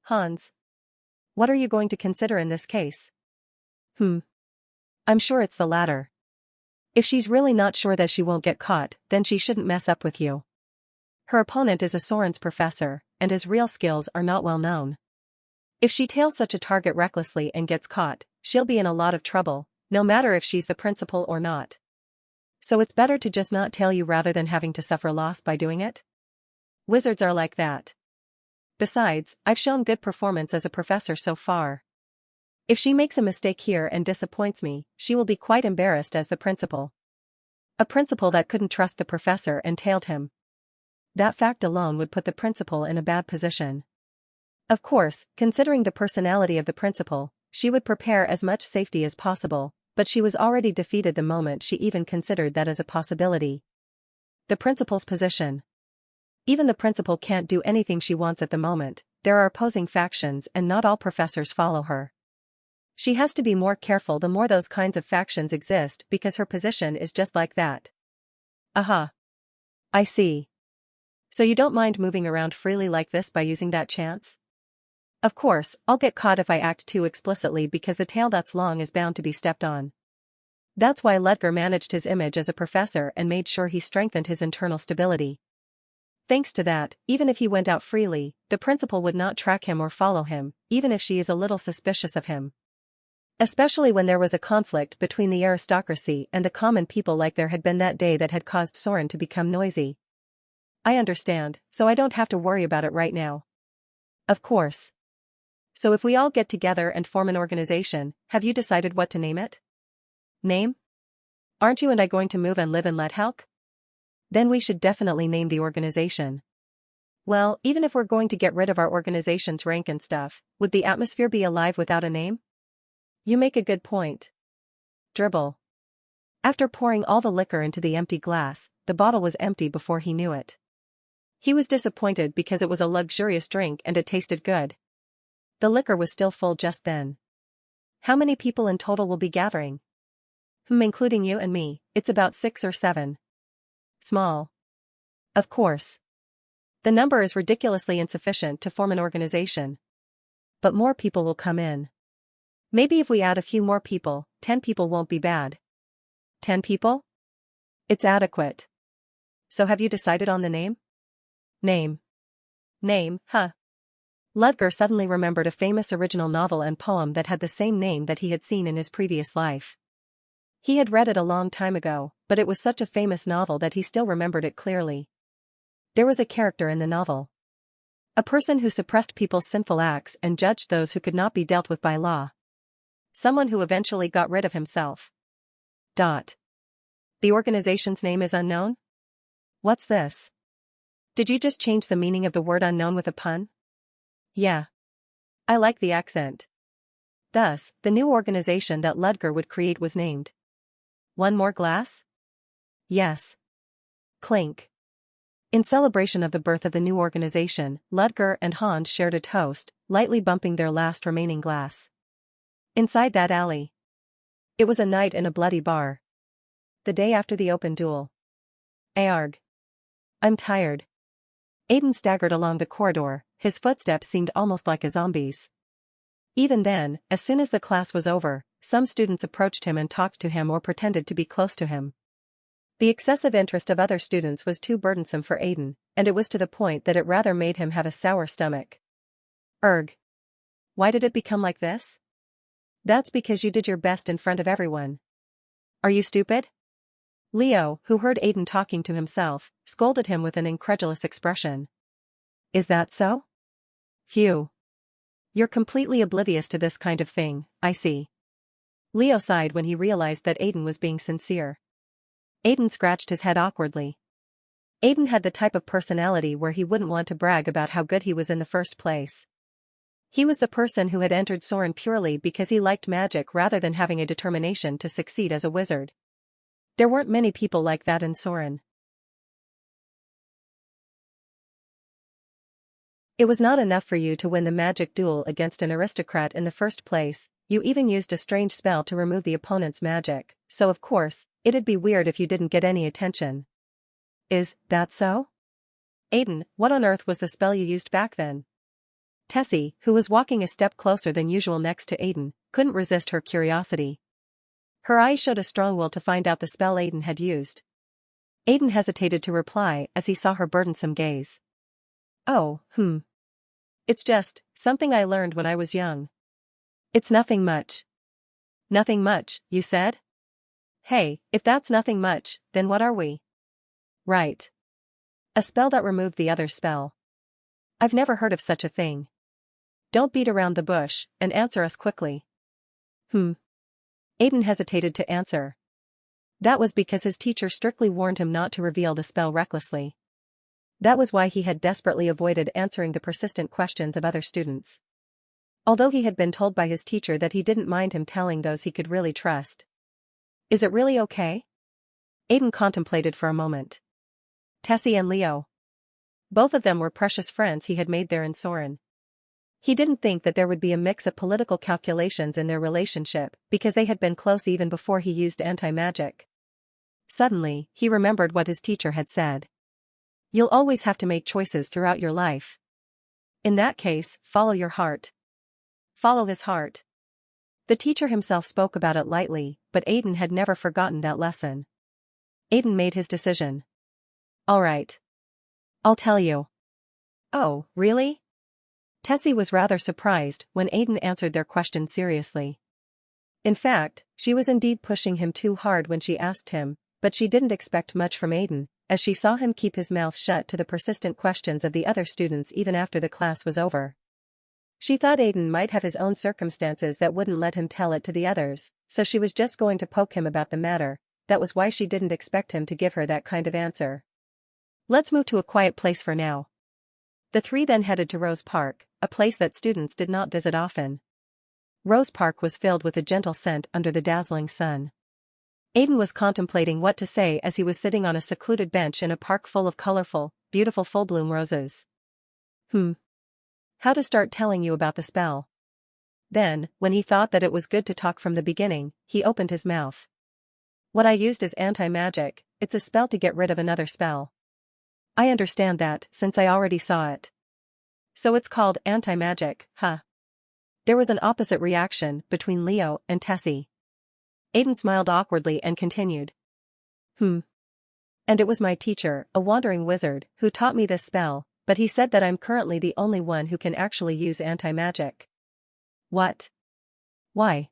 Hans. What are you going to consider in this case? I'm sure it's the latter. If she's really not sure that she won't get caught, then she shouldn't mess up with you. Her opponent is a Soren's professor, and his real skills are not well known. If she tails such a target recklessly and gets caught, she'll be in a lot of trouble, no matter if she's the principal or not. So it's better to just not tail you rather than having to suffer loss by doing it? Wizards are like that. Besides, I've shown good performance as a professor so far. If she makes a mistake here and disappoints me, she will be quite embarrassed as the principal. A principal that couldn't trust the professor and tailed him. That fact alone would put the principal in a bad position. Of course, considering the personality of the principal, she would prepare as much safety as possible, but she was already defeated the moment she even considered that as a possibility. The principal's position. Even the principal can't do anything she wants at the moment, there are opposing factions and not all professors follow her. She has to be more careful the more those kinds of factions exist because her position is just like that. Aha. I see. So you don't mind moving around freely like this by using that chance? Of course, I'll get caught if I act too explicitly because the tail that's long is bound to be stepped on. That's why Ludger managed his image as a professor and made sure he strengthened his internal stability. Thanks to that, even if he went out freely, the principal would not track him or follow him, even if she is a little suspicious of him. Especially when there was a conflict between the aristocracy and the common people like there had been that day that had caused Soren to become noisy. I understand, so I don't have to worry about it right now. Of course. So if we all get together and form an organization, have you decided what to name it? Name? Aren't you and I going to move and live in Lethelk? Then we should definitely name the organization. Well, even if we're going to get rid of our organization's rank and stuff, would the atmosphere be alive without a name? You make a good point. Dribble. After pouring all the liquor into the empty glass, the bottle was empty before he knew it. He was disappointed because it was a luxurious drink and it tasted good. The liquor was still full just then. How many people in total will be gathering? Including you and me, it's about 6 or 7. Small. Of course. The number is ridiculously insufficient to form an organization. But more people will come in. Maybe if we add a few more people, 10 people won't be bad. 10 people? It's adequate. So have you decided on the name? Name. Name, huh? Ludger suddenly remembered a famous original novel and poem that had the same name that he had seen in his previous life. He had read it a long time ago, but it was such a famous novel that he still remembered it clearly. There was a character in the novel. A person who suppressed people's sinful acts and judged those who could not be dealt with by law. Someone who eventually got rid of himself. The organization's name is unknown? What's this? Did you just change the meaning of the word unknown with a pun? Yeah. I like the accent. Thus, the new organization that Ludger would create was named. One more glass? Yes. Clink. In celebration of the birth of the new organization, Ludger and Hans shared a toast, lightly bumping their last remaining glass. Inside that alley. It was a night in a bloody bar. The day after the open duel. Arg. I'm tired. Aiden staggered along the corridor, his footsteps seemed almost like a zombie's. Even then, as soon as the class was over, some students approached him and talked to him or pretended to be close to him. The excessive interest of other students was too burdensome for Aiden, and it was to the point that it rather made him have a sour stomach. Erg. Why did it become like this? That's because you did your best in front of everyone. Are you stupid? Leo, who heard Aiden talking to himself, scolded him with an incredulous expression. Is that so? Phew. You're completely oblivious to this kind of thing, I see. Leo sighed when he realized that Aiden was being sincere. Aiden scratched his head awkwardly. Aiden had the type of personality where he wouldn't want to brag about how good he was in the first place. He was the person who had entered Soren purely because he liked magic rather than having a determination to succeed as a wizard. There weren't many people like that in Soren. It was not enough for you to win the magic duel against an aristocrat in the first place, you even used a strange spell to remove the opponent's magic, so of course, it'd be weird if you didn't get any attention. Is that so? Aiden, what on earth was the spell you used back then? Tessie, who was walking a step closer than usual next to Aiden, couldn't resist her curiosity. Her eyes showed a strong will to find out the spell Aiden had used. Aiden hesitated to reply as he saw her burdensome gaze. Oh, It's just something I learned when I was young. It's nothing much. Nothing much, you said? Hey, if that's nothing much, then what are we? Right. A spell that removed the other spell. I've never heard of such a thing. Don't beat around the bush, and answer us quickly. Aiden hesitated to answer. That was because his teacher strictly warned him not to reveal the spell recklessly. That was why he had desperately avoided answering the persistent questions of other students. Although he had been told by his teacher that he didn't mind him telling those he could really trust. Is it really okay? Aiden contemplated for a moment. Tessie and Leo. Both of them were precious friends he had made there in Soren. He didn't think that there would be a mix of political calculations in their relationship, because they had been close even before he used anti-magic. Suddenly, he remembered what his teacher had said. You'll always have to make choices throughout your life. In that case, follow your heart. Follow his heart. The teacher himself spoke about it lightly, but Aiden had never forgotten that lesson. Aiden made his decision. All right. I'll tell you. Oh, really? Tessie was rather surprised when Aiden answered their question seriously. In fact, she was indeed pushing him too hard when she asked him, but she didn't expect much from Aiden, as she saw him keep his mouth shut to the persistent questions of the other students even after the class was over. She thought Aiden might have his own circumstances that wouldn't let him tell it to the others, so she was just going to poke him about the matter. That was why she didn't expect him to give her that kind of answer. Let's move to a quiet place for now. The three then headed to Rose Park, a place that students did not visit often. Rose Park was filled with a gentle scent under the dazzling sun. Aiden was contemplating what to say as he was sitting on a secluded bench in a park full of colorful, beautiful full-bloom roses. How to start telling you about the spell. Then, when he thought that it was good to talk from the beginning, he opened his mouth. What I used is anti-magic. It's a spell to get rid of another spell. I understand that, since I already saw it. So it's called anti-magic, huh? There was an opposite reaction between Leo and Tessie. Aiden smiled awkwardly and continued. And it was my teacher, a wandering wizard, who taught me this spell, but he said that I'm currently the only one who can actually use anti-magic. What? Why?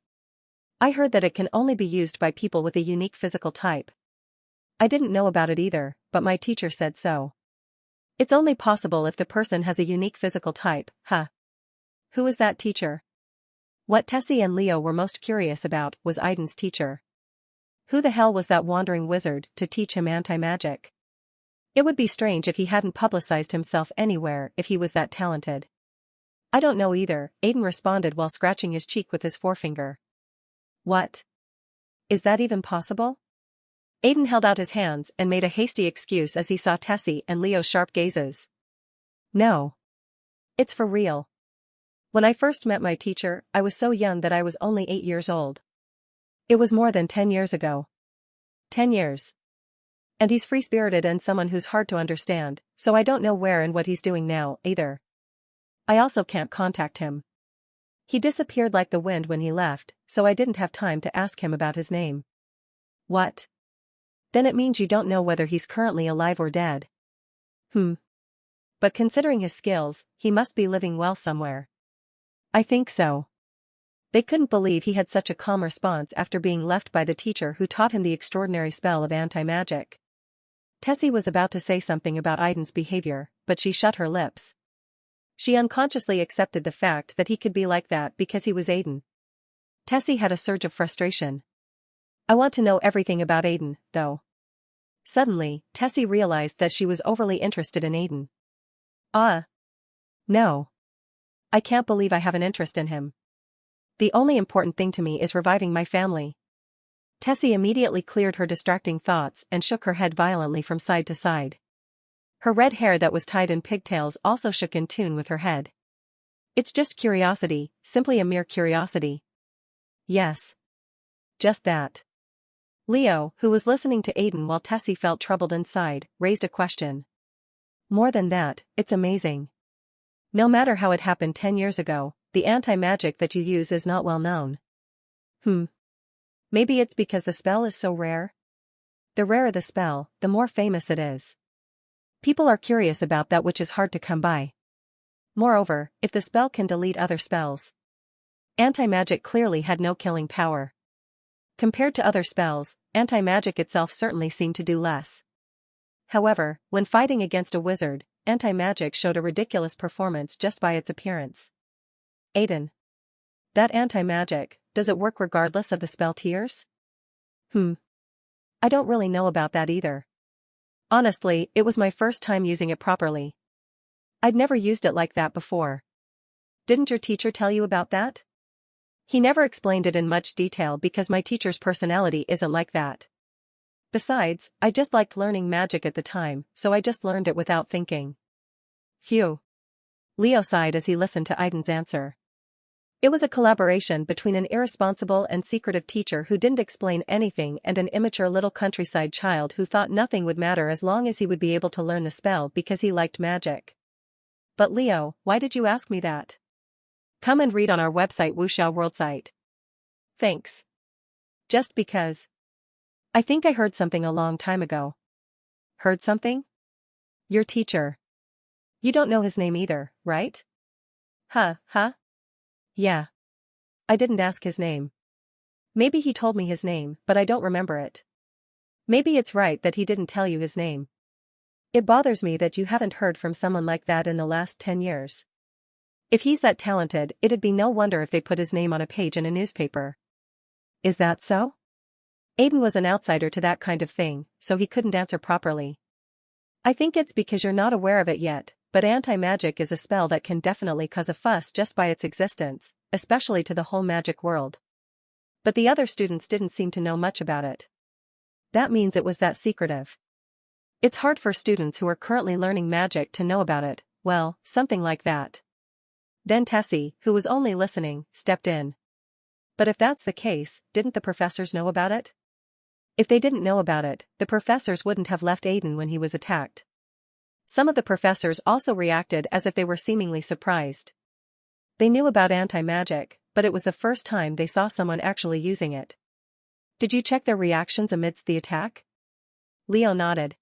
I heard that it can only be used by people with a unique physical type. I didn't know about it either, but my teacher said so. It's only possible if the person has a unique physical type, huh? Who is that teacher? What Tessie and Leo were most curious about was Aiden's teacher. Who the hell was that wandering wizard to teach him anti-magic? It would be strange if he hadn't publicized himself anywhere if he was that talented. I don't know either, Aiden responded while scratching his cheek with his forefinger. What? Is that even possible? Aiden held out his hands and made a hasty excuse as he saw Tessie and Leo's sharp gazes. No. It's for real. When I first met my teacher, I was so young that I was only 8 years old. It was more than 10 years ago. 10 years. And he's free-spirited and someone who's hard to understand, so I don't know where and what he's doing now, either. I also can't contact him. He disappeared like the wind when he left, so I didn't have time to ask him about his name. What? Then it means you don't know whether he's currently alive or dead. But considering his skills, he must be living well somewhere. I think so. They couldn't believe he had such a calm response after being left by the teacher who taught him the extraordinary spell of anti-magic. Tessie was about to say something about Aiden's behavior, but she shut her lips. She unconsciously accepted the fact that he could be like that because he was Aiden. Tessie had a surge of frustration. I want to know everything about Aiden, though. Suddenly, Tessie realized that she was overly interested in Aiden. No. I can't believe I have an interest in him. The only important thing to me is reviving my family. Tessie immediately cleared her distracting thoughts and shook her head violently from side to side. Her red hair that was tied in pigtails also shook in tune with her head. It's just curiosity, simply a mere curiosity. Yes. Just that. Leo, who was listening to Aiden while Tessie felt troubled inside, raised a question. More than that, it's amazing. No matter how it happened 10 years ago, the anti-magic that you use is not well known. Maybe it's because the spell is so rare? The rarer the spell, the more famous it is. People are curious about that which is hard to come by. Moreover, if the spell can delete other spells. Anti-magic clearly had no killing power. Compared to other spells, anti-magic itself certainly seemed to do less. However, when fighting against a wizard, anti-magic showed a ridiculous performance just by its appearance. Aiden. That anti-magic, does it work regardless of the spell tiers? I don't really know about that either. Honestly, it was my first time using it properly. I'd never used it like that before. Didn't your teacher tell you about that? He never explained it in much detail because my teacher's personality isn't like that. Besides, I just liked learning magic at the time, so I just learned it without thinking. Phew. Leo sighed as he listened to Aiden's answer. It was a collaboration between an irresponsible and secretive teacher who didn't explain anything and an immature little countryside child who thought nothing would matter as long as he would be able to learn the spell because he liked magic. But Leo, why did you ask me that? Come and read on our website Wuxia World site. Thanks. Just because. I think I heard something a long time ago. Heard something? Your teacher. You don't know his name either, right? Huh? Yeah. I didn't ask his name. Maybe he told me his name, but I don't remember it. Maybe it's right that he didn't tell you his name. It bothers me that you haven't heard from someone like that in the last 10 years. If he's that talented, it'd be no wonder if they put his name on a page in a newspaper. Is that so? Aiden was an outsider to that kind of thing, so he couldn't answer properly. I think it's because you're not aware of it yet, but anti-magic is a spell that can definitely cause a fuss just by its existence, especially to the whole magic world. But the other students didn't seem to know much about it. That means it was that secretive. It's hard for students who are currently learning magic to know about it, well, something like that. Then Tessie, who was only listening, stepped in. But if that's the case, didn't the professors know about it? If they didn't know about it, the professors wouldn't have left Aiden when he was attacked. Some of the professors also reacted as if they were seemingly surprised. They knew about anti-magic, but it was the first time they saw someone actually using it. Did you check their reactions amidst the attack? Leo nodded.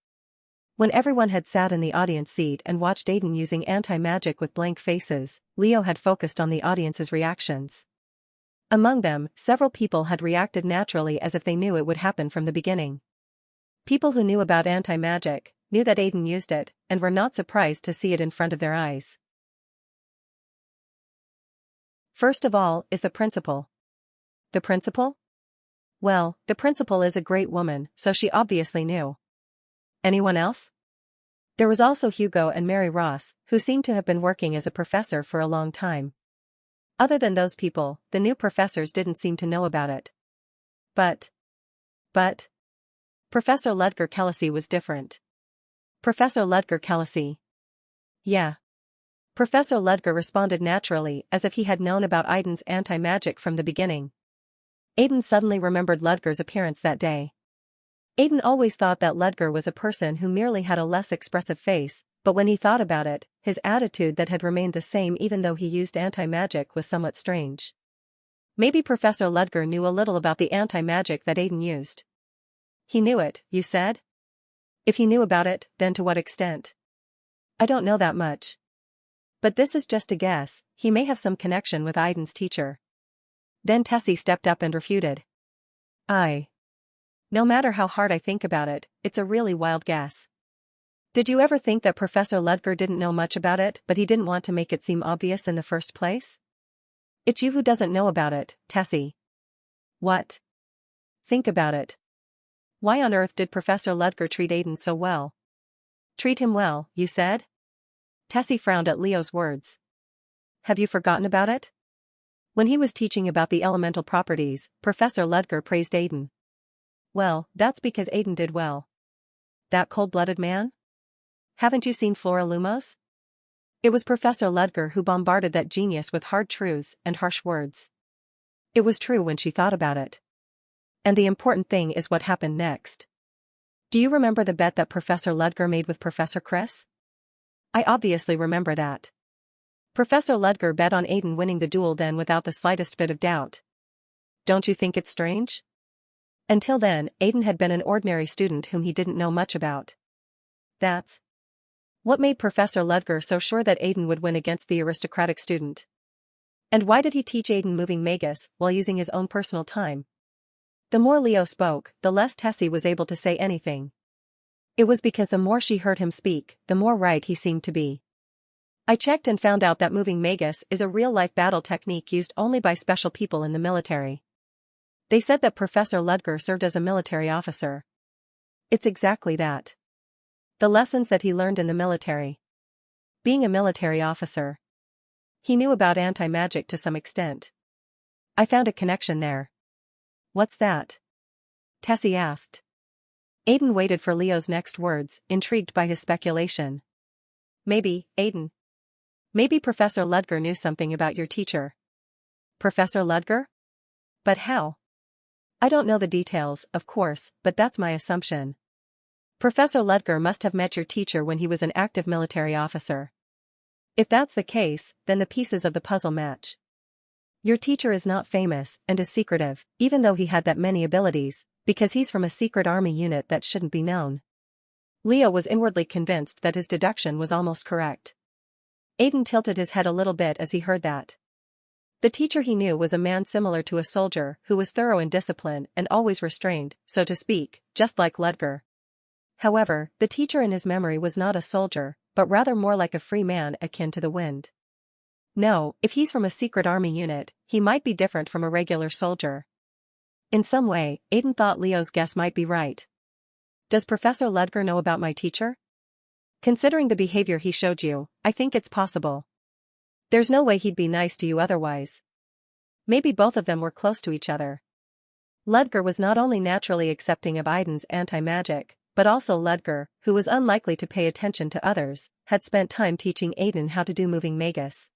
When everyone had sat in the audience seat and watched Aiden using anti-magic with blank faces, Leo had focused on the audience's reactions. Among them, several people had reacted naturally as if they knew it would happen from the beginning. People who knew about anti-magic, knew that Aiden used it, and were not surprised to see it in front of their eyes. First of all is the principal. The principal? Well, the principal is a great woman, so she obviously knew. Anyone else? There was also Hugo and Mary Ross, who seemed to have been working as a professor for a long time. Other than those people, the new professors didn't seem to know about it. But Professor Ludger Kelsey was different. Professor Ludger Kelsey. Yeah. Professor Ludger responded naturally as if he had known about Aiden's anti-magic from the beginning. Aiden suddenly remembered Ludger's appearance that day. Aiden always thought that Ludger was a person who merely had a less expressive face, but when he thought about it, his attitude that had remained the same even though he used anti-magic was somewhat strange. Maybe Professor Ludger knew a little about the anti-magic that Aiden used. He knew it, you said? If he knew about it, then to what extent? I don't know that much. But this is just a guess, he may have some connection with Aiden's teacher. Then Tessie stepped up and refuted. No matter how hard I think about it, it's a really wild guess. Did you ever think that Professor Ludger didn't know much about it but he didn't want to make it seem obvious in the first place? It's you who doesn't know about it, Tessie. What? Think about it. Why on earth did Professor Ludger treat Aiden so well? Treat him well, you said? Tessie frowned at Leo's words. Have you forgotten about it? When he was teaching about the elemental properties, Professor Ludger praised Aiden. Well, that's because Aiden did well. That cold-blooded man? Haven't you seen Flora Lumos? It was Professor Ludger who bombarded that genius with hard truths and harsh words. It was true when she thought about it. And the important thing is what happened next. Do you remember the bet that Professor Ludger made with Professor Chris? I obviously remember that. Professor Ludger bet on Aiden winning the duel then without the slightest bit of doubt. Don't you think it's strange? Until then, Aiden had been an ordinary student whom he didn't know much about. That's what made Professor Ludger so sure that Aiden would win against the aristocratic student. And why did he teach Aiden moving magus while using his own personal time? The more Leo spoke, the less Tessie was able to say anything. It was because the more she heard him speak, the more right he seemed to be. I checked and found out that moving magus is a real-life battle technique used only by special people in the military. They said that Professor Ludger served as a military officer. It's exactly that. The lessons that he learned in the military. Being a military officer. He knew about anti-magic to some extent. I found a connection there. What's that? Tessie asked. Aiden waited for Leo's next words, intrigued by his speculation. Maybe, Aiden. Maybe Professor Ludger knew something about your teacher. Professor Ludger? But how? I don't know the details, of course, but that's my assumption. Professor Ludger must have met your teacher when he was an active military officer. If that's the case, then the pieces of the puzzle match. Your teacher is not famous and is secretive, even though he had that many abilities, because he's from a secret army unit that shouldn't be known. Leo was inwardly convinced that his deduction was almost correct. Aiden tilted his head a little bit as he heard that. The teacher he knew was a man similar to a soldier who was thorough in discipline and always restrained, so to speak, just like Ludger. However, the teacher in his memory was not a soldier, but rather more like a free man akin to the wind. No, if he's from a secret army unit, he might be different from a regular soldier. In some way, Aiden thought Leo's guess might be right. Does Professor Ludger know about my teacher? Considering the behavior he showed you, I think it's possible. There's no way he'd be nice to you otherwise. Maybe both of them were close to each other. Ludger was not only naturally accepting of Aiden's anti-magic, but also Ludger, who was unlikely to pay attention to others, had spent time teaching Aiden how to do moving magus.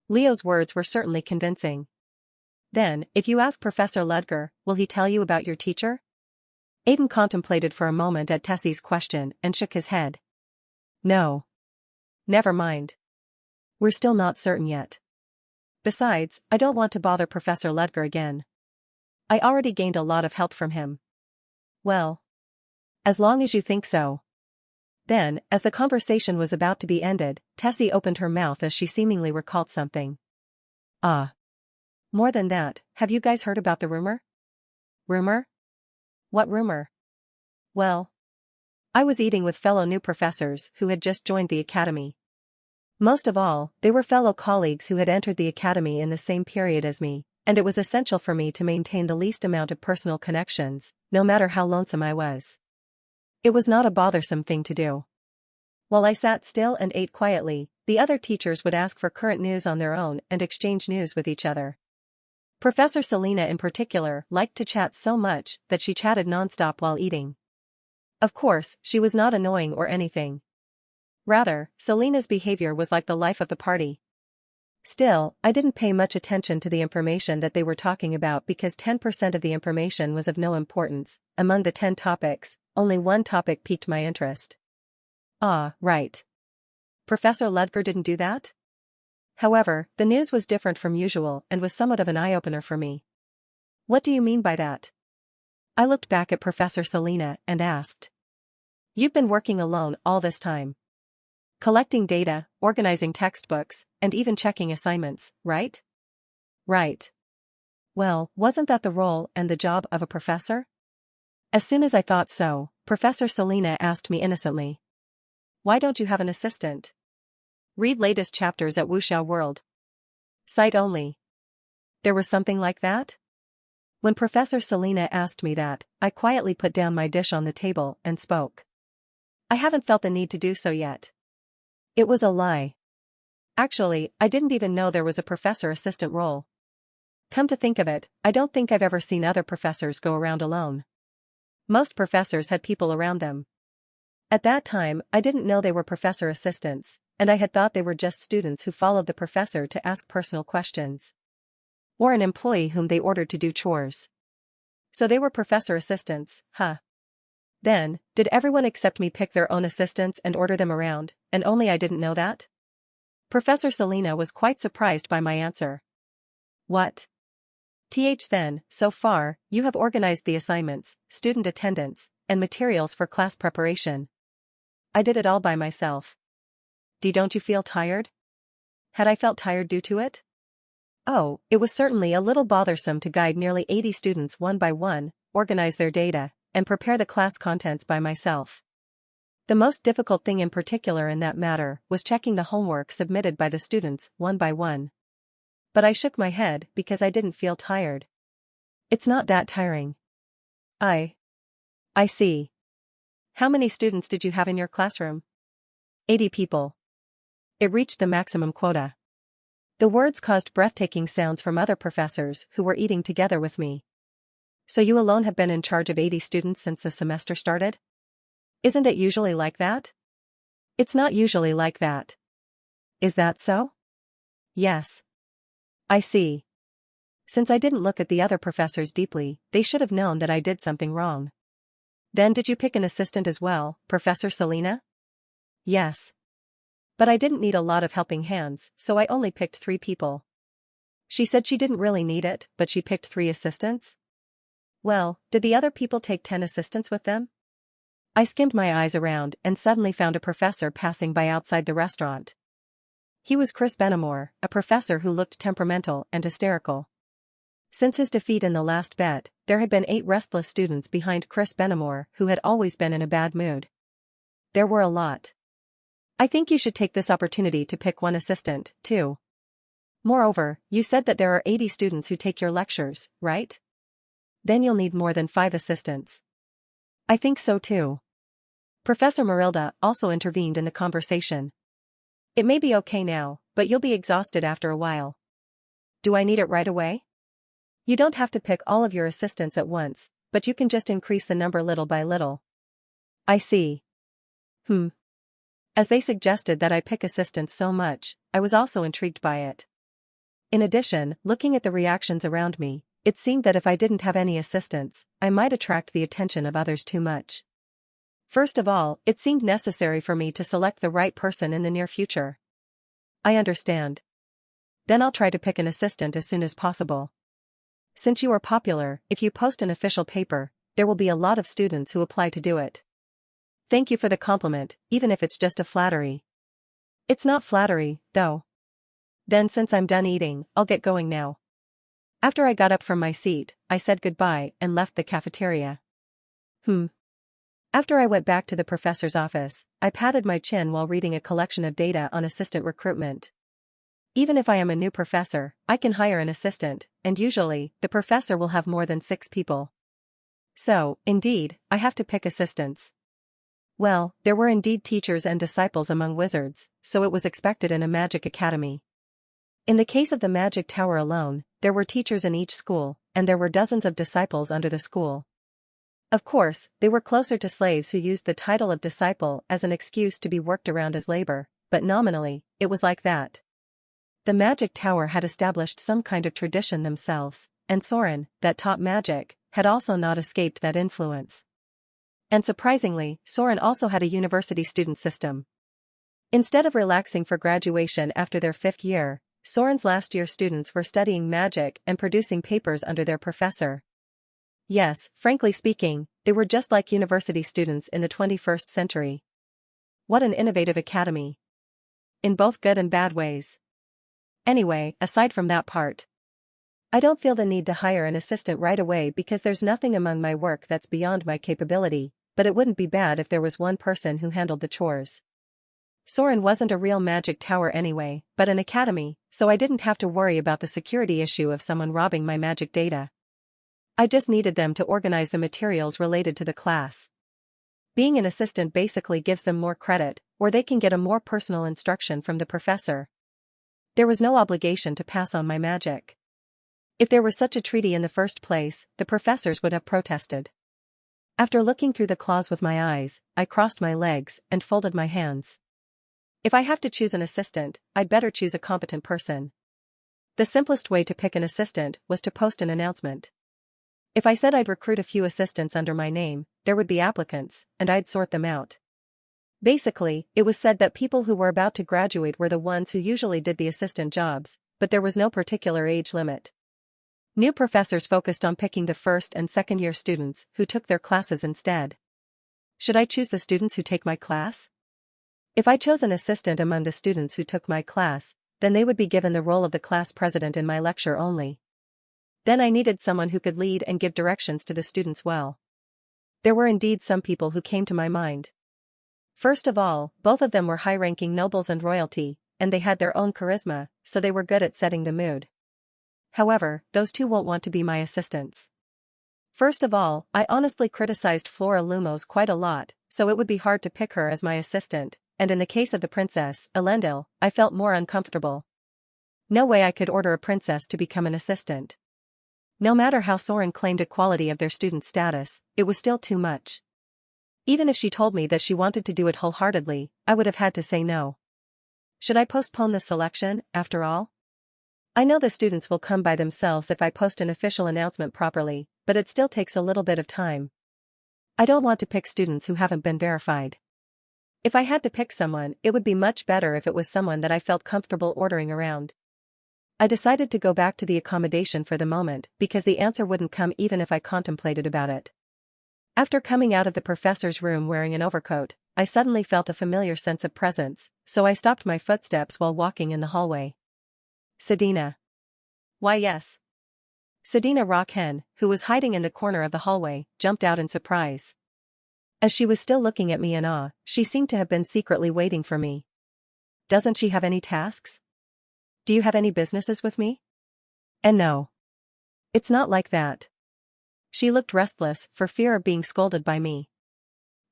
Leo's words were certainly convincing. Then, if you ask Professor Ludger, will he tell you about your teacher? Aiden contemplated for a moment at Tessie's question and shook his head. No. Never mind. We're still not certain yet. Besides, I don't want to bother Professor Ludger again. I already gained a lot of help from him. Well. As long as you think so. Then, as the conversation was about to be ended, Tessie opened her mouth as she seemingly recalled something. Ah. More than that, have you guys heard about the rumor? Rumor? What rumor? Well. I was eating with fellow new professors who had just joined the academy. Most of all, they were fellow colleagues who had entered the academy in the same period as me, and it was essential for me to maintain the least amount of personal connections, no matter how lonesome I was. It was not a bothersome thing to do. While I sat still and ate quietly, the other teachers would ask for current news on their own and exchange news with each other. Professor Selena in particular liked to chat so much that she chatted nonstop while eating. Of course, she was not annoying or anything. Rather, Selena's behavior was like the life of the party. Still, I didn't pay much attention to the information that they were talking about because 10% of the information was of no importance. Among the 10 topics, only one topic piqued my interest. Ah, right. Professor Ludger didn't do that? However, the news was different from usual and was somewhat of an eye-opener for me. What do you mean by that? I looked back at Professor Selena and asked. You've been working alone all this time. Collecting data, organizing textbooks, and even checking assignments, right? Right. Well, wasn't that the role and the job of a professor? As soon as I thought so, Professor Selena asked me innocently. Why don't you have an assistant? Read latest chapters at Wuxiao World. Sight only. There was something like that? When Professor Selena asked me that, I quietly put down my dish on the table and spoke. I haven't felt the need to do so yet. It was a lie. Actually, I didn't even know there was a professor assistant role. Come to think of it, I don't think I've ever seen other professors go around alone. Most professors had people around them. At that time, I didn't know they were professor assistants, and I had thought they were just students who followed the professor to ask personal questions. Or an employee whom they ordered to do chores. So they were professor assistants, huh? Then, did everyone except me pick their own assistants and order them around, and only I didn't know that? Professor Selena was quite surprised by my answer. What? Then, so far, you have organized the assignments, student attendance, and materials for class preparation. I did it all by myself. Don't you feel tired? Had I felt tired due to it? Oh, it was certainly a little bothersome to guide nearly 80 students one by one, organize their data, and prepare the class contents by myself. The most difficult thing in particular in that matter was checking the homework submitted by the students one by one. But I shook my head because I didn't feel tired. It's not that tiring. I see. How many students did you have in your classroom? 80 people. It reached the maximum quota. The words caused breathtaking sounds from other professors who were eating together with me. So you alone have been in charge of 80 students since the semester started? Isn't it usually like that? It's not usually like that. Is that so? Yes. I see. Since I didn't look at the other professors deeply, they should have known that I did something wrong. Then did you pick an assistant as well, Professor Selena? Yes. But I didn't need a lot of helping hands, so I only picked 3 people. She said she didn't really need it, but she picked 3 assistants? Well, did the other people take 10 assistants with them? I skimmed my eyes around and suddenly found a professor passing by outside the restaurant. He was Chris Benamore, a professor who looked temperamental and hysterical. Since his defeat in the last bet, there had been 8 restless students behind Chris Benamore who had always been in a bad mood. There were a lot. I think you should take this opportunity to pick one assistant, too. Moreover, you said that there are 80 students who take your lectures, right? Then you'll need more than 5 assistants. I think so too. Professor Marilda also intervened in the conversation. It may be okay now, but you'll be exhausted after a while. Do I need it right away? You don't have to pick all of your assistants at once, but you can just increase the number little by little. I see. As they suggested that I pick assistants so much, I was also intrigued by it. In addition, looking at the reactions around me, it seemed that if I didn't have any assistants, I might attract the attention of others too much. First of all, it seemed necessary for me to select the right person in the near future. I understand. Then I'll try to pick an assistant as soon as possible. Since you are popular, if you post an official paper, there will be a lot of students who apply to do it. Thank you for the compliment, even if it's just a flattery. It's not flattery, though. Then since I'm done eating, I'll get going now. After I got up from my seat, I said goodbye and left the cafeteria. After I went back to the professor's office, I patted my chin while reading a collection of data on assistant recruitment. Even if I am a new professor, I can hire an assistant, and usually, the professor will have more than 6 people. So, indeed, I have to pick assistants. Well, there were indeed teachers and disciples among wizards, so it was expected in a magic academy. In the case of the magic tower alone, there were teachers in each school, and there were dozens of disciples under the school. Of course, they were closer to slaves who used the title of disciple as an excuse to be worked around as labor, but nominally, it was like that. The magic tower had established some kind of tradition themselves, and Soren, that taught magic, had also not escaped that influence. And surprisingly, Soren also had a university student system. Instead of relaxing for graduation after their 5th year, Soren's last-year students were studying magic and producing papers under their professor. Yes, frankly speaking, they were just like university students in the 21st century. What an innovative academy. In both good and bad ways. Anyway, aside from that part, I don't feel the need to hire an assistant right away because there's nothing among my work that's beyond my capability, but it wouldn't be bad if there was one person who handled the chores. Soren wasn't a real magic tower anyway, but an academy, so I didn't have to worry about the security issue of someone robbing my magic data. I just needed them to organize the materials related to the class. Being an assistant basically gives them more credit, or they can get a more personal instruction from the professor. There was no obligation to pass on my magic. If there was such a treaty in the first place, the professors would have protested. After looking through the clause with my eyes, I crossed my legs and folded my hands. If I have to choose an assistant, I'd better choose a competent person. The simplest way to pick an assistant was to post an announcement. If I said I'd recruit a few assistants under my name, there would be applicants, and I'd sort them out. Basically, it was said that people who were about to graduate were the ones who usually did the assistant jobs, but there was no particular age limit. New professors focused on picking the 1st and 2nd year students who took their classes instead. Should I choose the students who take my class? If I chose an assistant among the students who took my class, then they would be given the role of the class president in my lecture only. Then I needed someone who could lead and give directions to the students well. There were indeed some people who came to my mind. First of all, both of them were high-ranking nobles and royalty, and they had their own charisma, so they were good at setting the mood. However, those 2 won't want to be my assistants. First of all, I honestly criticized Flora Lumos quite a lot, so it would be hard to pick her as my assistant, and in the case of the princess, Elendil, I felt more uncomfortable. No way I could order a princess to become an assistant. No matter how Soren claimed equality of their student status, it was still too much. Even if she told me that she wanted to do it wholeheartedly, I would have had to say no. Should I postpone the selection, after all? I know the students will come by themselves if I post an official announcement properly, but it still takes a little bit of time. I don't want to pick students who haven't been verified. If I had to pick someone, it would be much better if it was someone that I felt comfortable ordering around. I decided to go back to the accommodation for the moment because the answer wouldn't come even if I contemplated about it. After coming out of the professor's room wearing an overcoat, I suddenly felt a familiar sense of presence, so I stopped my footsteps while walking in the hallway. Sedina. Why yes. Sedina Rockhen, who was hiding in the corner of the hallway, jumped out in surprise. As she was still looking at me in awe, she seemed to have been secretly waiting for me. Doesn't she have any tasks? Do you have any businesses with me? And no. It's not like that. She looked restless, for fear of being scolded by me.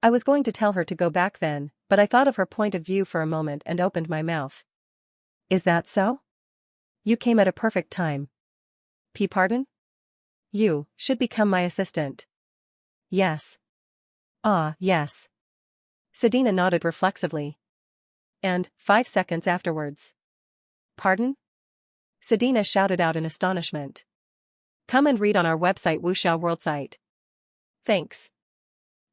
I was going to tell her to go back then, but I thought of her point of view for a moment and opened my mouth. Is that so? You came at a perfect time. Pardon? You should become my assistant. Yes. Ah, yes. Sedina nodded reflexively. And, 5 seconds afterwards. Pardon? Sedina shouted out in astonishment. Come and read on our website Wuxiao World site. Thanks.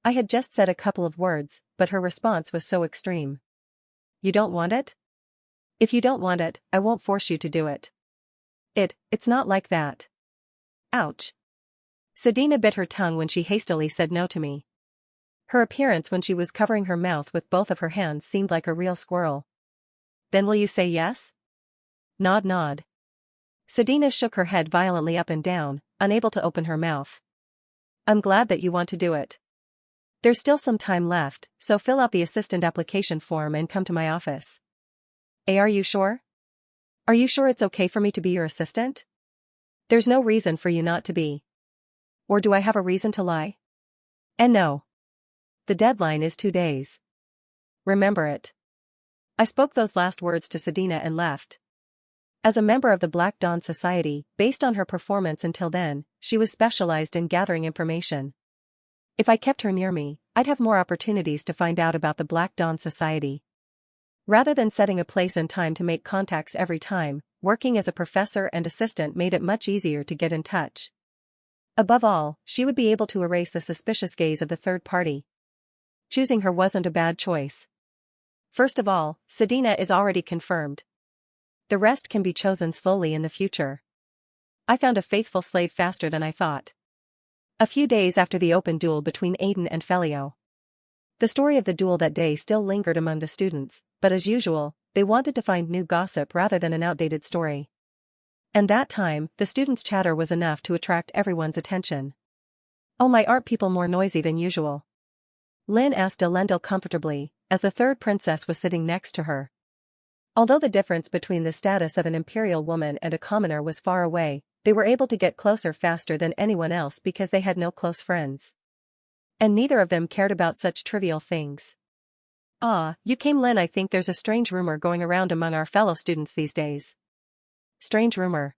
I had just said a couple of words, but her response was so extreme. You don't want it? If you don't want it, I won't force you to do it. It's not like that. Ouch. Sedina bit her tongue when she hastily said no to me. Her appearance when she was covering her mouth with both of her hands seemed like a real squirrel. Then will you say yes? Nod nod. Sedina shook her head violently up and down, unable to open her mouth. I'm glad that you want to do it. There's still some time left, so fill out the assistant application form and come to my office. Are you sure? Are you sure it's okay for me to be your assistant? There's no reason for you not to be. Or do I have a reason to lie? And no. The deadline is 2 days. Remember it. I spoke those last words to Sedina and left. As a member of the Black Dawn Society, based on her performance until then, she was specialized in gathering information. If I kept her near me, I'd have more opportunities to find out about the Black Dawn Society. Rather than setting a place and time to make contacts every time, working as a professor and assistant made it much easier to get in touch. Above all, she would be able to erase the suspicious gaze of the third party. Choosing her wasn't a bad choice. First of all, Sedina is already confirmed. The rest can be chosen slowly in the future. I found a faithful slave faster than I thought. A few days after the open duel between Aiden and Felio. The story of the duel that day still lingered among the students, but as usual, they wanted to find new gossip rather than an outdated story. And that time, the students' chatter was enough to attract everyone's attention. Oh my, aren't people more noisy than usual? Lynn asked Elendil comfortably, as the third princess was sitting next to her. Although the difference between the status of an imperial woman and a commoner was far away, they were able to get closer faster than anyone else because they had no close friends. And neither of them cared about such trivial things. Ah, you came, Lynn. I think there's a strange rumor going around among our fellow students these days. Strange rumor?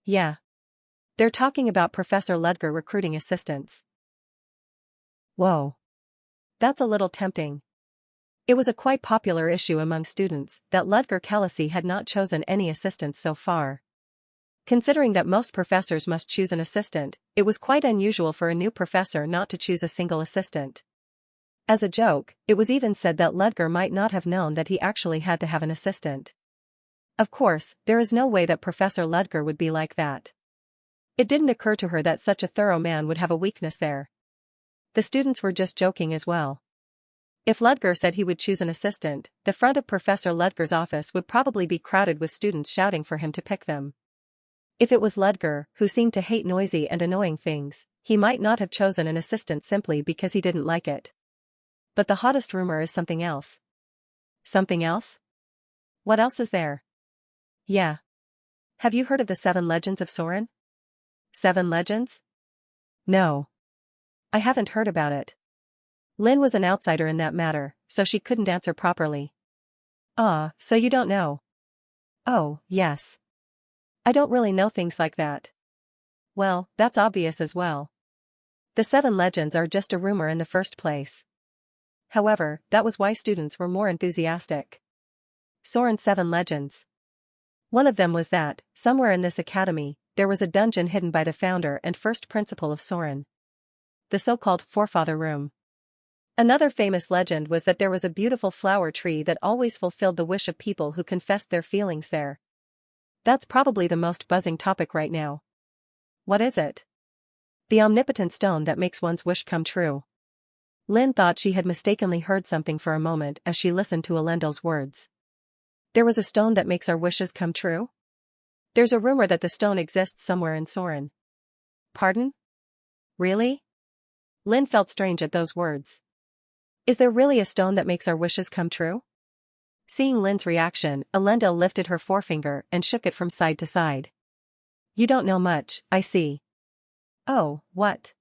Yeah. They're talking about Professor Ludger recruiting assistants. Whoa. That's a little tempting. It was a quite popular issue among students that Ludger Kelasi had not chosen any assistants so far. Considering that most professors must choose an assistant, it was quite unusual for a new professor not to choose a single assistant. As a joke, it was even said that Ludger might not have known that he actually had to have an assistant. Of course, there is no way that Professor Ludger would be like that. It didn't occur to her that such a thorough man would have a weakness there. The students were just joking as well. If Ludger said he would choose an assistant, the front of Professor Ludger's office would probably be crowded with students shouting for him to pick them. If it was Ludger, who seemed to hate noisy and annoying things, he might not have chosen an assistant simply because he didn't like it. But the hottest rumor is something else. Something else? What else is there? Yeah. Have you heard of the 7 legends of Soren? 7 legends? No. I haven't heard about it. Lynn was an outsider in that matter, so she couldn't answer properly. Ah, so you don't know? Oh, yes. I don't really know things like that. Well, that's obvious as well. The 7 legends are just a rumor in the first place. However, that was why students were more enthusiastic. Soren's 7 legends. One of them was that, somewhere in this academy, there was a dungeon hidden by the founder and first principal of Soren. The so-called Forefather Room. Another famous legend was that there was a beautiful flower tree that always fulfilled the wish of people who confessed their feelings there. That's probably the most buzzing topic right now. What is it? The omnipotent stone that makes one's wish come true. Lynn thought she had mistakenly heard something for a moment as she listened to Elendel's words. There was a stone that makes our wishes come true? There's a rumor that the stone exists somewhere in Soren. Pardon? Really? Lynn felt strange at those words. Is there really a stone that makes our wishes come true? Seeing Lynn's reaction, Elendil lifted her forefinger and shook it from side to side. You don't know much, I see. Oh, what?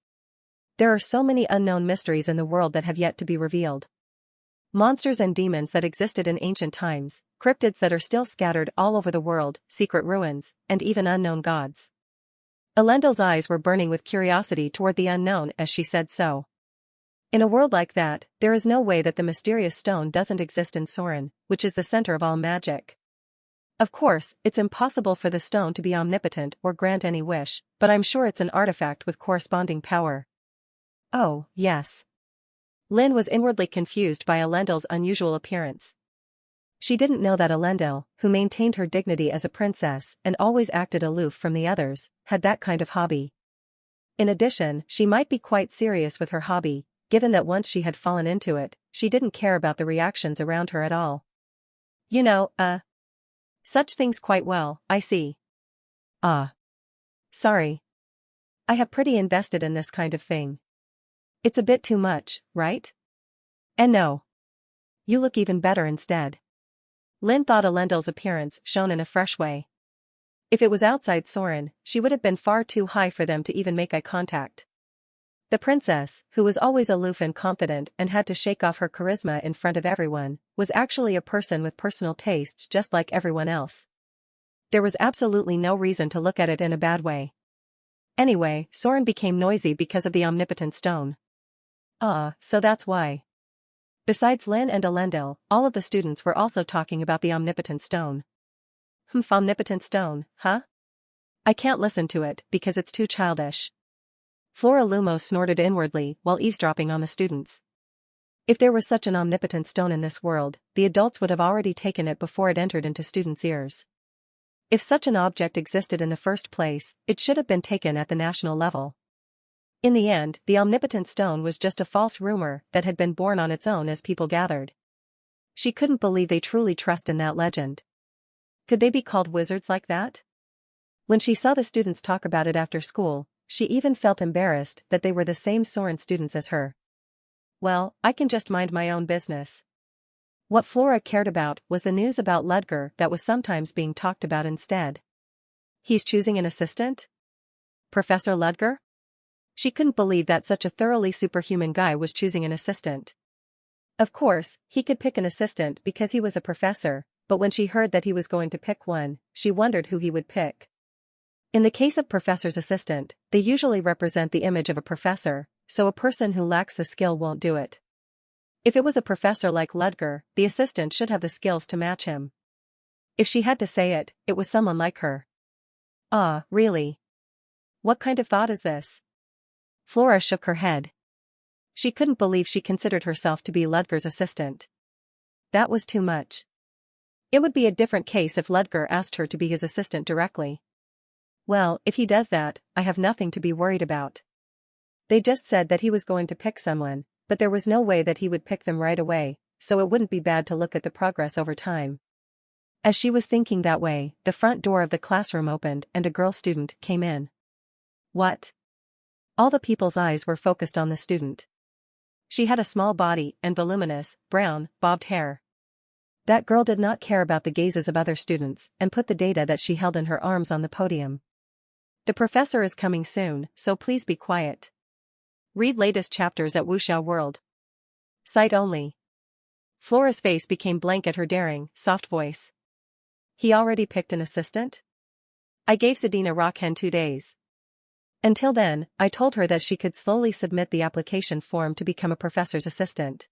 There are so many unknown mysteries in the world that have yet to be revealed. Monsters and demons that existed in ancient times, cryptids that are still scattered all over the world, secret ruins, and even unknown gods. Elendil's eyes were burning with curiosity toward the unknown as she said so. In a world like that, there is no way that the mysterious stone doesn't exist in Soren, which is the center of all magic. Of course, it's impossible for the stone to be omnipotent or grant any wish, but I'm sure it's an artifact with corresponding power. Oh, yes. Lynn was inwardly confused by Elendil's unusual appearance. She didn't know that Elendil, who maintained her dignity as a princess and always acted aloof from the others, had that kind of hobby. In addition, she might be quite serious with her hobby, given that once she had fallen into it, she didn't care about the reactions around her at all. You know, such things quite well, I see. Ah. Sorry. I have pretty invested in this kind of thing. It's a bit too much, right? And no. You look even better instead. Lynn thought Elendil's appearance shone in a fresh way. If it was outside Soren, she would have been far too high for them to even make eye contact. The princess, who was always aloof and confident and had to shake off her charisma in front of everyone, was actually a person with personal tastes just like everyone else. There was absolutely no reason to look at it in a bad way. Anyway, Soren became noisy because of the omnipotent stone. So that's why. Besides Lynn and Elendil, all of the students were also talking about the omnipotent stone. Omnipotent stone, huh? I can't listen to it because it's too childish. Flora Lumos snorted inwardly while eavesdropping on the students. If there was such an omnipotent stone in this world, the adults would have already taken it before it entered into students' ears. If such an object existed in the first place, it should have been taken at the national level. In the end, the omnipotent stone was just a false rumor that had been born on its own as people gathered. She couldn't believe they truly trust in that legend. Could they be called wizards like that? When she saw the students talk about it after school, she even felt embarrassed that they were the same Soren students as her. Well, I can just mind my own business. What Flora cared about was the news about Ludger that was sometimes being talked about instead. He's choosing an assistant? Professor Ludger? She couldn't believe that such a thoroughly superhuman guy was choosing an assistant. Of course, he could pick an assistant because he was a professor, but when she heard that he was going to pick one, she wondered who he would pick. In the case of professor's assistant, they usually represent the image of a professor, so a person who lacks the skill won't do it. If it was a professor like Ludger, the assistant should have the skills to match him. If she had to say it, it was someone like her. Really? What kind of thought is this? Flora shook her head. She couldn't believe she considered herself to be Ludger's assistant. That was too much. It would be a different case if Ludger asked her to be his assistant directly. Well, if he does that, I have nothing to be worried about. They just said that he was going to pick someone, but there was no way that he would pick them right away, so it wouldn't be bad to look at the progress over time. As she was thinking that way, the front door of the classroom opened and a girl student came in. What? All the people's eyes were focused on the student. She had a small body and voluminous, brown, bobbed hair. That girl did not care about the gazes of other students and put the data that she held in her arms on the podium. The professor is coming soon, so please be quiet. Read latest chapters at Wuxiao World. Sight only. Flora's face became blank at her daring, soft voice. He already picked an assistant? I gave Sedina Rockhen 2 days. Until then, I told her that she could slowly submit the application form to become a professor's assistant.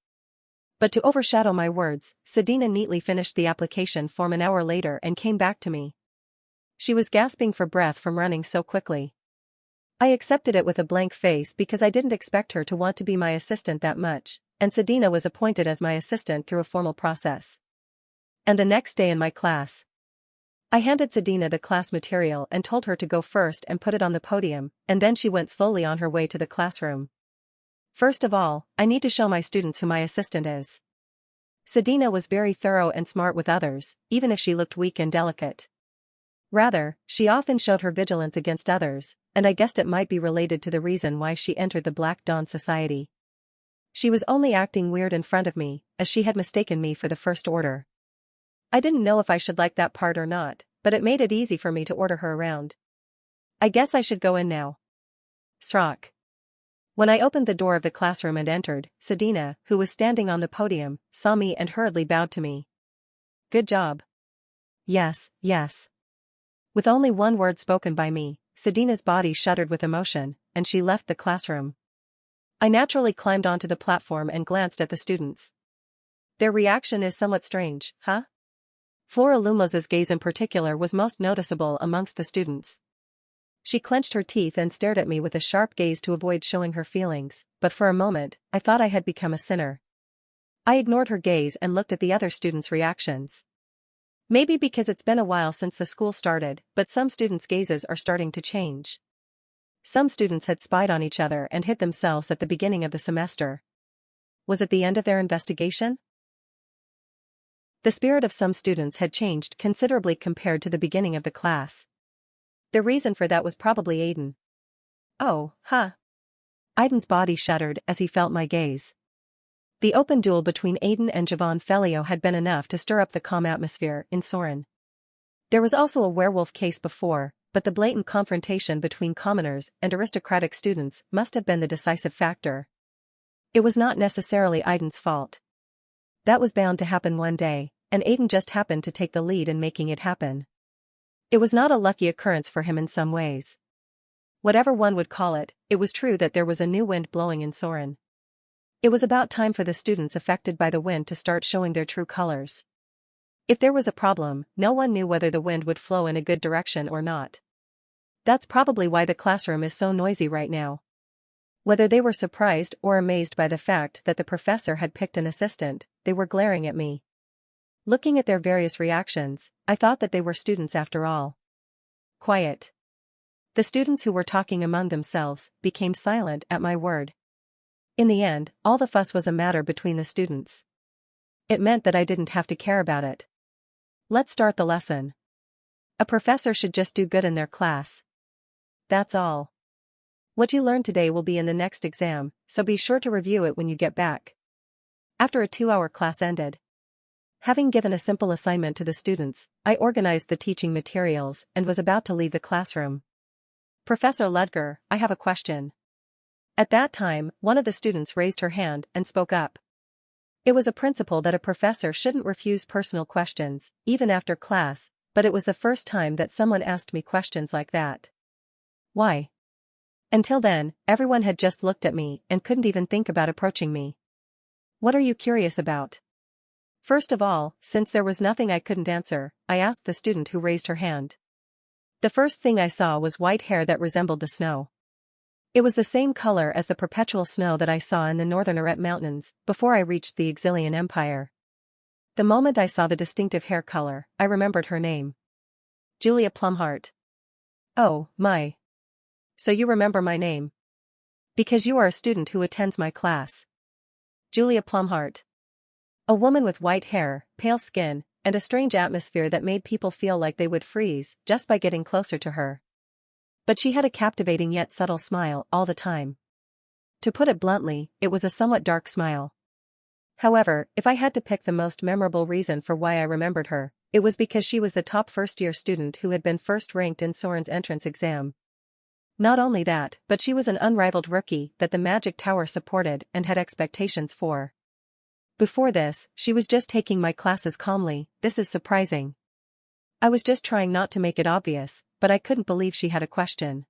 But to overshadow my words, Sedina neatly finished the application form an hour later and came back to me. She was gasping for breath from running so quickly. I accepted it with a blank face because I didn't expect her to want to be my assistant that much, and Sedina was appointed as my assistant through a formal process. And the next day in my class. I handed Sedina the class material and told her to go first and put it on the podium, and then she went slowly on her way to the classroom. First of all, I need to show my students who my assistant is. Sedina was very thorough and smart with others, even if she looked weak and delicate. Rather, she often showed her vigilance against others, and I guessed it might be related to the reason why she entered the Black Dawn Society. She was only acting weird in front of me, as she had mistaken me for the First Order. I didn't know if I should like that part or not, but it made it easy for me to order her around. I guess I should go in now. Srock. When I opened the door of the classroom and entered, Sedina, who was standing on the podium, saw me and hurriedly bowed to me. Good job. Yes, yes. With only one word spoken by me, Sedina's body shuddered with emotion, and she left the classroom. I naturally climbed onto the platform and glanced at the students. Their reaction is somewhat strange, huh? Flora Lumos's gaze in particular was most noticeable amongst the students. She clenched her teeth and stared at me with a sharp gaze to avoid showing her feelings, but for a moment, I thought I had become a sinner. I ignored her gaze and looked at the other students' reactions. Maybe because it's been a while since the school started, but some students' gazes are starting to change. Some students had spied on each other and hit themselves at the beginning of the semester. Was it the end of their investigation? The spirit of some students had changed considerably compared to the beginning of the class. The reason for that was probably Aiden. Oh, huh. Aiden's body shuddered as he felt my gaze. The open duel between Aiden and Javon Felio had been enough to stir up the calm atmosphere in Soren. There was also a werewolf case before, but the blatant confrontation between commoners and aristocratic students must have been the decisive factor. It was not necessarily Aiden's fault. That was bound to happen one day, and Aiden just happened to take the lead in making it happen. It was not a lucky occurrence for him in some ways. Whatever one would call it, it was true that there was a new wind blowing in Soren. It was about time for the students affected by the wind to start showing their true colors. If there was a problem, no one knew whether the wind would flow in a good direction or not. That's probably why the classroom is so noisy right now. Whether they were surprised or amazed by the fact that the professor had picked an assistant, they were glaring at me. Looking at their various reactions, I thought that they were students after all. Quiet. The students who were talking among themselves became silent at my word. In the end, all the fuss was a matter between the students. It meant that I didn't have to care about it. Let's start the lesson. A professor should just do good in their class. That's all. What you learned today will be in the next exam, so be sure to review it when you get back. After a 2-hour class ended. Having given a simple assignment to the students, I organized the teaching materials and was about to leave the classroom. Professor Ludger, I have a question. At that time, one of the students raised her hand and spoke up. It was a principle that a professor shouldn't refuse personal questions, even after class, but it was the first time that someone asked me questions like that. Why? Until then, everyone had just looked at me and couldn't even think about approaching me. What are you curious about? First of all, since there was nothing I couldn't answer, I asked the student who raised her hand. The first thing I saw was white hair that resembled the snow. It was the same color as the perpetual snow that I saw in the northern Aret Mountains before I reached the Exilian Empire. The moment I saw the distinctive hair color, I remembered her name. Julia Plumhart. Oh, my. So you remember my name? Because you are a student who attends my class. Julia Plumhart. A woman with white hair, pale skin, and a strange atmosphere that made people feel like they would freeze just by getting closer to her. But she had a captivating yet subtle smile all the time. To put it bluntly, it was a somewhat dark smile. However, if I had to pick the most memorable reason for why I remembered her, it was because she was the top first-year student who had been first ranked in Soren's entrance exam. Not only that, but she was an unrivaled rookie that the Magic Tower supported and had expectations for. Before this, she was just taking my classes calmly. This is surprising. I was just trying not to make it obvious, but I couldn't believe she had a question.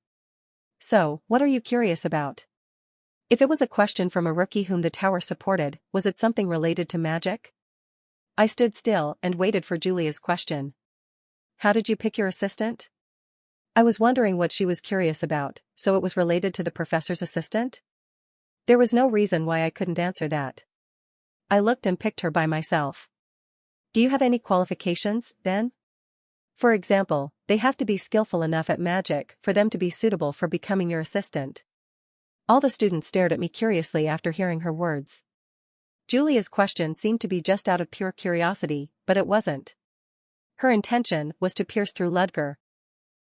So, what are you curious about? If it was a question from a rookie whom the tower supported, was it something related to magic? I stood still and waited for Julia's question. How did you pick your assistant? I was wondering what she was curious about, so it was related to the professor's assistant? There was no reason why I couldn't answer that. I looked and picked her by myself. Do you have any qualifications, then? For example, they have to be skillful enough at magic for them to be suitable for becoming your assistant. All the students stared at me curiously after hearing her words. Julia's question seemed to be just out of pure curiosity, but it wasn't. Her intention was to pierce through Ludger.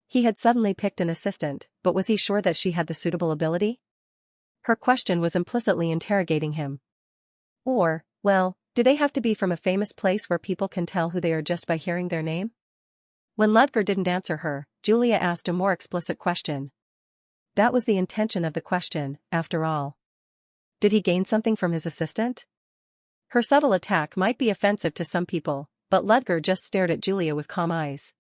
He had suddenly picked an assistant, but was he sure that she had the suitable ability? Her question was implicitly interrogating him. Or, well, do they have to be from a famous place where people can tell who they are just by hearing their name? When Ludger didn't answer her, Julia asked a more explicit question. That was the intention of the question, after all. Did he gain something from his assistant? Her subtle attack might be offensive to some people, but Ludger just stared at Julia with calm eyes.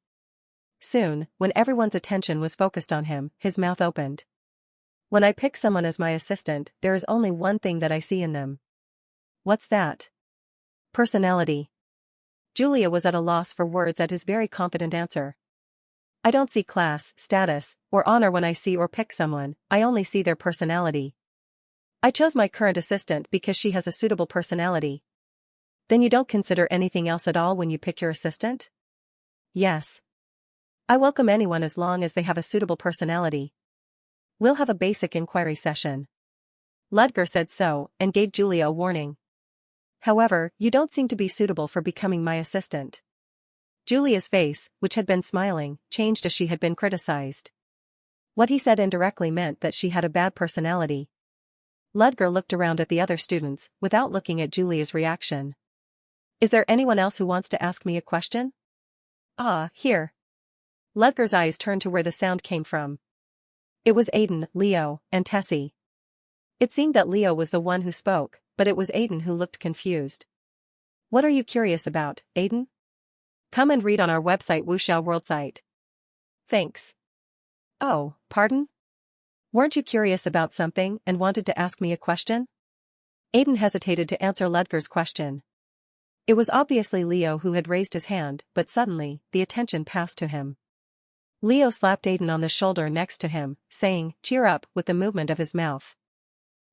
Soon, when everyone's attention was focused on him, his mouth opened. When I pick someone as my assistant, there is only one thing that I see in them. What's that? Personality. Julia was at a loss for words at his very confident answer. I don't see class, status, or honor when I see or pick someone, I only see their personality. I chose my current assistant because she has a suitable personality. Then you don't consider anything else at all when you pick your assistant? Yes. I welcome anyone as long as they have a suitable personality. We'll have a basic inquiry session. Ludger said so, and gave Julia a warning. However, you don't seem to be suitable for becoming my assistant. Julia's face, which had been smiling, changed as she had been criticized. What he said indirectly meant that she had a bad personality. Ludger looked around at the other students, without looking at Julia's reaction. Is there anyone else who wants to ask me a question? Ah, here. Ludger's eyes turned to where the sound came from. It was Aiden, Leo, and Tessie. It seemed that Leo was the one who spoke, but it was Aiden who looked confused. What are you curious about, Aiden? Come and read on our website Wuxiao World site. Thanks. Oh, pardon? Weren't you curious about something and wanted to ask me a question? Aiden hesitated to answer Ludger's question. It was obviously Leo who had raised his hand, but suddenly, the attention passed to him. Leo slapped Aiden on the shoulder next to him, saying, "Cheer up," with the movement of his mouth.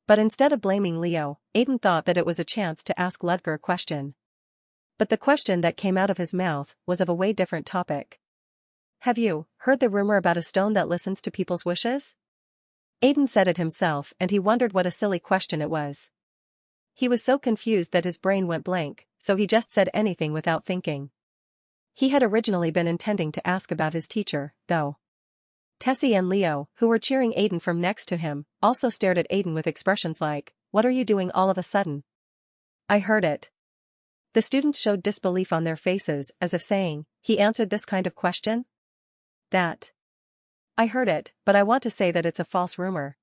But instead of blaming Leo, Aiden thought that it was a chance to ask Ludger a question. But the question that came out of his mouth was of a way different topic. Have you heard the rumor about a stone that listens to people's wishes? Aiden said it himself and he wondered what a silly question it was. He was so confused that his brain went blank, so he just said anything without thinking. He had originally been intending to ask about his teacher, though. Tessie and Leo, who were cheering Aiden from next to him, also stared at Aiden with expressions like, "What are you doing all of a sudden?" I heard it. The students showed disbelief on their faces as if saying, he answered this kind of question? That. I heard it, but I want to say that it's a false rumor.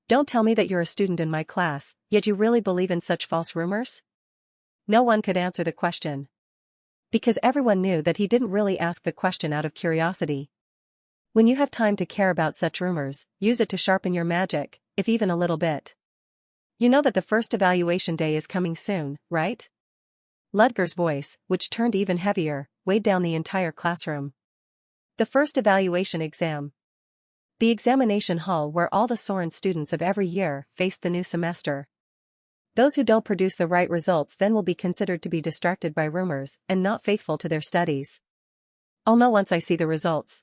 Don't tell me that you're a student in my class, yet you really believe in such false rumors? No one could answer the question. Because everyone knew that he didn't really ask the question out of curiosity. When you have time to care about such rumors, use it to sharpen your magic, if even a little bit. You know that the first evaluation day is coming soon, right? Ludger's voice, which turned even heavier, weighed down the entire classroom. The first evaluation exam. The examination hall where all the Soren students of every year face the new semester. Those who don't produce the right results then will be considered to be distracted by rumors and not faithful to their studies. I'll know once I see the results.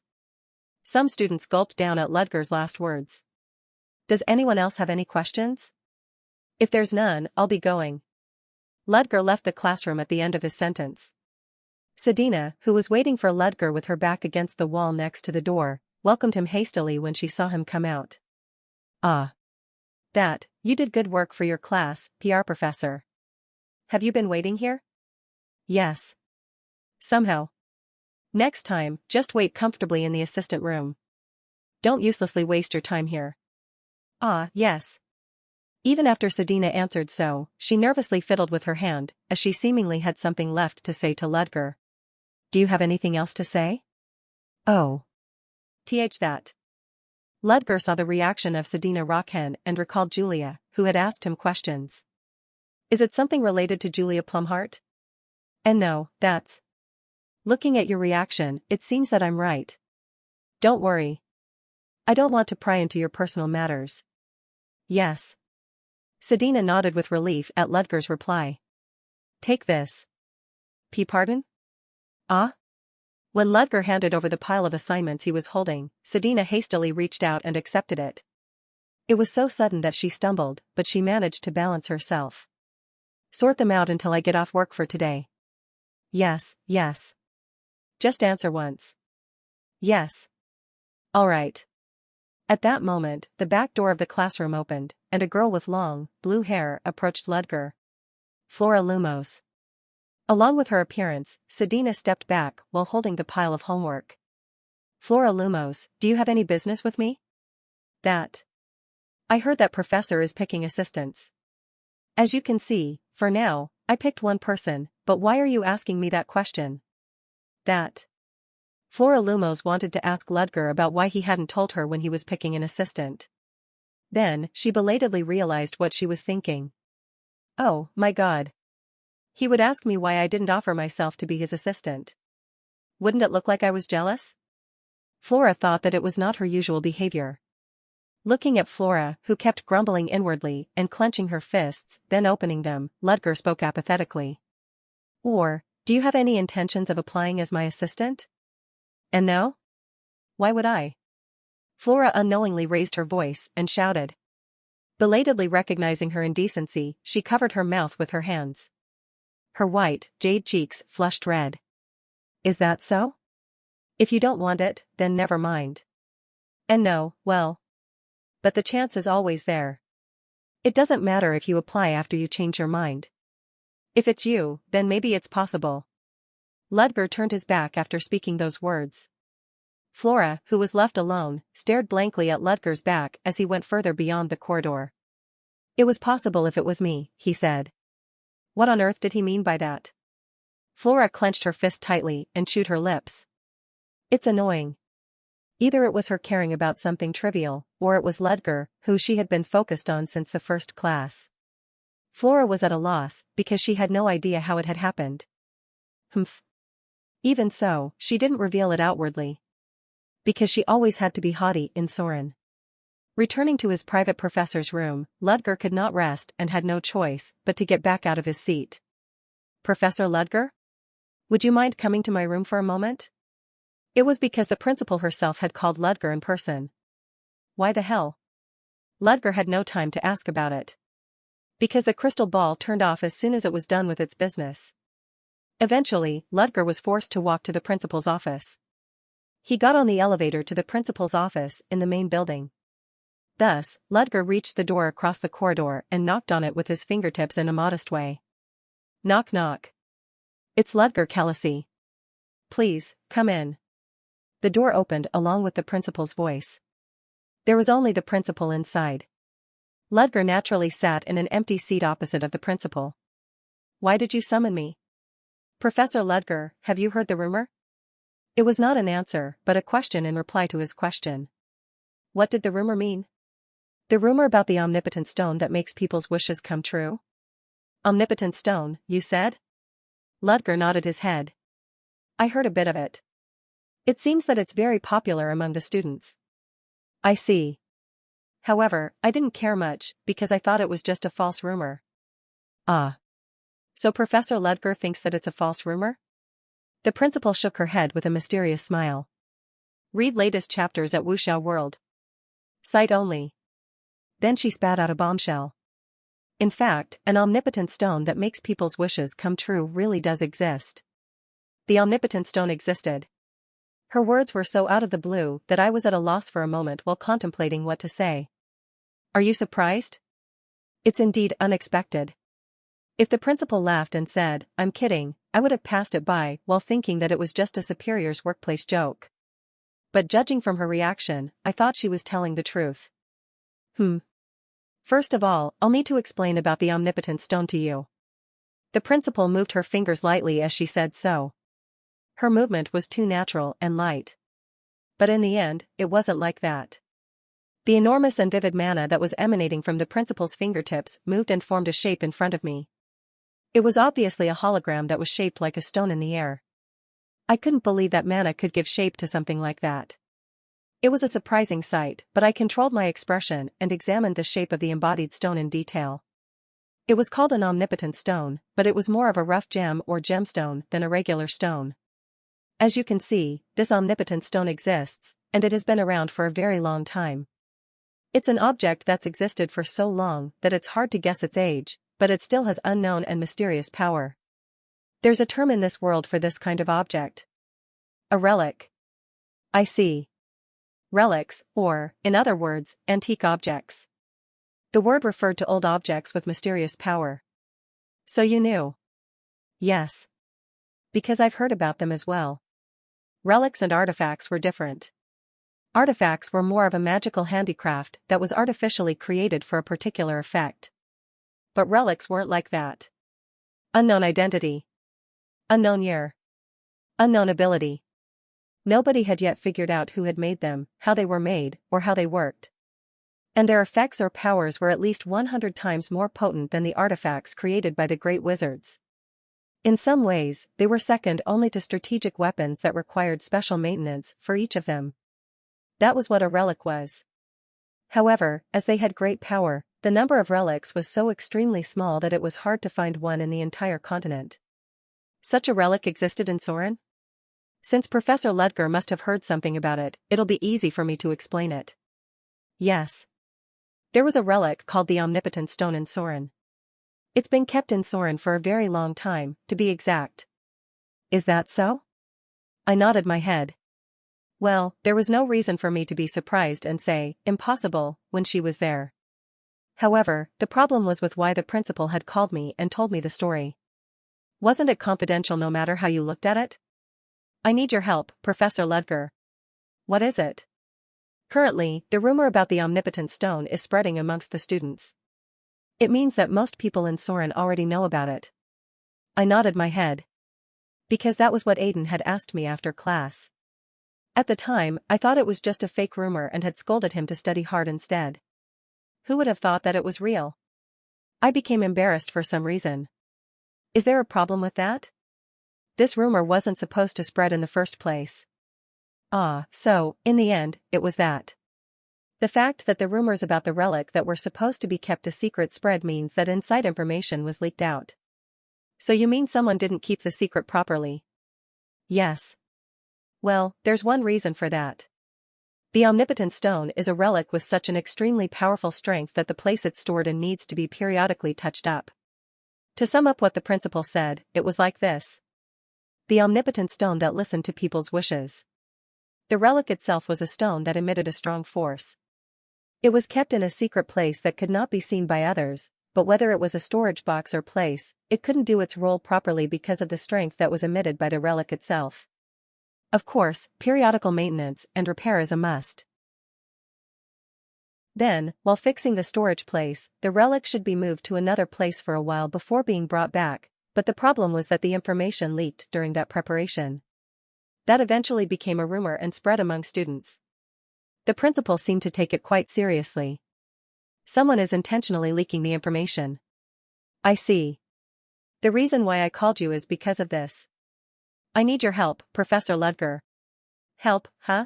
Some students gulped down at Ludger's last words. Does anyone else have any questions? If there's none, I'll be going. Ludger left the classroom at the end of his sentence. Sedina, who was waiting for Ludger with her back against the wall next to the door, welcomed him hastily when she saw him come out. Ah. You did good work for your class, PR professor. Have you been waiting here? Yes. Somehow. Next time, just wait comfortably in the assistant room. Don't uselessly waste your time here. Ah, yes. Even after Sedina answered so, she nervously fiddled with her hand, as she seemingly had something left to say to Ludger. Do you have anything else to say? Oh. That. Ludger saw the reaction of Sedina Rockhen and recalled Julia, who had asked him questions. Is it something related to Julia Plumhart? And no, that's. Looking at your reaction, it seems that I'm right. Don't worry. I don't want to pry into your personal matters. Yes. Sedina nodded with relief at Ludger's reply. Take this. Pardon? Ah? When Ludger handed over the pile of assignments he was holding, Sedina hastily reached out and accepted it. It was so sudden that she stumbled, but she managed to balance herself. Sort them out until I get off work for today. Yes, yes. Just answer once. Yes. All right. At that moment, the back door of the classroom opened, and a girl with long, blue hair approached Ludger. Flora Lumos. Along with her appearance, Sedina stepped back while holding the pile of homework. Flora Lumos, do you have any business with me? That. I heard that professor is picking assistants. As you can see, for now, I picked one person, but why are you asking me that question? That. Flora Lumos wanted to ask Ludger about why he hadn't told her when he was picking an assistant. Then, she belatedly realized what she was thinking. Oh, my God. He would ask me why I didn't offer myself to be his assistant. Wouldn't it look like I was jealous? Flora thought that it was not her usual behavior. Looking at Flora, who kept grumbling inwardly and clenching her fists, then opening them, Ludger spoke apathetically. Or, do you have any intentions of applying as my assistant? And no? Why would I? Flora unknowingly raised her voice and shouted. Belatedly recognizing her indecency, she covered her mouth with her hands. Her white, jade cheeks flushed red. Is that so? If you don't want it, then never mind. And no, well. But the chance is always there. It doesn't matter if you apply after you change your mind. If it's you, then maybe it's possible. Ludger turned his back after speaking those words. Flora, who was left alone, stared blankly at Ludger's back as he went further beyond the corridor. It was possible if it was me, he said. What on earth did he mean by that? Flora clenched her fist tightly and chewed her lips. It's annoying. Either it was her caring about something trivial, or it was Ludger, who she had been focused on since the first class. Flora was at a loss, because she had no idea how it had happened. Humph. Even so, she didn't reveal it outwardly. Because she always had to be haughty in Soren. Returning to his private professor's room, Ludger could not rest and had no choice but to get back out of his seat. Professor Ludger? Would you mind coming to my room for a moment? It was because the principal herself had called Ludger in person. Why the hell? Ludger had no time to ask about it. Because the crystal ball turned off as soon as it was done with its business. Eventually, Ludger was forced to walk to the principal's office. He got on the elevator to the principal's office in the main building. Thus, Ludger reached the door across the corridor and knocked on it with his fingertips in a modest way. Knock knock. It's Ludger Kalasi. Please, come in. The door opened along with the principal's voice. There was only the principal inside. Ludger naturally sat in an empty seat opposite of the principal. Why did you summon me? Professor Ludger, have you heard the rumor? It was not an answer, but a question in reply to his question. What did the rumor mean? The rumor about the omnipotent stone that makes people's wishes come true? Omnipotent stone, you said? Ludger nodded his head. I heard a bit of it. It seems that it's very popular among the students. I see. However, I didn't care much, because I thought it was just a false rumor. Ah. So Professor Ludger thinks that it's a false rumor? The principal shook her head with a mysterious smile. Read latest chapters at Wuxiao World. Sight only. Then she spat out a bombshell. In fact, an omnipotent stone that makes people's wishes come true really does exist. The omnipotent stone existed. Her words were so out of the blue that I was at a loss for a moment while contemplating what to say. Are you surprised? It's indeed unexpected. If the principal laughed and said, I'm kidding, I would have passed it by while thinking that it was just a superior's workplace joke. But judging from her reaction, I thought she was telling the truth. First of all, I'll need to explain about the omnipotent stone to you. The principal moved her fingers lightly as she said so. Her movement was too natural and light. But in the end, it wasn't like that. The enormous and vivid mana that was emanating from the principal's fingertips moved and formed a shape in front of me. It was obviously a hologram that was shaped like a stone in the air. I couldn't believe that mana could give shape to something like that. It was a surprising sight, but I controlled my expression and examined the shape of the embodied stone in detail. It was called an omnipotent stone, but it was more of a rough gem or gemstone than a regular stone. As you can see, this omnipotent stone exists, and it has been around for a very long time. It's an object that's existed for so long that it's hard to guess its age, but it still has unknown and mysterious power. There's a term in this world for this kind of object. A relic. I see. Relics, or, in other words, antique objects. The word referred to old objects with mysterious power. So you knew? Yes. Because I've heard about them as well. Relics and artifacts were different. Artifacts were more of a magical handicraft that was artificially created for a particular effect. But relics weren't like that. Unknown identity. Unknown year. Unknown ability. Nobody had yet figured out who had made them, how they were made, or how they worked. And their effects or powers were at least 100 times more potent than the artifacts created by the great wizards. In some ways, they were second only to strategic weapons that required special maintenance for each of them. That was what a relic was. However, as they had great power, the number of relics was so extremely small that it was hard to find one in the entire continent. Such a relic existed in Soren? Since Professor Ludger must have heard something about it, it'll be easy for me to explain it. Yes. There was a relic called the Omnipotent Stone in Soren. It's been kept in Soren for a very long time, to be exact. Is that so? I nodded my head. Well, there was no reason for me to be surprised and say, impossible, when she was there. However, the problem was with why the principal had called me and told me the story. Wasn't it confidential no matter how you looked at it? I need your help, Professor Ludger. What is it? Currently, the rumor about the Omnipotent Stone is spreading amongst the students. It means that most people in Soren already know about it. I nodded my head. Because that was what Aiden had asked me after class. At the time, I thought it was just a fake rumor and had scolded him to study hard instead. Who would have thought that it was real? I became embarrassed for some reason. Is there a problem with that? This rumor wasn't supposed to spread in the first place. So, in the end, it was that. The fact that the rumors about the relic that were supposed to be kept a secret spread means that inside information was leaked out. So you mean someone didn't keep the secret properly? Yes. Well, there's one reason for that. The Omnipotent Stone is a relic with such an extremely powerful strength that the place it's stored in needs to be periodically touched up. To sum up what the principal said, it was like this. The Omnipotent Stone that listened to people's wishes. The relic itself was a stone that emitted a strong force. It was kept in a secret place that could not be seen by others, but whether it was a storage box or place, it couldn't do its role properly because of the strength that was emitted by the relic itself. Of course, periodical maintenance and repair is a must. Then, while fixing the storage place, the relic should be moved to another place for a while before being brought back, but the problem was that the information leaked during that preparation. That eventually became a rumor and spread among students. The principal seemed to take it quite seriously. Someone is intentionally leaking the information. I see. The reason why I called you is because of this. I need your help, Professor Ludger. Help, huh?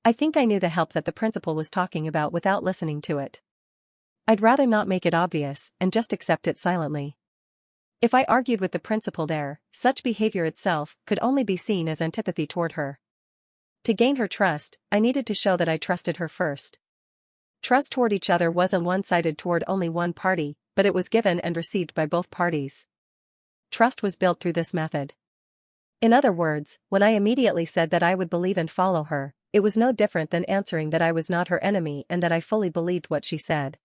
I think I knew the help that the principal was talking about without listening to it. I'd rather not make it obvious and just accept it silently. If I argued with the principal there, such behavior itself could only be seen as antipathy toward her. To gain her trust, I needed to show that I trusted her first. Trust toward each other wasn't one-sided toward only one party, but it was given and received by both parties. Trust was built through this method. In other words, when I immediately said that I would believe and follow her, it was no different than answering that I was not her enemy and that I fully believed what she said.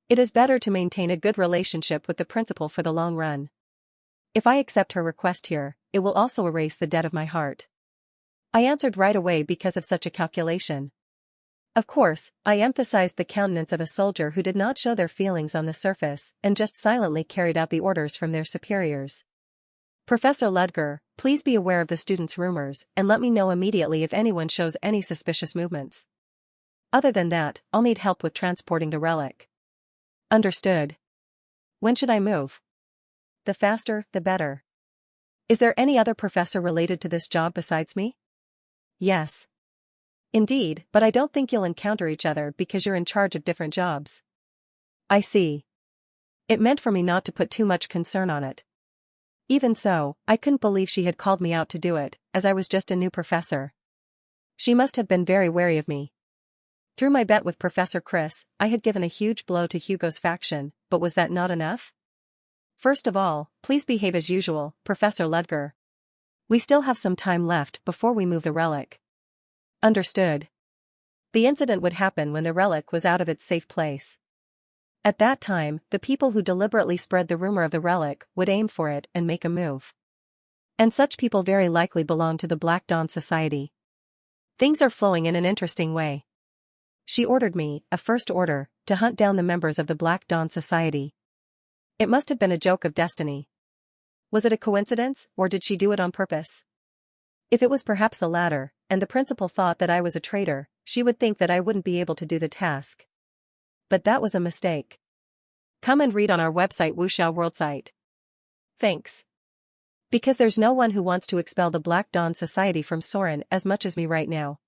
It is better to maintain a good relationship with the principal for the long run. If I accept her request here, it will also erase the debt of my heart. I answered right away because of such a calculation. Of course, I emphasized the countenance of a soldier who did not show their feelings on the surface and just silently carried out the orders from their superiors. Professor Ludger, please be aware of the students' rumors and let me know immediately if anyone shows any suspicious movements. Other than that, I'll need help with transporting the relic. Understood. When should I move? The faster, the better. Is there any other professor related to this job besides me? Yes. Indeed, but I don't think you'll encounter each other because you're in charge of different jobs. I see. It meant for me not to put too much concern on it. Even so, I couldn't believe she had called me out to do it, as I was just a new professor. She must have been very wary of me. Through my bet with Professor Chris, I had given a huge blow to Hugo's faction, but was that not enough? First of all, please behave as usual, Professor Ludger. We still have some time left before we move the relic. Understood. The incident would happen when the relic was out of its safe place. At that time, the people who deliberately spread the rumor of the relic would aim for it and make a move. And such people very likely belong to the Black Dawn Society. Things are flowing in an interesting way. She ordered me, a first order, to hunt down the members of the Black Dawn Society. It must have been a joke of destiny. Was it a coincidence, or did she do it on purpose? If it was perhaps the latter, and the principal thought that I was a traitor, she would think that I wouldn't be able to do the task. But that was a mistake. Come and read on our website Wuxiao World site. Thanks. Because there's no one who wants to expel the Black Dawn Society from Soren as much as me right now.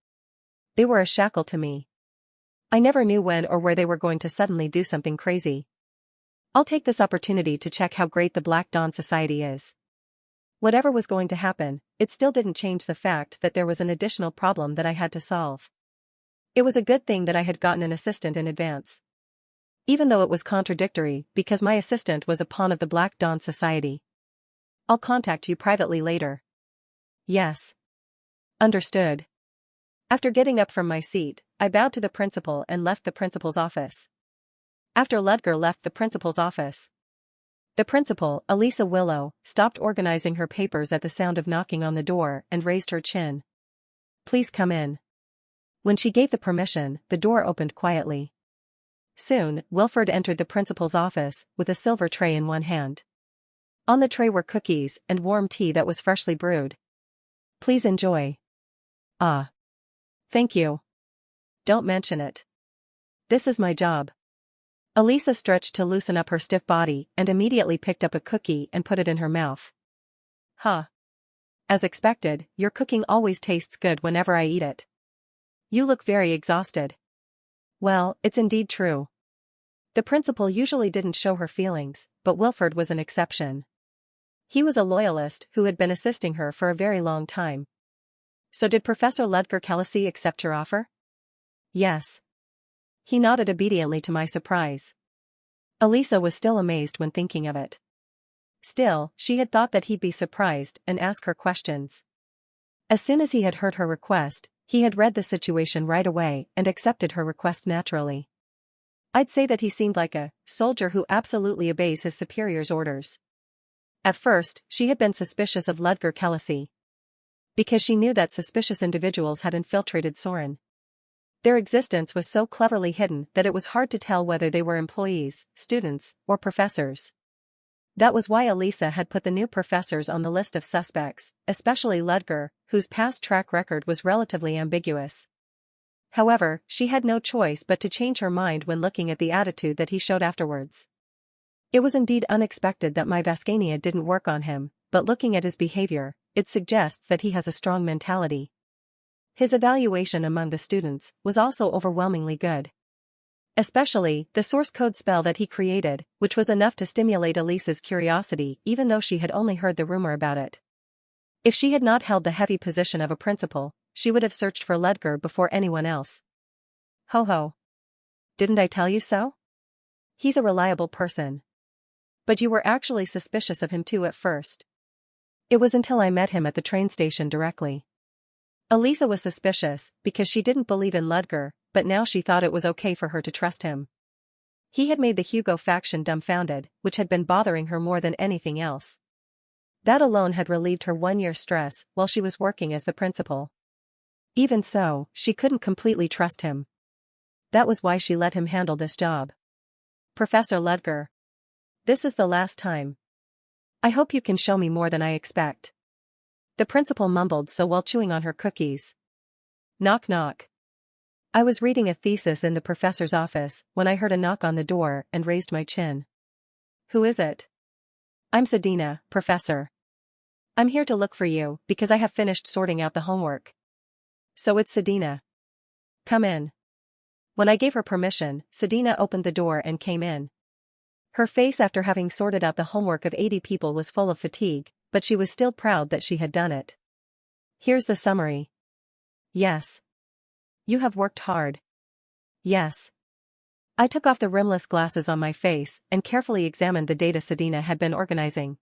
They were a shackle to me. I never knew when or where they were going to suddenly do something crazy. I'll take this opportunity to check how great the Black Dawn Society is. Whatever was going to happen, it still didn't change the fact that there was an additional problem that I had to solve. It was a good thing that I had gotten an assistant in advance. Even though it was contradictory, because my assistant was a pawn of the Black Dawn Society. I'll contact you privately later. Yes. Understood. After getting up from my seat, I bowed to the principal and left the principal's office. After Ludger left the principal's office, the principal, Elisa Willow, stopped organizing her papers at the sound of knocking on the door and raised her chin. Please come in. When she gave the permission, the door opened quietly. Soon, Wilford entered the principal's office with a silver tray in one hand. On the tray were cookies and warm tea that was freshly brewed. Please enjoy. Ah. Thank you. Don't mention it. This is my job. Elisa stretched to loosen up her stiff body and immediately picked up a cookie and put it in her mouth. Huh. As expected, your cooking always tastes good whenever I eat it. You look very exhausted. Well, it's indeed true. The principal usually didn't show her feelings, but Wilford was an exception. He was a loyalist who had been assisting her for a very long time. So did Professor Ludger Kelsey accept your offer? Yes. He nodded obediently to my surprise. Elisa was still amazed when thinking of it. Still, she had thought that he'd be surprised and ask her questions. As soon as he had heard her request, he had read the situation right away and accepted her request naturally. I'd say that he seemed like a soldier who absolutely obeys his superior's orders. At first, she had been suspicious of Ludger Kelsey, because she knew that suspicious individuals had infiltrated Soren. Their existence was so cleverly hidden that it was hard to tell whether they were employees, students, or professors. That was why Elisa had put the new professors on the list of suspects, especially Ludger, whose past track record was relatively ambiguous. However, she had no choice but to change her mind when looking at the attitude that he showed afterwards. It was indeed unexpected that my Vascania didn't work on him, but looking at his behavior, it suggests that he has a strong mentality. His evaluation among the students was also overwhelmingly good. Especially, the source code spell that he created, which was enough to stimulate Elisa's curiosity even though she had only heard the rumor about it. If she had not held the heavy position of a principal, she would have searched for Ludger before anyone else. Ho ho. Didn't I tell you so? He's a reliable person. But you were actually suspicious of him too at first. It was until I met him at the train station directly. Elisa was suspicious because she didn't believe in Ludger, but now she thought it was okay for her to trust him. He had made the Hugo faction dumbfounded, which had been bothering her more than anything else. That alone had relieved her 1-year stress while she was working as the principal. Even so, she couldn't completely trust him. That was why she let him handle this job. Professor Ludger. This is the last time. I hope you can show me more than I expect. The principal mumbled so while chewing on her cookies. Knock knock. I was reading a thesis in the professor's office when I heard a knock on the door and raised my chin. Who is it? I'm Sedina, Professor. I'm here to look for you because I have finished sorting out the homework. So it's Sedina. Come in. When I gave her permission, Sedina opened the door and came in. Her face after having sorted out the homework of 80 people was full of fatigue, but she was still proud that she had done it. Here's the summary. Yes. You have worked hard. Yes. I took off the rimless glasses on my face and carefully examined the data Sedina had been organizing.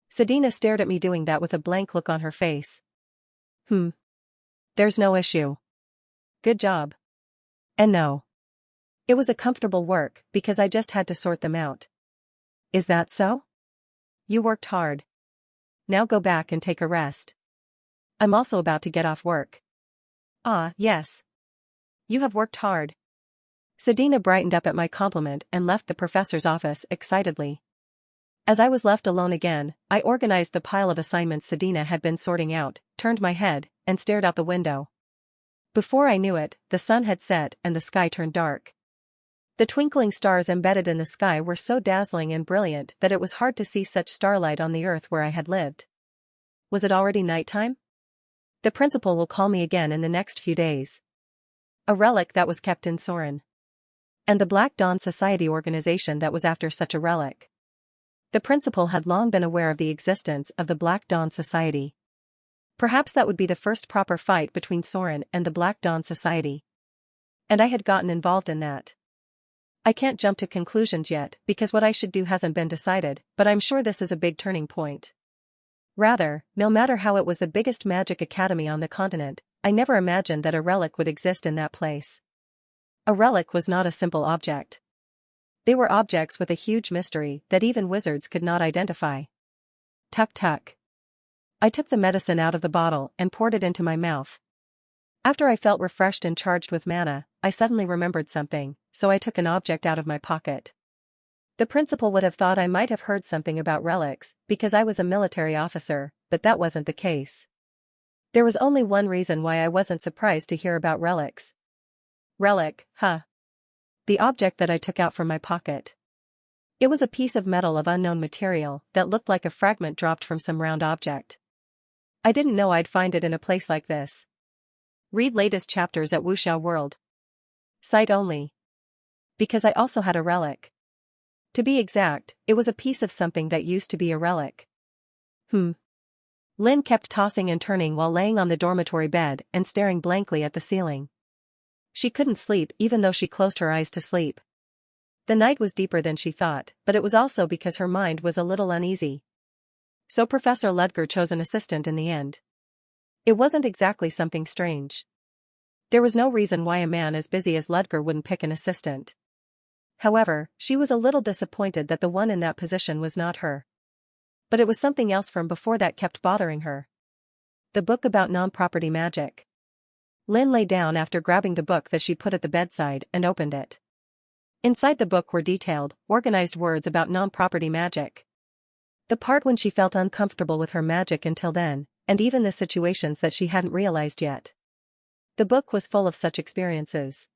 Sedina stared at me doing that with a blank look on her face. There's no issue. Good job. And no. It was a comfortable work because I just had to sort them out. Is that so? You worked hard. Now go back and take a rest. I'm also about to get off work. Ah, yes. You have worked hard. Sedina brightened up at my compliment and left the professor's office excitedly. As I was left alone again, I organized the pile of assignments Sedina had been sorting out, turned my head, and stared out the window. Before I knew it, the sun had set and the sky turned dark. The twinkling stars embedded in the sky were so dazzling and brilliant that it was hard to see such starlight on the earth where I had lived. Was it already nighttime? The principal will call me again in the next few days. A relic that was kept in Soren. And the Black Dawn Society organization that was after such a relic. The principal had long been aware of the existence of the Black Dawn Society. Perhaps that would be the first proper fight between Soren and the Black Dawn Society. And I had gotten involved in that. I can't jump to conclusions yet because what I should do hasn't been decided, but I'm sure this is a big turning point. Rather, no matter how it was the biggest magic academy on the continent, I never imagined that a relic would exist in that place. A relic was not a simple object. They were objects with a huge mystery that even wizards could not identify. Tuck tuck. I took the medicine out of the bottle and poured it into my mouth. After I felt refreshed and charged with mana, I suddenly remembered something, so I took an object out of my pocket. The principal would have thought I might have heard something about relics, because I was a military officer, but that wasn't the case. There was only one reason why I wasn't surprised to hear about relics. Relic, huh? The object that I took out from my pocket. It was a piece of metal of unknown material that looked like a fragment dropped from some round object. I didn't know I'd find it in a place like this. Read latest chapters at Wuxiao World. Sight only. Because I also had a relic. To be exact, it was a piece of something that used to be a relic. Lynn kept tossing and turning while laying on the dormitory bed and staring blankly at the ceiling. She couldn't sleep even though she closed her eyes to sleep. The night was deeper than she thought, but it was also because her mind was a little uneasy. So Professor Ludger chose an assistant in the end. It wasn't exactly something strange. There was no reason why a man as busy as Ludger wouldn't pick an assistant. However, she was a little disappointed that the one in that position was not her. But it was something else from before that kept bothering her. The book about non-property magic. Lynn lay down after grabbing the book that she put at the bedside and opened it. Inside the book were detailed, organized words about non-property magic. The part when she felt uncomfortable with her magic until then, and even the situations that she hadn't realized yet. The book was full of such experiences.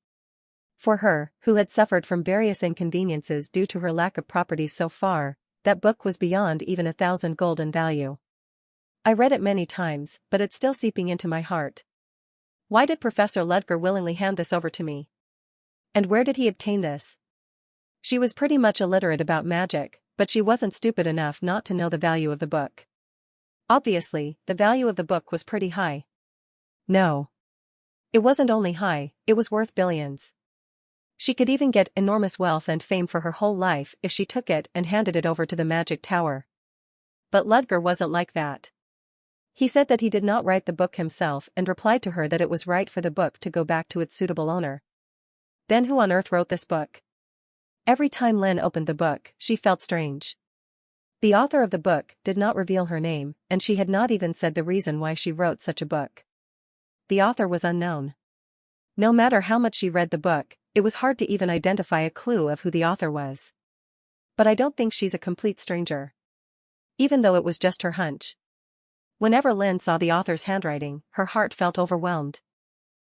For her, who had suffered from various inconveniences due to her lack of properties so far, that book was beyond even 1,000 gold in value. I read it many times, but it's still seeping into my heart. Why did Professor Ludger willingly hand this over to me? And where did he obtain this? She was pretty much illiterate about magic, but she wasn't stupid enough not to know the value of the book. Obviously, the value of the book was pretty high. No. It wasn't only high, it was worth billions. She could even get enormous wealth and fame for her whole life if she took it and handed it over to the magic tower. But Ludger wasn't like that. He said that he did not write the book himself and replied to her that it was right for the book to go back to its suitable owner. Then who on earth wrote this book? Every time Lynn opened the book, she felt strange. The author of the book did not reveal her name, and she had not even said the reason why she wrote such a book. The author was unknown. No matter how much she read the book, it was hard to even identify a clue of who the author was. But I don't think she's a complete stranger. Even though it was just her hunch. Whenever Lynn saw the author's handwriting, her heart felt overwhelmed.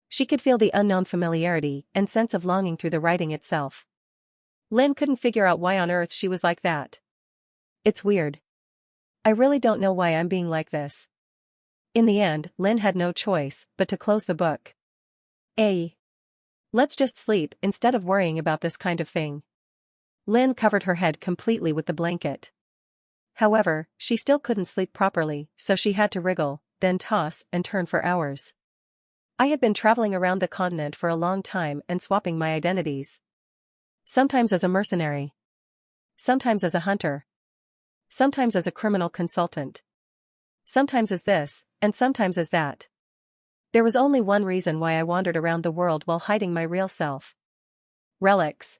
She could feel the unknown familiarity and sense of longing through the writing itself. Lynn couldn't figure out why on earth she was like that. It's weird. I really don't know why I'm being like this. In the end, Lynn had no choice but to close the book. Let's just sleep instead of worrying about this kind of thing. Lynn covered her head completely with the blanket. However, she still couldn't sleep properly, so she had to wriggle, then toss and turn for hours. I had been traveling around the continent for a long time and swapping my identities. Sometimes as a mercenary. Sometimes as a hunter. Sometimes as a criminal consultant. Sometimes as this, and sometimes as that. There was only one reason why I wandered around the world while hiding my real self. Relics.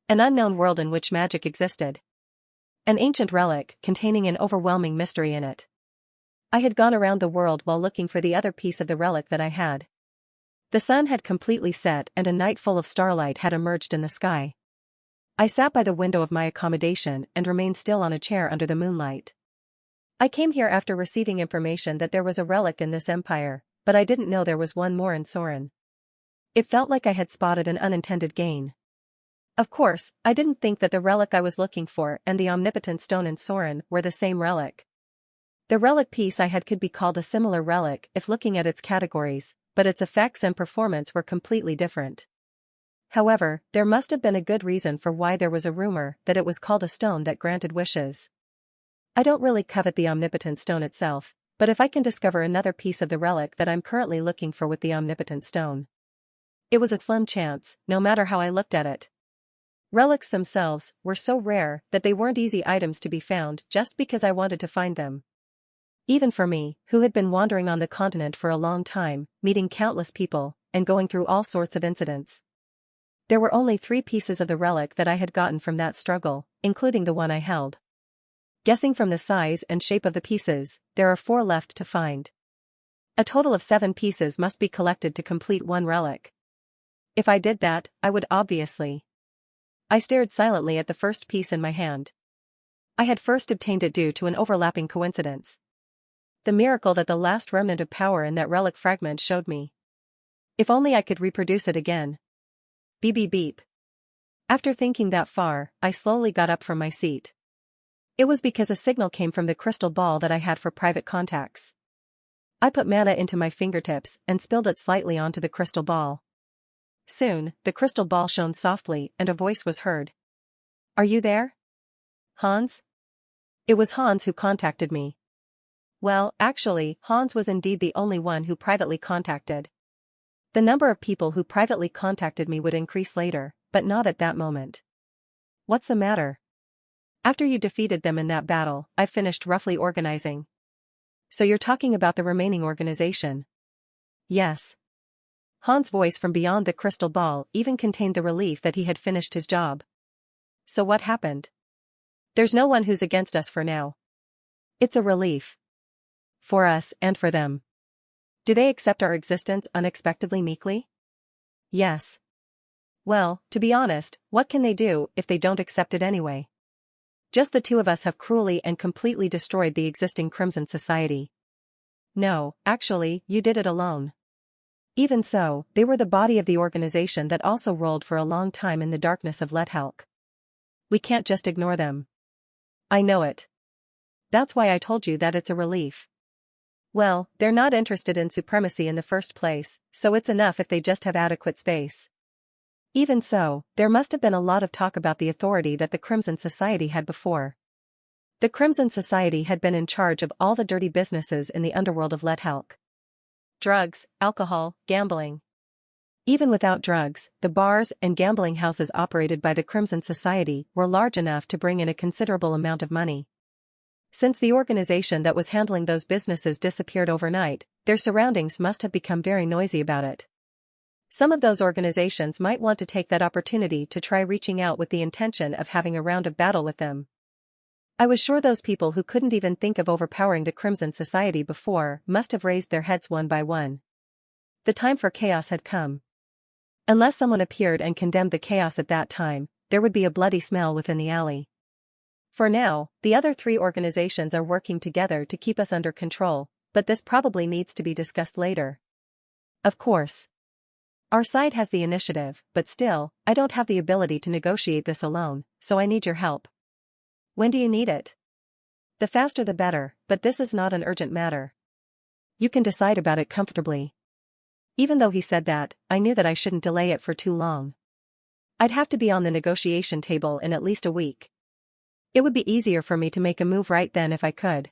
An unknown world in which magic existed. An ancient relic containing an overwhelming mystery in it. I had gone around the world while looking for the other piece of the relic that I had. The sun had completely set and a night full of starlight had emerged in the sky. I sat by the window of my accommodation and remained still on a chair under the moonlight. I came here after receiving information that there was a relic in this empire, but I didn't know there was one more in Soren. It felt like I had spotted an unintended gain. Of course, I didn't think that the relic I was looking for and the omnipotent stone in Soren were the same relic. The relic piece I had could be called a similar relic if looking at its categories, but its effects and performance were completely different. However, there must have been a good reason for why there was a rumor that it was called a stone that granted wishes. I don't really covet the omnipotent stone itself, but if I can discover another piece of the relic that I'm currently looking for with the omnipotent stone. It was a slim chance, no matter how I looked at it. Relics themselves were so rare that they weren't easy items to be found just because I wanted to find them. Even for me, who had been wandering on the continent for a long time, meeting countless people, and going through all sorts of incidents. There were only 3 pieces of the relic that I had gotten from that struggle, including the one I held. Guessing from the size and shape of the pieces, there are 4 left to find. A total of 7 pieces must be collected to complete one relic. If I did that, I would obviously. I stared silently at the first piece in my hand. I had first obtained it due to an overlapping coincidence. The miracle that the last remnant of power in that relic fragment showed me. If only I could reproduce it again. Beep beep beep. After thinking that far, I slowly got up from my seat. It was because a signal came from the crystal ball that I had for private contacts. I put mana into my fingertips and spilled it slightly onto the crystal ball. Soon, the crystal ball shone softly and a voice was heard. "Are you there? Hans?" It was Hans who contacted me. Well, actually, Hans was indeed the only one who privately contacted. The number of people who privately contacted me would increase later, but not at that moment. "What's the matter?" "After you defeated them in that battle, I finished roughly organizing." "So you're talking about the remaining organization?" "Yes." Hans' voice from beyond the crystal ball even contained the relief that he had finished his job. "So what happened?" "There's no one who's against us for now." "It's a relief. For us and for them." "Do they accept our existence unexpectedly meekly?" "Yes." "Well, to be honest, what can they do if they don't accept it anyway? Just the 2 of us have cruelly and completely destroyed the existing Crimson Society." "No, actually, you did it alone." "Even so, they were the body of the organization that also rolled for a long time in the darkness of Lethelk. We can't just ignore them." "I know it. That's why I told you that it's a relief." "Well, they're not interested in supremacy in the first place, so it's enough if they just have adequate space." "Even so, there must have been a lot of talk about the authority that the Crimson Society had before. The Crimson Society had been in charge of all the dirty businesses in the underworld of Lethelk. Drugs, alcohol, gambling. Even without drugs, the bars and gambling houses operated by the Crimson Society were large enough to bring in a considerable amount of money. Since the organization that was handling those businesses disappeared overnight, their surroundings must have become very noisy about it. Some of those organizations might want to take that opportunity to try reaching out with the intention of having a round of battle with them. I was sure those people who couldn't even think of overpowering the Crimson Society before must have raised their heads one by one. The time for chaos had come. Unless someone appeared and condemned the chaos at that time, there would be a bloody smell within the alley. For now, the other 3 organizations are working together to keep us under control, but this probably needs to be discussed later. Of course. Our side has the initiative, but still, I don't have the ability to negotiate this alone, so I need your help. When do you need it? The faster the better, but this is not an urgent matter. You can decide about it comfortably. Even though he said that, I knew that I shouldn't delay it for too long. I'd have to be on the negotiation table in at least a week. It would be easier for me to make a move right then if I could.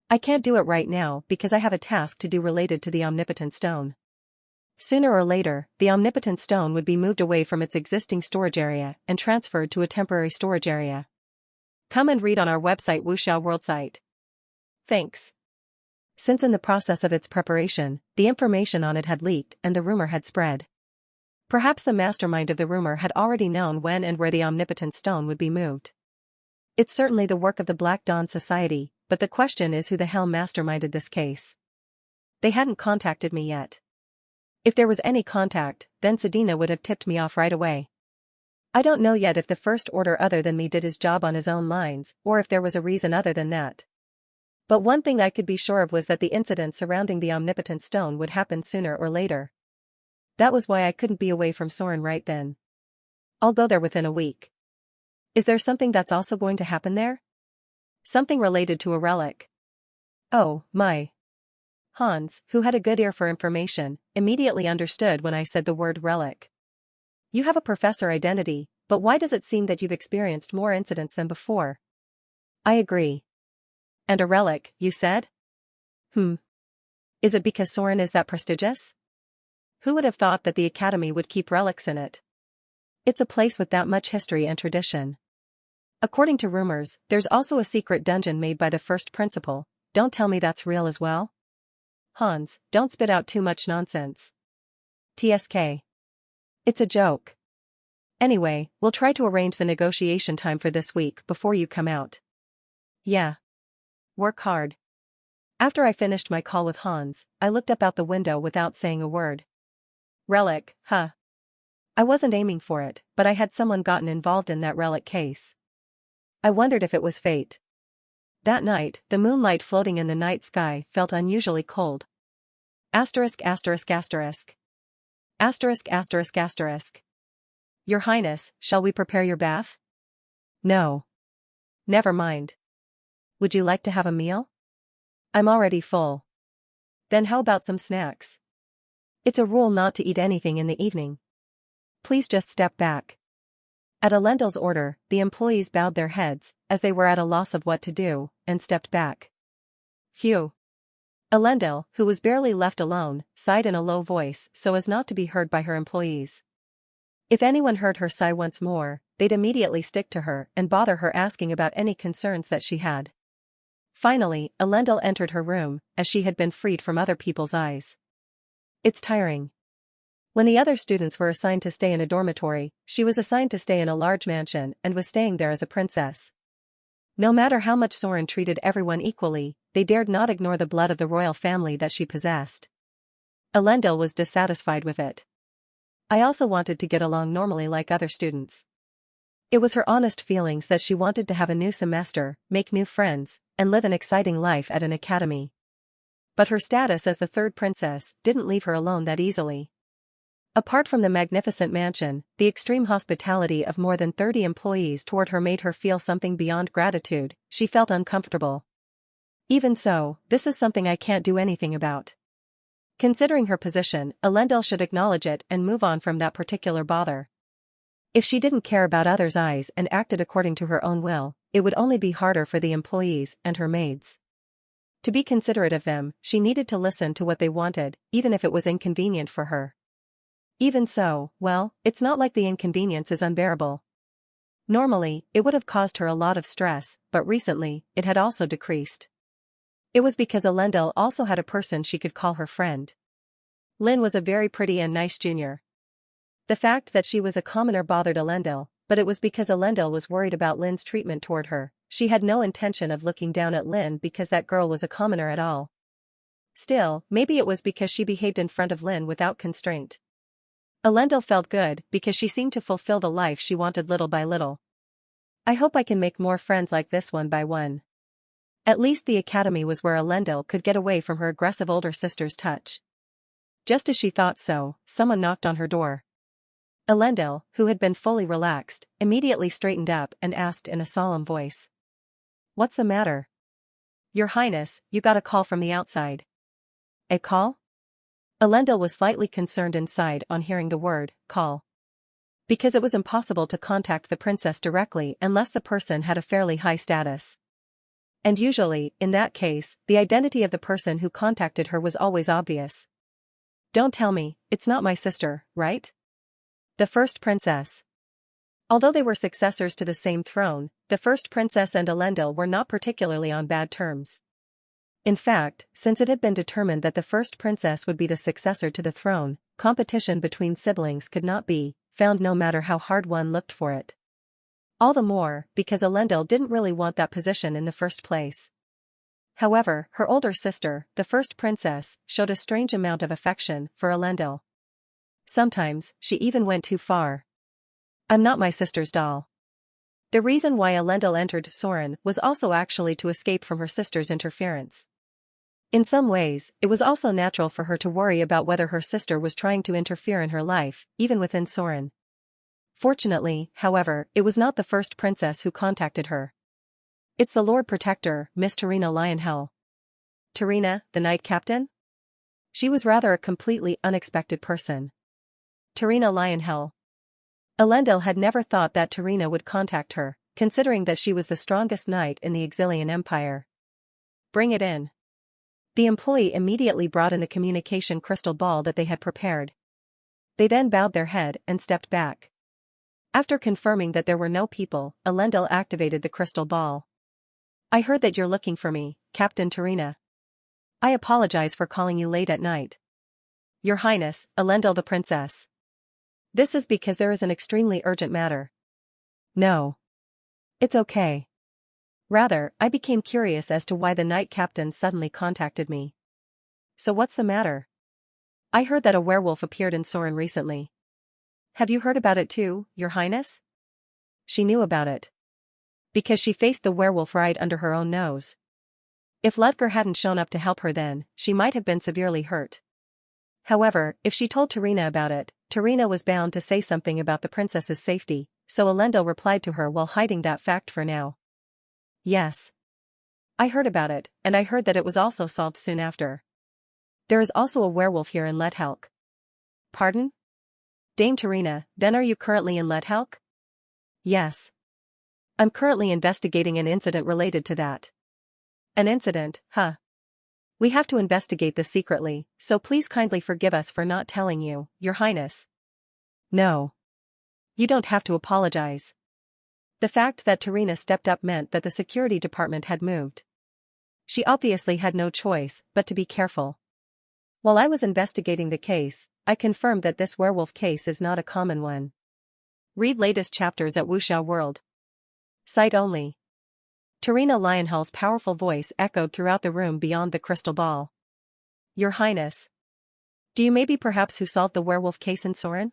I can't do it right now because I have a task to do related to the Omnipotent Stone. Sooner or later, the Omnipotent Stone would be moved away from its existing storage area and transferred to a temporary storage area. Come and read on our website Wuxiao World site. Thanks. Since in the process of its preparation, the information on it had leaked and the rumor had spread. Perhaps the mastermind of the rumor had already known when and where the Omnipotent Stone would be moved. It's certainly the work of the Black Dawn Society, but the question is who the hell masterminded this case. They hadn't contacted me yet. If there was any contact, then Sedina would have tipped me off right away. I don't know yet if the First Order other than me did his job on his own lines, or if there was a reason other than that. But one thing I could be sure of was that the incident surrounding the Omnipotent Stone would happen sooner or later. That was why I couldn't be away from Soren right then. I'll go there within a week. Is there something that's also going to happen there? Something related to a relic. Oh, my. Hans, who had a good ear for information, immediately understood when I said the word relic. You have a professor identity, but why does it seem that you've experienced more incidents than before? I agree. And a relic, you said? Is it because Soren is that prestigious? Who would have thought that the Academy would keep relics in it? It's a place with that much history and tradition. According to rumors, there's also a secret dungeon made by the first principal. Don't tell me that's real as well? Hans, don't spit out too much nonsense. TSK. It's a joke. Anyway, we'll try to arrange the negotiation time for this week before you come out. Yeah. Work hard. After I finished my call with Hans, I looked up out the window without saying a word. Relic, huh? I wasn't aiming for it, but I had someone gotten involved in that relic case. I wondered if it was fate. That night, the moonlight floating in the night sky felt unusually cold. Asterisk asterisk asterisk. Asterisk asterisk asterisk. Your Highness, shall we prepare your bath? No. Never mind. Would you like to have a meal? I'm already full. Then how about some snacks? It's a rule not to eat anything in the evening. Please just step back. At Elendil's order, the employees bowed their heads, as they were at a loss of what to do, and stepped back. Phew. Elendil, who was barely left alone, sighed in a low voice so as not to be heard by her employees. If anyone heard her sigh once more, they'd immediately stick to her and bother her asking about any concerns that she had. Finally, Elendil entered her room, as she had been freed from other people's eyes. It's tiring. When the other students were assigned to stay in a dormitory, she was assigned to stay in a large mansion and was staying there as a princess. No matter how much Soren treated everyone equally, they dared not ignore the blood of the royal family that she possessed. Elendil was dissatisfied with it. I also wanted to get along normally like other students. It was her honest feelings that she wanted to have a new semester, make new friends, and live an exciting life at an academy. But her status as the third princess didn't leave her alone that easily. Apart from the magnificent mansion, the extreme hospitality of more than 30 employees toward her made her feel something beyond gratitude. She felt uncomfortable. Even so, this is something I can't do anything about. Considering her position, Elendil should acknowledge it and move on from that particular bother. If she didn't care about others' eyes and acted according to her own will, it would only be harder for the employees and her maids. To be considerate of them, she needed to listen to what they wanted, even if it was inconvenient for her. Even so, well, it's not like the inconvenience is unbearable. Normally, it would have caused her a lot of stress, but recently, it had also decreased. It was because Elendil also had a person she could call her friend. Lynn was a very pretty and nice junior. The fact that she was a commoner bothered Elendil, but it was because Elendil was worried about Lynn's treatment toward her. She had no intention of looking down at Lynn because that girl was a commoner at all. Still, maybe it was because she behaved in front of Lynn without constraint. Elendil felt good because she seemed to fulfill the life she wanted little by little. I hope I can make more friends like this one by one. At least the academy was where Elendil could get away from her aggressive older sister's touch. Just as she thought so, someone knocked on her door. Elendil, who had been fully relaxed, immediately straightened up and asked in a solemn voice. What's the matter? Your Highness, you got a call from the outside. A call? Elendil was slightly concerned and sighed on hearing the word, call. Because it was impossible to contact the princess directly unless the person had a fairly high status. And usually, in that case, the identity of the person who contacted her was always obvious. Don't tell me, it's not my sister, right? The first princess. Although they were successors to the same throne, the first princess and Elendil were not particularly on bad terms. In fact, since it had been determined that the first princess would be the successor to the throne, competition between siblings could not be found no matter how hard one looked for it. All the more, because Elendil didn't really want that position in the first place. However, her older sister, the first princess, showed a strange amount of affection for Elendil. Sometimes, she even went too far. I'm not my sister's doll. The reason why Elendil entered Sorin was also actually to escape from her sister's interference. In some ways, it was also natural for her to worry about whether her sister was trying to interfere in her life, even within Sorin. Fortunately, however, it was not the first princess who contacted her. It's the Lord Protector, Miss Tarina Lionhell. Tarina, the Knight Captain? She was rather a completely unexpected person. Tarina Lionhell. Elendil had never thought that Tarina would contact her, considering that she was the strongest knight in the Exilian Empire. Bring it in. The employee immediately brought in the communication crystal ball that they had prepared. They then bowed their head and stepped back. After confirming that there were no people, Elendil activated the crystal ball. I heard that you're looking for me, Captain Tarina. I apologize for calling you late at night. Your Highness, Elendil the Princess. This is because there is an extremely urgent matter. No. It's okay. Rather, I became curious as to why the Knight Captain suddenly contacted me. So what's the matter? I heard that a werewolf appeared in Sorin recently. Have you heard about it too, Your Highness? She knew about it. Because she faced the werewolf right under her own nose. If Ludger hadn't shown up to help her then, she might have been severely hurt. However, if she told Tarina about it, Tarina was bound to say something about the princess's safety, so Elendil replied to her while hiding that fact for now. Yes. I heard about it, and I heard that it was also solved soon after. There is also a werewolf here in Lethelk. Pardon? Dame Tarina, then are you currently in Lethelk? Yes. I'm currently investigating an incident related to that. An incident, huh? We have to investigate this secretly, so please kindly forgive us for not telling you, Your Highness. No. You don't have to apologize. The fact that Tarina stepped up meant that the security department had moved. She obviously had no choice but to be careful. While I was investigating the case, I confirmed that this werewolf case is not a common one. Read latest chapters at Wuxia World. Sight only. Tarina Lionhell's powerful voice echoed throughout the room beyond the crystal ball. Your Highness. Do you maybe perhaps who solved the werewolf case in Sorin?